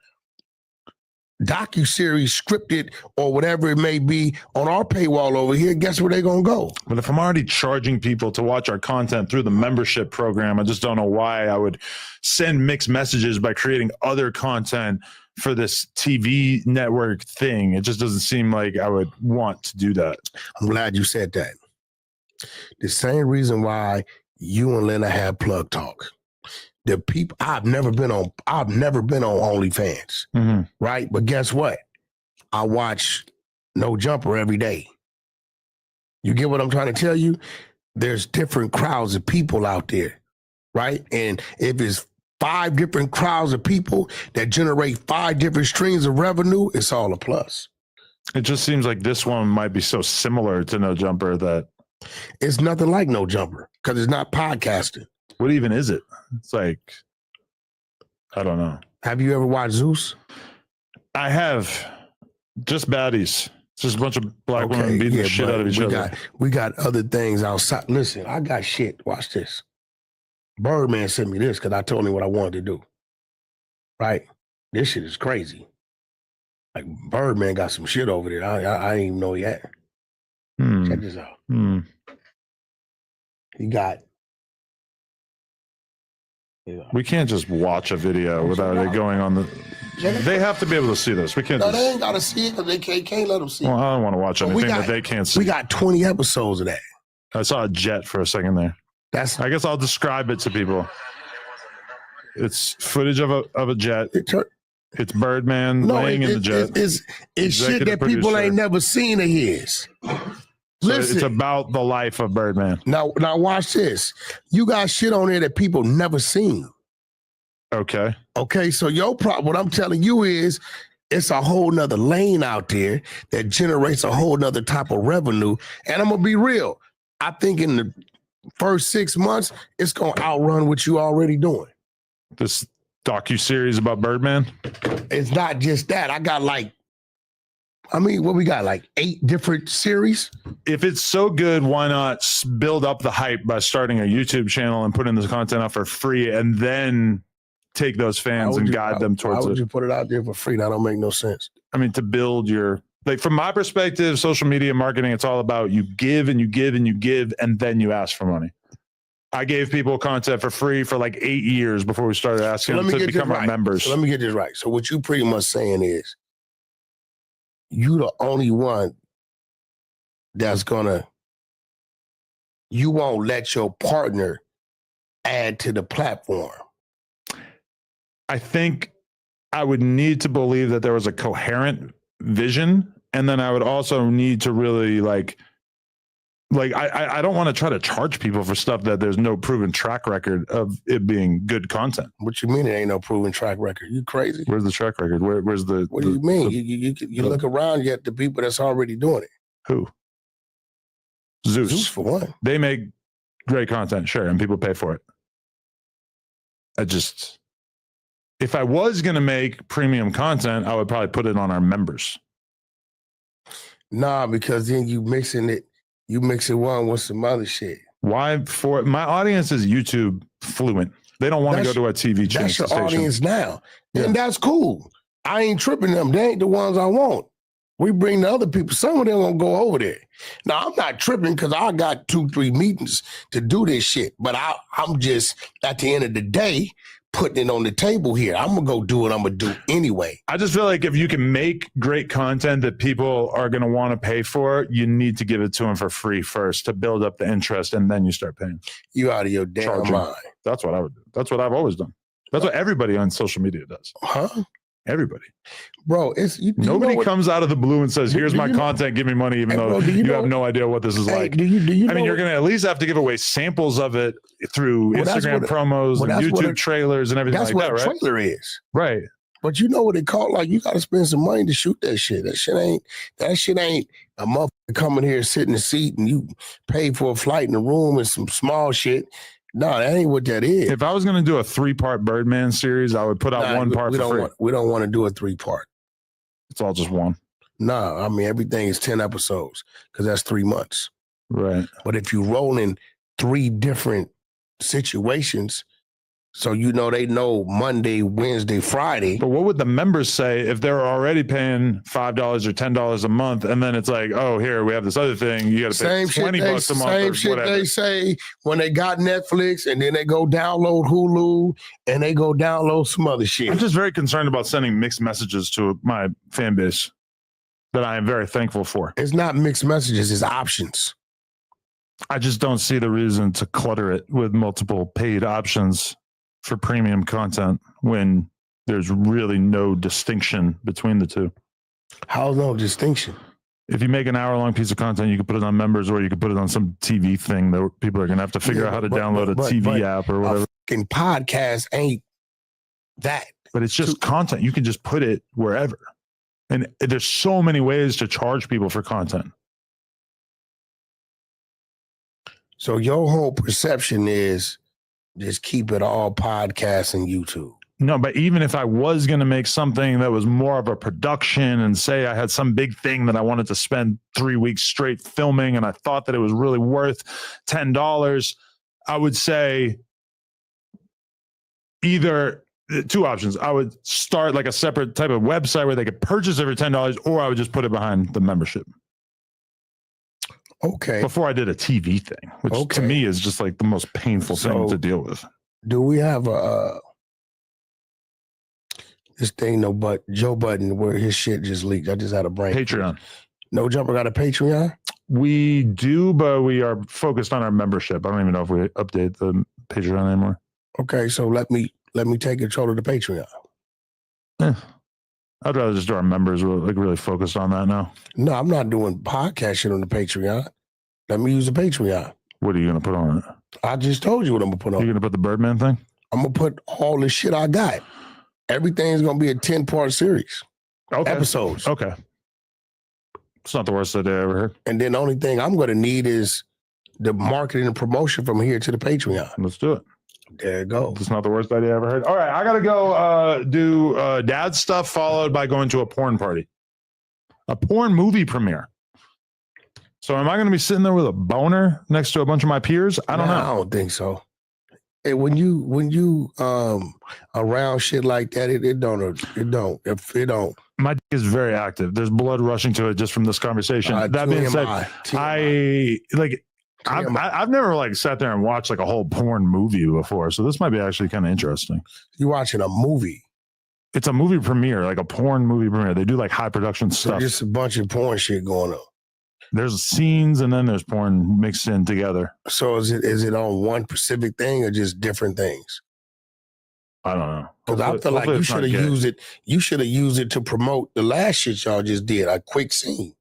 docuseries scripted or whatever it may be on our paywall over here, guess where they're going to go? But if I'm already charging people to watch our content through the membership program, I just don't know why I would send mixed messages by creating other content for this TV network thing. It just doesn't seem like I would want to do that. I'm glad you said that. The same reason why you and Lena have Plug Talk. The people I've never been on OnlyFans, right? But guess what? I watch No Jumper every day. You get what I'm trying to tell you? There's different crowds of people out there, right? And if it's 5 different crowds of people that generate 5 different streams of revenue, it's all a plus. It just seems like this one might be so similar to No Jumper that it's nothing like No Jumper because it's not podcasting. What even is it? It's like, I don't know. Have you ever watched Zeus? I have. Just baddies. It's just a bunch of black women beating the shit out of each other. We got other things outside. Listen, I got shit. Watch this. Birdman sent me this because I told him what I wanted to do. Right? This shit is crazy. Like, Birdman got some shit over there. I didn't even know he had. Check this out. He got. We can't just watch a video without it going on the. They have to be able to see this. We can't. No, they ain't got to see it because they can't let them see Well, it. I don't want to watch anything that they can't see. We got 20 episodes of that. I saw a jet for a second there. I guess I'll describe it to people. It's footage of a jet. It's Birdman laying in the jet. It's shit that people ain't never seen of his. So Listen, it's about the life of Birdman. Now watch this. You got shit on there that people never seen. Okay. Okay, so your problem, what I'm telling you is it's a whole nother lane out there that generates a whole nother type of revenue. And I'm gonna be real. I think in the first 6 months, it's gonna outrun what you already doing. This docuseries about Birdman? It's not just that. I got what we got, like 8 different series? If it's so good, why not build up the hype by starting a YouTube channel and putting this content out for free and then take those fans and guide them towards it? Why would you put it out there for free? That don't make no sense. I mean, to build your, like, from my perspective, social media marketing, it's all about you give and you give and you give, and then you ask for money. I gave people content for free for like 8 years before we started asking them to become our members. So let me get this right. So what you pretty much saying is you the only one that's you won't let your partner add to the platform. I think I would need to believe that there was a coherent vision. And then I would also need to really I don't want to try to charge people for stuff that there's no proven track record of it being good content. What you mean it ain't no proven track record? You crazy? Where's the track record? Where's the? What do you mean? You look around, you at the people that's already doing it. Who? Zeus. Zeus for one. They make great content, sure, and people pay for it. If I was going to make premium content, I would probably put it on our members. Nah, because then you mix it one with some other shit. Why? For my audience is YouTube fluent. They don't want to go to a TV channel. That's your audience now. And that's cool. I ain't tripping them. They ain't the ones I want. We bring the other people. Some of them gonna go over there. Now, I'm not tripping because I got 2-3 meetings to do this shit. But I'm just, at the end of the day, putting it on the table here. I'm gonna go do what I'm gonna do anyway. I just feel like if you can make great content that people are gonna want to pay for, you need to give it to them for free first to build up the interest, and then you start paying. You out of your damn mind. That's what I would do. That's what I've always done. That's what everybody on social media does. Huh? Everybody. Bro, nobody comes out of the blue and says, here's my content, give me money, even though you have no idea what this is like. Do you I mean, you're going to at least have to give away samples of it through Instagram promos and YouTube trailers and everything like that, right? That's what a trailer is. Right. But you know what it called? Like, you got to spend some money to shoot that shit. That shit ain't a motherfucker coming here, sit in the seat, and you pay for a flight in the room and some small shit. No, that ain't what that is. If I was going to do a 3-part Birdman series, I would put out one part for free. We don't want to do a 3-part. It's all just one. No, I mean, everything is 10 episodes because that's 3 months. Right. But if you roll in 3 different situations, So they know Monday, Wednesday, Friday. But what would the members say if they're already paying $5 or $10 a month, and then it's like, oh, here we have this other thing, you got to pay $20 a month Same or shit whatever. they say when they got Netflix, and then they go download Hulu, and they go download some other shit. I'm just very concerned about sending mixed messages to my fan base that I am very thankful for. It's not mixed messages, it's options. I just don't see the reason to clutter it with multiple paid options for premium content when there's really no distinction between the two. How's no distinction? If you make an hour-long piece of content, you can put it on members, or you can put it on some TV thing that people are going to have to figure out how to download a TV app or whatever. Fucking podcast ain't that. But it's just content. You can just put it wherever. And there's so many ways to charge people for content. So your whole perception is just keep it all podcasts and YouTube. No, but even if I was going to make something that was more of a production and say I had some big thing that I wanted to spend 3 weeks straight filming and I thought that it was really worth $10, I would say either two options. I would start like a separate type of website where they could purchase it for $10, or I would just put it behind the membership. Okay. Before I did a TV thing, which to me is just like the most painful thing to deal with. Do we have this thing, Joe Budden, where his shit just leaked? I just had a brain. Patreon. No Jumper got a Patreon? We do, but we are focused on our membership. I don't even know if we update the Patreon anymore. Okay, so let me take control of the Patreon. I'd rather just do our members. We're like really focused on that now. No, I'm not doing podcast shit on the Patreon. Let me use the Patreon. What are you going to put on it? I just told you what I'm going to put on. You're going to put the Birdman thing? I'm going to put all the shit I got. Everything's going to be a 10-part series. Okay. Episodes. Okay. It's not the worst idea I ever heard. And then the only thing I'm going to need is the marketing and promotion from here to the Patreon. Let's do it. There you go. It's not the worst idea I ever heard. All right, I got to go do dad stuff, followed by going to a porn party. A porn movie premiere. So am I going to be sitting there with a boner next to a bunch of my peers? I don't know. I don't think so. Hey, when you around shit like that, it don't. My dick is very active. There's blood rushing to it just from this conversation. That being said, I've never like sat there and watched like a whole porn movie before, so this might be actually kind of interesting. You're watching a movie. It's a movie premiere, like a porn movie premiere. They do like high production stuff. Just a bunch of porn shit going on. There's scenes and then there's porn mixed in together. So is it on one specific thing or just different things? I don't know. Because I feel like you should have used it. You should have used it to promote the last shit y'all just did. A quick scene.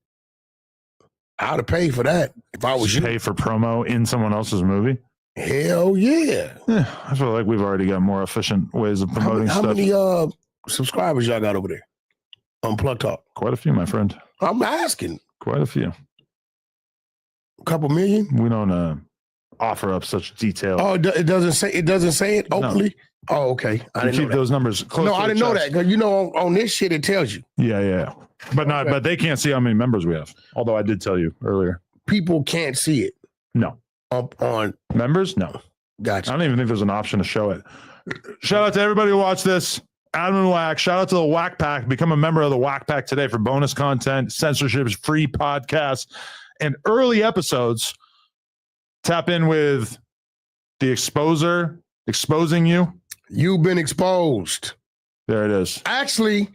I'd have paid for that if I was you. Pay for promo in someone else's movie? Hell yeah. I feel like we've already got more efficient ways of promoting how stuff. Many subscribers y'all got over there on Plug Talk? Quite a few, my friend. I'm asking. Quite a few. A couple million? We don't offer up such detail. Oh, it doesn't say it openly? No. Oh, okay. I didn't keep know those numbers close. No, I didn't know that. Because on this shit it tells you. Yeah. But they can't see how many members we have. Although I did tell you earlier. People can't see it. No. On members? No. Gotcha. I don't even think there's an option to show it. Shout out to everybody who watched this. Adam and Whack. Shout out to the Whack Pack. Become a member of the Whack Pack today for bonus content, censorship-free podcasts, and early episodes. Tap in with the Exposer, exposing you. You've been exposed. There it is. Actually,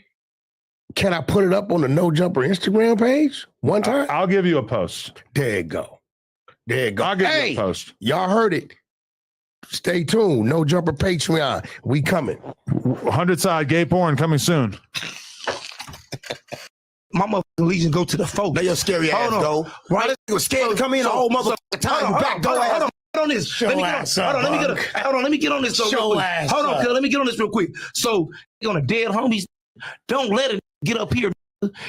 can I put it up on the No Jumper Instagram page one time? I'll give you a post. There you go. I'll give you a post. Y'all heard it. Stay tuned. No Jumper Patreon. We coming. 100 side gay porn coming soon. My motherfucking legion go to the folks. Now your scary ass go. Right? You was scared to come in the whole motherfucking time. You back door ass. Hold on this. Let me get on this. Hold on, let me get on this real quick. So you're on a dead homies. Don't let it get up here.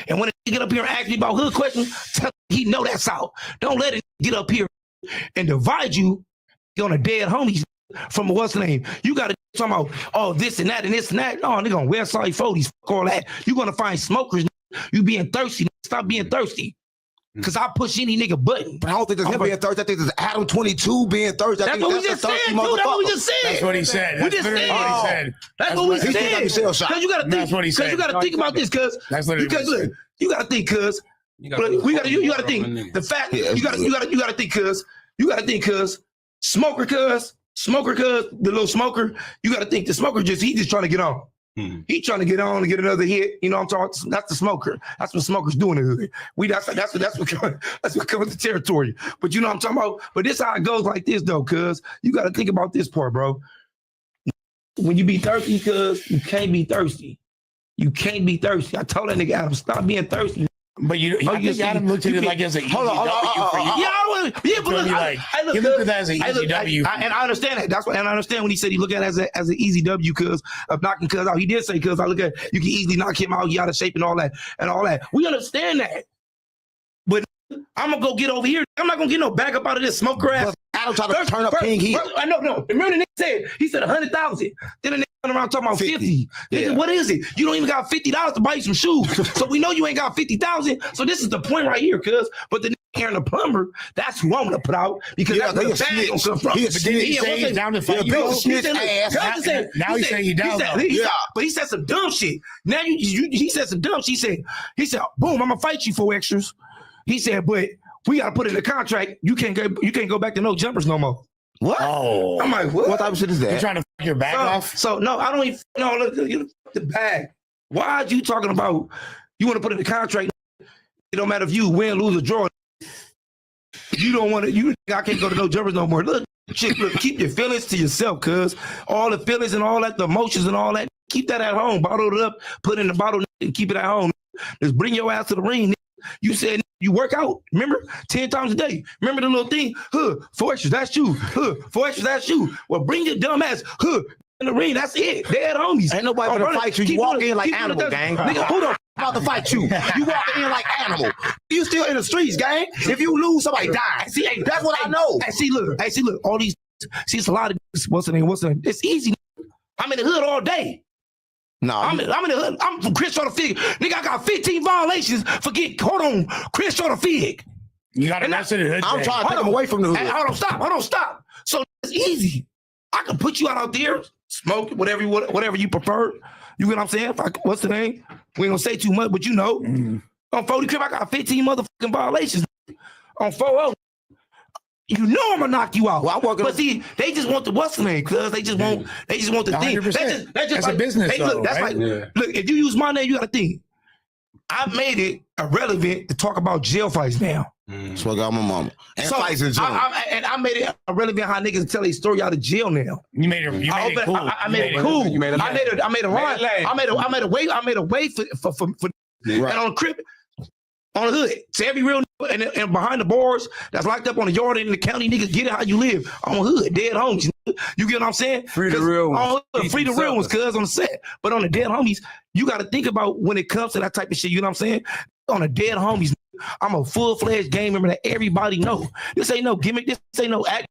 And when it get up here and ask me about hood questions, tell he know that's out. Don't let it get up here and divide you on a dead homies from what's the name. You got to talk about this and that and this and that. No, nigga on Westside 40s, fuck all that. You're gonna find smokers. You being thirsty. Stop being thirsty. Because I push any nigga button. But I don't think there's him being thirsty. I think there's Adam 22 being thirsty. That's what we just said, dude. That's what we just said. That's what he said. We just said. That's what we said. Because you got to think. Because you got to think about this. Because look, you got to think. Because you got to think. The fact you got to think. Because you got to think. Because smoker. Cuz the little smoker. You got to think the smoker he just trying to get on. He trying to get on and get another hit. You know what I'm talking? That's the smoker. That's what smokers do in the hood. That's what comes with the territory. But you know what I'm talking about? But this how it goes like this though, cuz you got to think about this part, bro. When you be thirsty, cuz you can't be thirsty. You can't be thirsty. I told that nigga Adam, stop being thirsty. But I think Adam looked at it like as an easy W for you. But look, he looked at that as an easy W. And I understand that. That's what, and I understand when he said he looked at it as an easy W because of knocking cuz out. He did say cuz I look at you can easily knock him out. He out of shape and all that. We understand that. But I'm gonna go get over here. I'm not gonna get no back up out of this smoker ass. Adam tried to turn up King Heat. I know. Remember the nigga said 100,000. Then the nigga went around talking about 50. Nigga, what is it? You don't even got $50 to buy you some shoes. So we know you ain't got 50,000. So this is the point right here, cuz. But the nigga Aaron the plumber, that's who I'm gonna put out because that's where the bag gonna come from. But then he say he's down to fight you. Now he's saying he down. But he said some dumb shit. Now he said some dumb shit. He said, boom, I'm gonna fight you for extras. He said, but we gotta put in the contract. You can't go back to no jumpers no more. What? Oh, I'm like, what type of shit is that? You trying to fuck your bag off? So no, I don't even. No, look, the bag. Why are you talking about? You want to put in the contract? It don't matter if you win, lose, or draw. You don't want to. I can't go to no jumpers no more. Look, keep your feelings to yourself, cuz all the feelings and all that, the emotions and all that, keep that at home. Bottle it up, put it in the bottle, and keep it at home. Just bring your ass to the ring. You said you work out, remember? 10 times a day. Remember the little thing? 4 extras, that's you. 4 extras, that's you. Well, bring your dumb ass in the ring, that's it. Dead homies. Ain't nobody gonna fight you. You walk in like animal, gang. Nigga, who the about to fight you? You walk in like animal. You still in the streets, gang. If you lose, somebody dies. See, that's what I know. See, look, all these, it's a lot of, what's the name? It's easy. I'm in the hood all day. No, I'm in the hood. I'm from Chris Shorter Fig. Nigga, I got 15 violations for hold on, Chris Shorter Fig. You got arrested in the hood. I'm trying to take him away from the hood. Hey, hold on, stop. So it's easy. I can put you out there, smoke whatever you prefer. You get what I'm saying? What's the name? We ain't gonna say too much, but you know. On 40 Crib, I got 15 motherfucking violations. On 40, you know I'm gonna knock you out. Well, but see, they just want the what's the name, cuz they just want the thing. That's like, a business. Look, that's right? Look, if you use my name, you gotta think. I made it irrelevant to talk about jail fights now. So I got my mama. And fights in jail. I made it irrelevant how niggas tell a story out of jail now. You made it cool. I made it cool. I made a run. I made a way for right. And on the crib. On the hood. To every real nigga and behind the bars that's locked up on the yard in the county, niggas get it how you live. On the hood, dead homies. You get what I'm saying? Free the real ones. Free the real ones, cuz on the set. But on the dead homies, you got to think about when it comes to that type of shit, you know what I'm saying? On the dead homies, I'm a full-fledged game member that everybody know. This ain't no gimmick. This ain't no act.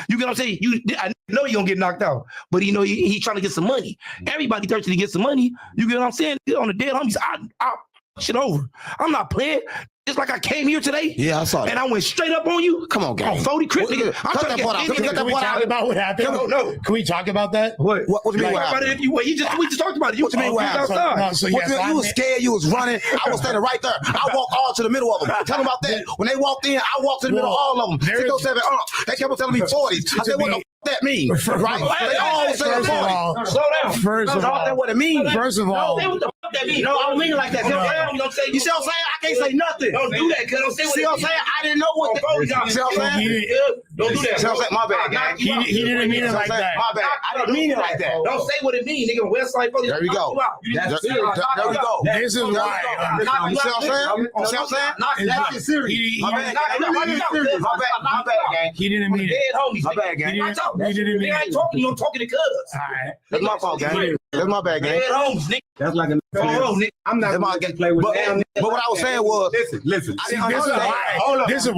You get what I'm saying? I know you're going to get knocked out, but you know he trying to get some money. Everybody thirsty to get some money. You get what I'm saying? On the dead homies, I shit over. I'm not playing. Just like I came here today. Yeah, I saw that. And I went straight up on you. Come on, gang. On 40 Crip, nigga. I'm trying to get Can we talk about what happened? No. Can we talk about that? What do you mean what happened? We just talked about it. What you mean what happened? You was scared, you was running. I was standing right there. I walked all to the middle of them. Tell them about that. When they walked in, I walked to the middle of all of them. 607, they kept on telling me 40s. I said, what the f that mean? Right? They all said 40. Slow down. First of all, what it means. First of all, what the fuck that mean? No, I don't mean it like that. You see what I'm saying? I can't say nothing. Don't do that, cuz. Don't say what See what I'm saying? I didn't know what you see what I'm saying? Don't do that. See what I'm saying? My bad, gang. He didn't mean it like that. My bad. I didn't mean it like that. Don't say what it means, nigga. Westside Police. There we go. There we go. This is why. You see what I'm saying? You see what I'm saying? That's serious. My bad, gang. My bad, gang. He didn't mean it. Dead homies. My bad, gang. He didn't mean I ain't it. talking to you. I'm talking to cuz. All right. That's my fault, gang. That's my bad, gang. Dead homies, nigga. That's like a nigga. I'm not going to play with them. But what I was saying was, listen. See, this is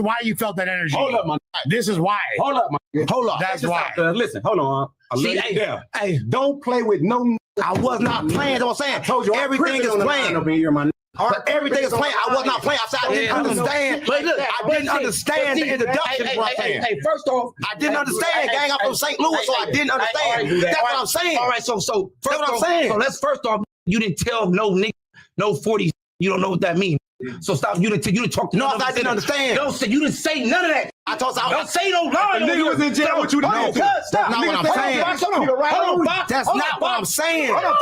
why you felt that energy. Hold up, man. This is why. Hold up, man. hold up. That's why. Listen, hold on. Hey, don't play with no. I was not playing. That's what I'm saying. I told you everything is playing. playing. Over here, my But everything is playing. I was not playing. I didn't understand. But look, I didn't understand the introduction. Hey, first off, I didn't understand, gang. I'm from St. Louis, so I didn't understand. That's what I'm saying. All right, so that's what I'm saying. So let's first off, you didn't tell no nigga, no 40s. You don't know what that means. So stop. You didn't talk to no, I didn't understand. You didn't say none of that. I told you. Don't say no lie. Nigga was in jail with you. No, that's not what I'm saying. Hold on, that's not what I'm saying. Hold on,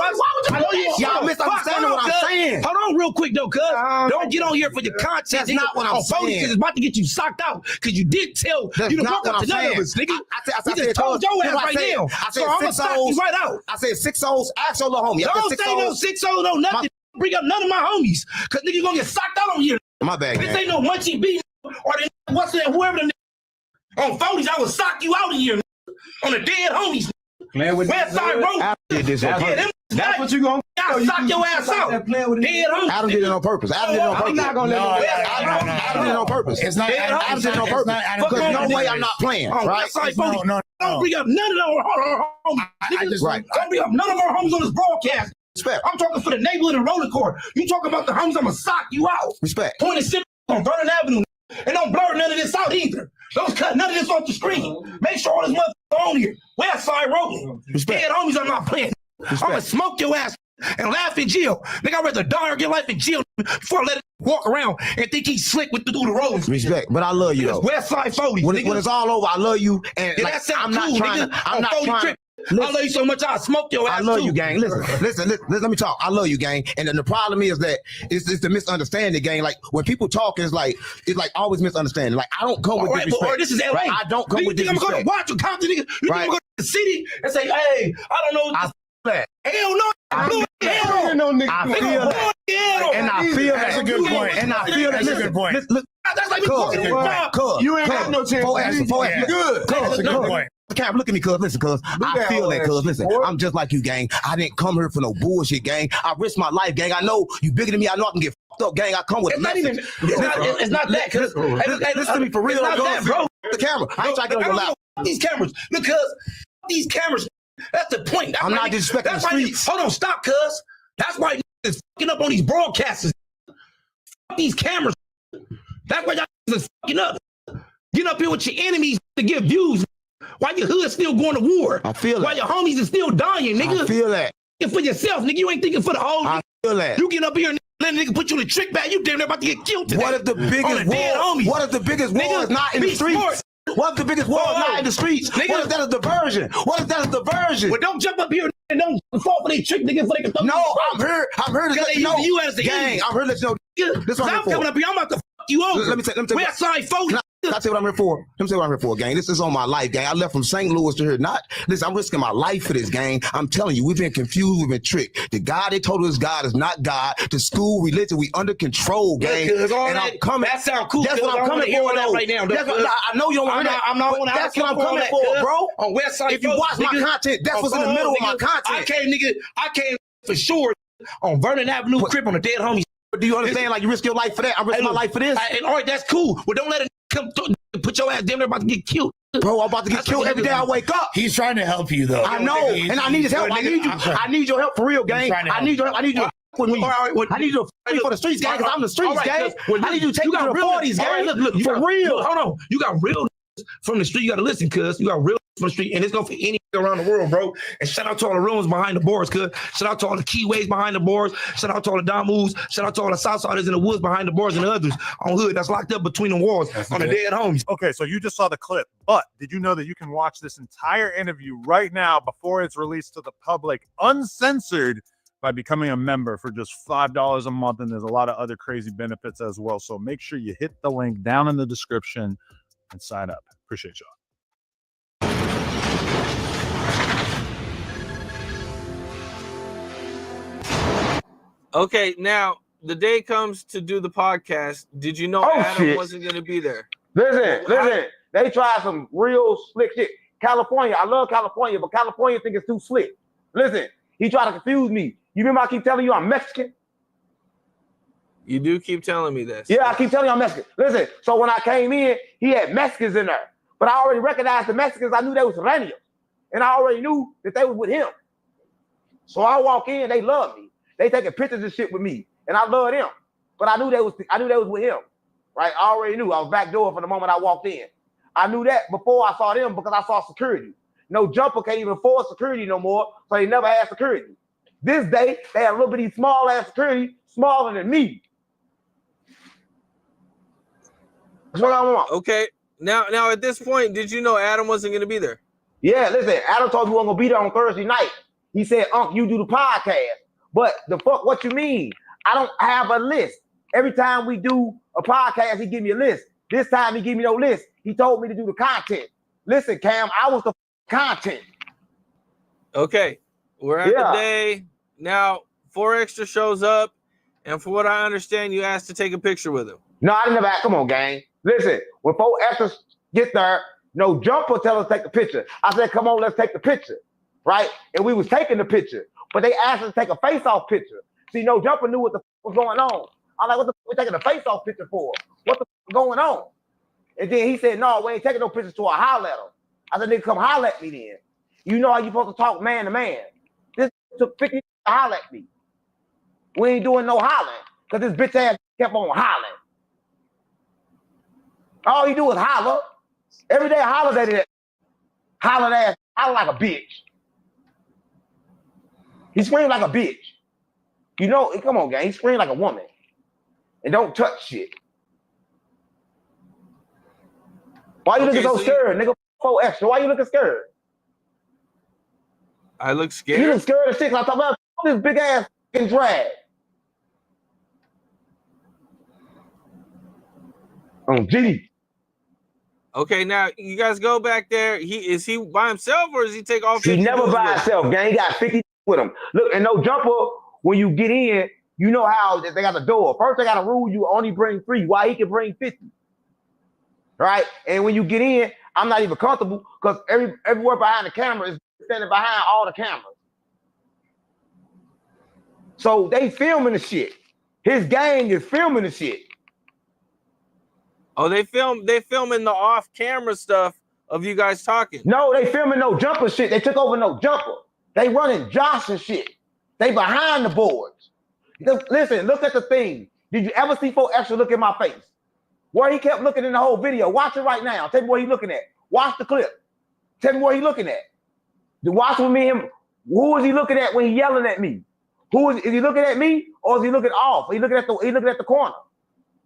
y'all misunderstanding what I'm saying. Hold on, real quick though, cuz. Don't get on here for your content. That's not what I'm saying. It's about to get you socked out because you did tell. That's you done not broke what up I'm to none saying. of us, nigga. I just told your ass right now. I said so I'm gonna sock you right out. I said 6 O's. Ask your little homie. Don't say no 6 O's, no nothing. Bring up none of my homies, cause nigga gonna get socked out on here. My bad. This ain't no Munchie B or what's that? Whoever the on 40s, I will sock you out of here on the dead homies. Westside Road. That's what you gonna. I'll sock your ass out. Dead homies. Adam did it on purpose. Adam did it on purpose. I'm not gonna let Adam did it on purpose. It's not. Adam did it on purpose. Because no way I'm not playing. Right? No. Don't bring up none of our homies. Right. Don't bring up none of our homies on this broadcast. Respect. I'm talking for the neighborhood and roller court. You talk about the homies, I'm gonna sock you out. Respect. Point and sit on Vernon Avenue. And don't blur none of this out either. Don't cut none of this off the screen. Make sure all this motherfucker on here. Westside Road. Dead homies, I'm not playing. I'm gonna smoke your ass and laugh in jail. Nigga, I'd rather die or get life in jail before I let it walk around and think he's slick with through the roads. Respect, but I love you though. Westside 40. When it's all over, I love you. And yeah, like, that sound I'm cool, not trying. nigga. I'm not trying. I love you so much, I'll smoke your ass. I love too. you, gang. Listen, let me talk. I love you, gang. And then the problem is that it's the misunderstanding, gang. Like when people talk, it's like always misunderstanding. Like I don't come with disrespect. Or this is LA. Right? I don't come with disrespect. I'm gonna watch your Compton, nigga. You think I'm gonna go to the city and say, hey, I don't know. I feel that. Hell no. I feel that. And I feel That's a good point. And I feel that. That's a good point. That's like me talking to you. You ain't got no chance. Good. That's a good point. Cap, look at me, cuz. Listen, cuz. I feel that, cuz. Listen, I'm just like you, gang. I didn't come here for no bullshit, gang. I risk my life, gang. I know you bigger than me. I know I can get fucked up, gang. I come with it's not even. It's not that, cuz. Listen to me for real, it's not that, bro. The camera. I ain't trying to get on your lap. These cameras, because these cameras. That's the point. I'm not disrespecting the streets. Hold on, stop, cuz. That's why is fucking up on these broadcasters. Fuck these cameras. That's why y'all is fucking up. Get up here with your enemies to get views. Why your hood still going to war? I feel that. Why your homies is still dying, nigga? I feel that. Think for yourself, nigga. You ain't thinking for the whole. I feel that. You get up here and let a nigga put you in a trick bag. You damn near about to get killed today. What if the biggest war? What if the biggest war is not in the streets? What if the biggest war is not in the streets? Nigga. What if that is diversion? What if that is diversion? Well, don't jump up here and don't fall for their trick, nigga. For they can no, I'm here to let you know. You as the gang. I'm here to let you know. This I'm coming up here. I'm about to fuck you over. Let me tell you. Westside 40. Can I tell you what I'm here for? Let me tell you what I'm here for, gang. This is on my life, gang. I left from St. Louis to here. Listen, I'm risking my life for this, gang. I'm telling you, we've been confused, we've been tricked. The God they told us God is not God. The school, religion, we under control, gang. Yeah, and I'm coming. That sound cool. That's what I'm coming for, though. Right now, that's what, I know you don't want that. I'm not. That's what I'm coming for, bro. On Westside, if you watch my content, that's what's in the middle of my content. I came for sure on Vernon Avenue, crib on the dead homies. Do you understand? Like you risk your life for that. I'm risking my life for this. All right, that's cool. Well, don't let it come through. Put your ass down there about to get killed. Bro, I'm about to get killed every day I wake up. He's trying to help you, though. I know, and I need his help. I need you. I need your help for real, gang. I need your help. I need you with me. I need you for the streets, gang, because I'm the streets, gang. I need you to take me to the 40s, gang. Look, for real. Hold on. You got real from the street. You got to listen, cuz. You got real from the street, and it's going for any around the world, bro. And shout out to all the rooms behind the boards, cuz. Shout out to all the keyways behind the boards. Shout out to all the Damus. Shout out to all the Southsiders in the woods behind the boards and the others on hood that's locked up between the walls on the dead homies. Okay, so you just saw the clip, but did you know that you can watch this entire interview right now before it's released to the public, uncensored, by becoming a member for just $5 a month? And there's a lot of other crazy benefits as well. So make sure you hit the link down in the description and sign up. Appreciate y'all. Okay, now the day comes to do the podcast. Did you know Adam wasn't going to be there? Listen. They tried some real slick shit. California, I love California, but California think it's too slick. Listen, he tried to confuse me. You remember I keep telling you I'm Mexican? You do keep telling me this. Yeah, I keep telling you I'm Mexican. Listen, so when I came in, he had Mexicans in there. But I already recognized the Mexicans. I knew they was Serranios. And I already knew that they was with him. So I walk in, they love me. They taking pictures and shit with me. And I love them. but I knew they was with him, right? I already knew. I was backdoor from the moment I walked in. I knew that before I saw them because I saw security. No jumper can't even afford security no more, so they never had security. This day, they had a little bitty small ass security, smaller than me. That's what I want. Okay. Now at this point, did you know Adam wasn't going to be there? Yeah, listen, Adam told me he wasn't gonna be there on Thursday night. He said, Unc, you do the podcast. But the fuck, what you mean? I don't have a list. Every time we do a podcast, he give me a list. This time he give me no list. He told me to do the content. Listen, Cam, I was the content. Okay. We're at the day. Now, 4 Extra shows up, and for what I understand, you asked to take a picture with him. No, I didn't never ask. Come on, gang. Listen, when 4 Extra get there, no jumper tell us to take the picture. I said, come on, let's take the picture. Right? And we was taking the picture. But they asked us to take a face-off picture. See, no jumper knew what the was going on. I'm like, what the we taking a face-off picture for? What the going on? And then he said, no, we ain't taking no pictures to a holler at him. I said, nigga, come holler at me then. You know how you supposed to talk man to man. This took 50 to holler at me. We ain't doing no hollering because this bitch ass kept on hollering. All you do is holler. Every day I holler at it. Holler ass, holler like a bitch. He screamed like a bitch. You know, come on, gang. He screamed like a woman. And don't touch shit. Why you looking so scared, nigga? 4 Extra. Why you looking scared? I look scared. You look scared as shit. I talk about this big ass fucking drag. On G. Okay, now you guys go back there. Is he by himself or does he take all 50? He never by himself, gang. He got 50 with him. Look, and no jumper, when you get in, you know how they got the door. First, they got a rule you only bring 3. Why he can bring 50? Right? And when you get in, I'm not even comfortable because everywhere behind the camera is standing behind all the cameras. So they filming the shit. His gang is filming the shit. Oh, they filming the off-camera stuff of you guys talking. No, they filming no jumper shit. They took over no jumper. They running Josh and shit. They behind the boards. Listen, look at the thing. Did you ever see 4 Extra look in my face? Where he kept looking in the whole video. Watch it right now. Tell me what he looking at. Watch the clip. Tell me what he looking at. Watch with me him. Who is he looking at when he yelling at me? Is he looking at me or is he looking off? He looking at the corner.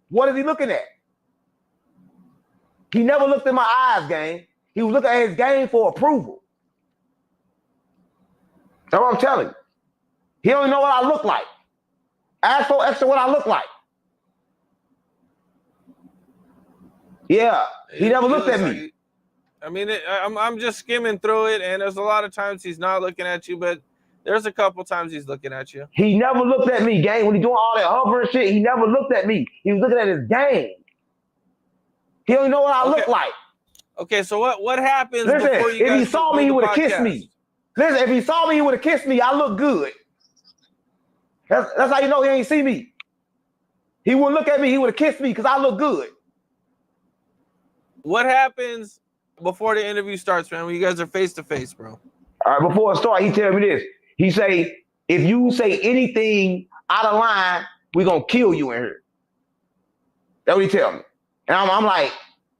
What is he looking at? He never looked in my eyes, gang. He was looking at his game for approval. That's what I'm telling you. He don't even know what I look like. Ask 4 Extra what I look like. Yeah, he never looked at me. I mean, I'm just skimming through it, and there's a lot of times he's not looking at you, but there's a couple times he's looking at you. He never looked at me, gang. When he doing all that hovering shit, he never looked at me. He was looking at his game. He don't even know what I look like. Okay, so what happens Listen, before you if he saw me, he would have kissed me. Listen, if he saw me, he would have kissed me. I look good. That's how you know he ain't see me. He wouldn't look at me. He would have kissed me because I look good. What happens before the interview starts, man, when you guys are face-to-face, bro? All right, before it starts, he tell me this. He say, if you say anything out of line, we're going to kill you in here. That's what he tell me. And I'm like,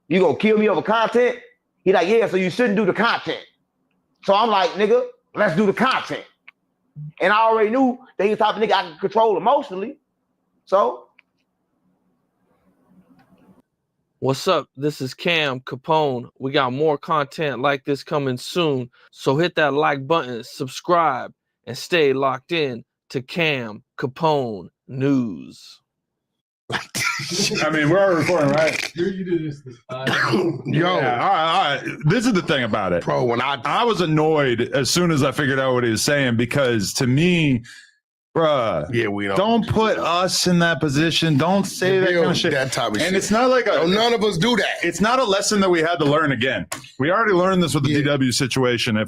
you going to kill me over content? He like, yeah, so you shouldn't do the content. So I'm like, nigga, let's do the content. And I already knew that he's the type of nigga I can control emotionally. So. What's up? This is Cam Capone. We got more content like this coming soon. So hit that like button, subscribe, and stay locked in to Cam Capone News. I mean, we're already recording, right? Yo. Yeah, all right. This is the thing about it. Bro, when I was annoyed as soon as I figured out what he was saying, because to me, bruh, yeah, we don't put us in that position. Don't say that kind of shit. That type of shit. And it's not like none of us do that. It's not a lesson that we had to learn again. We already learned this with the DW situation. It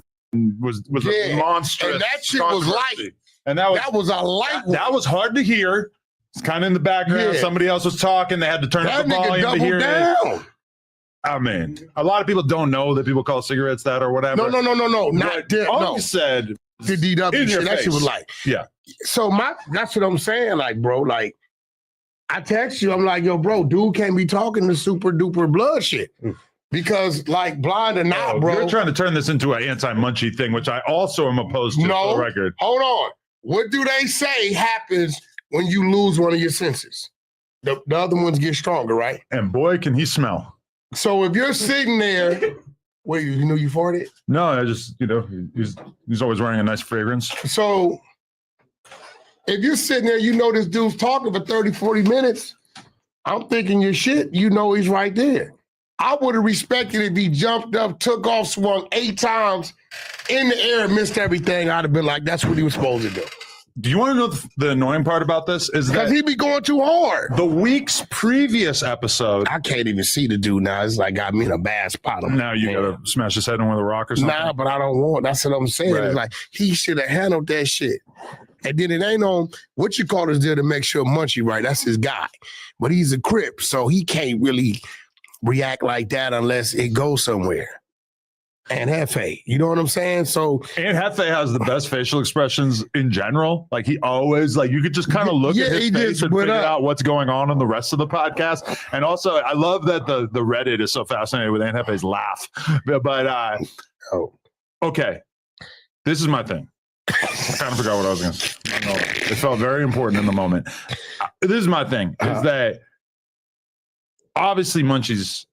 was a monstrous. And that shit was light. And that was a light one. That was hard to hear. It's kind of in the background. Yeah. Somebody else was talking. They had to turn up the volume to hear it. I mean, a lot of people don't know that people call cigarettes that or whatever. No. Not that. All No. you said The DW shit. That shit was like. Yeah. So that's what I'm saying. Like, bro, like, I text you, I'm like, yo, bro, dude can't be talking to super duper blood shit. Because, like, blind or not, bro. You're trying to turn this into an anti-Munchie thing, which I also am opposed to, for the record. Hold on. What do they say happens when you lose one of your senses? The other ones get stronger, right? And boy, can he smell. So if you're sitting there, wait, you knew you farted? No, I just, he's always wearing a nice fragrance. So if you're sitting there, you know this dude's talking for 30, 40 minutes, I'm thinking your shit, you know he's right there. I would have respected if he jumped up, took off, swung 8 times in the air and missed everything. I'd have been like, that's what he was supposed to do. Do you want to know the annoying part about this? Is that he be going too hard. The week's previous episode. I can't even see the dude now. It's like got me in a bad spot. Now you got to smash his head in with a rock or something? Nah, but I don't want. That's what I'm saying. Right. It's like he should have handled that shit. And then it ain't on what you call is there to make sure Munchie right. That's his guy. But he's a Crip, so he can't really react like that unless it goes somewhere. And Hefe, you know what I'm saying? So and Hefe has the best facial expressions in general. Like he always, like you could just kind of look at his face and figure out what's going on in the rest of the podcast. And also, I love that the Reddit is so fascinated with Aunt Hefe's laugh. But okay, this is my thing. I kind of forgot what I was going to say. I know it felt very important in the moment. This is my thing: is that obviously Munchie's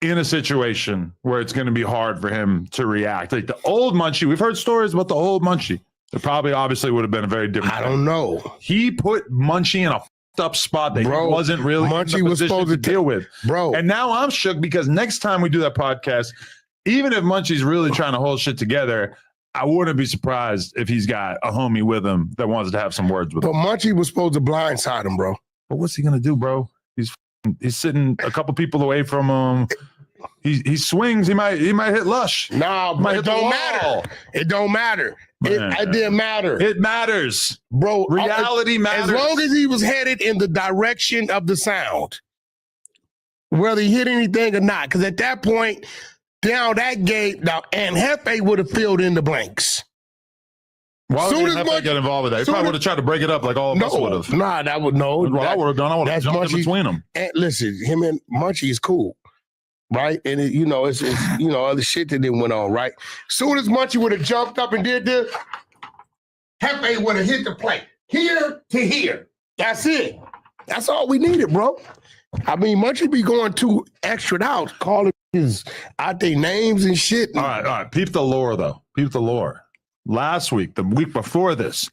in a situation where it's going to be hard for him to react. Like the old Munchie, we've heard stories about the old Munchie. It probably obviously would have been a very different thing. don't know. He put Munchie in a up spot that he wasn't really Munchie in the was position supposed to to deal with. Bro. And now I'm shook because next time we do that podcast, even if Munchie's really trying to hold shit together, I wouldn't be surprised if he's got a homie with him that wants to have some words with him. But Munchie was supposed to blindside him, bro. But what's he going to do, bro? He's sitting a couple people away from him. He swings. He might hit Lush. Nah, but it don't matter. It don't matter. It didn't matter. It matters, bro. Reality matters. As long as he was headed in the direction of the sound, whether he hit anything or not. Because at that point, down that gate, now and Hefe would have filled in the blanks. Why would Hefe get involved with that? He probably would have tried to break it up like all of us would have. Nah, that would no. What I would have done, I would have jumped in between them. And listen, him and Munchie is cool, right? And it's other shit that then went on, right? Soon as Munchie would have jumped up and did this, Hefe would have hit the plate here to here. That's it. That's all we needed, bro. I mean, Munchie be going too extra out, calling out their names and shit. All right. Peep the lore, though. Peep the lore. Last week, the week before this,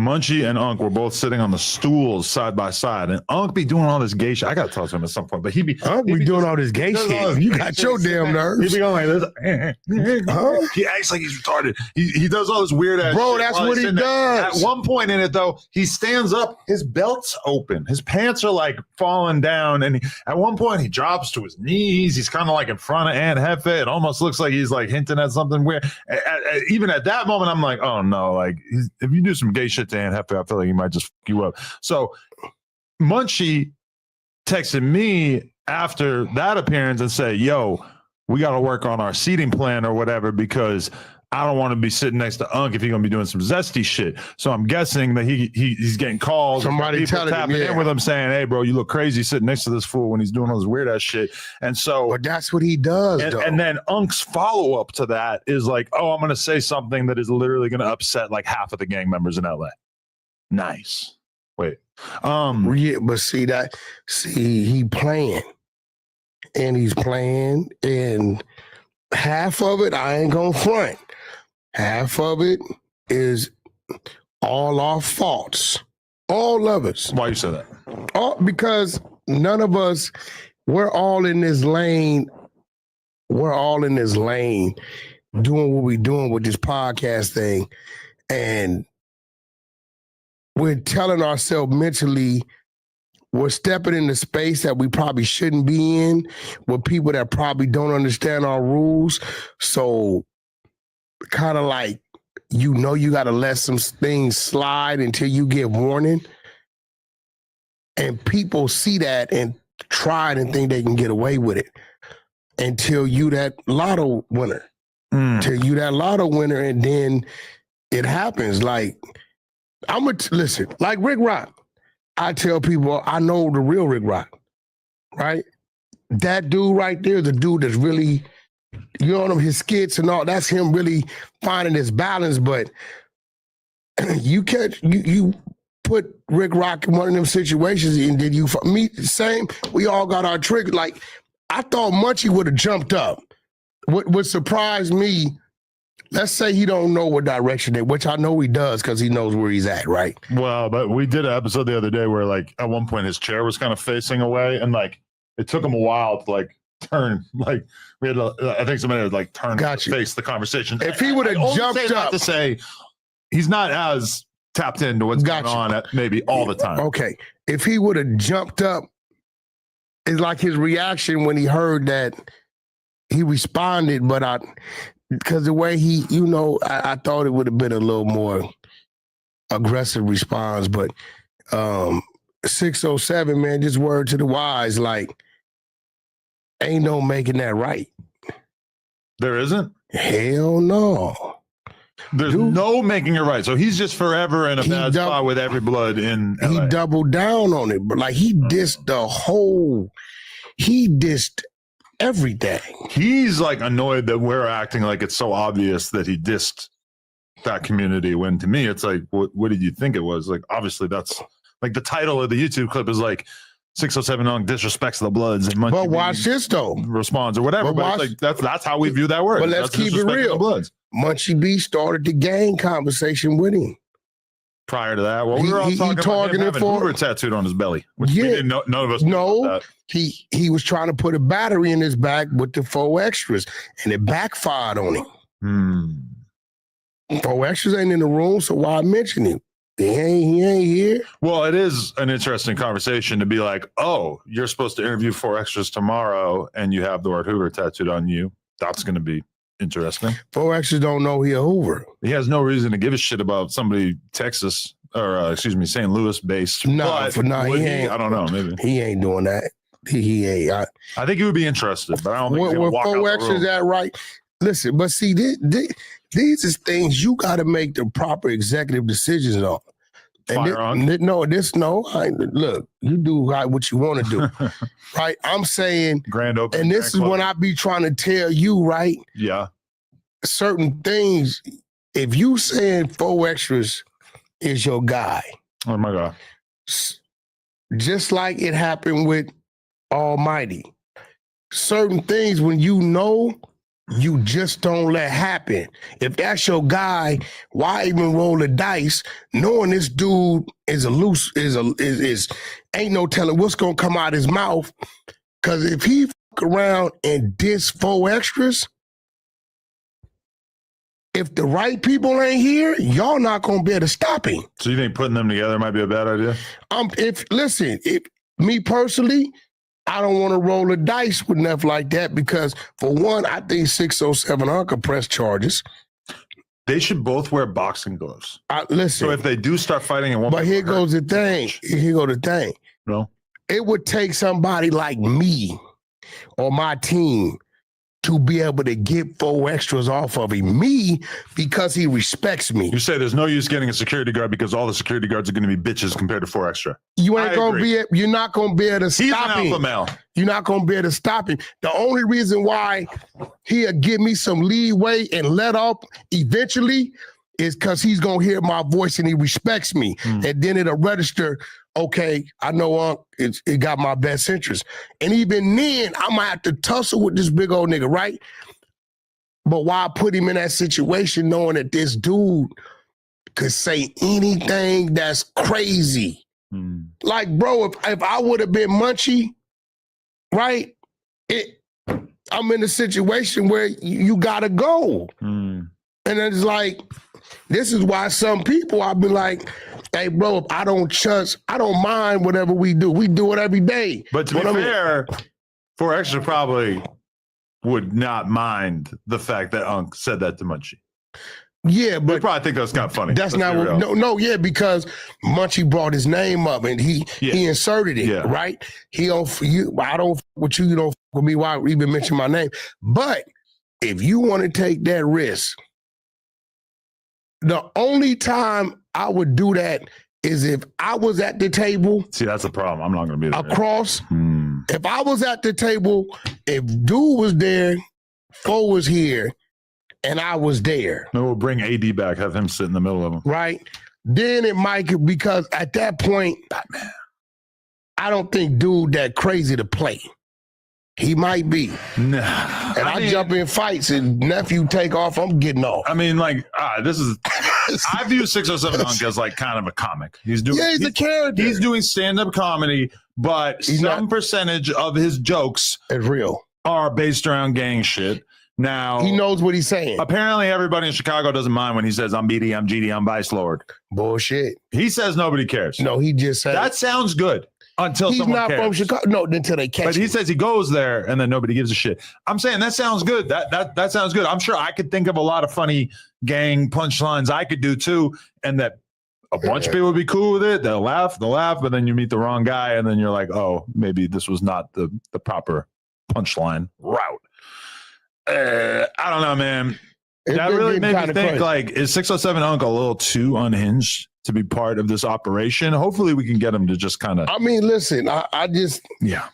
Munchie and Unc were both sitting on the stools side by side, and Unc be doing all this gay shit. I got to talk to him at some point, but he be doing all this gay shit. You got your damn nerves. He be going like this. He acts like he's retarded. He does all this weird ass bro, shit. That's what he does. At one point in it, though, he stands up, his belt's open, his pants are like falling down, and at one point he drops to his knees. He's kind of like in front of Aunt Hefe. It almost looks like he's like hinting at something weird. Even at that moment, I'm like, oh no, like if you do some gay shit to Aunt Hefe, I feel like he might just fuck you up. So Munchie texted me after that appearance and said, yo, we got to work on our seating plan or whatever, because I don't want to be sitting next to Unc if he's going to be doing some zesty shit. So I'm guessing that he's getting calls. Somebody tapping in with him saying, hey, bro, you look crazy sitting next to this fool when he's doing all this weird ass shit. And so but that's what he does, and then Unc's follow-up to that is like, oh, I'm going to say something that is literally going to upset like half of the gang members in LA. Nice. Wait. Yeah, but see, he playing. And he's playing, and half of it, I ain't gonna front. Half of it is all our faults. All of us. Why you say that? Because none of us, we're all in this lane. We're all in this lane doing what we're doing with this podcast thing. And we're telling ourselves mentally, we're stepping into space that we probably shouldn't be in with people that probably don't understand our rules. So kind of like, you got to let some things slide until you get warning. And people see that and try it and think they can get away with it until you that lotto winner. Till you that lotto winner, and then it happens. Like, listen, like Rick Rock. I tell people I know the real Rick Rock, right? That dude right there, the dude that's really, you know, his skits and all, that's him really finding his balance. But you put Rick Rock in one of them situations, and did you me the same? We all got our trigger. Like, I thought Munchie would have jumped up. What surprised me, let's say he don't know what direction it, which I know he does because he knows where he's at, right? Well, but we did an episode the other day where, like, at one point his chair was kind of facing away, and like it took him a while to like turn. Like we had, I think somebody had like turn to face the conversation. If he would have jumped up, to say he's not as tapped into what's going on maybe all the time. Okay, if he would have jumped up, it's like his reaction when he heard that. He responded, but because the way he, you know, I thought it would have been a little more aggressive response. But 607, man, just word to the wise, like, ain't no making that right. There isn't? Hell no. There's no making it right. So he's just forever in a bad spot with every blood in LA. He doubled down on it, but like he dissed everything. He's like annoyed that we're acting like it's so obvious that he dissed that community, when to me it's like, what did you think it was? Like, obviously that's like the title of the YouTube clip is like 607 Unk disrespects the Bloods, and but watch this though, responds or whatever. But it's like that's how we view that word. But let's keep it real. Bloods. Munchie B started the gang conversation with him. Prior to that, well, we were all talking about him having Hoover tattooed on his belly, which we didn't know, none of us knew about that. He was trying to put a battery in his back with the 4 extras, and it backfired on him. 4 extras ain't in the room, so why mention him? He ain't here. Well, it is an interesting conversation to be like, oh, you're supposed to interview 4 extras tomorrow, and you have the word Hoover tattooed on you. That's going to be interesting. 4 extras don't know he a Hoover. He has no reason to give a shit about somebody Texas or St. Louis based. He ain't. I don't know. Maybe he ain't doing that. He ain't. I think he would be interested, but I don't think he's gonna walk out the room. 4 extras that right. Listen, but see, these is things you got to make the proper executive decisions on. Look, you do what you want to do, right? I'm saying grand opening, and this is when I be trying to tell you, right? Yeah, certain things. If you saying 4 extras is your guy, oh my God, just like it happened with Almighty, certain things when you know. You just don't let happen. If that's your guy, why even roll the dice knowing this dude is ain't no telling what's gonna come out his mouth? Cause if he fuck around and diss 4 extras, if the right people ain't here, y'all not gonna be able to stop him. So you think putting them together might be a bad idea? If me personally, I don't want to roll the dice with nothing like that because, for one, I think 607 Uncle press charges. They should both wear boxing gloves. Listen. So if they do start fighting, but here goes the thing. No, it would take somebody like me or my team to be able to get 4 extras off of him. Me, because he respects me. You say there's no use getting a security guard because all the security guards are going to be bitches compared to 4 extra. You're not going to be able to stop him. He's an alpha male. You're not going to be able to stop him. The only reason why he'll give me some leeway and let up eventually is because he's going to hear my voice and he respects me. And then it'll register, okay, I know it got my best interest. And even then, I might have to tussle with this big old nigga, right? But why put him in that situation knowing that this dude could say anything that's crazy? Like, bro, if I would have been Munchie, right? I'm in a situation where you gotta go. And it's like, this is why some people, I've been like, hey, bro, if I don't mind whatever we do. We do it every day. But to be fair, 4 extra probably would not mind the fact that Unc said that to Munchie. Yeah, but they probably think that's kind of funny. That's not what, because Munchie brought his name up and he inserted it, right? He don't I don't with you don't with me. Why even mention my name? But if you want to take that risk, the only time I would do that is if I was at the table. See, that's the problem. I'm not going to be there. Across. If I was at the table, if dude was there, Foe was here, and I was there. Maybe we'll bring AD back, have him sit in the middle of them. Right? Then it might, because at that point, I don't think dude that crazy to play. He might be. Nah. And I jump in fights and nephew take off, I'm getting off. I mean, like, this is, I view 607 Unk as like kind of a comic. He's doing, he's a character. He's doing stand-up comedy, but some percentage of his jokes is real. Are based around gang shit. Now he knows what he's saying. Apparently, everybody in Chicago doesn't mind when he says, "I'm BD, I'm GD, I'm Vice Lord." Bullshit. He says nobody cares. No, he just said that sounds good until he's someone not cares. from Chicago. No, until they catch. But he says he goes there and then nobody gives a shit. I'm saying that sounds good. That sounds good. I'm sure I could think of a lot of funny gang punchlines I could do too, and that a bunch of people would be cool with it. They'll laugh, but then you meet the wrong guy, and then you're like, oh, maybe this was not the proper punchline route. I don't know, man. That really made me think, like, is 607 Unk a little too unhinged to be part of this operation? Hopefully we can get him to just kind of... I mean, listen, I just... Yeah.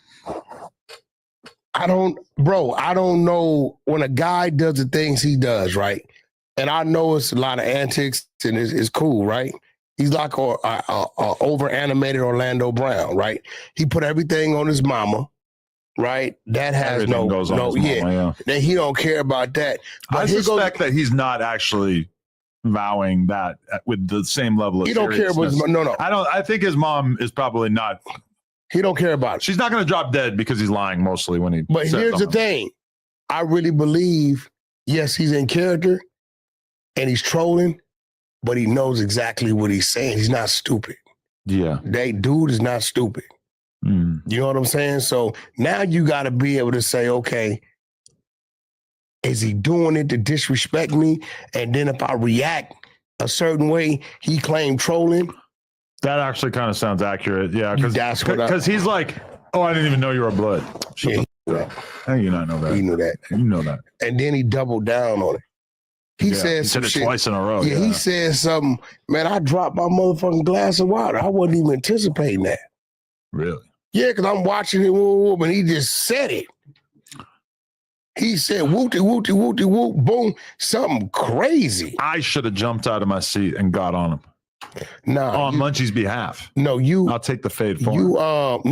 I don't know when a guy does the things he does, right? And I know it's a lot of antics and it's cool, right? He's like a over-animated Orlando Brown, right? He put everything on his mama. Right, that has Everything goes on his mama, yeah. That he don't care about that. But I suspect that he's not actually vowing that with the same level of he don't care about his mom. No. I think his mom is probably not. He don't care about it. She's not going to drop dead because he's lying mostly when he. But here's the thing, I really believe, yes, he's in character, and he's trolling, but he knows exactly what he's saying. He's not stupid. Yeah, that dude is not stupid. You know what I'm saying? So now you got to be able to say, okay, is he doing it to disrespect me? And then if I react a certain way, he claimed trolling. That actually kind of sounds accurate. Yeah, because he's like, oh, I didn't even know you were blood. How do you not know that? He knew that. You know that. And then he doubled down on it. He said some it shit twice in a row. Yeah, he said something. Man, I dropped my motherfucking glass of water. I wasn't even anticipating that. Really? Yeah, because I'm watching it, and he just said it. He said, wooty, wooty, wooty, whoop, boom, something crazy. I should have jumped out of my seat and got on him. Nah, on Munchie's behalf. No, I'll take the fade for him.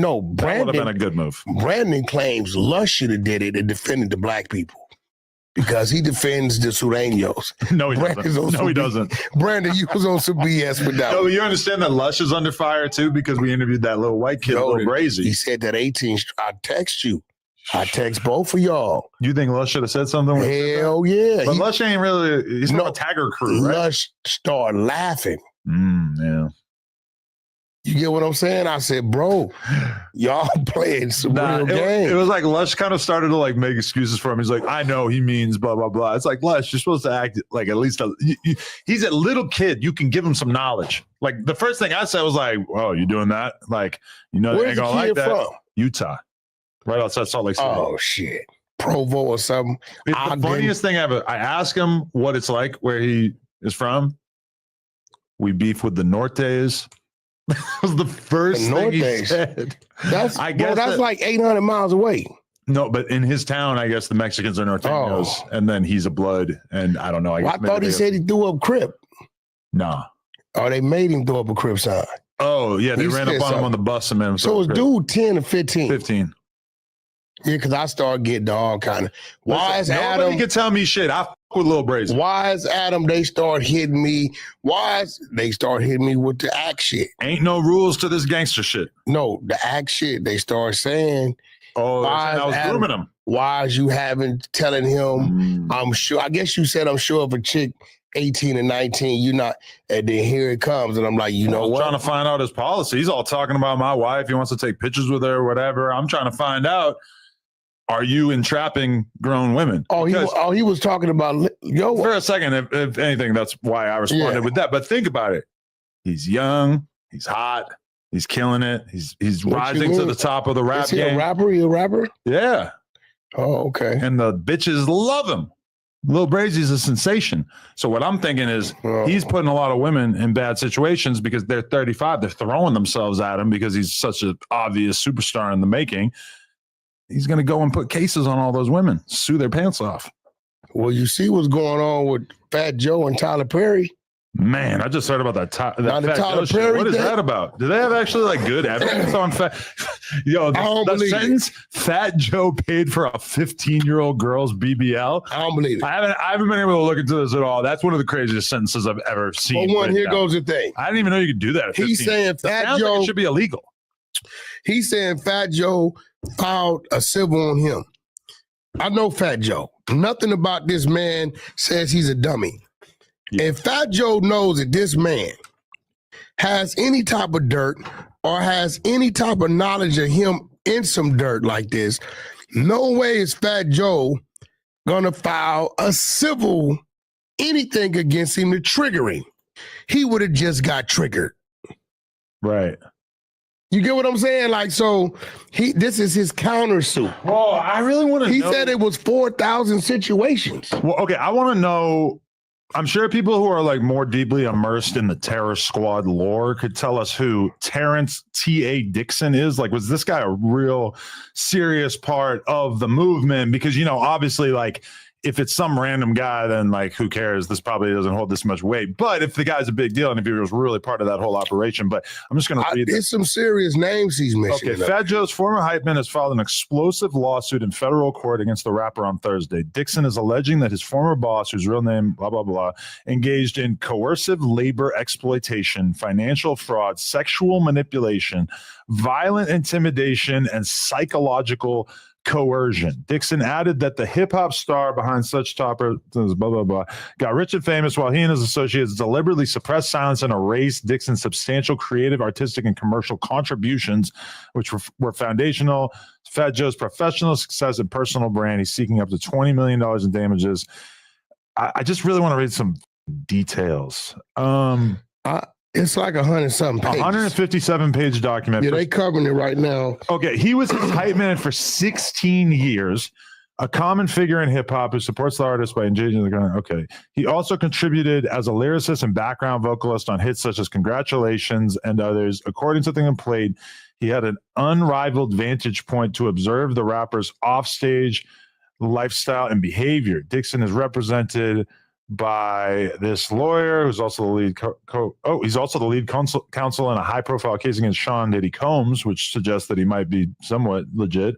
No, Brandon. That would have been a good move. Brandon claims Lush should have did it and defended the black people. Because he defends the Sureños. No, he doesn't. No, he doesn't. Brandon, you was on some BS with that. No, you understand that Lush is under fire too because we interviewed that little white kid, little Brazy. He said that 18. I text you. I text both of y'all. You think Lush should have said something? Hell yeah. But Lush ain't really. He's not a tagger crew, right? Lush started laughing. Yeah. You get what I'm saying? I said, bro, y'all playing some real games. It was like Lush kind of started to like make excuses for him. He's like, I know he means blah, blah, blah. It's like, Lush, you're supposed to act like at least he's a little kid. You can give him some knowledge. Like the first thing I said was like, oh, you doing that? Like, you know, they ain't gonna like that. From? Utah. Right outside Salt Lake City. Oh, shit. Provo or something. It's the funniest thing ever. I asked him what it's like where he is from. We beef with the Nortes. That was the first thing he said. That's like 800 miles away. No, but in his town, I guess the Mexicans are Norteños, and then he's a blood, and I don't know. I thought he said he threw up Crip. Nah. Oh, they made him throw up a Crip sign. Oh, yeah, they ran up on him on the bus and man. So it was dude 10 or 15? 15. Yeah, because I started getting all kind of. Why is Adam? Nobody can tell me shit. I fuck with Lil Brazy. Why is Adam? They start hitting me. They start hitting me with the act shit. Ain't no rules to this gangster shit. No, the act shit. They start saying. Oh, I was grooming him. Why is you telling him? I'm sure. I guess you said I'm sure of a chick 18 and 19. You not, and then here it comes, and I'm like, you know what? I'm trying to find out his policy. He's all talking about my wife. He wants to take pictures with her or whatever. I'm trying to find out. Are you entrapping grown women? Oh, he was talking about for a second. If anything, that's why I responded with that. But think about it. He's young. He's hot. He's killing it. He's rising to the top of the rap game. Is he a rapper? Yeah. Oh, okay. And the bitches love him. Lil Brazy's a sensation. So what I'm thinking is he's putting a lot of women in bad situations because they're 35. They're throwing themselves at him because he's such an obvious superstar in the making. He's going to go and put cases on all those women, sue their pants off. Well, you see what's going on with Fat Joe and Tyler Perry? Man, I just heard about that Fat Tyler Joe Perry shit. What is thing? that about? Do they have actually like good evidence on Fat? Yo, the sentence Fat Joe paid for a 15-year-old girl's BBL. I don't believe it. I haven't been able to look into this at all. That's one of the craziest sentences I've ever seen. But one, here goes the thing. I didn't even know you could do that. At 15. He's saying Fat Joe like it should be illegal. He's saying Fat Joe filed a civil on him. I know Fat Joe. Nothing about this man says he's a dummy. If Fat Joe knows that this man has any type of dirt or has any type of knowledge of him in some dirt like this, no way is Fat Joe gonna file a civil anything against him to trigger him. He would have just got triggered. Right. You get what I'm saying? Like, so this is his countersuit. Oh, I really want to know. He said it was 4,000 situations. Well, okay, I want to know. I'm sure people who are like more deeply immersed in the Terror Squad lore could tell us who Terrence T.A. Dixon is. Like, was this guy a real serious part of the movement? Because, you know, obviously, like, if it's some random guy, then like, who cares? This probably doesn't hold this much weight. But if the guy's a big deal and if he was really part of that whole operation, but I'm just going to read. There's some serious names he's mentioning. Okay, Fat Joe's former hype man has filed an explosive lawsuit in federal court against the rapper on Thursday. Dixon is alleging that his former boss, whose real name, blah, blah, blah, engaged in coercive labor exploitation, financial fraud, sexual manipulation, violent intimidation, and psychological coercion. Dixon added that the hip-hop star behind such toppers, blah, blah, blah, got rich and famous while he and his associates deliberately suppressed, silence, and erased Dixon's substantial creative, artistic, and commercial contributions, which were foundational to Fat Joe's professional success and personal brand. He's seeking up to $20 million in damages. I just really want to read some details. It's like 100-something pages. 157-page document. Yeah, they covering it right now. Okay, he was his hype man for 16 years, a common figure in hip-hop who supports the artist by engaging in the kind. Okay. He also contributed as a lyricist and background vocalist on hits such as Congratulations and others. According to the complaint, he had an unrivaled vantage point to observe the rapper's offstage lifestyle and behavior. Dixon is represented by this lawyer who's also the lead he's also the lead counsel in a high-profile case against Sean Diddy Combs, which suggests that he might be somewhat legit.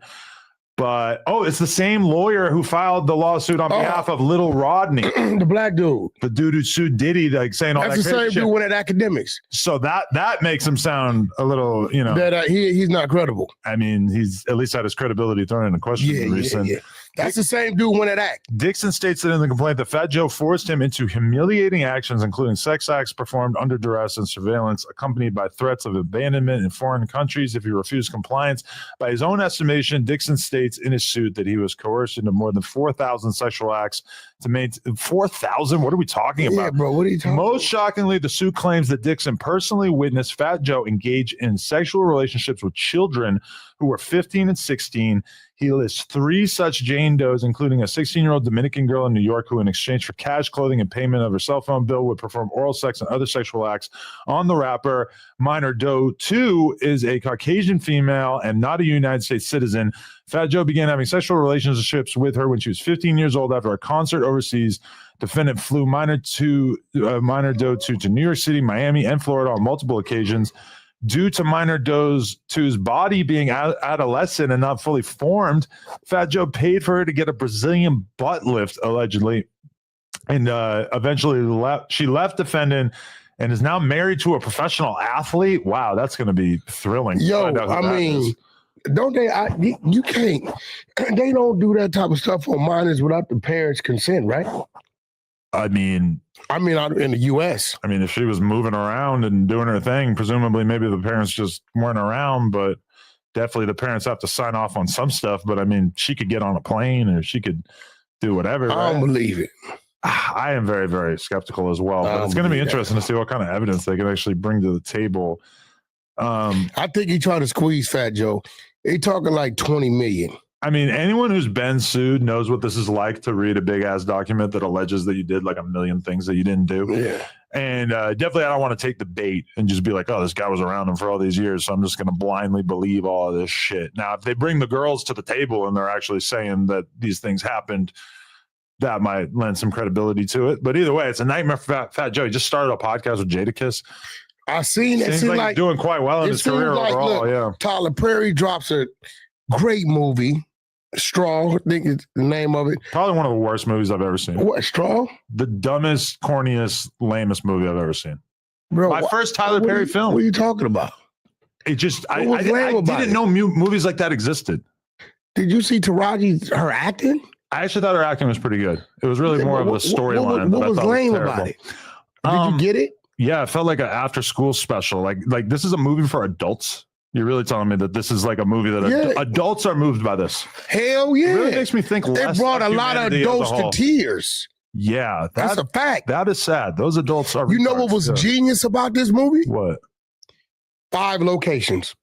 But it's the same lawyer who filed the lawsuit on behalf of Little Rodney, the black dude, the dude who sued Diddy, like saying all that. That's the same dude went at academics. So that makes him sound a little, you know, that he's not credible. I mean, he's at least had his credibility thrown into question in recent. Yeah. That's the same dude went at act. Dixon states that in the complaint that Fat Joe forced him into humiliating actions, including sex acts performed under duress and surveillance, accompanied by threats of abandonment in foreign countries if he refused compliance. By his own estimation, Dixon states in his suit that he was coerced into more than 4,000 sexual acts to maintain 4,000. What are we talking about? Yeah, bro. What are you talking Most shockingly, the suit claims that Dixon personally witnessed Fat Joe engage in sexual relationships with children who were 15 and 16. He lists 3 such Jane Does, including a 16-year-old Dominican girl in New York who, in exchange for cash, clothing, and payment of her cell phone bill, would perform oral sex and other sexual acts on the rapper. Minor Doe 2 is a Caucasian female and not a United States citizen. Fat Joe began having sexual relationships with her when she was 15 years old after a concert overseas. Defendant flew Minor Doe 2 to New York City, Miami, and Florida on multiple occasions. Due to Minor Doe 2's body being adolescent and not fully formed, Fat Joe paid for her to get a Brazilian butt lift, allegedly. And eventually she left defendant and is now married to a professional athlete. Wow, that's going to be thrilling. Yo, I mean, don't they? You can't. They don't do that type of stuff on minors without the parents' consent, right? I mean, out in the U.S. I mean, if she was moving around and doing her thing, presumably maybe the parents just weren't around, but definitely the parents have to sign off on some stuff. But I mean, she could get on a plane or she could do whatever. I don't believe it. I am very, very skeptical as well. But it's going to be interesting to see what kind of evidence they can actually bring to the table. I think he tried to squeeze Fat Joe. They talking like 20 million. I mean, anyone who's been sued knows what this is like to read a big ass document that alleges that you did like a million things that you didn't do. Yeah. And definitely, I don't want to take the bait and just be like, oh, this guy was around him for all these years, so I'm just going to blindly believe all of this shit. Now, if they bring the girls to the table and they're actually saying that these things happened, that might lend some credibility to it. But either way, it's a nightmare for Fat Joe. He just started a podcast with Jadakiss. I seen it. Seems like he's doing quite well in his career overall. Yeah. Tyler Perry drops a great movie. Straw, I think is the name of it. Probably one of the worst movies I've ever seen. What, Straw? The dumbest, corniest, lamest movie I've ever seen. Bro, my first Tyler Perry film. What are you talking about? It just, I lame about didn't it? know movies like that existed. Did you see Taraji, her acting? I actually thought her acting was pretty good. It was really more of a storyline. What was lame about it? Did you get it? Yeah, it felt like an after-school special. Like this is a movie for adults. You're really telling me that this is like a movie that adults are moved by this? Hell yeah. It really makes me think they less brought of a lot of humanity as a adults to whole. tears. Yeah, That's a fact. That is sad. Those adults are. You know what was genius about this movie? What? 5 locations.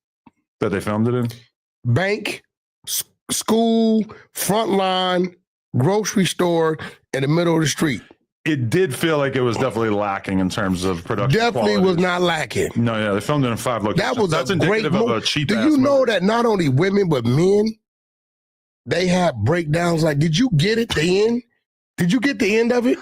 That they filmed it in? Bank, school, front line, grocery store, in the middle of the street. It did feel like it was definitely lacking in terms of production. Definitely quality. was not lacking. No, yeah, they filmed it in 5 locations. That was That's a great indicative of movie. a cheap. Do you know that not only women but men, they have breakdowns? Like, did you get it? The end? Did you get the end of it?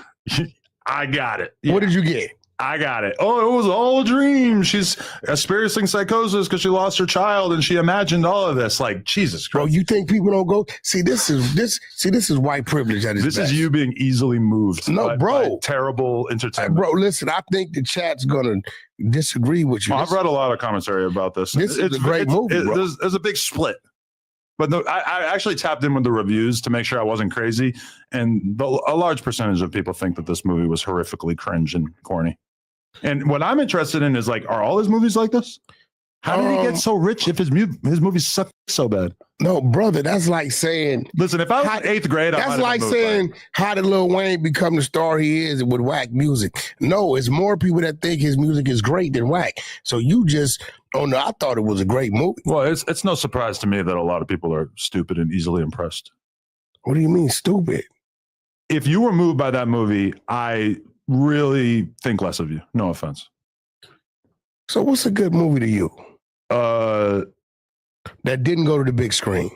I got it. What did you get? I got it. Oh, it was all a dream. She's experiencing psychosis because she lost her child and she imagined all of this. Like, Jesus Christ. Bro, you think people don't go? See, this is white privilege at its This best. is you being easily moved. No, bro. by terrible entertainment. Bro, listen, I think the chat's gonna disagree with you. I've read a lot a commentary about this. This is a great movie, bro. There's a big split. But I actually tapped in with the reviews to make sure I wasn't crazy. And a large percentage of people think that this movie was horrifically cringe and corny. And what I'm interested in is like, are all his movies like this? How did he get so rich if his movies suck so bad? No, brother, that's like saying. Listen, if I was in 8th grade, that's like saying, how did Lil Wayne become the star he is with whack music? No, it's more people that think his music is great than whack. So you just, oh no, I thought it was a great movie. Well, it's no surprise to me that a lot of people are stupid and easily impressed. What do you mean stupid? If you were moved by that movie, I really think less of you. No offense. So what's a good movie to you? That didn't go to the big screen.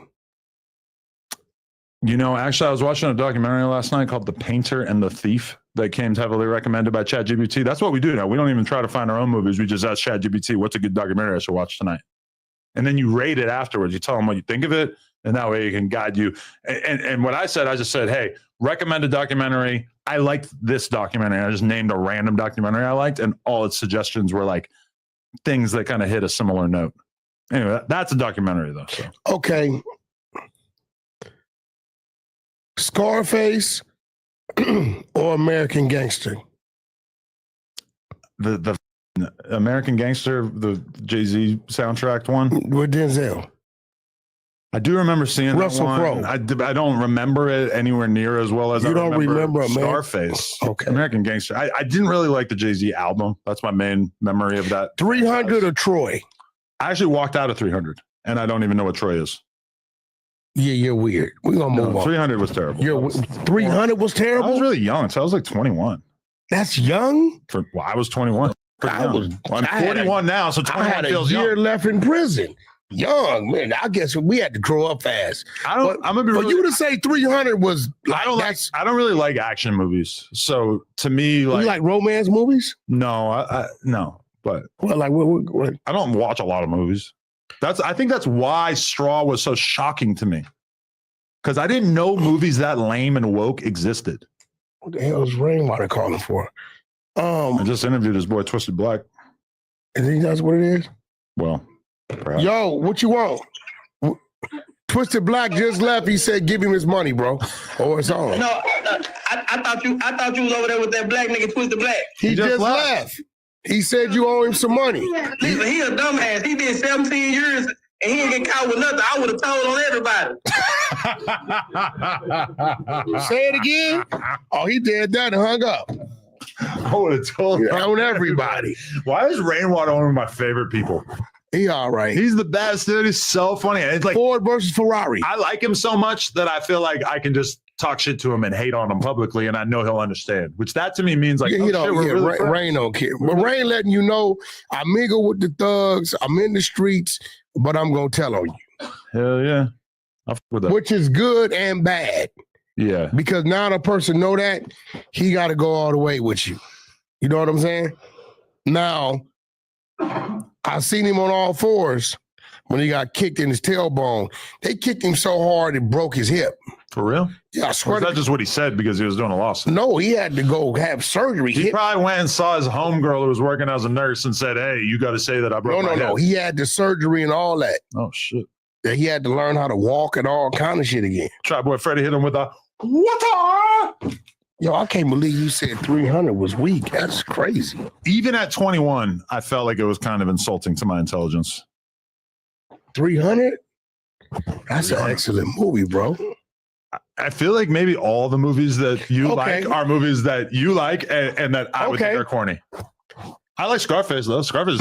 You know, actually, I was watching a documentary last night called The Painter and the Thief that came heavily recommended by ChatGPT. That's what we do now. We don't even try to find our own movies. We just ask ChatGPT, what's a good documentary I should watch tonight? And then you rate it afterwards. You tell them what you think of it, and that way it can guide you. And what I just said, hey, recommend a documentary. I liked this documentary. I just named a random documentary I liked, and all its suggestions were like things that kind of hit a similar note. Anyway, that's a documentary, though. So. Okay. Scarface or American Gangster? The American Gangster, the Jay-Z soundtrack one? With Denzel. I do remember seeing Russell that one. Crowe. I don't remember it anywhere near as well as You I don't remember Scarface. Okay. American Gangster. I didn't really like the Jay-Z album. That's my main memory of that. 300 or Troy? I actually walked out of 300, and I don't even know what Troy is. Yeah, you're weird. We're going to move on. 300 was terrible. 300 was terrible? I was really young, so I was like 21. That's young? I was 21. I'm 41 now, so 21 I had a feels year young. left in prison. Young, man. I guess we had to grow up fast. I'm gonna be for really, you to say 300 was like, I don't really like action movies. So to me, you like romance movies? No, no. But well, like what? I don't watch a lot of movies. I think that's why Straw was so shocking to me, because I didn't know movies that lame and woke existed. What the hell is Rainwater calling for? I just interviewed his boy Twisted Black. You think that's what it is? Well, perhaps. Yo, what you want? Twisted Black just left. He said, "Give him his money, bro, or it's on." No, I thought you was over there with that black nigga Twisted Black. He just left. He said you owe him some money. Listen, he a dumbass. He did 17 years and he ain't get caught with nothing. I would have told on everybody. Say it again. Oh, he did that and hung up. I would have told on everybody. Why is Rainwater one of my favorite people? He all right. He's the best, dude. He's so funny. It's like Ford versus Ferrari. I like him so much that I feel like I can just talk shit to him and hate on him publicly, and I know he'll understand. Which that to me means like, Rain don't care. But Rain letting you know I mingle with the thugs. I'm in the streets, but I'm gonna tell on you. Hell yeah. I fuck with that. Which is good and bad. Yeah. Because now the person know that he got to go all the way with you. You know what I'm saying? Now, I seen him on all fours when he got kicked in his tailbone. They kicked him so hard it broke his hip. For real? Yeah, I swear. Or is that just what he said because he was doing a lawsuit? No, he had to go have surgery. He probably went and saw his homegirl who was working as a nurse and said, "Hey, you got to say that I broke my hip." No. He had the surgery and all that. Oh, shit. Yeah, he had to learn how to walk and all kind of shit again. Trap boy Freddie hit him with a what? Yo, I can't believe you said 300 was weak. That's crazy. Even at 21, I felt like it was kind of insulting to my intelligence. 300? That's an excellent movie, bro. I feel like maybe all the movies that you like are movies that you like and that I would think are corny. I like Scarface, though. Scarface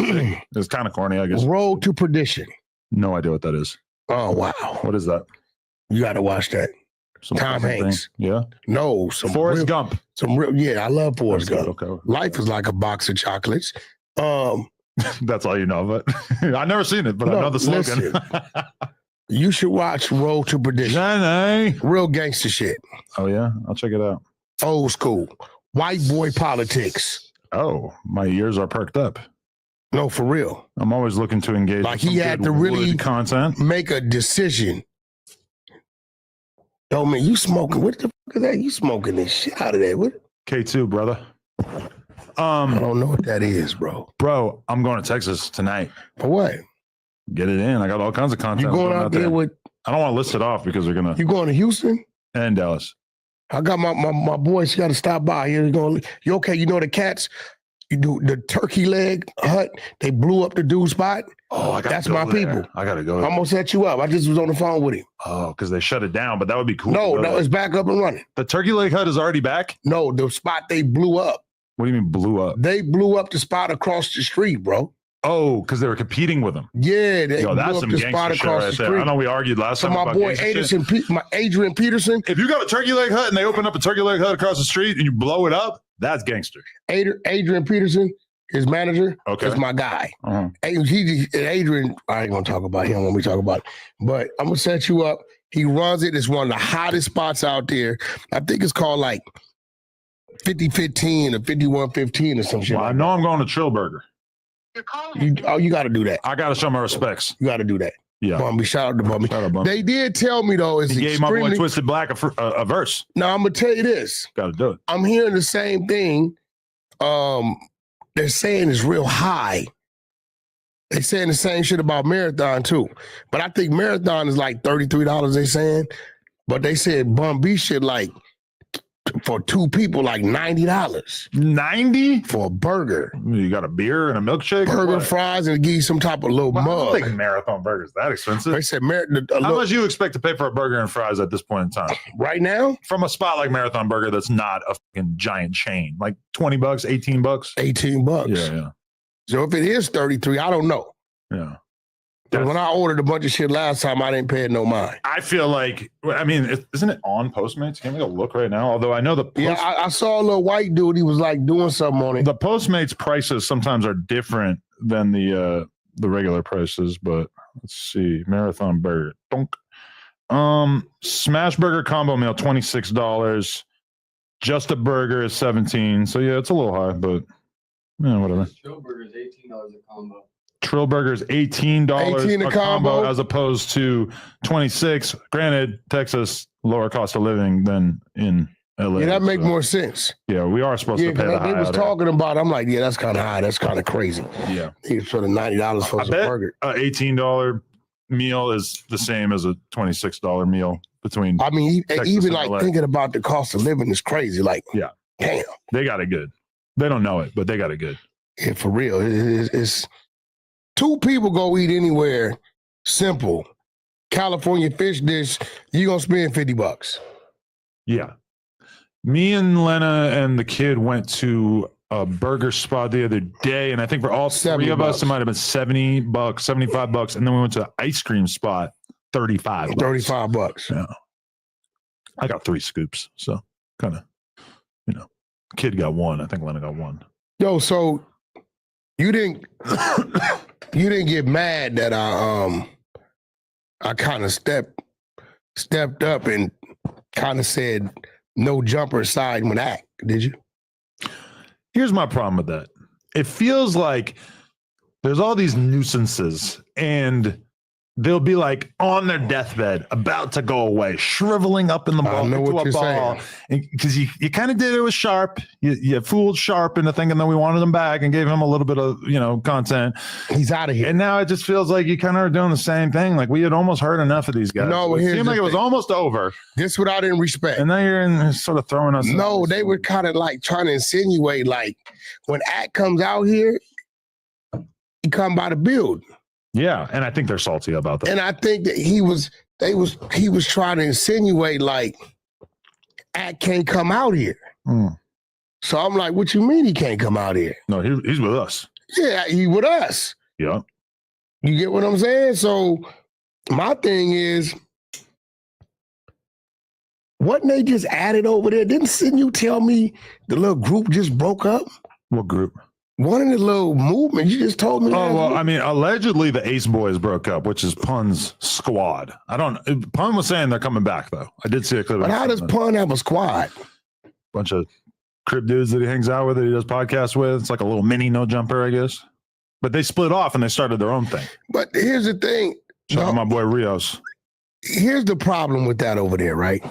is kind of corny, I guess. Road to Perdition. No idea what that is. Oh, wow. What is that? You got to watch that. Tom Hanks. Yeah. No. Some Forrest Gump. Yeah, I love Forrest Gump. Okay. Life is like a box of chocolates. That's all you know, but I've never seen it, but I know the slogan. You should watch Road to Perdition. Real gangster shit. Oh, yeah? I'll check it out. Old school. White boy politics. Oh, my ears are perked up. No, for real. I'm always looking to engage. Like he had to really content. Make a decision. Yo, man, you smoking? What the fuck is that? You smoking this shit out of that? What? K2, brother. I don't know what that is, bro. Bro, I'm going to Texas tonight. For what? Get it in. I got all kinds of content. You going out there with? I don't want to list it off because we're gonna. You going to Houston and Dallas? I got my boys. Got to stop by here. You okay? You know the cats. You do the turkey leg hut. They blew up the dude spot. Oh, I got. That's my people. I gotta go. I'm gonna set you up. I just was on the phone with him. Oh, because they shut it down, but that would be cool. No, it's back up and running. The turkey leg hut is already back. No, the spot they blew up. What do you mean blew up? They blew up the spot across the street, bro. Oh, because they were competing with them. Yeah, they Yo, that's some the gangster spot shit across right the there. street. I know we argued last time. My about boy Adrian Peterson. If you got a turkey leg hut and they open up a turkey leg hut across the street and you blow it up, that's gangster. Adrian Peterson, his manager, is my guy. Uh-huh. Adrian, I ain't gonna talk about him when we talk about it, but I'm gonna set you up. He runs it. It's one of the hottest spots out there. I think it's called like 50-15 or 51-15 or some shit. Well, I know I'm going to Trill Burger. You got to do that. I got to show my respects. You got to do that. Yeah. Bumby, shout out to Bumby. Shout out, Bumby. They did tell me, though, it's he gave my boy Twisted Black a verse. Now, I'm going to tell you this. Got to do it. I'm hearing the same thing. They're saying it's real high. They're saying the same shit about Marathon, too. But I think Marathon is like $33, they saying. But they said Bumby shit like, for two people, like $90. 90 for a burger. You got a beer and a milkshake, burger, fries, and give you some type of little mug. I don't think Marathon Burger's that expensive. They said how much you expect to pay for a burger and fries at this point in time? Right now, from a spot like Marathon Burger, that's not a fucking giant chain, like $20, $18. $18. Yeah. So if it is 33, I don't know. Yeah. When I ordered a bunch of shit last time, I didn't pay it no mind. I feel like, I mean, isn't it on Postmates? Can we go look right now? Although I know I saw a little white dude. He was like doing something on it. The Postmates prices sometimes are different than the regular prices, but let's see. Marathon Burger. Smash Burger combo meal, $26. Just a burger is $17. So yeah, it's a little high, but yeah, whatever. Trill Burger is $18 a combo. Trill Burger is $18 a combo as opposed to $26. Granted, Texas, lower cost of living than in LA. Yeah, that make more sense. Yeah, we are supposed to pay the high. They was talking about it. I'm like, yeah, that's kind of high. That's kind of crazy. Yeah. It's for the $90 for a burger. An $18 meal is the same as a $26 meal between. I mean, Texas even and like LA. thinking about the cost of living is crazy. Like, yeah, damn. They got it good. They don't know it, but they got it good. Yeah, for real. It's two people go eat anywhere, simple. California fish dish, you're going to spend $50. Yeah. Me and Lena and the kid went to a burger spot the other day, and I think for all three of us, it might have been $70, $75, and then we went to an ice cream spot, $35. $35. Yeah. I got 3 scoops, so kind of, kid got 1. I think Lena got 1. Yo, so you didn't get mad that I kind of stepped up and kind of said no jumper side when act, did you? Here's my problem with that. It feels like there's all these nuisances and they'll be like on their deathbed, about to go away, shriveling up in the ball into a ball. Because you kind of did it with Sharp. You fooled Sharp into thinking that we wanted him back and gave him a little bit of content. He's out of here. And now it just feels like you kind of are doing the same thing. Like we had almost heard enough of these guys. No, it seemed like it was almost over. This is what I didn't respect. And now you're sort of throwing us. No, they were kind of like trying to insinuate like when Act comes out here, he come by the build. Yeah, and I think they're salty about that. And I think that he was trying to insinuate like Act can't come out here. So I'm like, what you mean he can't come out here? No, he's with us. Yeah, he with us. Yeah. You get what I'm saying? So my thing is, wasn't they just added over there? Didn't you tell me the little group just broke up? What group? One of the little movements. You just told me. Oh, well, I mean, allegedly the Ace Boys broke up, which is Pun's squad. Pun was saying they're coming back, though. I did see a clip. But how does Pun have a squad? Bunch of crib dudes that he hangs out with, that he does podcasts with. It's like a little mini No Jumper, I guess. But they split off and they started their own thing. But here's the thing. Shout out my boy Rios. Here's the problem with that over there, right?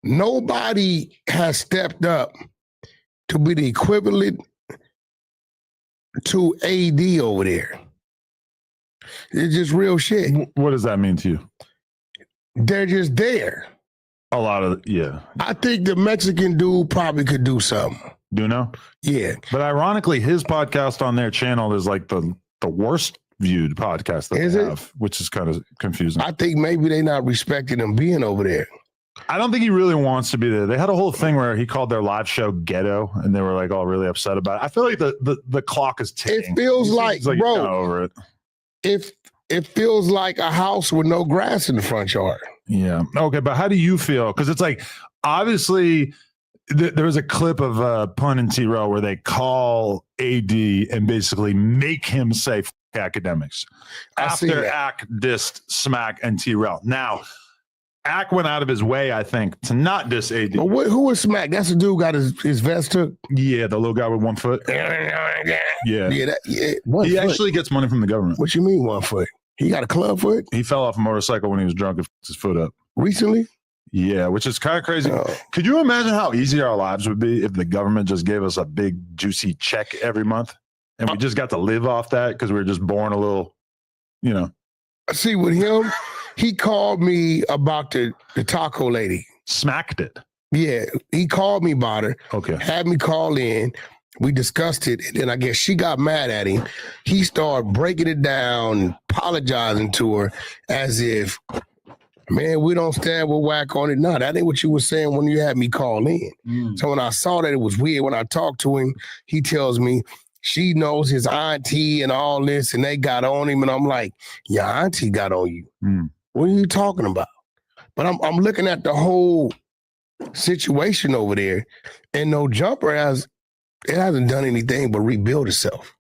Nobody has stepped up to be the equivalent to AD over there. It's just real shit. What does that mean to you? They're just there. A lot of, yeah. I think the Mexican dude probably could do something. Do you know? Yeah. But ironically, his podcast on their channel is like the worst viewed podcast that they have, which is kind of confusing. I think maybe they're not respecting him being over there. I don't think he really wants to be there. They had a whole thing where he called their live show ghetto, and they were like all really upset about it. I feel like the clock is ticking. It feels like bro, over it. It feels like a house with no grass in the front yard. Yeah. Okay, but how do you feel? Because it's like obviously there was a clip of Pun and T-Row where they call AD and basically make him say F academics after Ack dissed Smack and T-Row. Now, Ack went out of his way, I think, to not diss AD. But who was Smack? That's the dude got his vest took? Yeah, the little guy with 1 foot. Yeah. He actually gets money from the government. What you mean 1 foot? He got a club foot? He fell off a motorcycle when he was drunk and fucked his foot up. Recently? Yeah, which is kind of crazy. Could you imagine how easy our lives would be if the government just gave us a big, juicy check every month and we just got to live off that because we were just born a little, See, with him, he called me about the taco lady. Smacked it. Yeah, he called me about her. Okay. Had me call in. We discussed it, and then I guess she got mad at him. He started breaking it down, apologizing to her as if, man, we don't stand with whack on it. No, that ain't what you were saying when you had me call in. So when I saw that, it was weird. When I talked to him, he tells me she knows his auntie and all this, and they got on him. And I'm like, your auntie got on you. What are you talking about? But I'm looking at the whole situation over there, and No Jumper hasn't done anything but rebuild itself.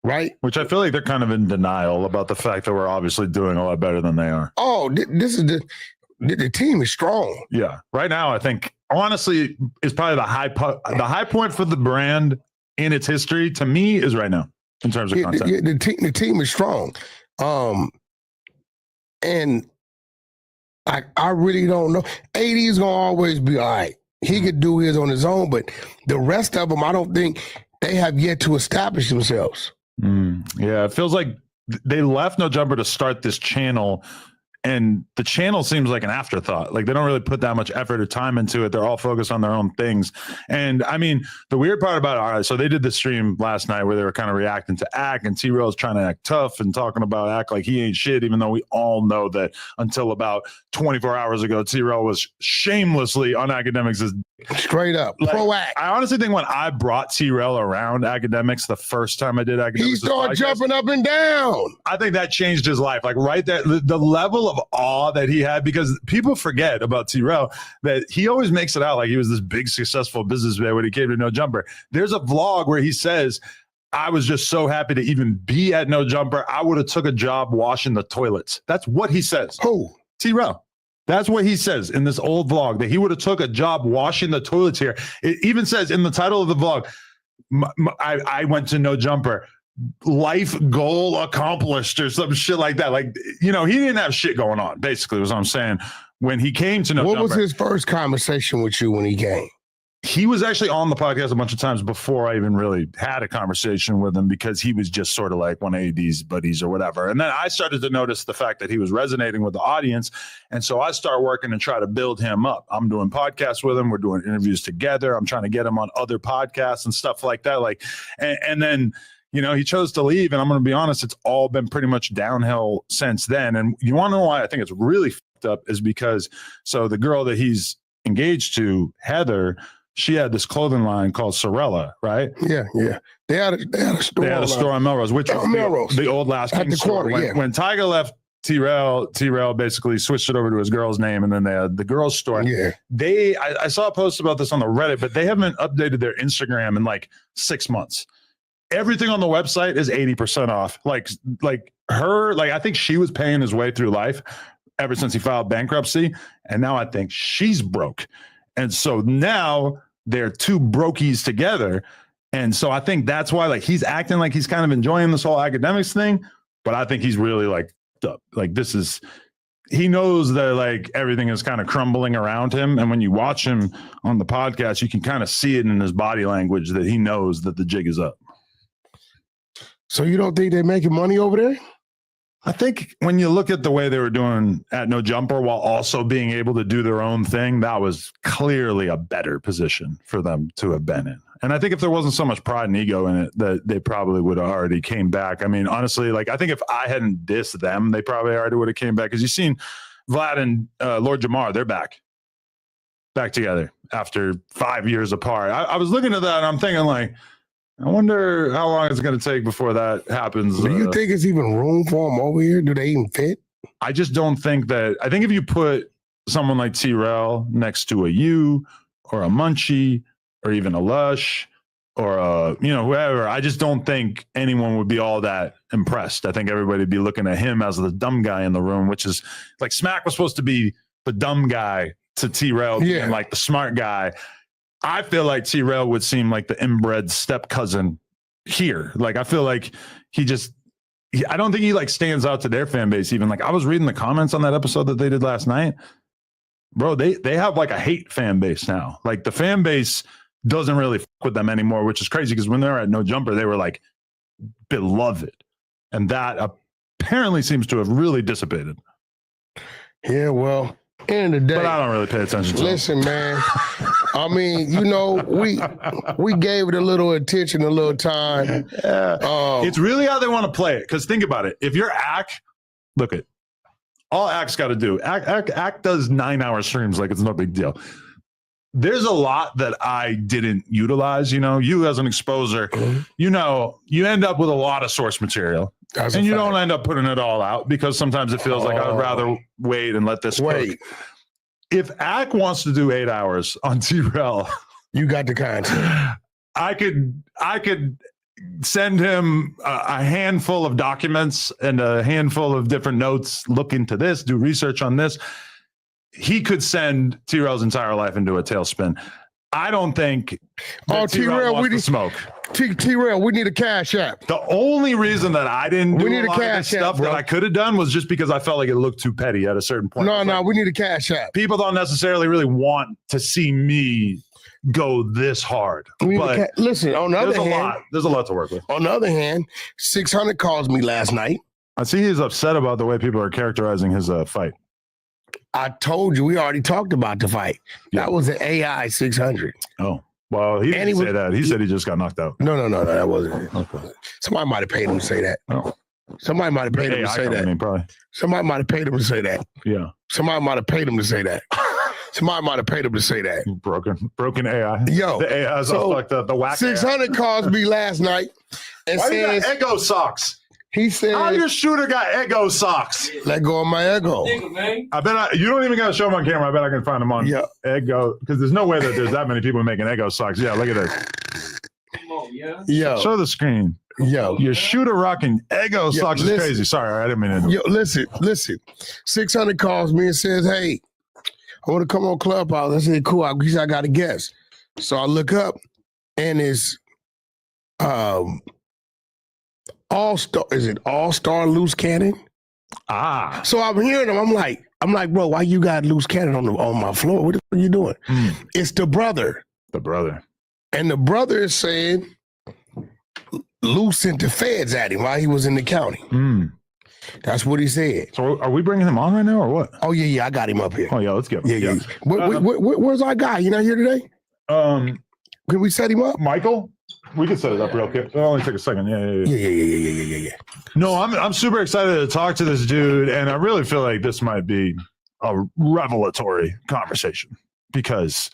Right? Which I feel like they're kind of in denial about the fact that we're obviously doing a lot better than they are. Oh, this is the team is strong. Yeah. Right now, I think, honestly, is probably the high point for the brand in its history, to me, is right now in terms of content. The team is strong. And I really don't know. AD is going to always be all right. He could do his on his own, but the rest of them, I don't think they have yet to establish themselves. Yeah, it feels like they left No Jumper to start this channel, and the channel seems like an afterthought. Like they don't really put that much effort or time into it. They're all focused on their own things. And I mean, the weird part about it, all right, so they did the stream last night where they were kind of reacting to Ack, and T-Rail's trying to act tough and talking about Ack like he ain't shit, even though we all know that until about 24 hours ago, T-Rail was shamelessly on Academics' Straight up. Like, Proact. I honestly think when I brought T-Rail around academics the first time I did academics, He started jumping up and down. I think that changed his life. Like right there, the level of awe that he had, because people forget about T-Rail that he always makes it out like he was this big successful businessman when he came to No Jumper. There's a vlog where he says, I was just so happy to even be at No Jumper. I would have took a job washing the toilets. That's what he says. Who? T-Rail. That's what he says in this old vlog, that he would have took a job washing the toilets here. It even says in the title of the vlog, I went to No Jumper, life goal accomplished, or some shit like that. Like, you know, he didn't have shit going on, basically, was what I'm saying. When he came to No Jumper. What was his first conversation with you when he came? He was actually on the podcast a bunch of times before I even really had a conversation with him, because he was just sort of like one of AD's buddies or whatever. And then I started to notice the fact that he was resonating with the audience. And so I started working to try to build him up. I'm doing podcasts with him. We're doing interviews together. I'm trying to get him on other podcasts and stuff like that. Like, and then, you know, he chose to leave. And I'm going to be honest, it's all been pretty much downhill since then. And you want to know why I think it's really fucked up is because, so the girl that he's engaged to, Heather, she had this clothing line called Sorella, right? Yeah. They had a store. They had a store on Melrose, which was Melrose. the old Last King store. When Tiger left T-Rail basically switched it over to his girl's name, and then they had the girls' store. Yeah. I saw a post about this on the Reddit, but they haven't updated their Instagram in like 6 months. Everything on the website is 80% off. Like I think she was paying his way through life ever since he filed bankruptcy, and now I think she's broke. And so now they're two brokies together. And so I think that's why, like, he's acting like he's kind of enjoying this whole academics thing. But I think he's really like he knows that like everything is kind of crumbling around him. And when you watch him on the podcast, you can kind of see it in his body language that he knows that the jig is up. So you don't think they're making money over there? I think when you look at the way they were doing at No Jumper while also being able to do their own thing, that was clearly a better position for them to have been in. And I think if there wasn't so much pride and ego in it, that they probably would have already came back. I mean, honestly, like I think if I hadn't dissed them, they probably already would have came back. Because you've seen Vlad and Lord Jamar, they're back together after 5 years apart. I was looking at that and I'm thinking like, I wonder how long it's going to take before that happens. Do you think it's even room for them over here? Do they even fit? I just don't think that. I think if you put someone like T-Rail next to a you or a Munchie or even a Lush or a, whoever, I just don't think anyone would be all that impressed. I think everybody would be looking at him as the dumb guy in the room, which is like Smack was supposed to be the dumb guy to T-Rail being like the smart guy. I feel like T-Rail would seem like the inbred step cousin here. Like, I feel like I don't think he like stands out to their fan base even. Like, I was reading the comments on that episode that they did last night. Bro, they have like a hate fan base now. Like, the fan base doesn't really fuck with them anymore, which is crazy because when they were at No Jumper, they were like beloved. And that apparently seems to have really dissipated. Yeah, well, end of the day. But I don't really pay attention to Listen, man. I mean, we gave it a little attention, a little time. It's really how they want to play it. Because think about it. If you're Ack, look at all Ack's got to do. Ack does 9-hour streams like it's no big deal. There's a lot that I didn't utilize. You as an exposer, you end up with a lot of source material. And you don't end up putting it all out because sometimes it feels like I'd rather wait and let this cook. If Ack wants to do 8 hours on T-Rail, you got the content. I could send him a handful of documents and a handful of different notes. Look into this, do research on this. He could send T-Rail's entire life into a tailspin. I don't think T-Rail wants to smoke. T-Rail, we need a cash app. The only reason that I didn't do we need a lot of this stuff that I could have done was just because I felt like it looked too petty at a certain point. No, we need a cash app. People don't necessarily really want to see me go this hard. But listen, on the other hand, there's a lot to work with. On the other hand, 600 calls me last night. I see he's upset about the way people are characterizing his fight. I told you, we already talked about the fight. Yeah. That was an AI 600. Oh. Well, he didn't say that. He said he just got knocked out. No, that wasn't it. Okay. Somebody might have paid him to say that. Oh. Somebody might have paid him to say that. Probably. Somebody might have paid him to say that. Yeah. Somebody might have paid him to say that. Somebody might have paid him to say that. Broken AI. Yo, the AI is all fucked up. The whack 600 calls me last night and Why you says got ego socks? He said, "How your shooter got ego socks?" Let go of my ego. I bet you don't even got to show them on camera. I bet I can find them on ego because there's no way that there's that many people making ego socks. Yeah, look at this. Yo, show the screen. Yo, your shooter rocking ego socks is crazy. Sorry, I didn't mean to. Yo, listen. 600 calls me and says, "Hey, I want to come on Clubhouse." I said, "Cool. I got a guest." So I look up, and it's All-Star. Is it All-Star Loose Cannon? Ah. So I'm hearing him. I'm like, bro, why you got Loose Cannon on my floor? What are you doing? It's the brother. The brother. And the brother is saying Lou sent the feds at him while he was in the county. That's what he said. So are we bringing him on right now or what? Oh, yeah. I got him up here. Oh, yeah. Let's get him. Yeah. Where's our guy? You not here today? Can we set him up? Michael? We can set it up real quick. It'll only take a second. Yeah. No, I'm super excited to talk to this dude, and I really feel like this might be a revelatory conversation because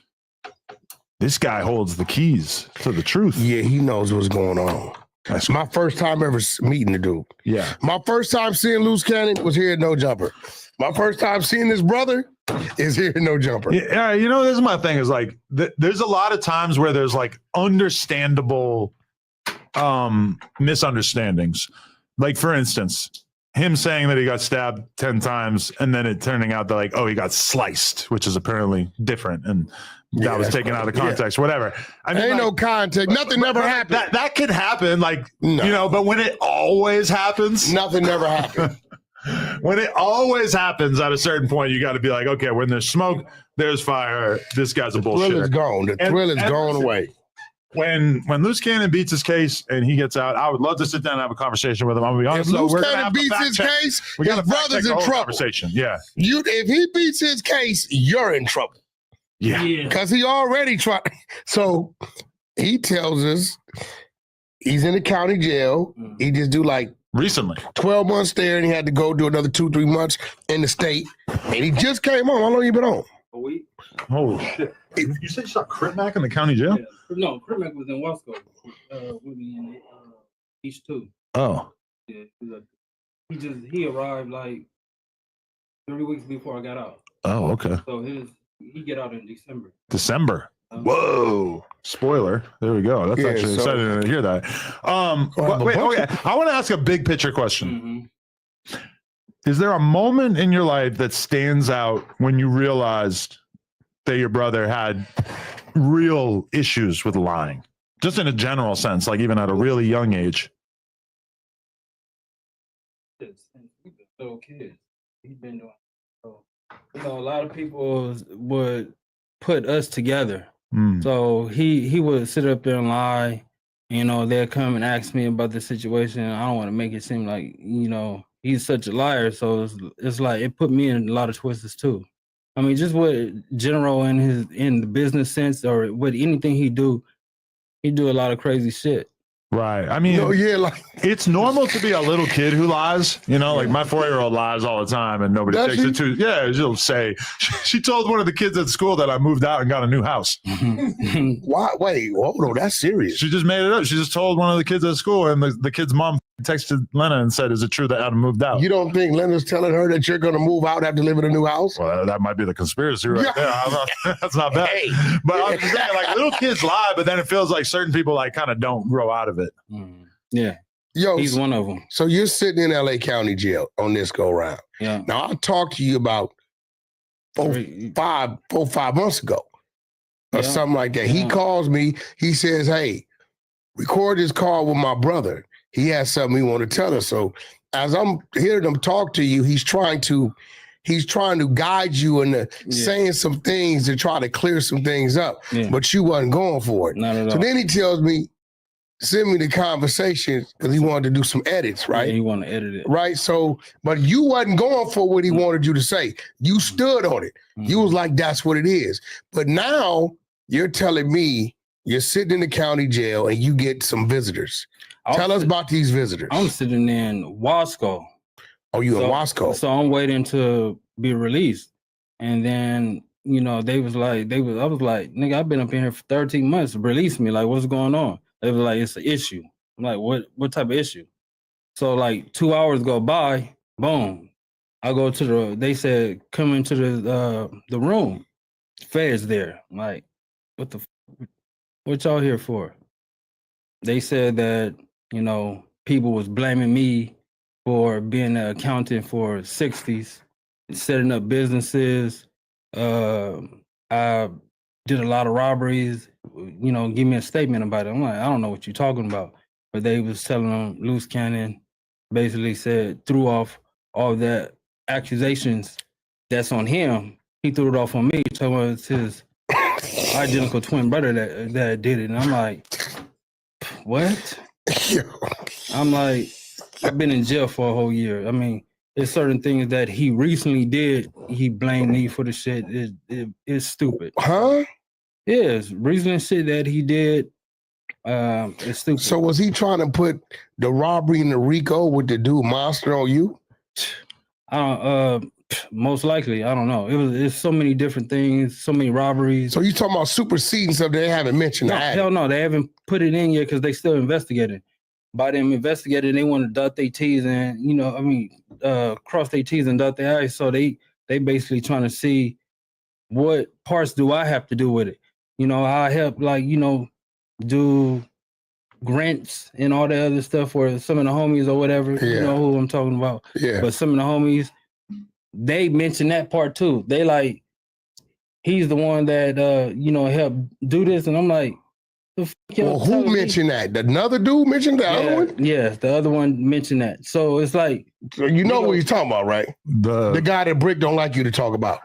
this guy holds the keys to the truth. Yeah, he knows what's going on. That's my first time ever meeting the dude. Yeah. My first time seeing Loose Cannon was here at No Jumper. My first time seeing his brother is here at No Jumper. Yeah, you know, this is my thing is like, there's a lot of times where there's like understandable misunderstandings. Like, for instance, him saying that he got stabbed 10 times and then it turning out that like, oh, he got sliced, which is apparently different. And that was taken out of context, whatever. I mean, ain't no context. Nothing never happened. That could happen, like, you know, but when it always happens. Nothing never happened. When it always happens at a certain point, you got to be like, okay, when there's smoke, there's fire. This guy's a bullshitter. The thrill is gone. The thrill is gone away. When Loose Cannon beats his case and he gets out, I would love to sit down and have a conversation with him. I'm gonna be honest. If Loose Cannon beats his case, his brother's in trouble. Conversation. Yeah. If he beats his case, you're in trouble. Yeah. Because he already tried. So he tells us he's in the county jail. He just do like recently 12 months there, and he had to go do another 2-3 months in the state. And he just came home. How long you been on? A week. Holy shit. You said you saw Crip Mac in the county jail? Yeah. No, Crip Mac was in Wasco with me in East 2. Oh. Yeah. He arrived like 3 weeks before I got out. Oh, okay. So he get out in December. December. Whoa. Spoiler. There we go. That's actually exciting to hear that. Wait, okay. I want to ask a big picture question. Is there a moment in your life that stands out when you realized that your brother had real issues with lying? Just in a general sense, like even at a really young age. We've been little kids. He's been doing so. You know, a lot of people would put us together. So he would sit up there and lie. You know, they'll come and ask me about the situation. I don't want to make it seem like, you know, he's such a liar. So it's like it put me in a lot of twists too. I mean, just what general in the business sense or with anything he do a lot of crazy shit. Right. I mean, like it's normal to be a little kid who lies. You know, like my 4-year-old lies all the time, and nobody takes it too. Yeah, she'll say she told one of the kids at school that I moved out and got a new house. Why? Wait, hold on, that's serious. She just made it up. She just told one of the kids at school, and the kid's mom texted Lena and said, "Is it true that Adam moved out?" You don't think Lena's telling her that you're going to move out after living in a new house? Well, that might be the conspiracy right there. That's not bad. Hey. But I'm just saying, like, little kids lie, but then it feels like certain people like kind of don't grow out of it. Yeah. Yo, he's one of them. So you're sitting in LA County Jail on this go round. Yeah. Now I talked to you about 4-5 months ago or something like that. He calls me. He says, "Hey, record this call with my brother. He has something he want to tell us." So as I'm hearing him talk to you, he's trying to guide you into saying some things to try to clear some things up, but you wasn't going for it. Not at all. So then he tells me, send me the conversation because he wanted to do some edits, right? Yeah, he wanted to edit it. Right. So, but you wasn't going for what he wanted you to say. You stood on it. You was like, that's what it is. But now you're telling me you're sitting in the county jail and you get some visitors. Tell us about these visitors. I'm sitting in Wasco. Oh, you in Wasco? So I'm waiting to be released. And then you know, I was like, nigga, I've been up in here for 13 months. Release me. Like, what's going on? They was like, it's an issue. I'm like, what type of issue? So like 2 hours go by, boom. I go to they said, come into the room. Feds there. I'm like, what y'all here for? They said that, you know, people was blaming me for being an accountant for 60s, setting up businesses. I did a lot of robberies. You know, give me a statement about it. I'm like, I don't know what you're talking about. But they was telling them Loose Cannon basically threw off all that accusations that's on him. He threw it off on me, telling me it's his identical twin brother that did it. And I'm like, what? I'm like, I've been in jail for a whole year. I mean, there's certain things that he recently did. He blamed me for the shit. It's stupid. Huh? Yes, recent shit that he did. It's stupid. So was he trying to put the robbery in the RICO with the dude Monster on you? Most likely, I don't know. It's so many different things, so many robberies. So you talking about superseding stuff they haven't mentioned? No, hell no, they haven't put it in yet because they still investigating. By them investigating, they want to dot their T's and, you know, I mean, cross their T's and dot their I's. So they basically trying to see what parts do I have to do with it. You know, I help, like, you know, do grants and all the other stuff for some of the homies or whatever. Yeah. You know who I'm talking about. Yeah. But some of the homies, they mention that part too. They like, he's the one that, you know, helped do this. And I'm like, well, who mentioned that? Another dude mentioned the other one? Yeah, the other one mentioned that. So it's like, so you know what he's talking about, right? The guy that Brick don't like you to talk about.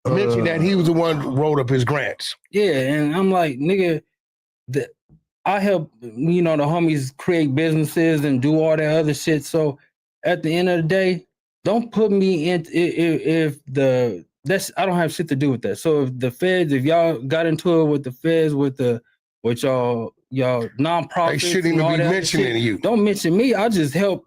Mentioned that he was the one who wrote up his grants. Yeah, and I'm like, nigga, I help, you know, the homies create businesses and do all that other shit. So at the end of the day, don't put me in I don't have shit to do with that. So if the feds, if y'all got into it with the feds, with y'all nonprofits, they shouldn't even be mentioning you. Don't mention me. I just help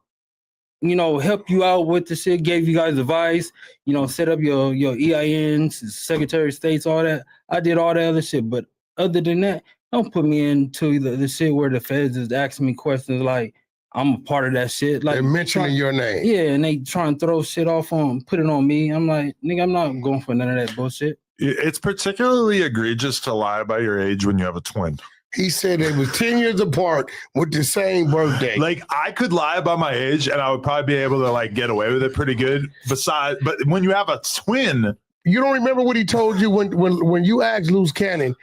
you out with the shit, gave you guys advice, you know, set up your EINs, Secretary of States, all that. I did all that other shit. But other than that, don't put me into the shit where the feds is asking me questions like I'm a part of that shit. Like, they're mentioning your name. Yeah, and they try and throw shit off put it on me. I'm like, nigga, I'm not going for none of that bullshit. It's particularly egregious to lie about your age when you have a twin. He said they was 10 years apart with the same birthday. Like, I could lie about my age and I would probably be able to like get away with it pretty good. But when you have a twin, you don't remember what he told you when you asked Loose Cannon,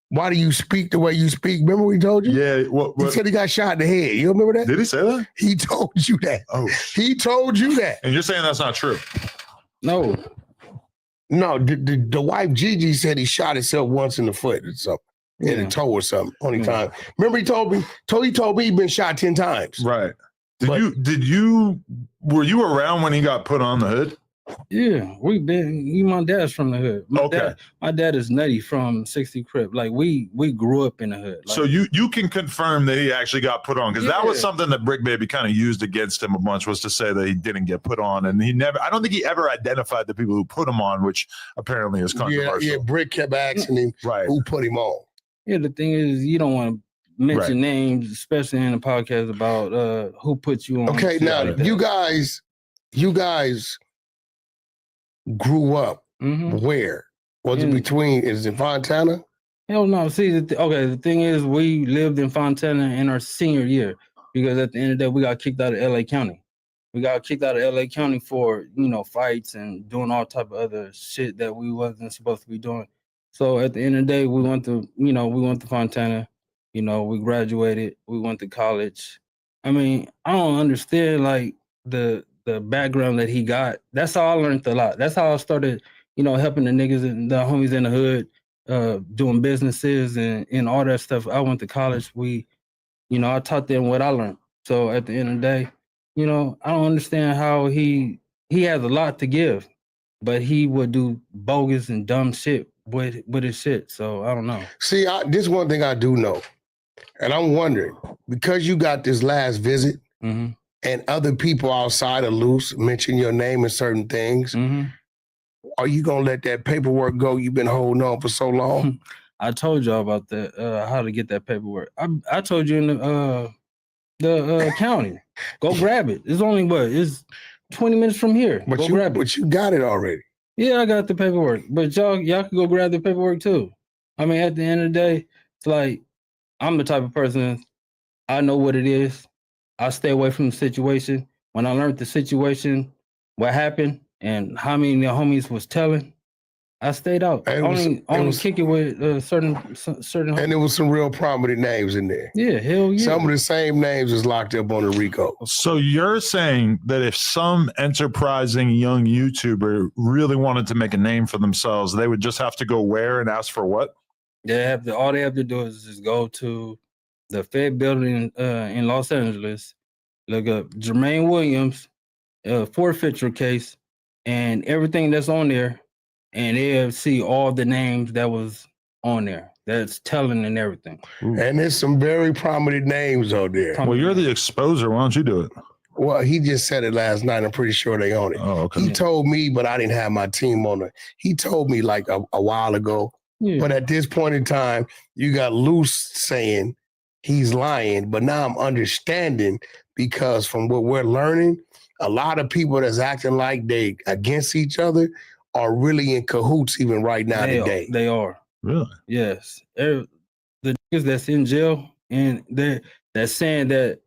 why do you speak the way you speak? Remember what he told you? Yeah. He said he got shot in the head. You remember that? Did he say that? He told you that. Oh. He told you that. And you're saying that's not true? No. No, the wife Gigi said he shot himself once in the foot or something. In the toe or something. Only time. Remember he told me he'd been shot 10 times. Right. Were you around when he got put on the hood? Yeah, my dad's from the hood. My dad is Nutty from 60 Crip. Like we grew up in the hood. Like, so you can confirm that he actually got put on, because that was something that Brick Baby kind of used against him a bunch, was to say that he didn't get put on, and I don't think he ever identified the people who put him on, which apparently is controversial. Yeah, Brick kept asking him who put him on. Yeah, the thing is, you don't want to mention names, especially in a podcast about who put you on. Okay, now like you guys grew up where? Was it between? Is it Fontana? Hell no. See, the thing is, we lived in Fontana in our senior year because at the end of the day, we got kicked out of LA County. We got kicked out of LA County for, you know, fights and doing all type of other shit that we wasn't supposed to be doing. So at the end of the day, we went to Fontana. You know, we graduated. We went to college. I mean, I don't understand like the background that he got. That's how I learned a lot. That's how I started, you know, helping the niggas and the homies in the hood, doing businesses and all that stuff. I went to college. I taught them what I learned. So at the end of the day, you know, I don't understand how he has a lot to give, but he would do bogus and dumb shit with his shit. So I don't know. See, this one thing I do know, and I'm wondering, because you got this last visit, and other people outside of Loose mention your name and certain things, are you gonna let that paperwork go you've been holding on for so long? I told y'all about that, how to get that paperwork. I told you in the county. Go grab it. It's only it's 20 minutes from here. But go grab it. But you got it already. Yeah, I got the paperwork. But y'all can go grab the paperwork too. I mean, at the end of the day, it's like I'm the type of person, I know what it is. I stay away from the situation. When I learned the situation, what happened, and how many the homies was telling, I stayed out. Only kick it with certain. And there was some real prominent names in there. Yeah, hell yeah. Some of the same names is locked up on the RICO. So you're saying that if some enterprising young YouTuber really wanted to make a name for themselves, they would just have to go where and ask for what? All they have to do is just go to the Fed building in Los Angeles, look up Jermaine Williams, forfeiture case, and everything that's on there, and they'll see all the names that was on there. That's telling and everything. And there's some very prominent names out there. Well, you're the exposer. Why don't you do it? Well, he just said it last night. I'm pretty sure they own it. Oh, okay. He told me, but I didn't have my team on it. He told me like a while ago. Yeah. But at this point in time, you got Luce saying he's lying. But now I'm understanding, because from what we're learning, a lot of people that's acting like they against each other are really in cahoots even right now today. They are. Really? Yes. The niggas that's in jail, and that's saying that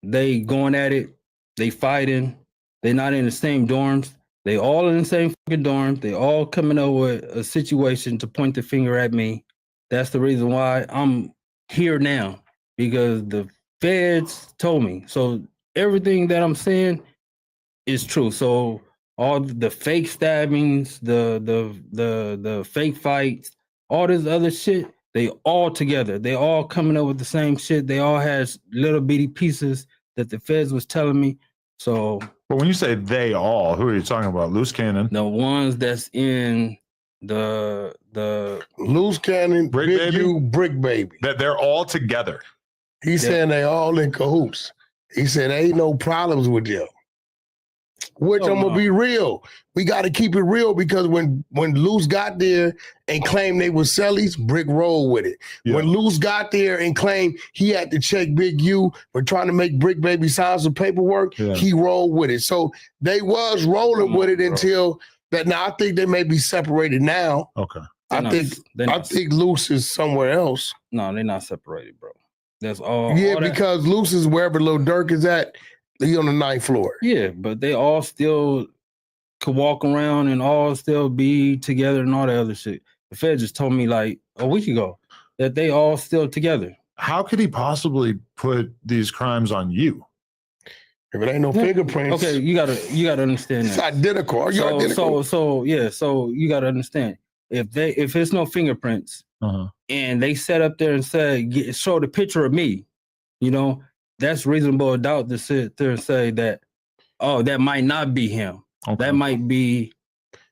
they going at it, they fighting, they not in the same dorms. They all in the same fucking dorm. They all coming up with a situation to point the finger at me. That's the reason why I'm here now, because the feds told me. So everything that I'm saying is true. So all the fake stabbings, the fake fights, all this other shit, they all together. They all coming up with the same shit. They all had little bitty pieces that the feds was telling me. So, but when you say they all, who are you talking about? Loose Cannon, the ones that's in the Loose Cannon, Brick Big Baby? U, Brick Baby. That they're all together. He's saying they all in cahoots. He said ain't no problems with them. Which I'm gonna be real. We got to keep it real, because when Luce got there and claimed they were sellies, Brick rolled with it. Yeah. When Luce got there and claimed he had to check Big U for trying to make Brick Baby sign some paperwork, he rolled with it. So they was rolling with it until that. Now I think they may be separated now. Okay. I think Luce is somewhere else. No, they're not separated, bro. That's all. Yeah, all that. because Luce is wherever Lil Durk is at. He on the 9th floor. Yeah, but they all still could walk around and all still be together and all that other shit. The Fed just told me like a week ago that they all still together. How could he possibly put these crimes on you? If it ain't no fingerprints. Okay, you gotta understand it's that. Identical. Are you identical? So you gotta understand. If it's no fingerprints and they sat up there and said, show the picture of me, that's reasonable doubt to sit there and say that, oh, that might not be him. Okay. That might be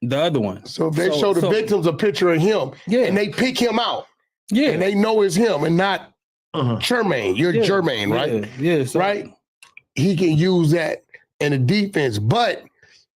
the other one. So if they show the victims a picture of him, and they pick him out, and they know it's him and not Jermaine. You're Jermaine, right? Yeah. So, right? He can use that in the defense, but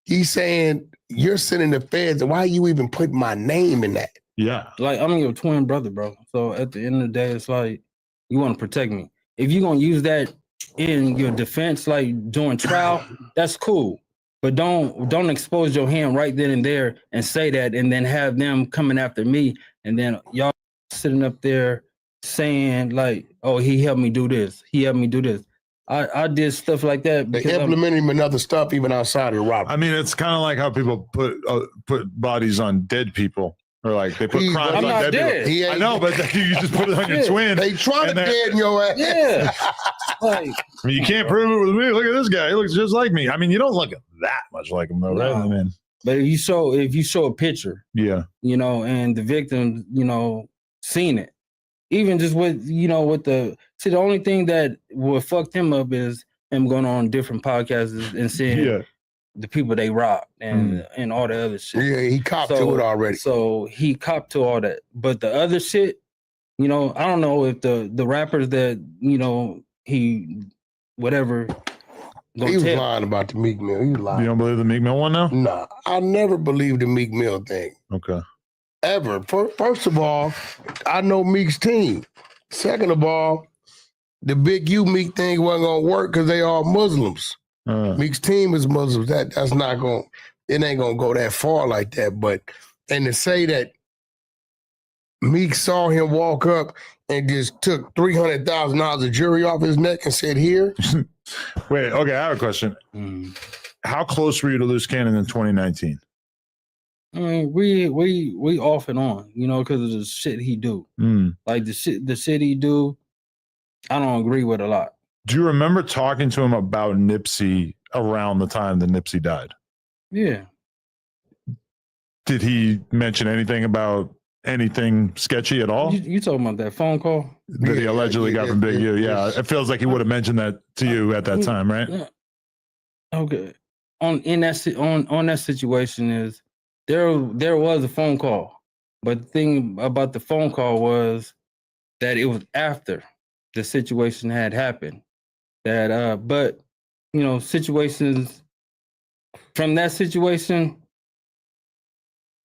he's saying you're sending the feds. Why are you even putting my name in that? Yeah. Like, I'm your twin brother, bro. So at the end of the day, it's like, you want to protect me. If you're going to use that in your defense, like during trial, that's cool. But don't expose your hand right then and there and say that, and then have them coming after me, and then y'all sitting up there saying like, oh, he helped me do this. He helped me do this. I did stuff like that. They implemented him in other stuff even outside of the robbery. I mean, it's kind of like how people put bodies on dead people. Or like they put crimes on dead people. I know, but you just put it on your twin. They trying to dead in your ass. Yeah. Like, I mean, you can't prove it with me. Look at this guy. He looks just like me. I mean, you don't look that much like him though, right? I mean, but if you show a picture, and the victim, seen it, even just with the only thing that would fuck him up is him going on different podcasts and seeing the people they robbed and all the other shit. Yeah, he copped to it already. So he copped to all that. But the other shit, I don't know if the rappers that, he whatever He was lying about the Meek Mill. He was lying. You don't believe the Meek Mill one now? Nah, I never believed the Meek Mill thing. Okay. Ever. First of all, I know Meek's team. Second of all, the Big U Meek thing wasn't gonna work because they all Muslims. Meek's team is Muslims. That's not gonna. It ain't gonna go that far like that. But and to say that Meek saw him walk up and just took $300,000 of jewelry off his neck and said, "Here." Wait. Okay. I have a question. How close were you to Loose Cannon in 2019? I mean, we off and on, because of the shit he do. Like the shit he do, I don't agree with a lot. Do you remember talking to him about Nipsey around the time that Nipsey died? Yeah. Did he mention anything about anything sketchy at all? You talking about that phone call that he allegedly got from Big U? Yeah, it feels like he would have mentioned that to you at that time, right? Yeah. Okay. On that situation is there was a phone call, but the thing about the phone call was that it was after the situation had happened. That but situations from that situation,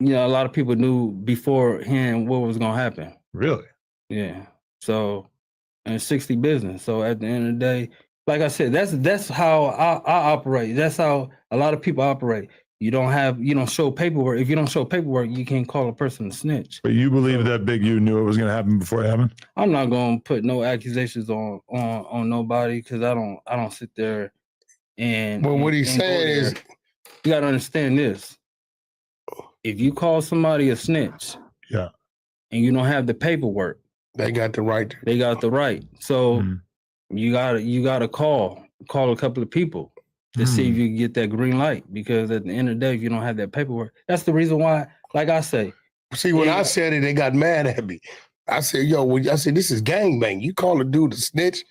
a lot of people knew beforehand what was gonna happen. Really? Yeah. So, and 60 business. So at the end of the day, like I said, that's how I operate. That's how a lot of people operate. You don't show paperwork. If you don't show paperwork, you can't call a person a snitch. But you believe that Big U knew it was going to happen before it happened? I'm not going to put no accusations on nobody because I don't sit there and. Well, what he's saying is, you got to understand this. If you call somebody a snitch, yeah, and you don't have the paperwork, they got the right. They got the right. So you gotta call a couple of people to see if you can get that green light. Because at the end of the day, if you don't have that paperwork, that's the reason why. Like I say, see, when I said it, they got mad at me. I said, this is gangbang. You call a dude a snitch,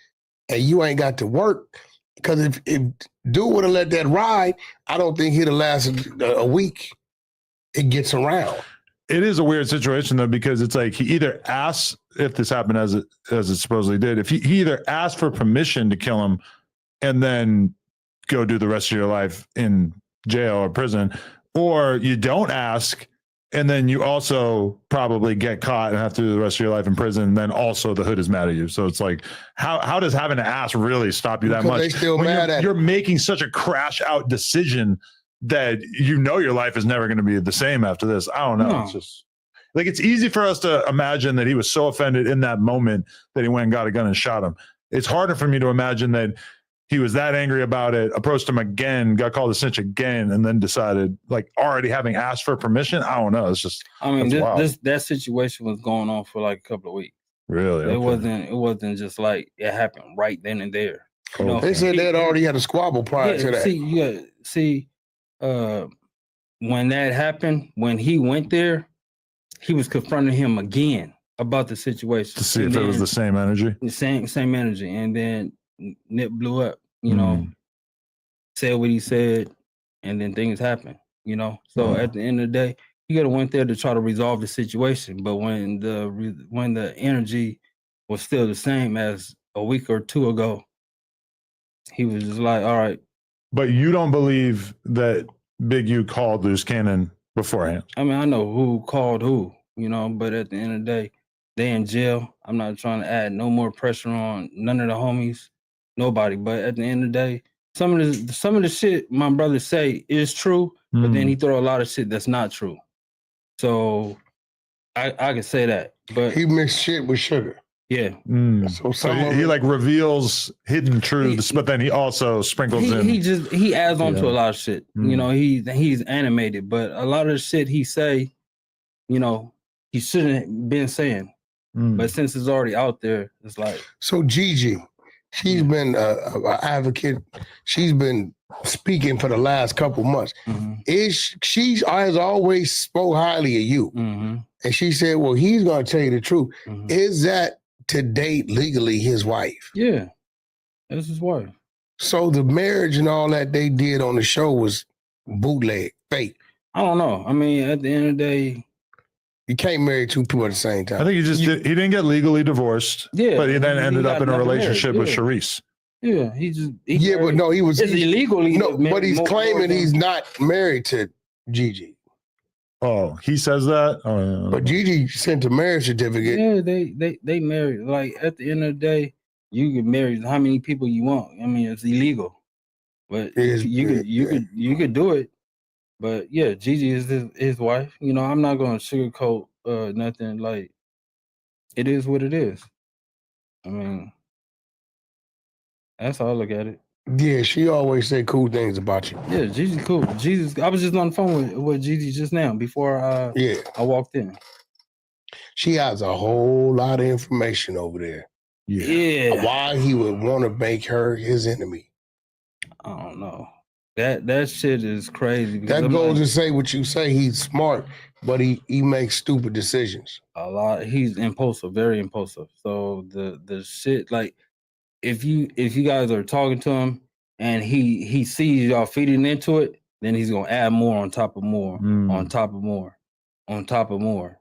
and you ain't got to work. Because if dude would have let that ride, I don't think he'd have lasted a week. It gets around. It is a weird situation though, because it's like he either asks, if this happened as it supposedly did, if he either asked for permission to kill him and then go do the rest of your life in jail or prison, or you don't ask and then you also probably get caught and have to do the rest of your life in prison, and then also the hood is mad at you. So it's like, how does having to ask really stop you that much? They still when mad at you're making such a crash out decision that your life is never going to be the same after this. I don't know. No. It's just like, it's easy for us to imagine that he was so offended in that moment that he went and got a gun and shot him. It's harder for me to imagine that he was that angry about it, approached him again, got called a snitch again, and then decided, like, already having asked for permission. I don't know. It's just, I mean, that situation was going on for like a couple of weeks. Really? It wasn't just like it happened right then and there. They said they had already had a squabble prior to that. When that happened, when he went there, he was confronting him again about the situation to see if it was the same energy. The same energy, and then Nip blew up. Said what he said, and then things happened. So at the end of the day, he could have went there to try to resolve the situation. But when the energy was still the same as a week or two ago, he was just like, all right. But you don't believe that Big U called Loose Cannon beforehand? I mean, I know who called who, but at the end of the day, they in jail. I'm not trying to add no more pressure on none of the homies, nobody. But at the end of the day, some of the shit my brother say is true, but then he throw a lot of shit that's not true. So I can say that. But he mixed shit with sugar. Yeah. So he like reveals hidden truths, but then he also sprinkles in. He adds on to a lot of shit. He's animated, but a lot of the shit he say, he shouldn't been saying. But since it's already out there, it's like. So Gigi, she's been an advocate. She's been speaking for the last couple months. She has always spoke highly of you, and she said, "Well, he's going to tell you the truth." Is that to date legally his wife? Yeah, that's his wife. So the marriage and all that they did on the show was bootleg, fake. I don't know. I mean, at the end of the day, you can't marry two people at the same time. I think he didn't get legally divorced. Yeah, but he then ended up in a relationship with Yeah. Sharice. Yeah, but no, he was It's illegally. No, but he's claiming he's not married to Gigi. Oh, he says that. Oh, yeah. But Gigi sent a marriage certificate. Yeah, they married. Like at the end of the day, you can marry how many people you want. I mean, it's illegal, but you could do it. But yeah, Gigi is his wife. You know, I'm not gonna sugarcoat nothing. Like it is what it is. I mean, that's how I look at it. Yeah, she always say cool things about you. Yeah, Gigi's cool. I was just on the phone with Gigi just now before I walked in. She has a whole lot of information over there. Yeah. Why he would want to make her his enemy. I don't know. That shit is crazy. That goes to say what you say. He's smart, but he makes stupid decisions. A lot. He's impulsive, very impulsive. So the shit, like if you guys are talking to him and he sees y'all feeding into it, then he's gonna add more on top of more, on top of more, on top of more,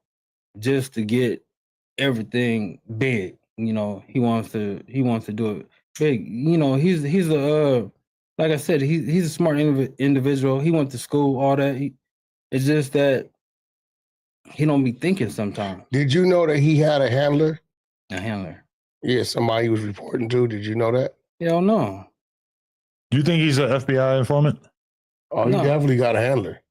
just to get everything big. You know, he wants to do it big. You know, he's a like I said, he's a smart individual. He went to school, all that. It's just that he don't be thinking sometimes. Did you know that he had a handler? A handler. Yeah, somebody he was reporting to. Did you know that? Hell no. Do you think he's an FBI informant? Oh, he definitely got a handler.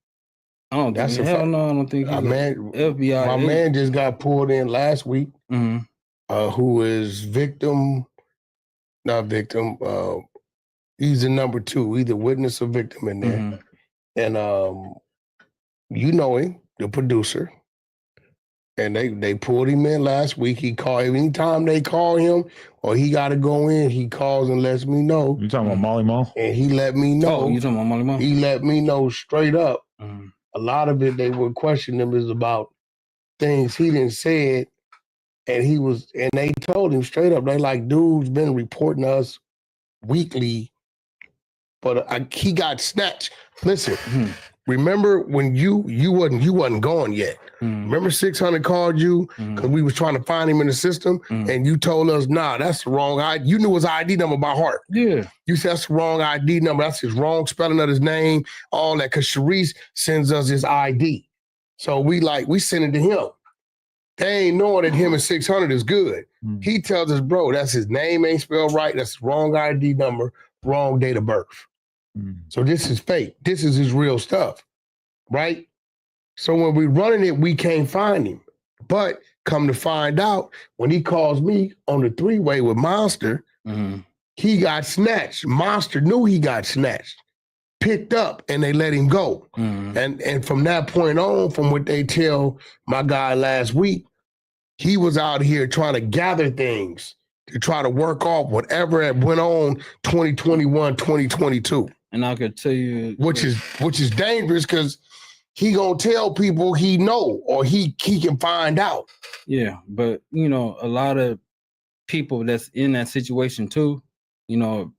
I don't think. Hell no, I don't think he's FBI. My man just got pulled in last week. Who is not victim. He's the number 2, either witness or victim in there. And you know him, the producer. And they pulled him in last week. He called anytime they call him or he got to go in, he calls and lets me know. You talking about Molly Mall? And he let me know. Oh, you talking about Molly Mall? He let me know straight up. A lot of it they would question him is about things he didn't say it. And they told him straight up, they like, dude's been reporting to us weekly, but he got snatched. Listen, remember when you wasn't gone yet. Remember 600 called you because we was trying to find him in the system, and you told us, nah, that's the wrong ID. You knew his ID number by heart. Yeah. You said that's the wrong ID number. That's his wrong spelling of his name, all that, because Sharice sends us his ID. So we send it to him. They ain't knowing that him and 600 is good. He tells us, bro, that's his name ain't spelled right. That's the wrong ID number, wrong date of birth. So this is fake. This is his real stuff, right? So when we're running it, we can't find him. But come to find out, when he calls me on the 3-way with Monster, he got snatched. Monster knew he got snatched, picked up, and they let him go. And from that point on, from what they tell my guy last week, he was out here trying to gather things to try to work off whatever had went on 2021, 2022. And I could tell you, which is dangerous because he gonna tell people he know or he can find out. Yeah, but you know, a lot of people that's in that situation too, you know,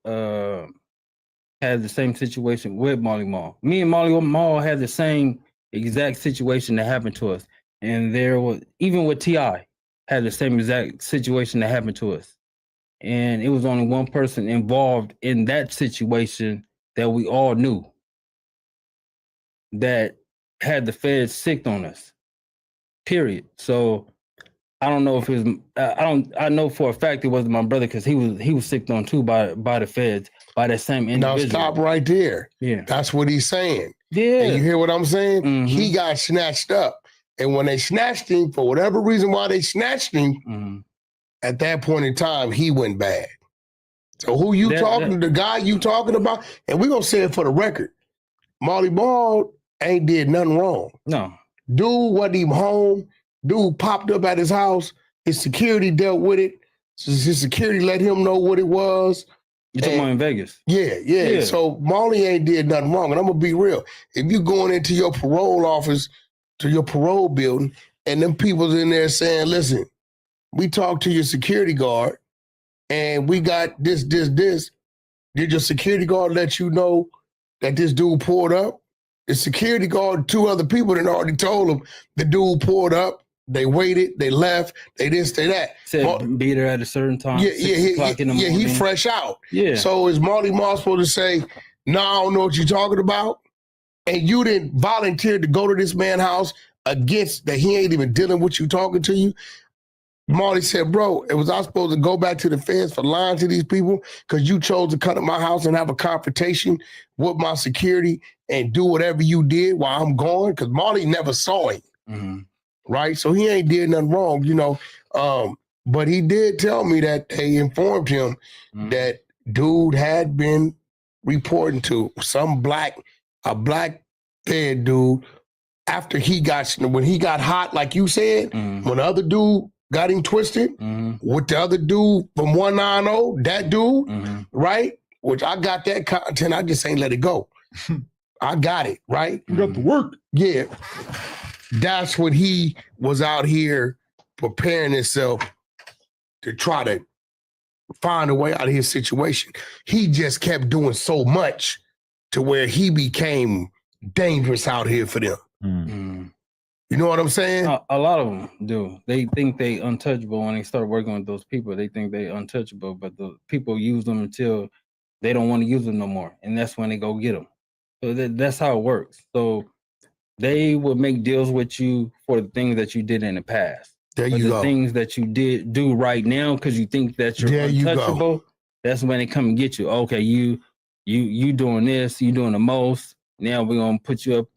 had the same situation with Molly Mall. Me and Molly Mall had the same exact situation that happened to us, and there was even with T.I. had the same exact situation that happened to us, and it was only one person involved in that situation that we all knew that had the feds sick on us, period. So I don't know if it was, I know for a fact it wasn't my brother because he was sick on too by the feds, by that same individual. Now stop right there. Yeah. That's what he's saying. Yeah. And you hear what I'm saying? He got snatched up. And when they snatched him, for whatever reason why they snatched him, at that point in time, he went bad. So who you talking to, the guy you talking about? And we're going to say it for the record. Molly Ball ain't did nothing wrong. No. Dude wasn't even home. Dude popped up at his house. His security dealt with it. So his security let him know what it was. You talking about in Vegas? Yeah. So Molly ain't did nothing wrong. And I'm going to be real. If you going into your parole office, to your parole building, and them people's in there saying, listen, we talked to your security guard, and we got this. Did your security guard let you know that this dude pulled up? The security guard, 2 other people that already told him the dude pulled up. They waited. They left. They this, they that. Said beat her at a certain time. Yeah, 6 o'clock in the morning. he fresh out. Yeah. So is Marty Moss supposed to say, "No, I don't know what you're talking about," and you didn't volunteer to go to this man's house against that he ain't even dealing with you talking to you? Marty said, "Bro, was I supposed to go back to the feds for lying to these people because you chose to come to my house and have a confrontation with my security and do whatever you did while I'm gone?" Because Marty never saw him, right? So he ain't did nothing wrong, you know. But he did tell me that they informed him that dude had been reporting to a black fed dude after when he got hot, like you said, when the other dude got him twisted with the other dude from 190, that dude, right? Which I got that content, I just ain't let it go. I got it, right? You got the work. Yeah. That's when he was out here preparing himself to try to find a way out of his situation. He just kept doing so much to where he became dangerous out here for them. You know what I'm saying? A lot of them do. They think they untouchable when they start working with those people. They think they untouchable, but the people use them until they don't want to use them no more, and that's when they go get them. So that's how it works. So they will make deals with you for the things that you did in the past. There you go. The things that you do right now because you think that you're untouchable. That's when they come and get you. Okay, you doing this, you doing the most. Now we're gonna put you up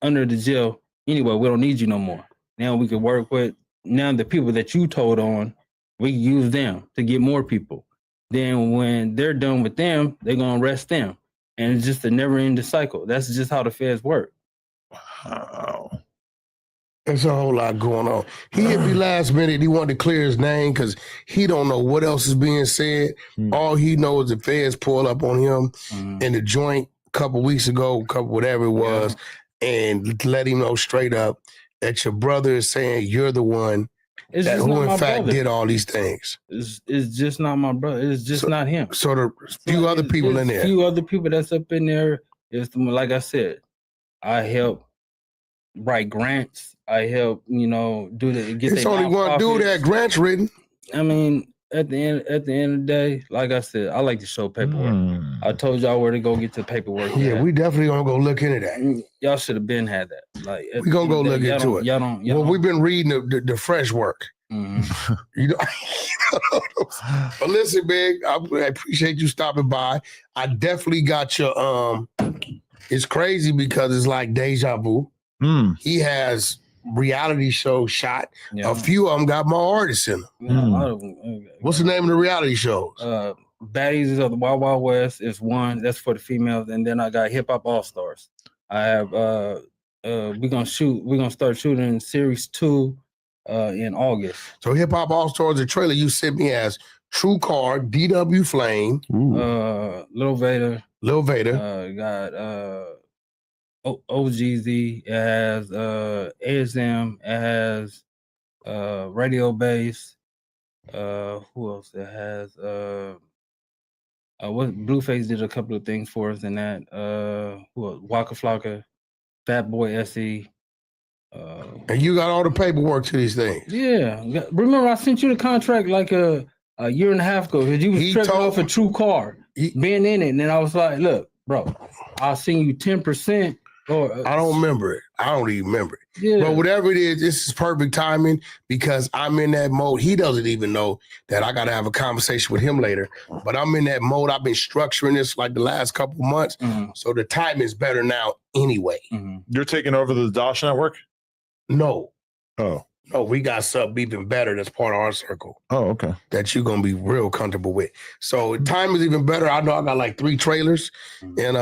under the jail. Anyway, we don't need you no more. Now we can work with the people that you told on, we can use them to get more people. Then when they're done with them, they're gonna arrest them. And it's just a never-ending cycle. That's just how the feds work. Wow. There's a whole lot going on. He hit me last minute. He wanted to clear his name because he don't know what else is being said. All he knows is the feds pulled up on him in the joint a couple weeks ago, whatever it was, and let him know straight up that your brother is saying you're the one who in fact did all these things. It's just not my brother. It's just not him. So there's a few other people in there. A few other people that's up in there. Like I said, I help write grants. I help, do the get. It's only one dude that grants written. I mean, at the end of the day, like I said, I like to show paperwork. I told y'all where to go get the paperwork. Yeah, we definitely gonna go look into that. Y'all should have been had that. Like we gonna go look into it. Y'all don't. Well, we've been reading the fresh work. You know, but listen, Big, I appreciate you stopping by. I definitely got your it's crazy because it's like deja vu. He has reality show shot. A few of them got more artists in them. What's the name of the reality shows? Baddies of the Wild Wild West is one. That's for the females, and then I got Hip Hop All Stars. I have we're gonna start shooting series 2 in August. So Hip Hop All Stars, the trailer you sent me as True Car, DW Flame, Lil Vader, got OGZ, it has ASM, it has Radio Bass, who else it has? What Blueface did a couple of things for us in that. Who else? Waka Flocka, Fat Boy SE. And you got all the paperwork to these things. Yeah. Remember I sent you the contract like a year and a half ago because you was tripping off a True Car, being in it, and then I was like, look, bro, I'll send you 10%. I don't remember it. I don't even remember it. Yeah. But whatever it is, this is perfect timing because I'm in that mode. He doesn't even know that I got to have a conversation with him later. But I'm in that mode. I've been structuring this like the last couple months. So the time is better now anyway. You're taking over the Dosh Network? No. Oh. No, we got something even better that's part of our circle. Oh, okay. That you're going to be real comfortable with. So time is even better. I know I got like 3 trailers and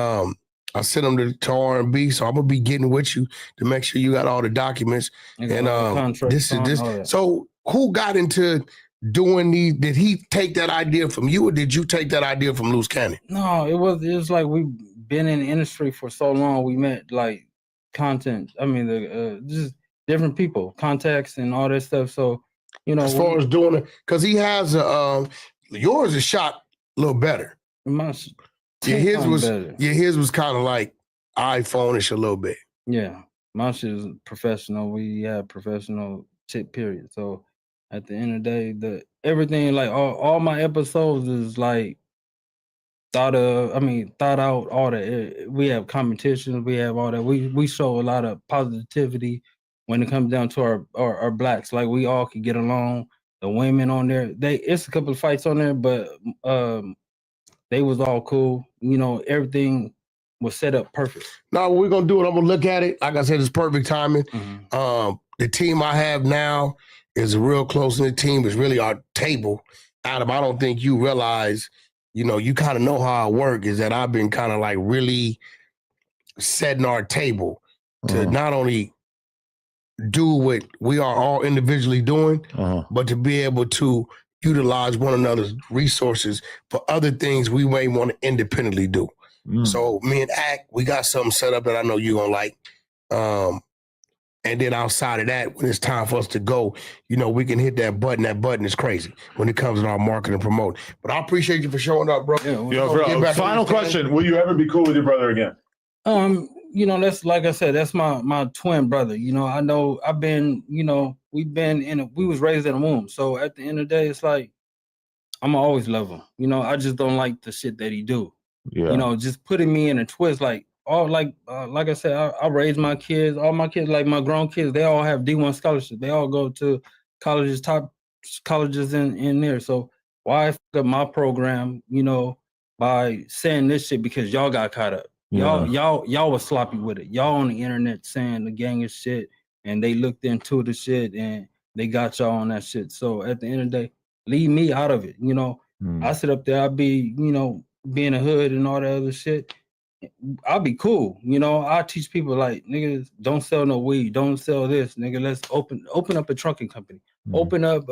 I sent them to R&B, so I'm gonna be getting with you to make sure you got all the documents. So who got into doing these? Did he take that idea from you, or did you take that idea from Loose Cannon? No, it was like we've been in the industry for so long. We met like content. I mean, just different people, contacts, and all that stuff. So as far as doing it, because he has yours is shot a little better. His was kind of like iPhone-ish a little bit. Yeah, my shit is professional. We have professional shit, period. So at the end of the day, everything, like all my episodes is like thought out, all that. We have competitions, we have all that. We show a lot of positivity when it comes down to our blacks. Like we all could get along. The women on there, it's a couple of fights on there, but they was all cool. You know, everything was set up perfect. Now we're gonna do it. I'm gonna look at it. Like I said, it's perfect timing. The team I have now is a real close-knit team. It's really our table. Adam, I don't think you realize, you know, you kind of know how I work, is that I've been kind of like really setting our table to not only do what we are all individually doing, but to be able to utilize one another's resources for other things we may want to independently do. So me and Act, we got something set up that I know you're gonna like. And then outside of that, when it's time for us to go, you know, we can hit that button. That button is crazy when it comes to our marketing and promoting. But I appreciate you for showing up, bro. Yo, bro, final question. Will you ever be cool with your brother again? You know, that's, like I said, that's my twin brother. You know, I've been, you know, we was raised in a womb. So at the end of the day, it's like, I'm always love him. You know, I just don't like the shit that he do. Yeah. You know, just putting me in a twist, like I said, I raised my kids, all my kids, like my grown kids, they all have D1 scholarships. They all go to colleges, top colleges in there. So why fuck up my program, you know, by saying this shit because y'all got caught up. Y'all was sloppy with it. Y'all on the internet saying the gang is shit, and they looked into the shit and they got y'all on that shit. So at the end of the day, leave me out of it. You know, I sit up there, I be, you know, be in the hood and all that other shit. I'll be cool. You know, I teach people like, niggas, don't sell no weed, don't sell this, nigga. Let's open up a trucking company. Open up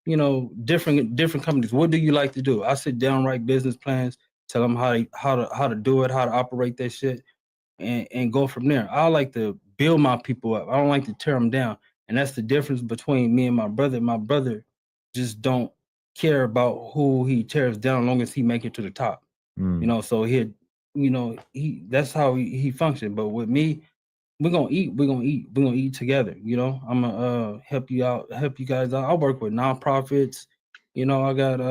you know, different companies. What do you like to do? I sit down, write business plans, tell them how to do it, how to operate that shit, and go from there. I like to build my people up. I don't like to tear them down. And that's the difference between me and my brother. My brother just don't care about who he tears down as long as he make it to the top. You know, so that's how he functioned. But with me, we're gonna eat together. You know, I'm gonna help you guys out. I work with nonprofits. You know, I got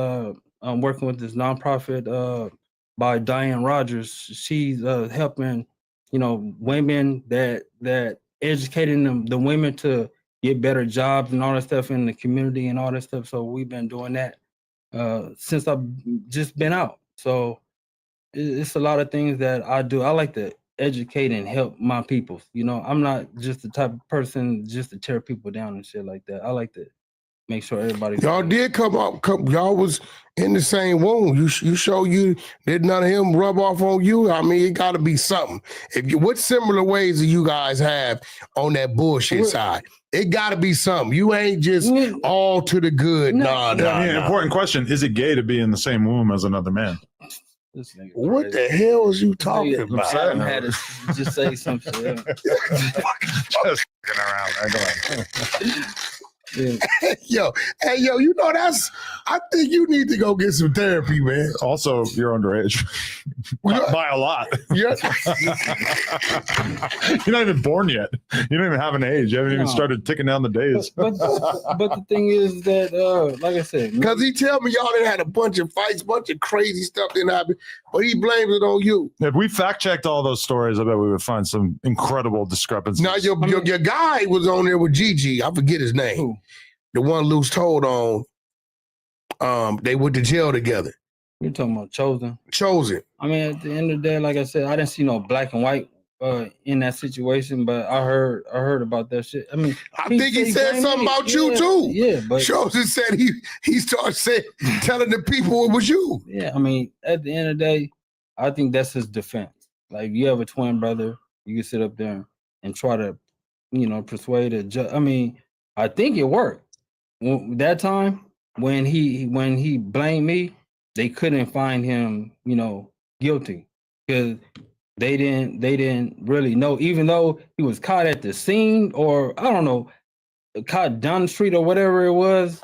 I'm working with this nonprofit by Diane Rogers. She's helping, you know, women that educating the women to get better jobs and all that stuff in the community and all that stuff. So we've been doing that since I've just been out. So it's a lot of things that I do. I like to educate and help my people. You know, I'm not just the type of person just to tear people down and shit like that. I like to make sure everybody. Y'all did come up. Y'all was in the same womb. You show you did none of him rub off on you. I mean, it got to be something. What similar ways do you guys have on that bullshit side? It got to be something. You ain't just all to the good. Nah. Important question: is it gay to be in the same womb as another man? What the hell is you talking about? Adam had to just say something. Just around. Go ahead. Yo, you know I think you need to go get some therapy, man. Also, you're underage. By a lot. Yeah. You're not even born yet. You don't even have an age. You haven't even started ticking down the days. But the thing is that, like I said, because he tell me y'all done had a bunch of fights, bunch of crazy stuff didn't happen, but he blames it on you. If we fact checked all those stories, I bet we would find some incredible discrepancies. Now your guy was on there with Gigi. I forget his name. Who? The one Loose told on. They went to jail together. You're talking about Chosen. Chosen. I mean, at the end of the day, like I said, I didn't see no black and white in that situation, but I heard about that shit. I mean, I think he said something about you too. Yeah, but Chosen said he started telling the people it was you. Yeah, I mean, at the end of the day, I think that's his defense. Like, you have a twin brother, you can sit up there and try to, you know, persuade a judge. I mean, I think it worked. That time when he blamed me, they couldn't find him, you know, guilty because they didn't really know, even though he was caught at the scene or I don't know, caught down the street or whatever it was,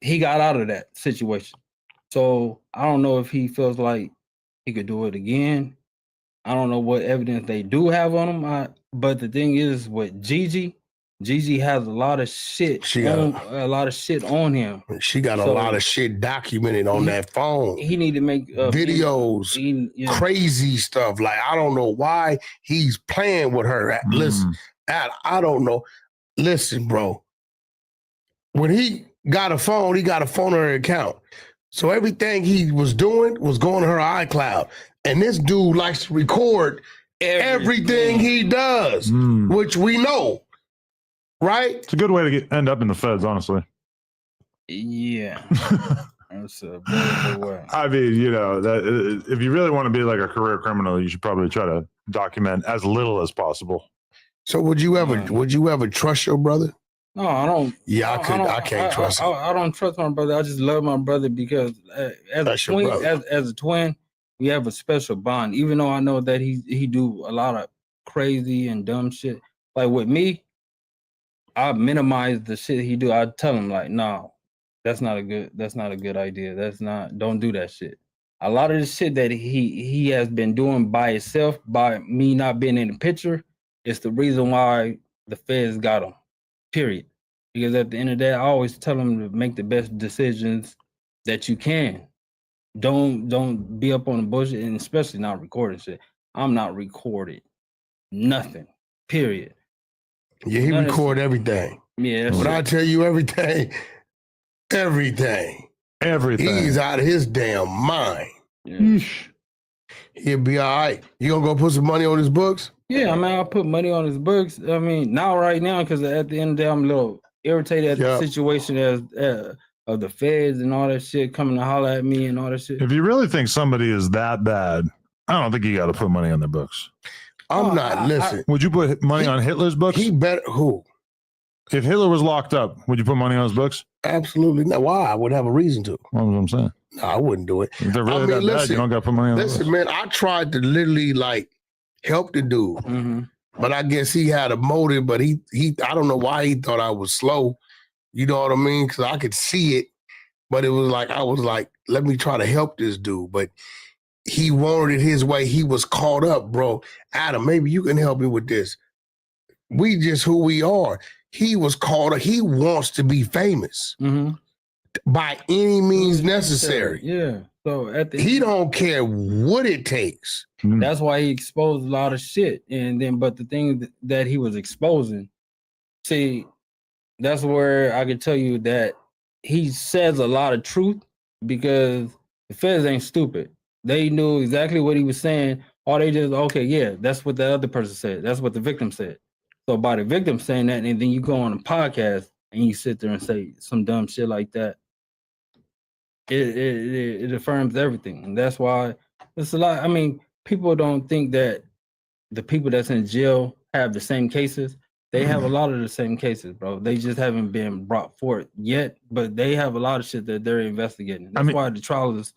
he got out of that situation. So I don't know if he feels like he could do it again. I don't know what evidence they do have on him. But the thing is with Gigi, Gigi has a lot of shit. A lot of shit on him. She got a lot of shit documented on that phone. He need to make videos, crazy stuff. Like, I don't know why he's playing with her. Listen, I don't know. Listen, bro. When he got a phone on her account. So everything he was doing was going to her iCloud. And this dude likes to record everything he does, which we know. Right? It's a good way to end up in the feds, honestly. Yeah. That's a way. I mean, you know, that if you really want to be like a career criminal, you should probably try to document as little as possible. So would you ever trust your brother? No, I don't. Yeah, I can't trust him. I don't trust my brother. I just love my brother because as a twin, we have a special bond. Even though I know that he do a lot of crazy and dumb shit. Like with me, I minimize the shit he do. I tell him like, no, that's not a good idea. Don't do that shit. A lot of the shit that he has been doing by himself, by me not being in the picture, is the reason why the feds got him. Period. Because at the end of the day, I always tell him to make the best decisions that you can. Don't be up on the bullshit, and especially not recording shit. I'm not recorded. Nothing. Period. Yeah, he record everything. Yeah. When I tell you everything, he's out of his damn mind. Yeah. He'll be all right. You gonna go put some money on his books? Yeah, I mean, I'll put money on his books. I mean, not right now, because at the end of the day, I'm a little irritated at the situation of the feds and all that shit coming to holler at me and all that shit. If you really think somebody is that bad, I don't think you got to put money on their books. Listen. Would you put money on Hitler's books? He better who? If Hitler was locked up, would you put money on his books? Absolutely not. Why? I would have a reason to. That's what I'm saying. No, I wouldn't do it. If they're really that bad, you don't got to put money on their books. Listen, man, I tried to literally help the dude. Mm-hmm. But I guess he had a motive, but he I don't know why he thought I was slow. You know what I mean? Because I could see it, but it was like, I was like, let me try to help this dude. But he wanted it his way. He was caught up, bro. Adam, maybe you can help me with this. We just who we are. He was caught up. He wants to be famous by any means necessary. Yeah. So he don't care what it takes. That's why he exposed a lot of shit. But the thing that he was exposing, see, that's where I could tell you that he says a lot of truth, because the feds ain't stupid. They knew exactly what he was saying. Or they just, okay, yeah, that's what the other person said. That's what the victim said. So by the victim saying that, and then you go on a podcast and you sit there and say some dumb shit like that, it affirms everything. And that's why it's a lot. I mean, people don't think that the people that's in jail have the same cases. They have a lot of the same cases, bro. They just haven't been brought forth yet, but they have a lot of shit that they're investigating. That's why the trial is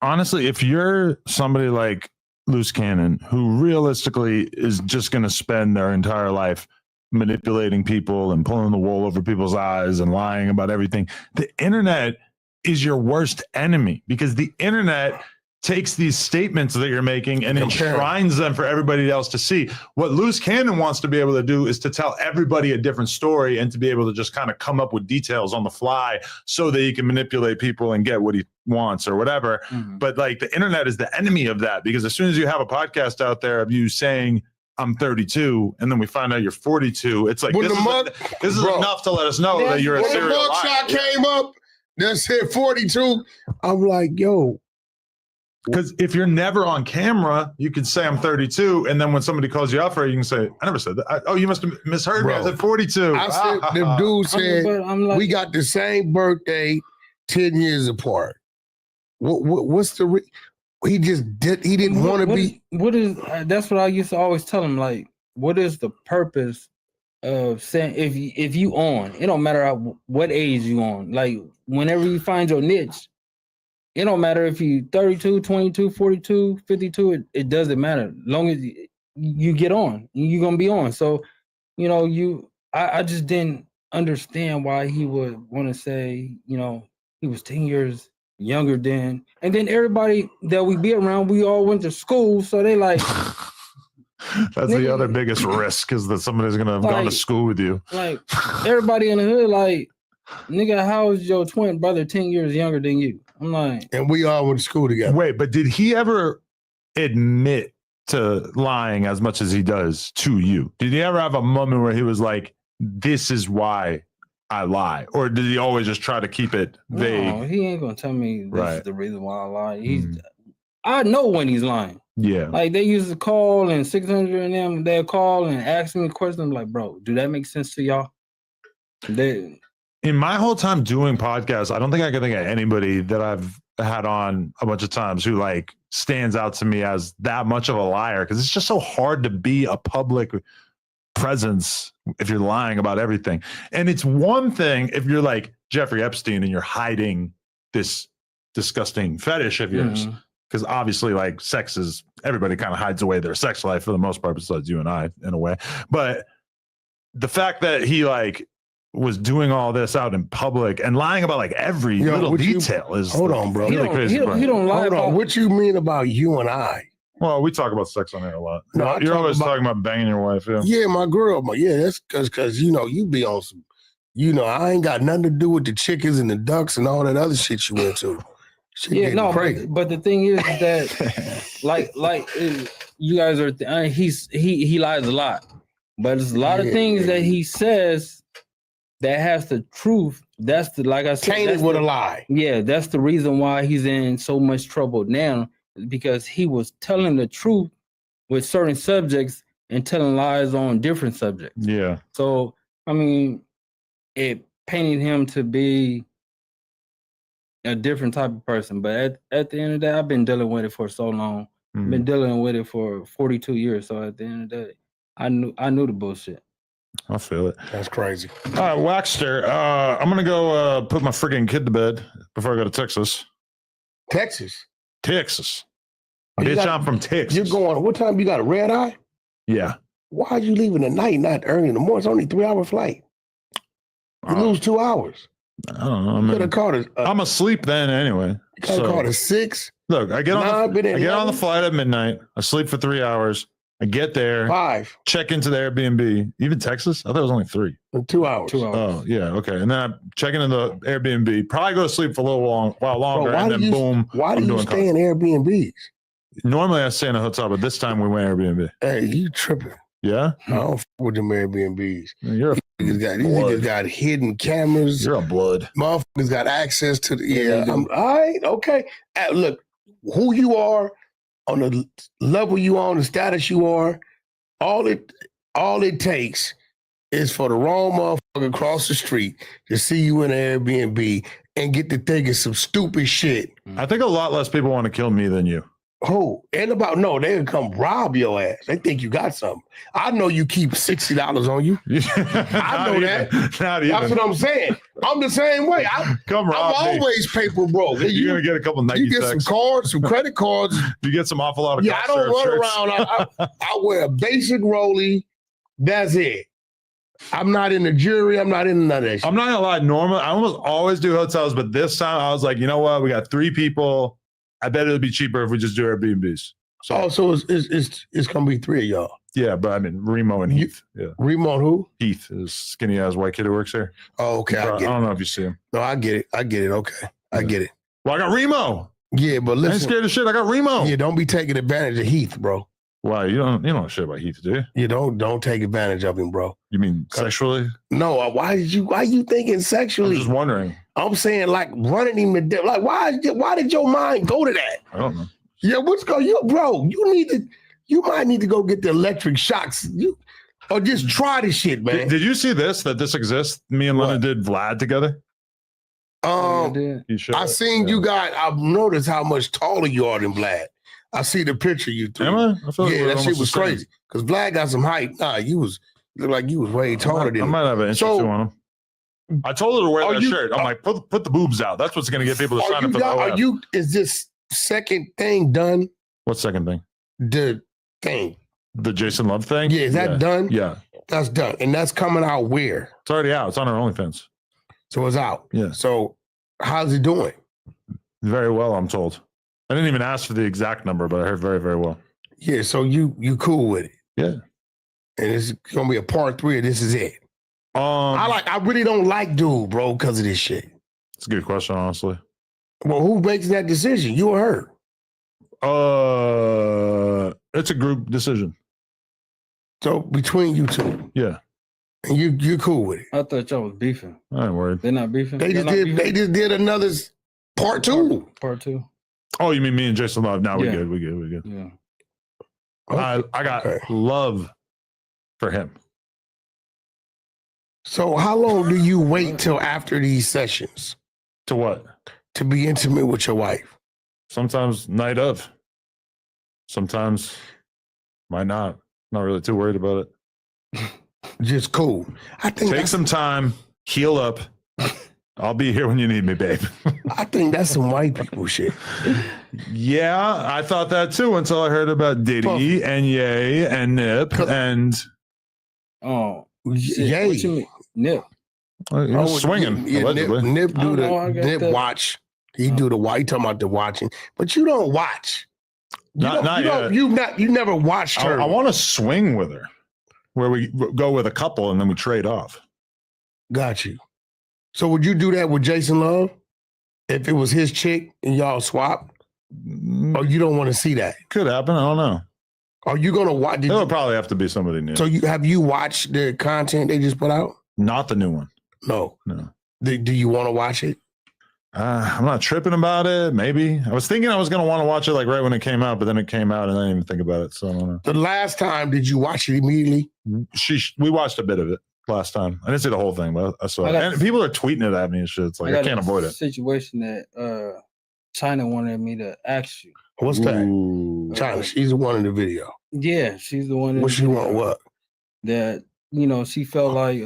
honestly, if you're somebody like Loose Cannon, who realistically is just going to spend their entire life manipulating people and pulling the wool over people's eyes and lying about everything, the internet is your worst enemy, because the internet takes these statements that you're making and enshrines them for everybody else to see. What Loose Cannon wants to be able to do is to tell everybody a different story and to be able to just kind of come up with details on the fly so that he can manipulate people and get what he wants or whatever. But the internet is the enemy of that, because as soon as you have a podcast out there of you saying, I'm 32, and then we find out you're 42, it's like, this is enough to let us know that you're a serial liar. When the mugshot came up, that said 42, I'm like, yo. Because if you're never on camera, you can say I'm 32, and then when somebody calls you out for it, you can say, I never said that. You must have misheard me. I said 42. I said, the dude said, we got the same birthday, 10 years apart. What's the he didn't want to be. What is that's what I used to always tell him, like, what is the purpose of saying, if you on, it don't matter what age you on, like, whenever you find your niche, it don't matter if you 32, 22, 42, 52, it doesn't matter. As long as you get on, you're going to be on. So, I just didn't understand why he would want to say, he was 10 years younger than, and then everybody that we be around, we all went to school. So they like, That's the other biggest risk is that somebody's gonna have gone to school with you. Like everybody in the hood, like, nigga, how is your twin brother 10 years younger than you? I'm like, and we all went to school together. Wait, but did he ever admit to lying as much as he does to you? Did he ever have a moment where he was like, this is why I lie? Or did he always just try to keep it vague? no, he ain't gonna tell me this is the reason why I lie. I know when he's lying. Yeah. Like they used to call and 600 and them, they'll call and ask me a question. I'm like, bro, do that make sense to y'all? In my whole time doing podcasts, I don't think I can think of anybody that I've had on a bunch of times who like stands out to me as that much of a liar, because it's just so hard to be a public presence if you're lying about everything. And it's one thing if you're like Jeffrey Epstein and you're hiding this disgusting fetish of yours, because obviously like sex is, everybody kind of hides away their sex life for the most part, besides you and I in a way. But the fact that he like was doing all this out in public and lying about like every little detail is hold on, bro. Really crazy. He don't lie Hold about on. What you mean about you and I? Well, we talk about sex on here a lot. No, You're always talking about banging your wife. Yeah, Yeah, my girl. Yeah, that's because you know you be on some. You know, I ain't got nothing to do with the chickens and the ducks and all that other shit you went to. Shit yeah, getting no, crazy. but the thing is that like you guys are he lies a lot, but there's a lot of things that he says that has the truth. That's the, like I said, Tainted that's with the- a lie. Yeah, that's the reason why he's in so much trouble now, because he was telling the truth with certain subjects and telling lies on different subjects. Yeah. So I mean, it painted him to be a different type of person. But at the end of the day, I've been dealing with it for so long. I've been dealing with it for 42 years. So at the end of the day, I knew the bullshit. I feel it. That's crazy. All right, Waxter. I'm gonna go put my freaking kid to bed before I go to Texas. Texas. Oh, you Bitch, got- I'm from Texas. You're going. What time you got a red eye? Yeah. Why are you leaving at night, not early in the morning? It's only a 3-hour flight. You lose 2 hours. I don't know. You could have called it. I'm asleep then anyway. You could have called it 6. Look, I get on. Nah, been I at get on the 11. flight at midnight. I sleep for 3 hours. I get there. 5. Check into the Airbnb. Even Texas? I thought it was only 3. 2 hours. 2 hours. Oh yeah, okay. And then I check into the Airbnb. Probably go to sleep for a little while longer, Bro, and then boom. Why do I'm you doing stay in Airbnbs? Normally I stay in a hotel, but this time we went Airbnb. Hey, you tripping? Yeah. I don't f- with them Airbnbs. You're These niggas got hidden cameras. You're a blood. Motherfuckers got access to the. Yeah, all right, okay. Look, who you are, on the level you are, on the status you are, all it takes is for the wrong motherfucker across the street to see you in an Airbnb and get to thinking some stupid shit. I think a lot less people want to kill me than you. Who? And about no, they can come rob your ass. They think you got something. I know you keep $60 on you. I know that. That's what I'm saying. I'm the same way. I'm always paper broke. You're gonna get a couple Nike You get some cards, some credit cards. You get some awful lot of. Yeah, I don't run around. I wear a basic rollie. That's it. I'm not in the jury. I'm not in none of that shit. I'm not gonna lie. Normally, I almost always do hotels, but this time I was like, you know what? We got 3 people. I bet it'll be cheaper if we just do Airbnbs. So it's gonna be 3 of y'all. Yeah, but I mean Remo and Heath. Yeah, Remo and who? Heath is skinny ass white kid who works there. Oh, okay. I don't know if you see him. No, I get it. Okay, I get it. Well, I got Remo. Yeah, but listen, I ain't scared of shit. I got Remo. Yeah, don't be taking advantage of Heath, bro. Why? You don't know shit about Heath, do you? You don't take advantage of him, bro. You mean sexually? No. Why you thinking sexually? I'm just wondering. I'm saying like running him to death. Like why did your mind go to that? I don't know. Yeah, bro? You might need to go get the electric shocks. Or just try this shit, man. Did you see this? That this exists? Me and Lena did Vlad together. I seen you got. I've noticed how much taller you are than Vlad. I see the picture you threw. Am I? I feel like Yeah, we're that shit almost was the same. crazy. Because Vlad got some height. Nah, looked like you was way taller than I him. might have an inch or 2 on him. I told her to wear Are that you- shirt. I'm like, put the boobs out. That's what's going to get people to sign up for the OF. Is this second thing done? What second thing? The thing. The Jason Love thing? Yeah, is that done? Yeah. That's done. And that's coming out where? It's already out. It's on our OnlyFans. So it's out. Yeah. So how's it doing? Very well, I'm told. I didn't even ask for the exact number, but I heard very, very well. Yeah, so you cool with it. Yeah. And it's gonna be a part 3 of This Is It. I really don't like dude, bro, because of this shit. It's a good question, honestly. Well, who makes that decision? You or her? It's a group decision. So between you two. Yeah. And you're cool with it. I thought y'all was beefing. I ain't worried. They're not beefing. They just did another part 2. Part 2. Oh, you mean me and Jason Love? No, Yeah. we good. Yeah. I got love for him. So how long do you wait till after these sessions? To what? To be intimate with your wife. Sometimes night of. Sometimes might not. Not really too worried about it. Just cool. I think take some time, heal up. I'll be here when you need me, babe. I think that's some white people shit. Yeah, I thought that too until I heard about Diddy and Ye and Nip and Ye. What you mean? Nip. He was swinging. Yeah, Allegedly. Nip do the got Nip that. watch. He do the watch. He talking about the watching, but you don't watch. Not yet. You never watched her. I want to swing with her, where we go with a couple and then we trade off. Got you. So would you do that with Jason Love if it was his chick and y'all swap? Or you don't want to see that? Could happen. I don't know. Are you gonna watch? It'll probably have to be somebody new. So have you watched the content they just put out? Not the new one. No. No. Do you want to watch it? I'm not tripping about it. Maybe I was thinking I was going to want to watch it like right when it came out, but then it came out and I didn't even think about it. So I don't know. The last time, did you watch it immediately? We watched a bit of it last time. I didn't see the whole thing, but I saw it. And people are tweeting it at me and shit. It's like I can't avoid it. Situation that China wanted me to ask you. What's that? China. She's the one in the video. Yeah, she's the one. What she want? What? That she felt like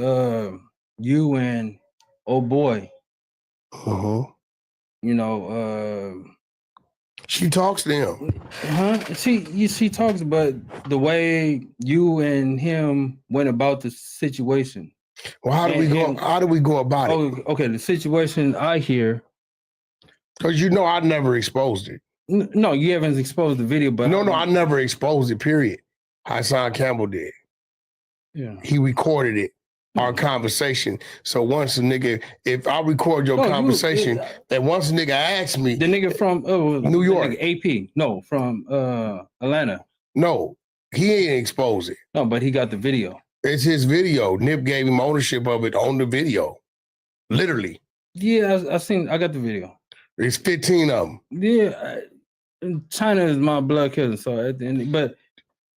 you and oh boy. She talks to him. She talks, but the way you and him went about the situation. Well, how do we go about it? Okay, the situation I hear. Because I never exposed it. No, you haven't exposed the video, but I never exposed it. Period. Hassan Campbell did. Yeah, he recorded it. Our conversation. So once a nigga, if I record your conversation, that once a nigga asks me, the nigga from New York, AP, no, from Atlanta. No, he ain't exposed it. No, but he got the video. It's his video. Nip gave him ownership of it on the video, literally. Yeah, I got the video. It's 15 of them. Yeah, China is my blood cousin, so at the end, but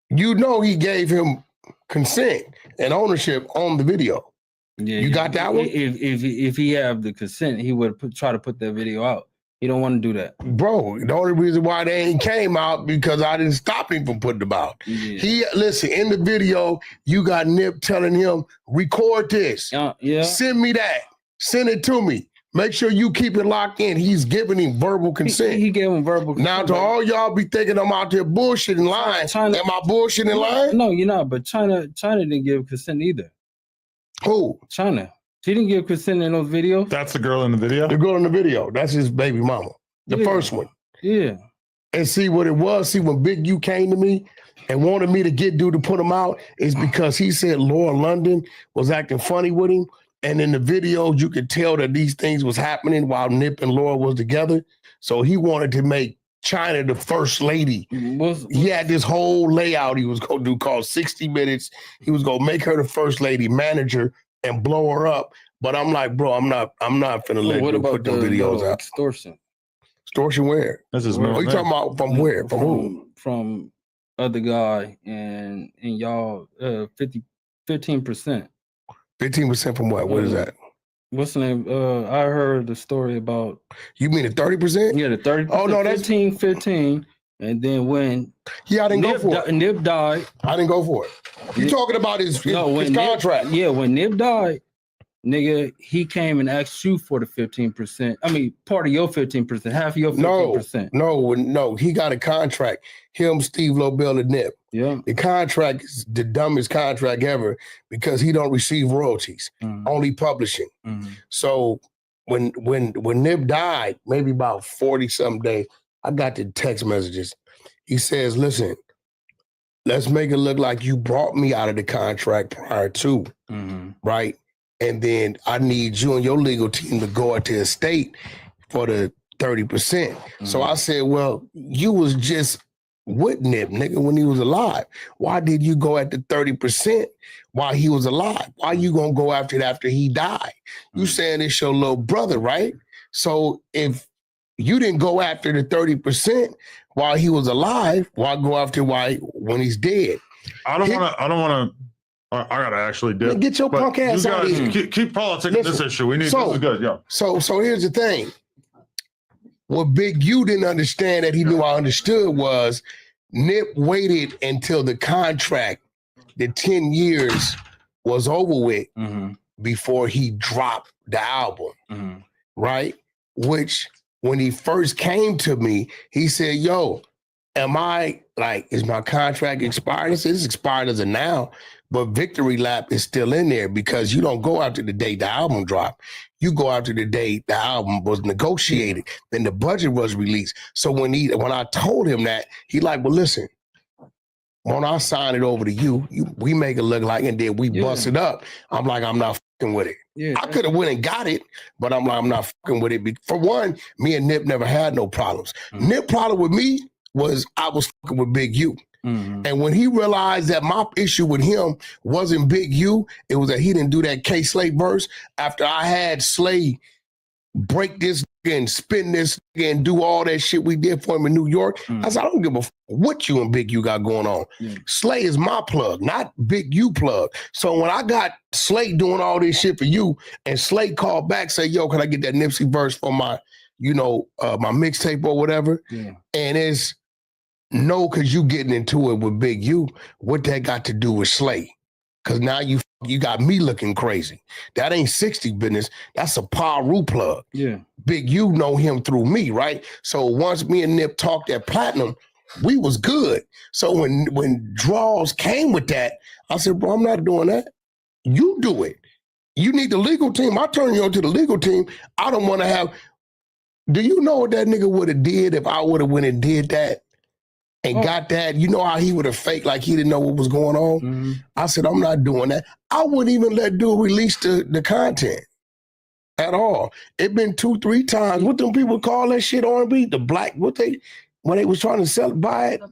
he gave him consent and ownership on the video. Yeah, you got that one? If he have the consent, he would try to put that video out. He don't want to do that, bro. The only reason why they ain't came out because I didn't stop him from putting them out. Yeah. Listen, in the video, you got Nip telling him, record this. Send me that. Send it to me. Make sure you keep it locked in. He's giving him verbal consent. He gave him verbal consent. Now, to all y'all be thinking I'm out there bullshitting lying. Am I bullshitting lying? No, you're not. But China didn't give consent either. Who? China. She didn't give consent in those videos. That's the girl in the video? The girl in the video. That's his baby mama. The first one. Yeah. And see what it was. See, when Big U came to me and wanted me to get dude to put him out, is because he said Laura London was acting funny with him. And in the videos, you could tell that these things was happening while Nip and Laura was together. So he wanted to make China the first lady. He had this whole layout he was going to do called 60 Minutes. He was going to make her the first lady manager and blow her up. But I'm like, bro, I'm not finna let you put them videos out. Extortion. Extortion where? This is you talking about from where? From who? From other guy and y'all 15%. 15% from what? What is that? What's the name? I heard the story about. You mean the 30%? Yeah, the 30%. Oh no, that's 15. And then when I didn't go for it. Nip died. I didn't go for it. You talking about his contract? When Nip died, nigga, he came and asked you for the 15%. I mean, part of your 15%, half of your 15%. No. He got a contract. Him, Steve Lobel, and Nip. Yeah. The contract is the dumbest contract ever because he don't receive royalties, only publishing. So when Nip died, maybe about 40-something days, I got the text messages. He says, listen, let's make it look like you brought me out of the contract prior to, right? And then I need you and your legal team to go out to the state for the 30%. So I said, well, you was just with Nip, nigga, when he was alive. Why did you go at the 30% while he was alive? Why you gonna go after it after he died? You saying it's your little brother, right? So if you didn't go after the 30% while he was alive, why go after when he's dead? I don't want to. I gotta actually dip. Get your punk ass out of here. Keep politicking this issue. We need. This is good. Yeah. So here's the thing. What Big U didn't understand that he knew I understood was Nip waited until the contract, the 10 years was over with before he dropped the album, right? Which when he first came to me, he said, yo, is my contract expired? I said, it's expired as of now, but Victory Lap is still in there because you don't go after the day the album dropped. You go after the day the album was negotiated, then the budget was released. So when I told him that, he like, well, listen, when I sign it over to you, we make it look like, and then we bust it up. I'm like, I'm not fucking with it. Yeah, I could have went and got it, but I'm like, I'm not fucking with it. For one, me and Nip never had no problems. Nip problem with me was I was fucking with Big U. And when he realized that my issue with him wasn't Big U, it was that he didn't do that K Slay verse after I had Slay break this and spin this and do all that shit we did for him in New York. I said, I don't give a what you and Big U got going on. Slay is my plug, not Big U plug. So when I got Slay doing all this shit for you and Slay called back, say, yo, can I get that Nipsey verse for my, my mixtape or whatever? And it's no, because you getting into it with Big U. What that got to do with Slay? Because now you got me looking crazy. That ain't 60 business. That's a Paru plug. Yeah. Big U know him through me, right? So once me and Nip talked at Platinum, we was good. So when Draws came with that, I said, bro, I'm not doing that. You do it. You need the legal team. I turn you on to the legal team. I don't want to have. Do you know what that nigga would have did if I would have went and did that? And got that, you know how he would have faked like he didn't know what was going on? I said, I'm not doing that. I wouldn't even let dude release the content at all. It been 2-3 times. What them people call that shit R&B? The black, when they was trying to buy it?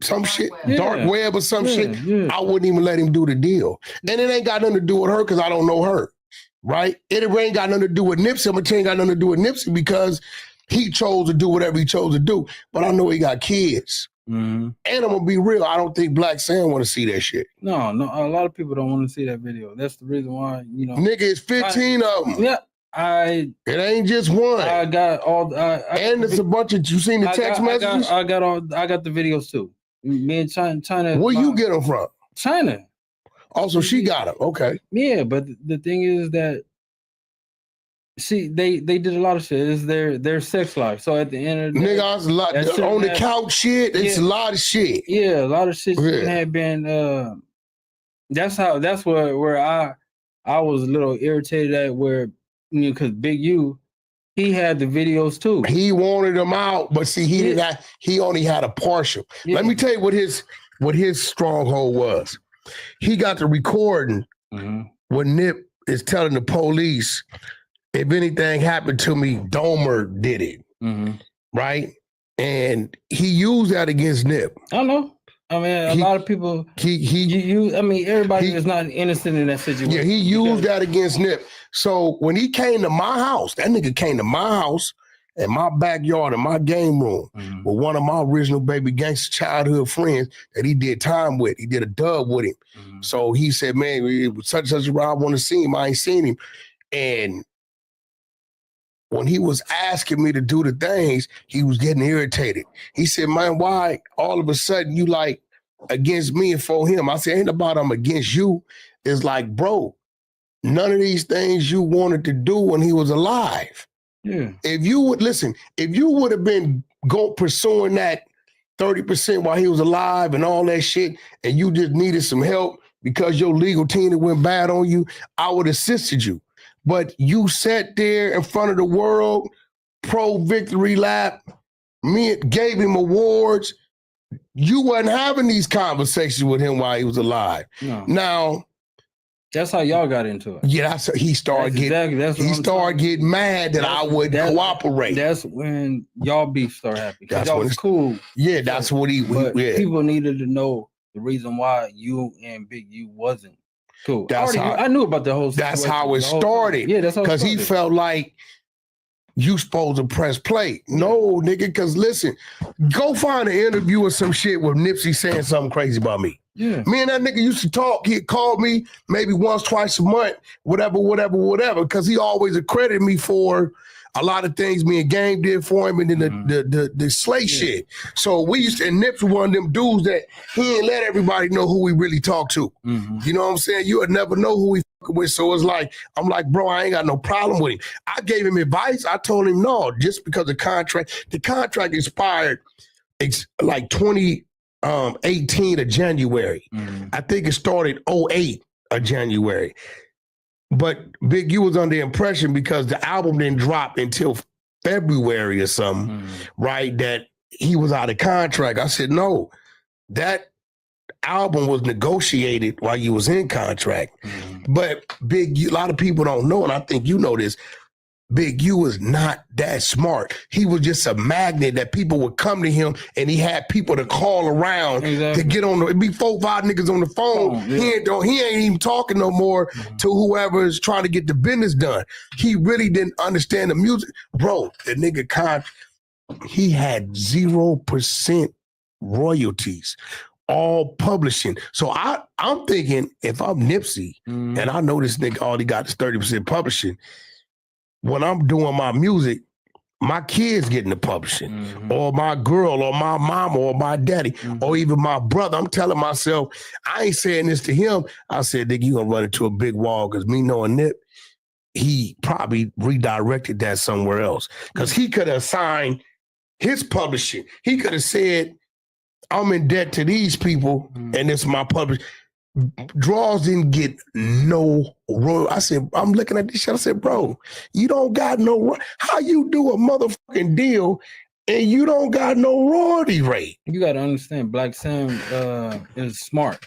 Some shit, dark web or some shit. Yeah. I wouldn't even let him do the deal. And it ain't got nothing to do with her because I don't know her, right? It ain't got nothing to do with Nipsey. I'm going to tell you, it ain't got nothing to do with Nipsey because he chose to do whatever he chose to do, but I know he got kids. And I'm gonna be real. I don't think Black Sam want to see that shit. No, a lot of people don't want to see that video. That's the reason why, Nigga, it's 15 of them. Yeah, it ain't just one. I got all. And it's a bunch of. You seen the text messages? I got the videos too. Me and China. Where you get them from? China. Also, she got them. Okay. Yeah, but the thing is that. See, they did a lot of shit. It's their sex life. So at the end of the day, nigga, a lot on the couch shit. It's a lot of shit. Yeah, a lot of shit had been. That's where I was a little irritated at where because Big U, he had the videos too. He wanted them out, but see, he only had a partial. Yeah. Let me tell you what his stronghold was. He got the recording when Nip is telling the police, if anything happened to me, Domer did it, right? And he used that against Nip. I know. I mean, a lot of people. Everybody is not innocent in that situation. Yeah, he used that against Nip. So when he came to my house, that nigga came to my house in my backyard in my game room with one of my original baby gangster childhood friends that he did time with. He did a dub with him. So he said, "Man, it was such a ride. I want to see him. I ain't seen him." And when he was asking me to do the things, he was getting irritated. He said, man, why all of a sudden you like against me and for him? I said, ain't about I'm against you. It's like, bro, none of these things you wanted to do when he was alive. Yeah. If you would have been pursuing that 30% while he was alive and all that shit, and you just needed some help because your legal team went bad on you, I would have assisted you. But you sat there in front of the world, pro victory lap, gave him awards. you wasn't having these conversations with him while he was alive. No. Now, that's how y'all got into it. Yeah, he started getting mad that I wouldn't cooperate. That's when y'all beef started happening. That's Y'all when was it's- cool. Yeah, that's what But yeah. people needed to know the reason why you and Big U wasn't cool. I knew about the whole situation. That's how it the whole started. thing. Yeah, that's how it Because he started. felt like you supposed to press play. No, nigga, because listen, go find an interview or some shit with Nipsey saying something crazy about me. Yeah. Me and that nigga used to talk. He'd call me maybe once, twice a month, whatever, because he always accredited me for a lot of things me and Game did for him, and then the Slay shit. So we used to, and Nips was one of them dudes that he ain't let everybody know who we really talk to. You know what I'm saying? You would never know who we fucking with. So it's like, I'm like, bro, I ain't got no problem with him. I gave him advice. I told him no, just because the contract expired like 2018 of January. I think it started 08 of January. But Big U was under the impression because the album didn't drop until February or something, right? That he was out of contract. I said, no, that album was negotiated while you was in contract. But Big U, a lot of people don't know, and I think you know this, Big U was not that smart. He was just a magnet that people would come to him, and he had people to call around to get on. It'd be 4 or 5 niggas on the phone. He ain't even talking no more to whoever is trying to get the business done. He really didn't understand the music, bro. The nigga he had 0% royalties, all publishing. So I'm thinking, if I'm Nipsey and I know this nigga all he got is 30% publishing, when I'm doing my music, my kids getting the publishing, or my girl, or my mama, or my daddy, or even my brother. I'm telling myself, I ain't saying this to him. I said, nigga, you gonna run into a big wall, because me knowing Nip, he probably redirected that somewhere else. Because he could have assigned his publishing. He could have said, I'm in debt to these people, and it's my publishing. Draws didn't get no royalty. I said, I'm looking at this shit. I said, bro, you don't got no, how you do a motherfucking deal and you don't got no royalty rate? You got to understand, Black Sam is smart.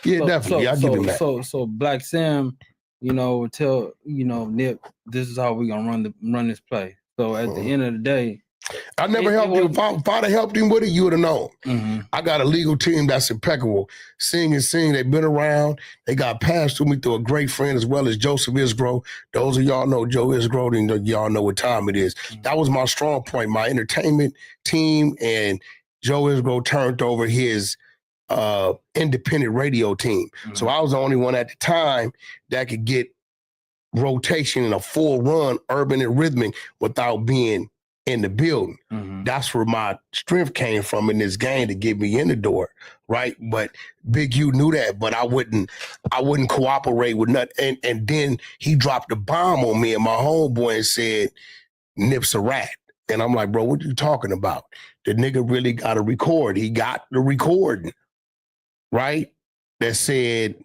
Yeah, definitely. I'll give him that. So Black Sam, would tell, Nip, this is how we gonna run this play. So at the end of the day, I never helped him. If I'd have helped him with it, you would have known. I got a legal team that's impeccable. Sing. They've been around. They got passed to me through a great friend as well as Joseph Isgrove. Those of y'all know Joe Isgrove, and y'all know what time it is. That was my strong point, my entertainment team, and Joe Isgrove turned over his independent radio team. So I was the only one at the time that could get rotation in a full run, urban and rhythmic, without being in the building. That's where my strength came from in this game to get me in the door, right? But Big U knew that, but I wouldn't cooperate with nothing. And then he dropped a bomb on me and my homeboy and said, Nip's a rat. And I'm like, bro, what you talking about? The nigga really got a record. He got the recording, right? That said,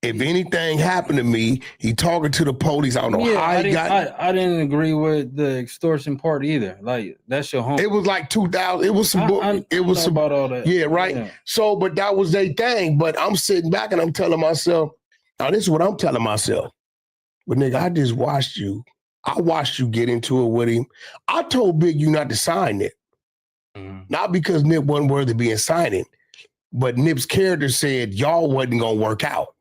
if anything happened to me, he talking to the police. I don't know how he got. I didn't agree with the extortion part either. Like, that's your home. It was like 2000. It was some. It was some about all that. Yeah, right. Yeah. So, but that was their thing. But I'm sitting back and I'm telling myself, now this is what I'm telling myself. But nigga, I just watched you. I watched you get into it with him. I told Big U not to sign it, not because Nip wasn't worthy of being signing, but Nip's character said y'all wasn't gonna work out.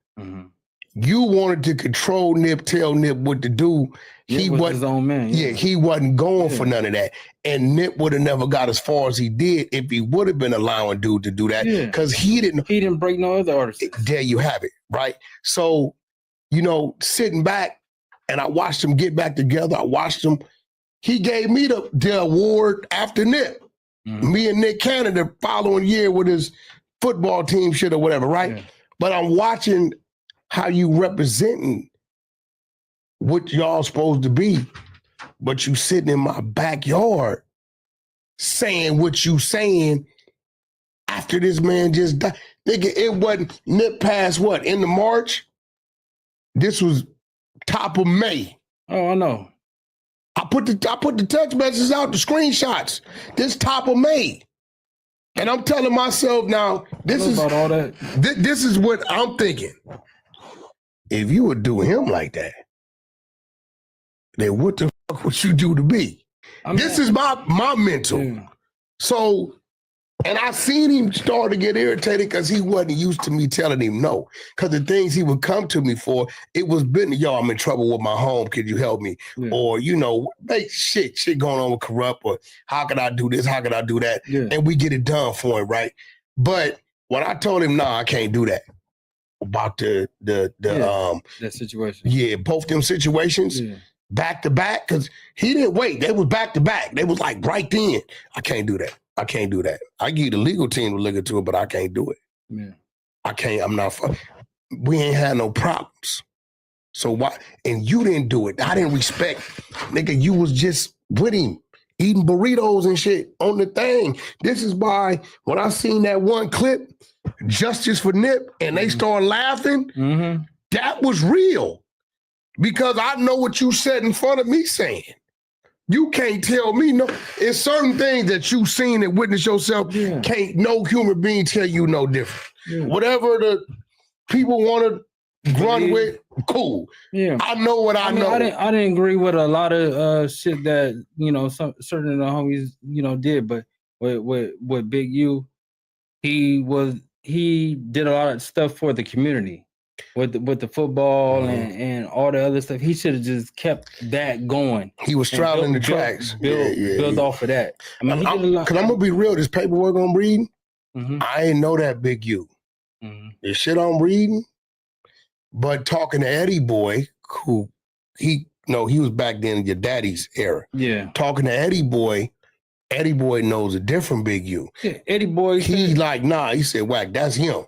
You wanted to control Nip, tell Nip what to do. He wasn't his own man. Yeah, he wasn't going for none of that. And Nip would have never got as far as he did if he would have been allowing dude to do that. Because he didn't break no other artists. There you have it, right? So, sitting back and I watched him get back together. I watched him. He gave me the award after Nip. Me and Nick Cannon the following year with his football team shit or whatever, right? But I'm watching how you representing what y'all supposed to be, but you sitting in my backyard saying what you saying after this man just died. Nigga, it wasn't Nip past what, end of March? This was top of May. Oh, I know. I put the text messages out, the screenshots. This top of May. And I'm telling myself now, this is about all that. This is what I'm thinking. If you would do him like that, then what the fuck would you do to me? This is my mental. So, and I seen him start to get irritated because he wasn't used to me telling him no. Because the things he would come to me for, it was been, yo, I'm in trouble with my home. Could you help me? Yeah. Or, you know, hey, shit going on with Corrupt, or how could I do this? How could I do that? Yeah. And we get it done for him, right? But when I told him, I can't do that. About the that situation. Yeah, both them situations. Yeah. Back to back, because he didn't wait. They was back to back. They was like right then. I can't do that. I can't do that. I give the legal team to look into it, but I can't do it. Yeah. I can't. I'm not. We ain't had no problems. So why? And you didn't do it. I didn't respect, nigga. You was just with him eating burritos and shit on the thing. This is why when I seen that one clip, Justice for Nip, and they started laughing. That was real. Because I know what you said in front of me saying. You can't tell me no. It's certain things that you've seen and witnessed yourself. Can't no human being tell you no different. Whatever the people want to run with, cool. Yeah, I know what I know. I didn't agree with a lot of shit that some certain of the homies did, but with Big U, he did a lot of stuff for the community. With the football and all the other stuff, he should have just kept that going. He was straddling the tracks. Build off of that. I mean, because I'm gonna be real. This paperwork I'm reading, I ain't know that Big U. The shit I'm reading, but talking to Eddie Boy, who he was back then in your daddy's era. Yeah, talking to Eddie Boy knows a different Big U. Yeah, Eddie Boy, he like nah. He said, "Whack, that's him."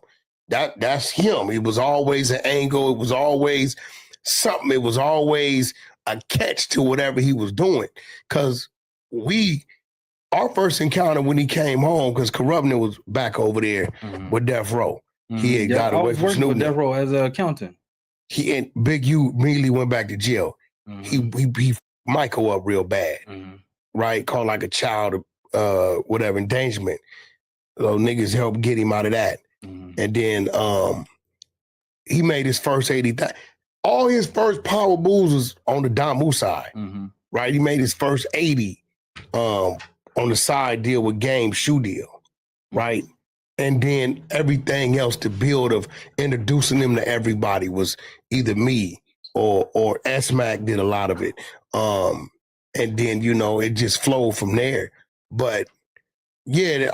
That's him. It was always an angle. It was always something. It was always a catch to whatever he was doing. Because our first encounter when he came home, because Corruption was back over there with Death Row. He had got away from Snoop. Death Row as an accountant. He and Big U immediately went back to jail. He Michael up real bad, right? Called like a child, whatever, endangerment. So niggas helped get him out of that. And then he made his first 80,000. All his first power moves was on the Damu side, right? He made his first 80 on the side deal with Game Shoe Deal, right? And then everything else to build of introducing them to everybody was either me or S-Mac did a lot of it. And then, it just flowed from there. But yeah,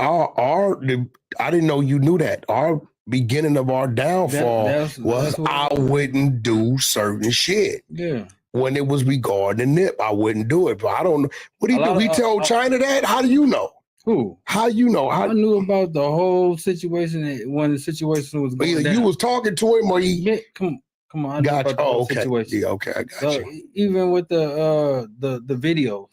I didn't know you knew that. Our beginning of our downfall was I wouldn't do certain shit. Yeah. When it was regarding Nip, I wouldn't do it. But I don't know. What do you do? We told China that? How do you know? Who? How you know? I knew about the whole situation when the situation was going down. You was talking to him or he... Yeah, come on. I knew about the whole situation. Yeah, okay, I got you. Even with the videos,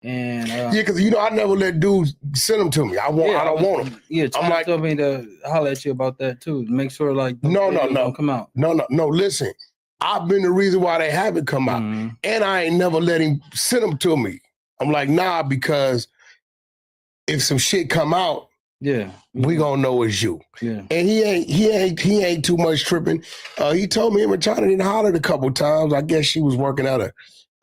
and yeah, because I never let dudes send them to me. I don't want them. Yeah, China told me to holler at you about that too. Make sure no, don't come out. No. Listen, I've been the reason why they haven't come out, and I ain't never let him send them to me. I'm like, nah, because if some shit come out, we gonna know it's you. Yeah, and he ain't too much tripping. He told me him and China didn't hollered a couple times. I guess she was working at a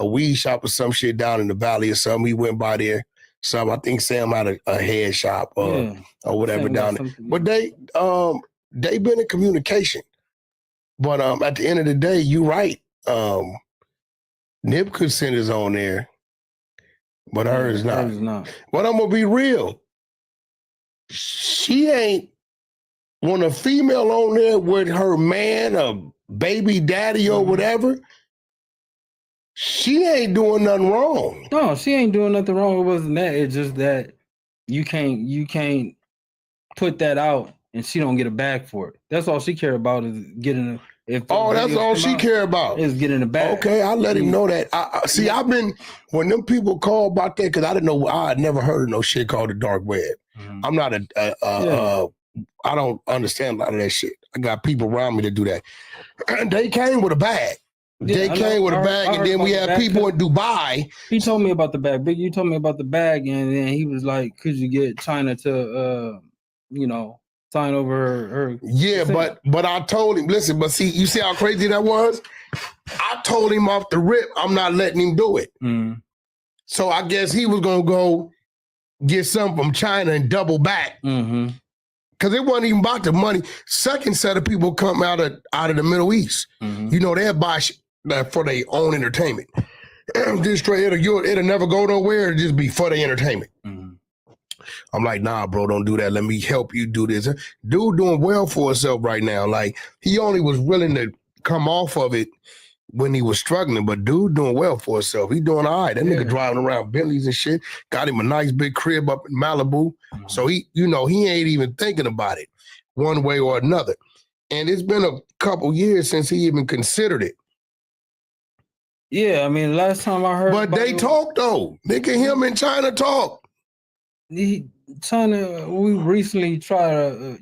weed shop or some shit down in the valley or something. He went by there. I think Sam had a head shop or whatever Sam down there. But they been in communication. But at the end of the day, you right. Nip could send his own there, but hers not. Hers not. But I'm gonna be real. She ain't when a female on there with her man, a baby daddy or whatever. She ain't doing nothing wrong. No, she ain't doing nothing wrong. It wasn't that. It's just that you can't put that out and she don't get a bag for it. That's all she care about is getting a. That's all she care about is getting a bag. Okay, I let him know that. I've been when them people call about that because I didn't know. I had never heard of no shit called the dark web. I'm not I don't understand a lot of that shit. I got people around me to do that. And they came with a bag. They came with a bag, and then we had people in Dubai. He told me about the bag. Big, you told me about the bag, and then he was like, "Could you get China to, sign over her?" Yeah, consent? but I told him, listen, but see, you see how crazy that was? I told him off the rip, I'm not letting him do it. So I guess he was gonna go get some from China and double back. Because it wasn't even about the money. Second set of people come out of the Middle East. You know, they'll buy for their own entertainment. Just straight, it'll never go nowhere. It'll just be for their entertainment. I'm like, nah, bro, don't do that. Let me help you do this. Dude doing well for himself right now. Like, he only was willing to come off of it when he was struggling, but dude doing well for himself. He doing all right. That nigga driving around Bentleys and shit. Got him a nice big crib up in Malibu. So he ain't even thinking about it one way or another. And it's been a couple years since he even considered it. Yeah, I mean, last time I heard, but they talk though. Nigga, him and China talk. China, we recently tried to,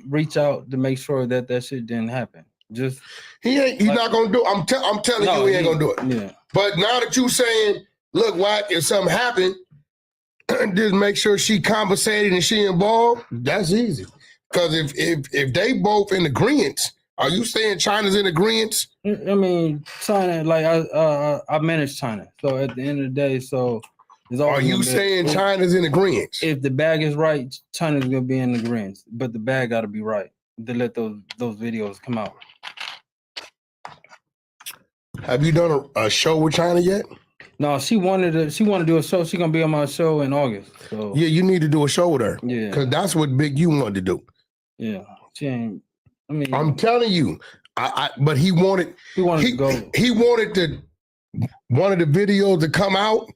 reach out to make sure that shit didn't happen. Just he's not gonna do it. I'm telling you, he ain't gonna do it. Yeah. But now that you saying, look, Wack, if something happened, just make sure she compensated and she involved. That's easy. Because if they both in agreement, are you saying China's in agreement? I mean, China, like I manage China, so at the end of the day, are you saying China's in agreement? If the bag is right, China's gonna be in agreement, but the bag got to be right to let those videos come out. Have you done a show with China yet? No, she wanted to do a show. She's gonna be on my show in August. So yeah, you need to do a show with her. Yeah, because that's what Big U wanted to do. Yeah, she ain't. I mean, I'm telling you, but he wanted to go. He wanted one of the videos to come out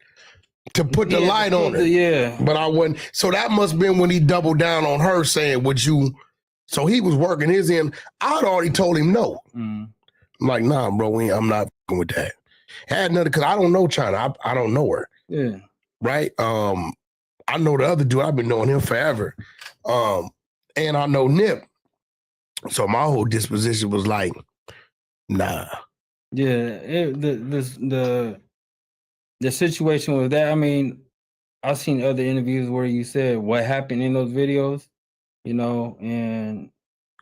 to put the light on it. Yeah, but I wasn't. So that must have been when he doubled down on her, saying, "Would you?" So he was working his end. I'd already told him no. I'm like, nah, bro, I'm not fucking with that. Had nothing because I don't know China. I don't know her. Yeah. Right. I know the other dude. I've been knowing him forever. And I know Nip. So my whole disposition was like, nah. Yeah. The situation with that. I mean, I've seen other interviews where you said what happened in those videos, and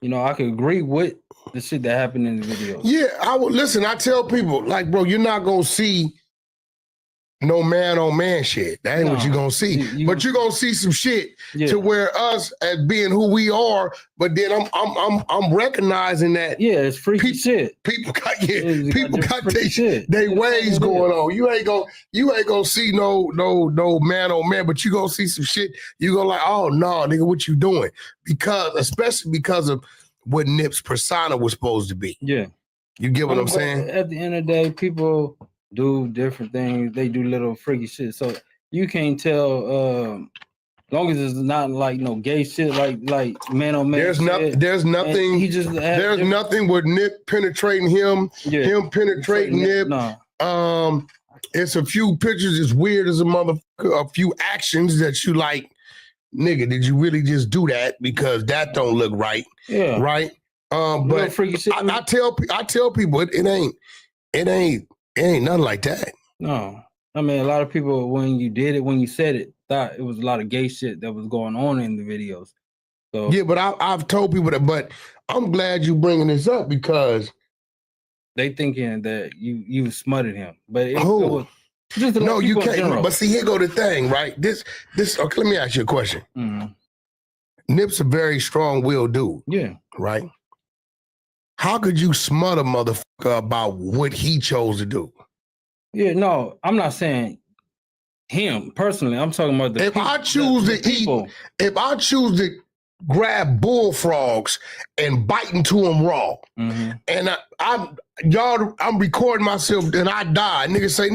I could agree with the shit that happened in the videos. Yeah, I would listen. I tell people, like, bro, you're not gonna see no man on man shit. That ain't what you're gonna see. But you're gonna see some shit to where us as being who we are. But then I'm recognizing that it's freaky shit. People got they ways going on. You ain't gonna see no man on man. But you gonna see some shit. You gonna like, oh no, nigga, what you doing? Especially because of what Nip's persona was supposed to be. Yeah. You get what I'm saying? At the end of the day, people do different things. They do little freaky shit. So you can't tell, long as it's not like no gay shit, like man on man. There's nothing. He just there's nothing with Nip penetrating him. Him penetrating Nip. No. It's a few pictures. It's weird as a motherfucker. A few actions that you like. Nigga, did you really just do that? Because that don't look right. Yeah. Right. But I tell people it ain't nothing like that. No. I mean, a lot of people, when you said it, thought it was a lot of gay shit that was going on in the videos. So yeah, but I've told people that. But I'm glad you bringing this up because they thinking that you smutted him. But it was just no, you can't. But see, here go the thing, right? This. Okay, let me ask you a question. Mm-hmm. Nip's a very strong-willed dude. Yeah. Right. How could you smut a motherfucker about what he chose to do? Yeah, no, I'm not saying him personally. I'm talking about if I choose to grab bullfrogs and bite into them raw, and I'm recording myself and I die. Nigga say,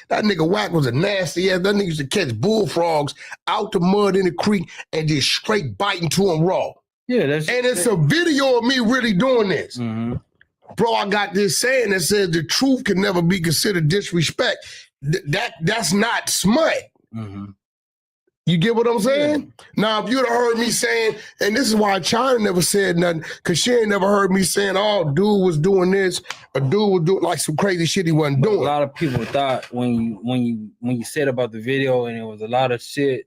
that nigga Wack was a nasty ass. That nigga used to catch bullfrogs out the mud in the creek and just straight bite into them raw. Yeah, it's a video of me really doing this. Bro, I got this saying that says the truth can never be considered disrespect. That's not smut. You get what I'm saying? Now, if you'd have heard me saying, and this is why China never said nothing, because she ain't never heard me saying, oh, dude was doing this, or dude was doing like some crazy shit he wasn't doing. A lot of people thought when you said about the video, and it was a lot of shit,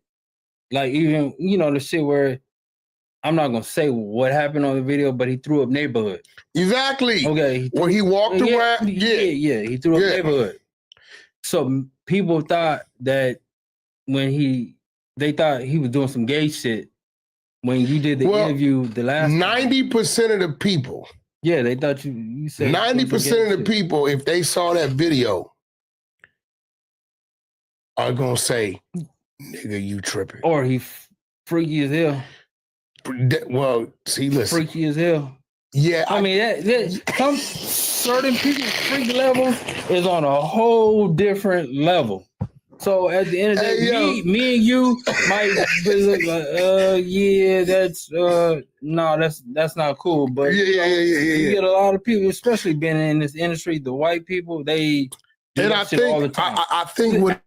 like even the shit where I'm not gonna say what happened on the video, but he threw up neighborhood. Exactly. Okay. When he walked around, he threw up neighborhood. So people thought that they thought he was doing some gay shit when you did the interview the last 90% of the people. Yeah, they thought you said 90% of the people, if they saw that video, are gonna say, nigga, you tripping. Or he freaky as hell. Well, see, listen. Freaky as hell. Yeah. I mean, that some certain people's freak level is on a whole different level. So at the end of the day, me and you might be like, yeah, that's no, that's not cool. But you get a lot of people, especially being in this industry, the white people, they do that shit all the time. I think what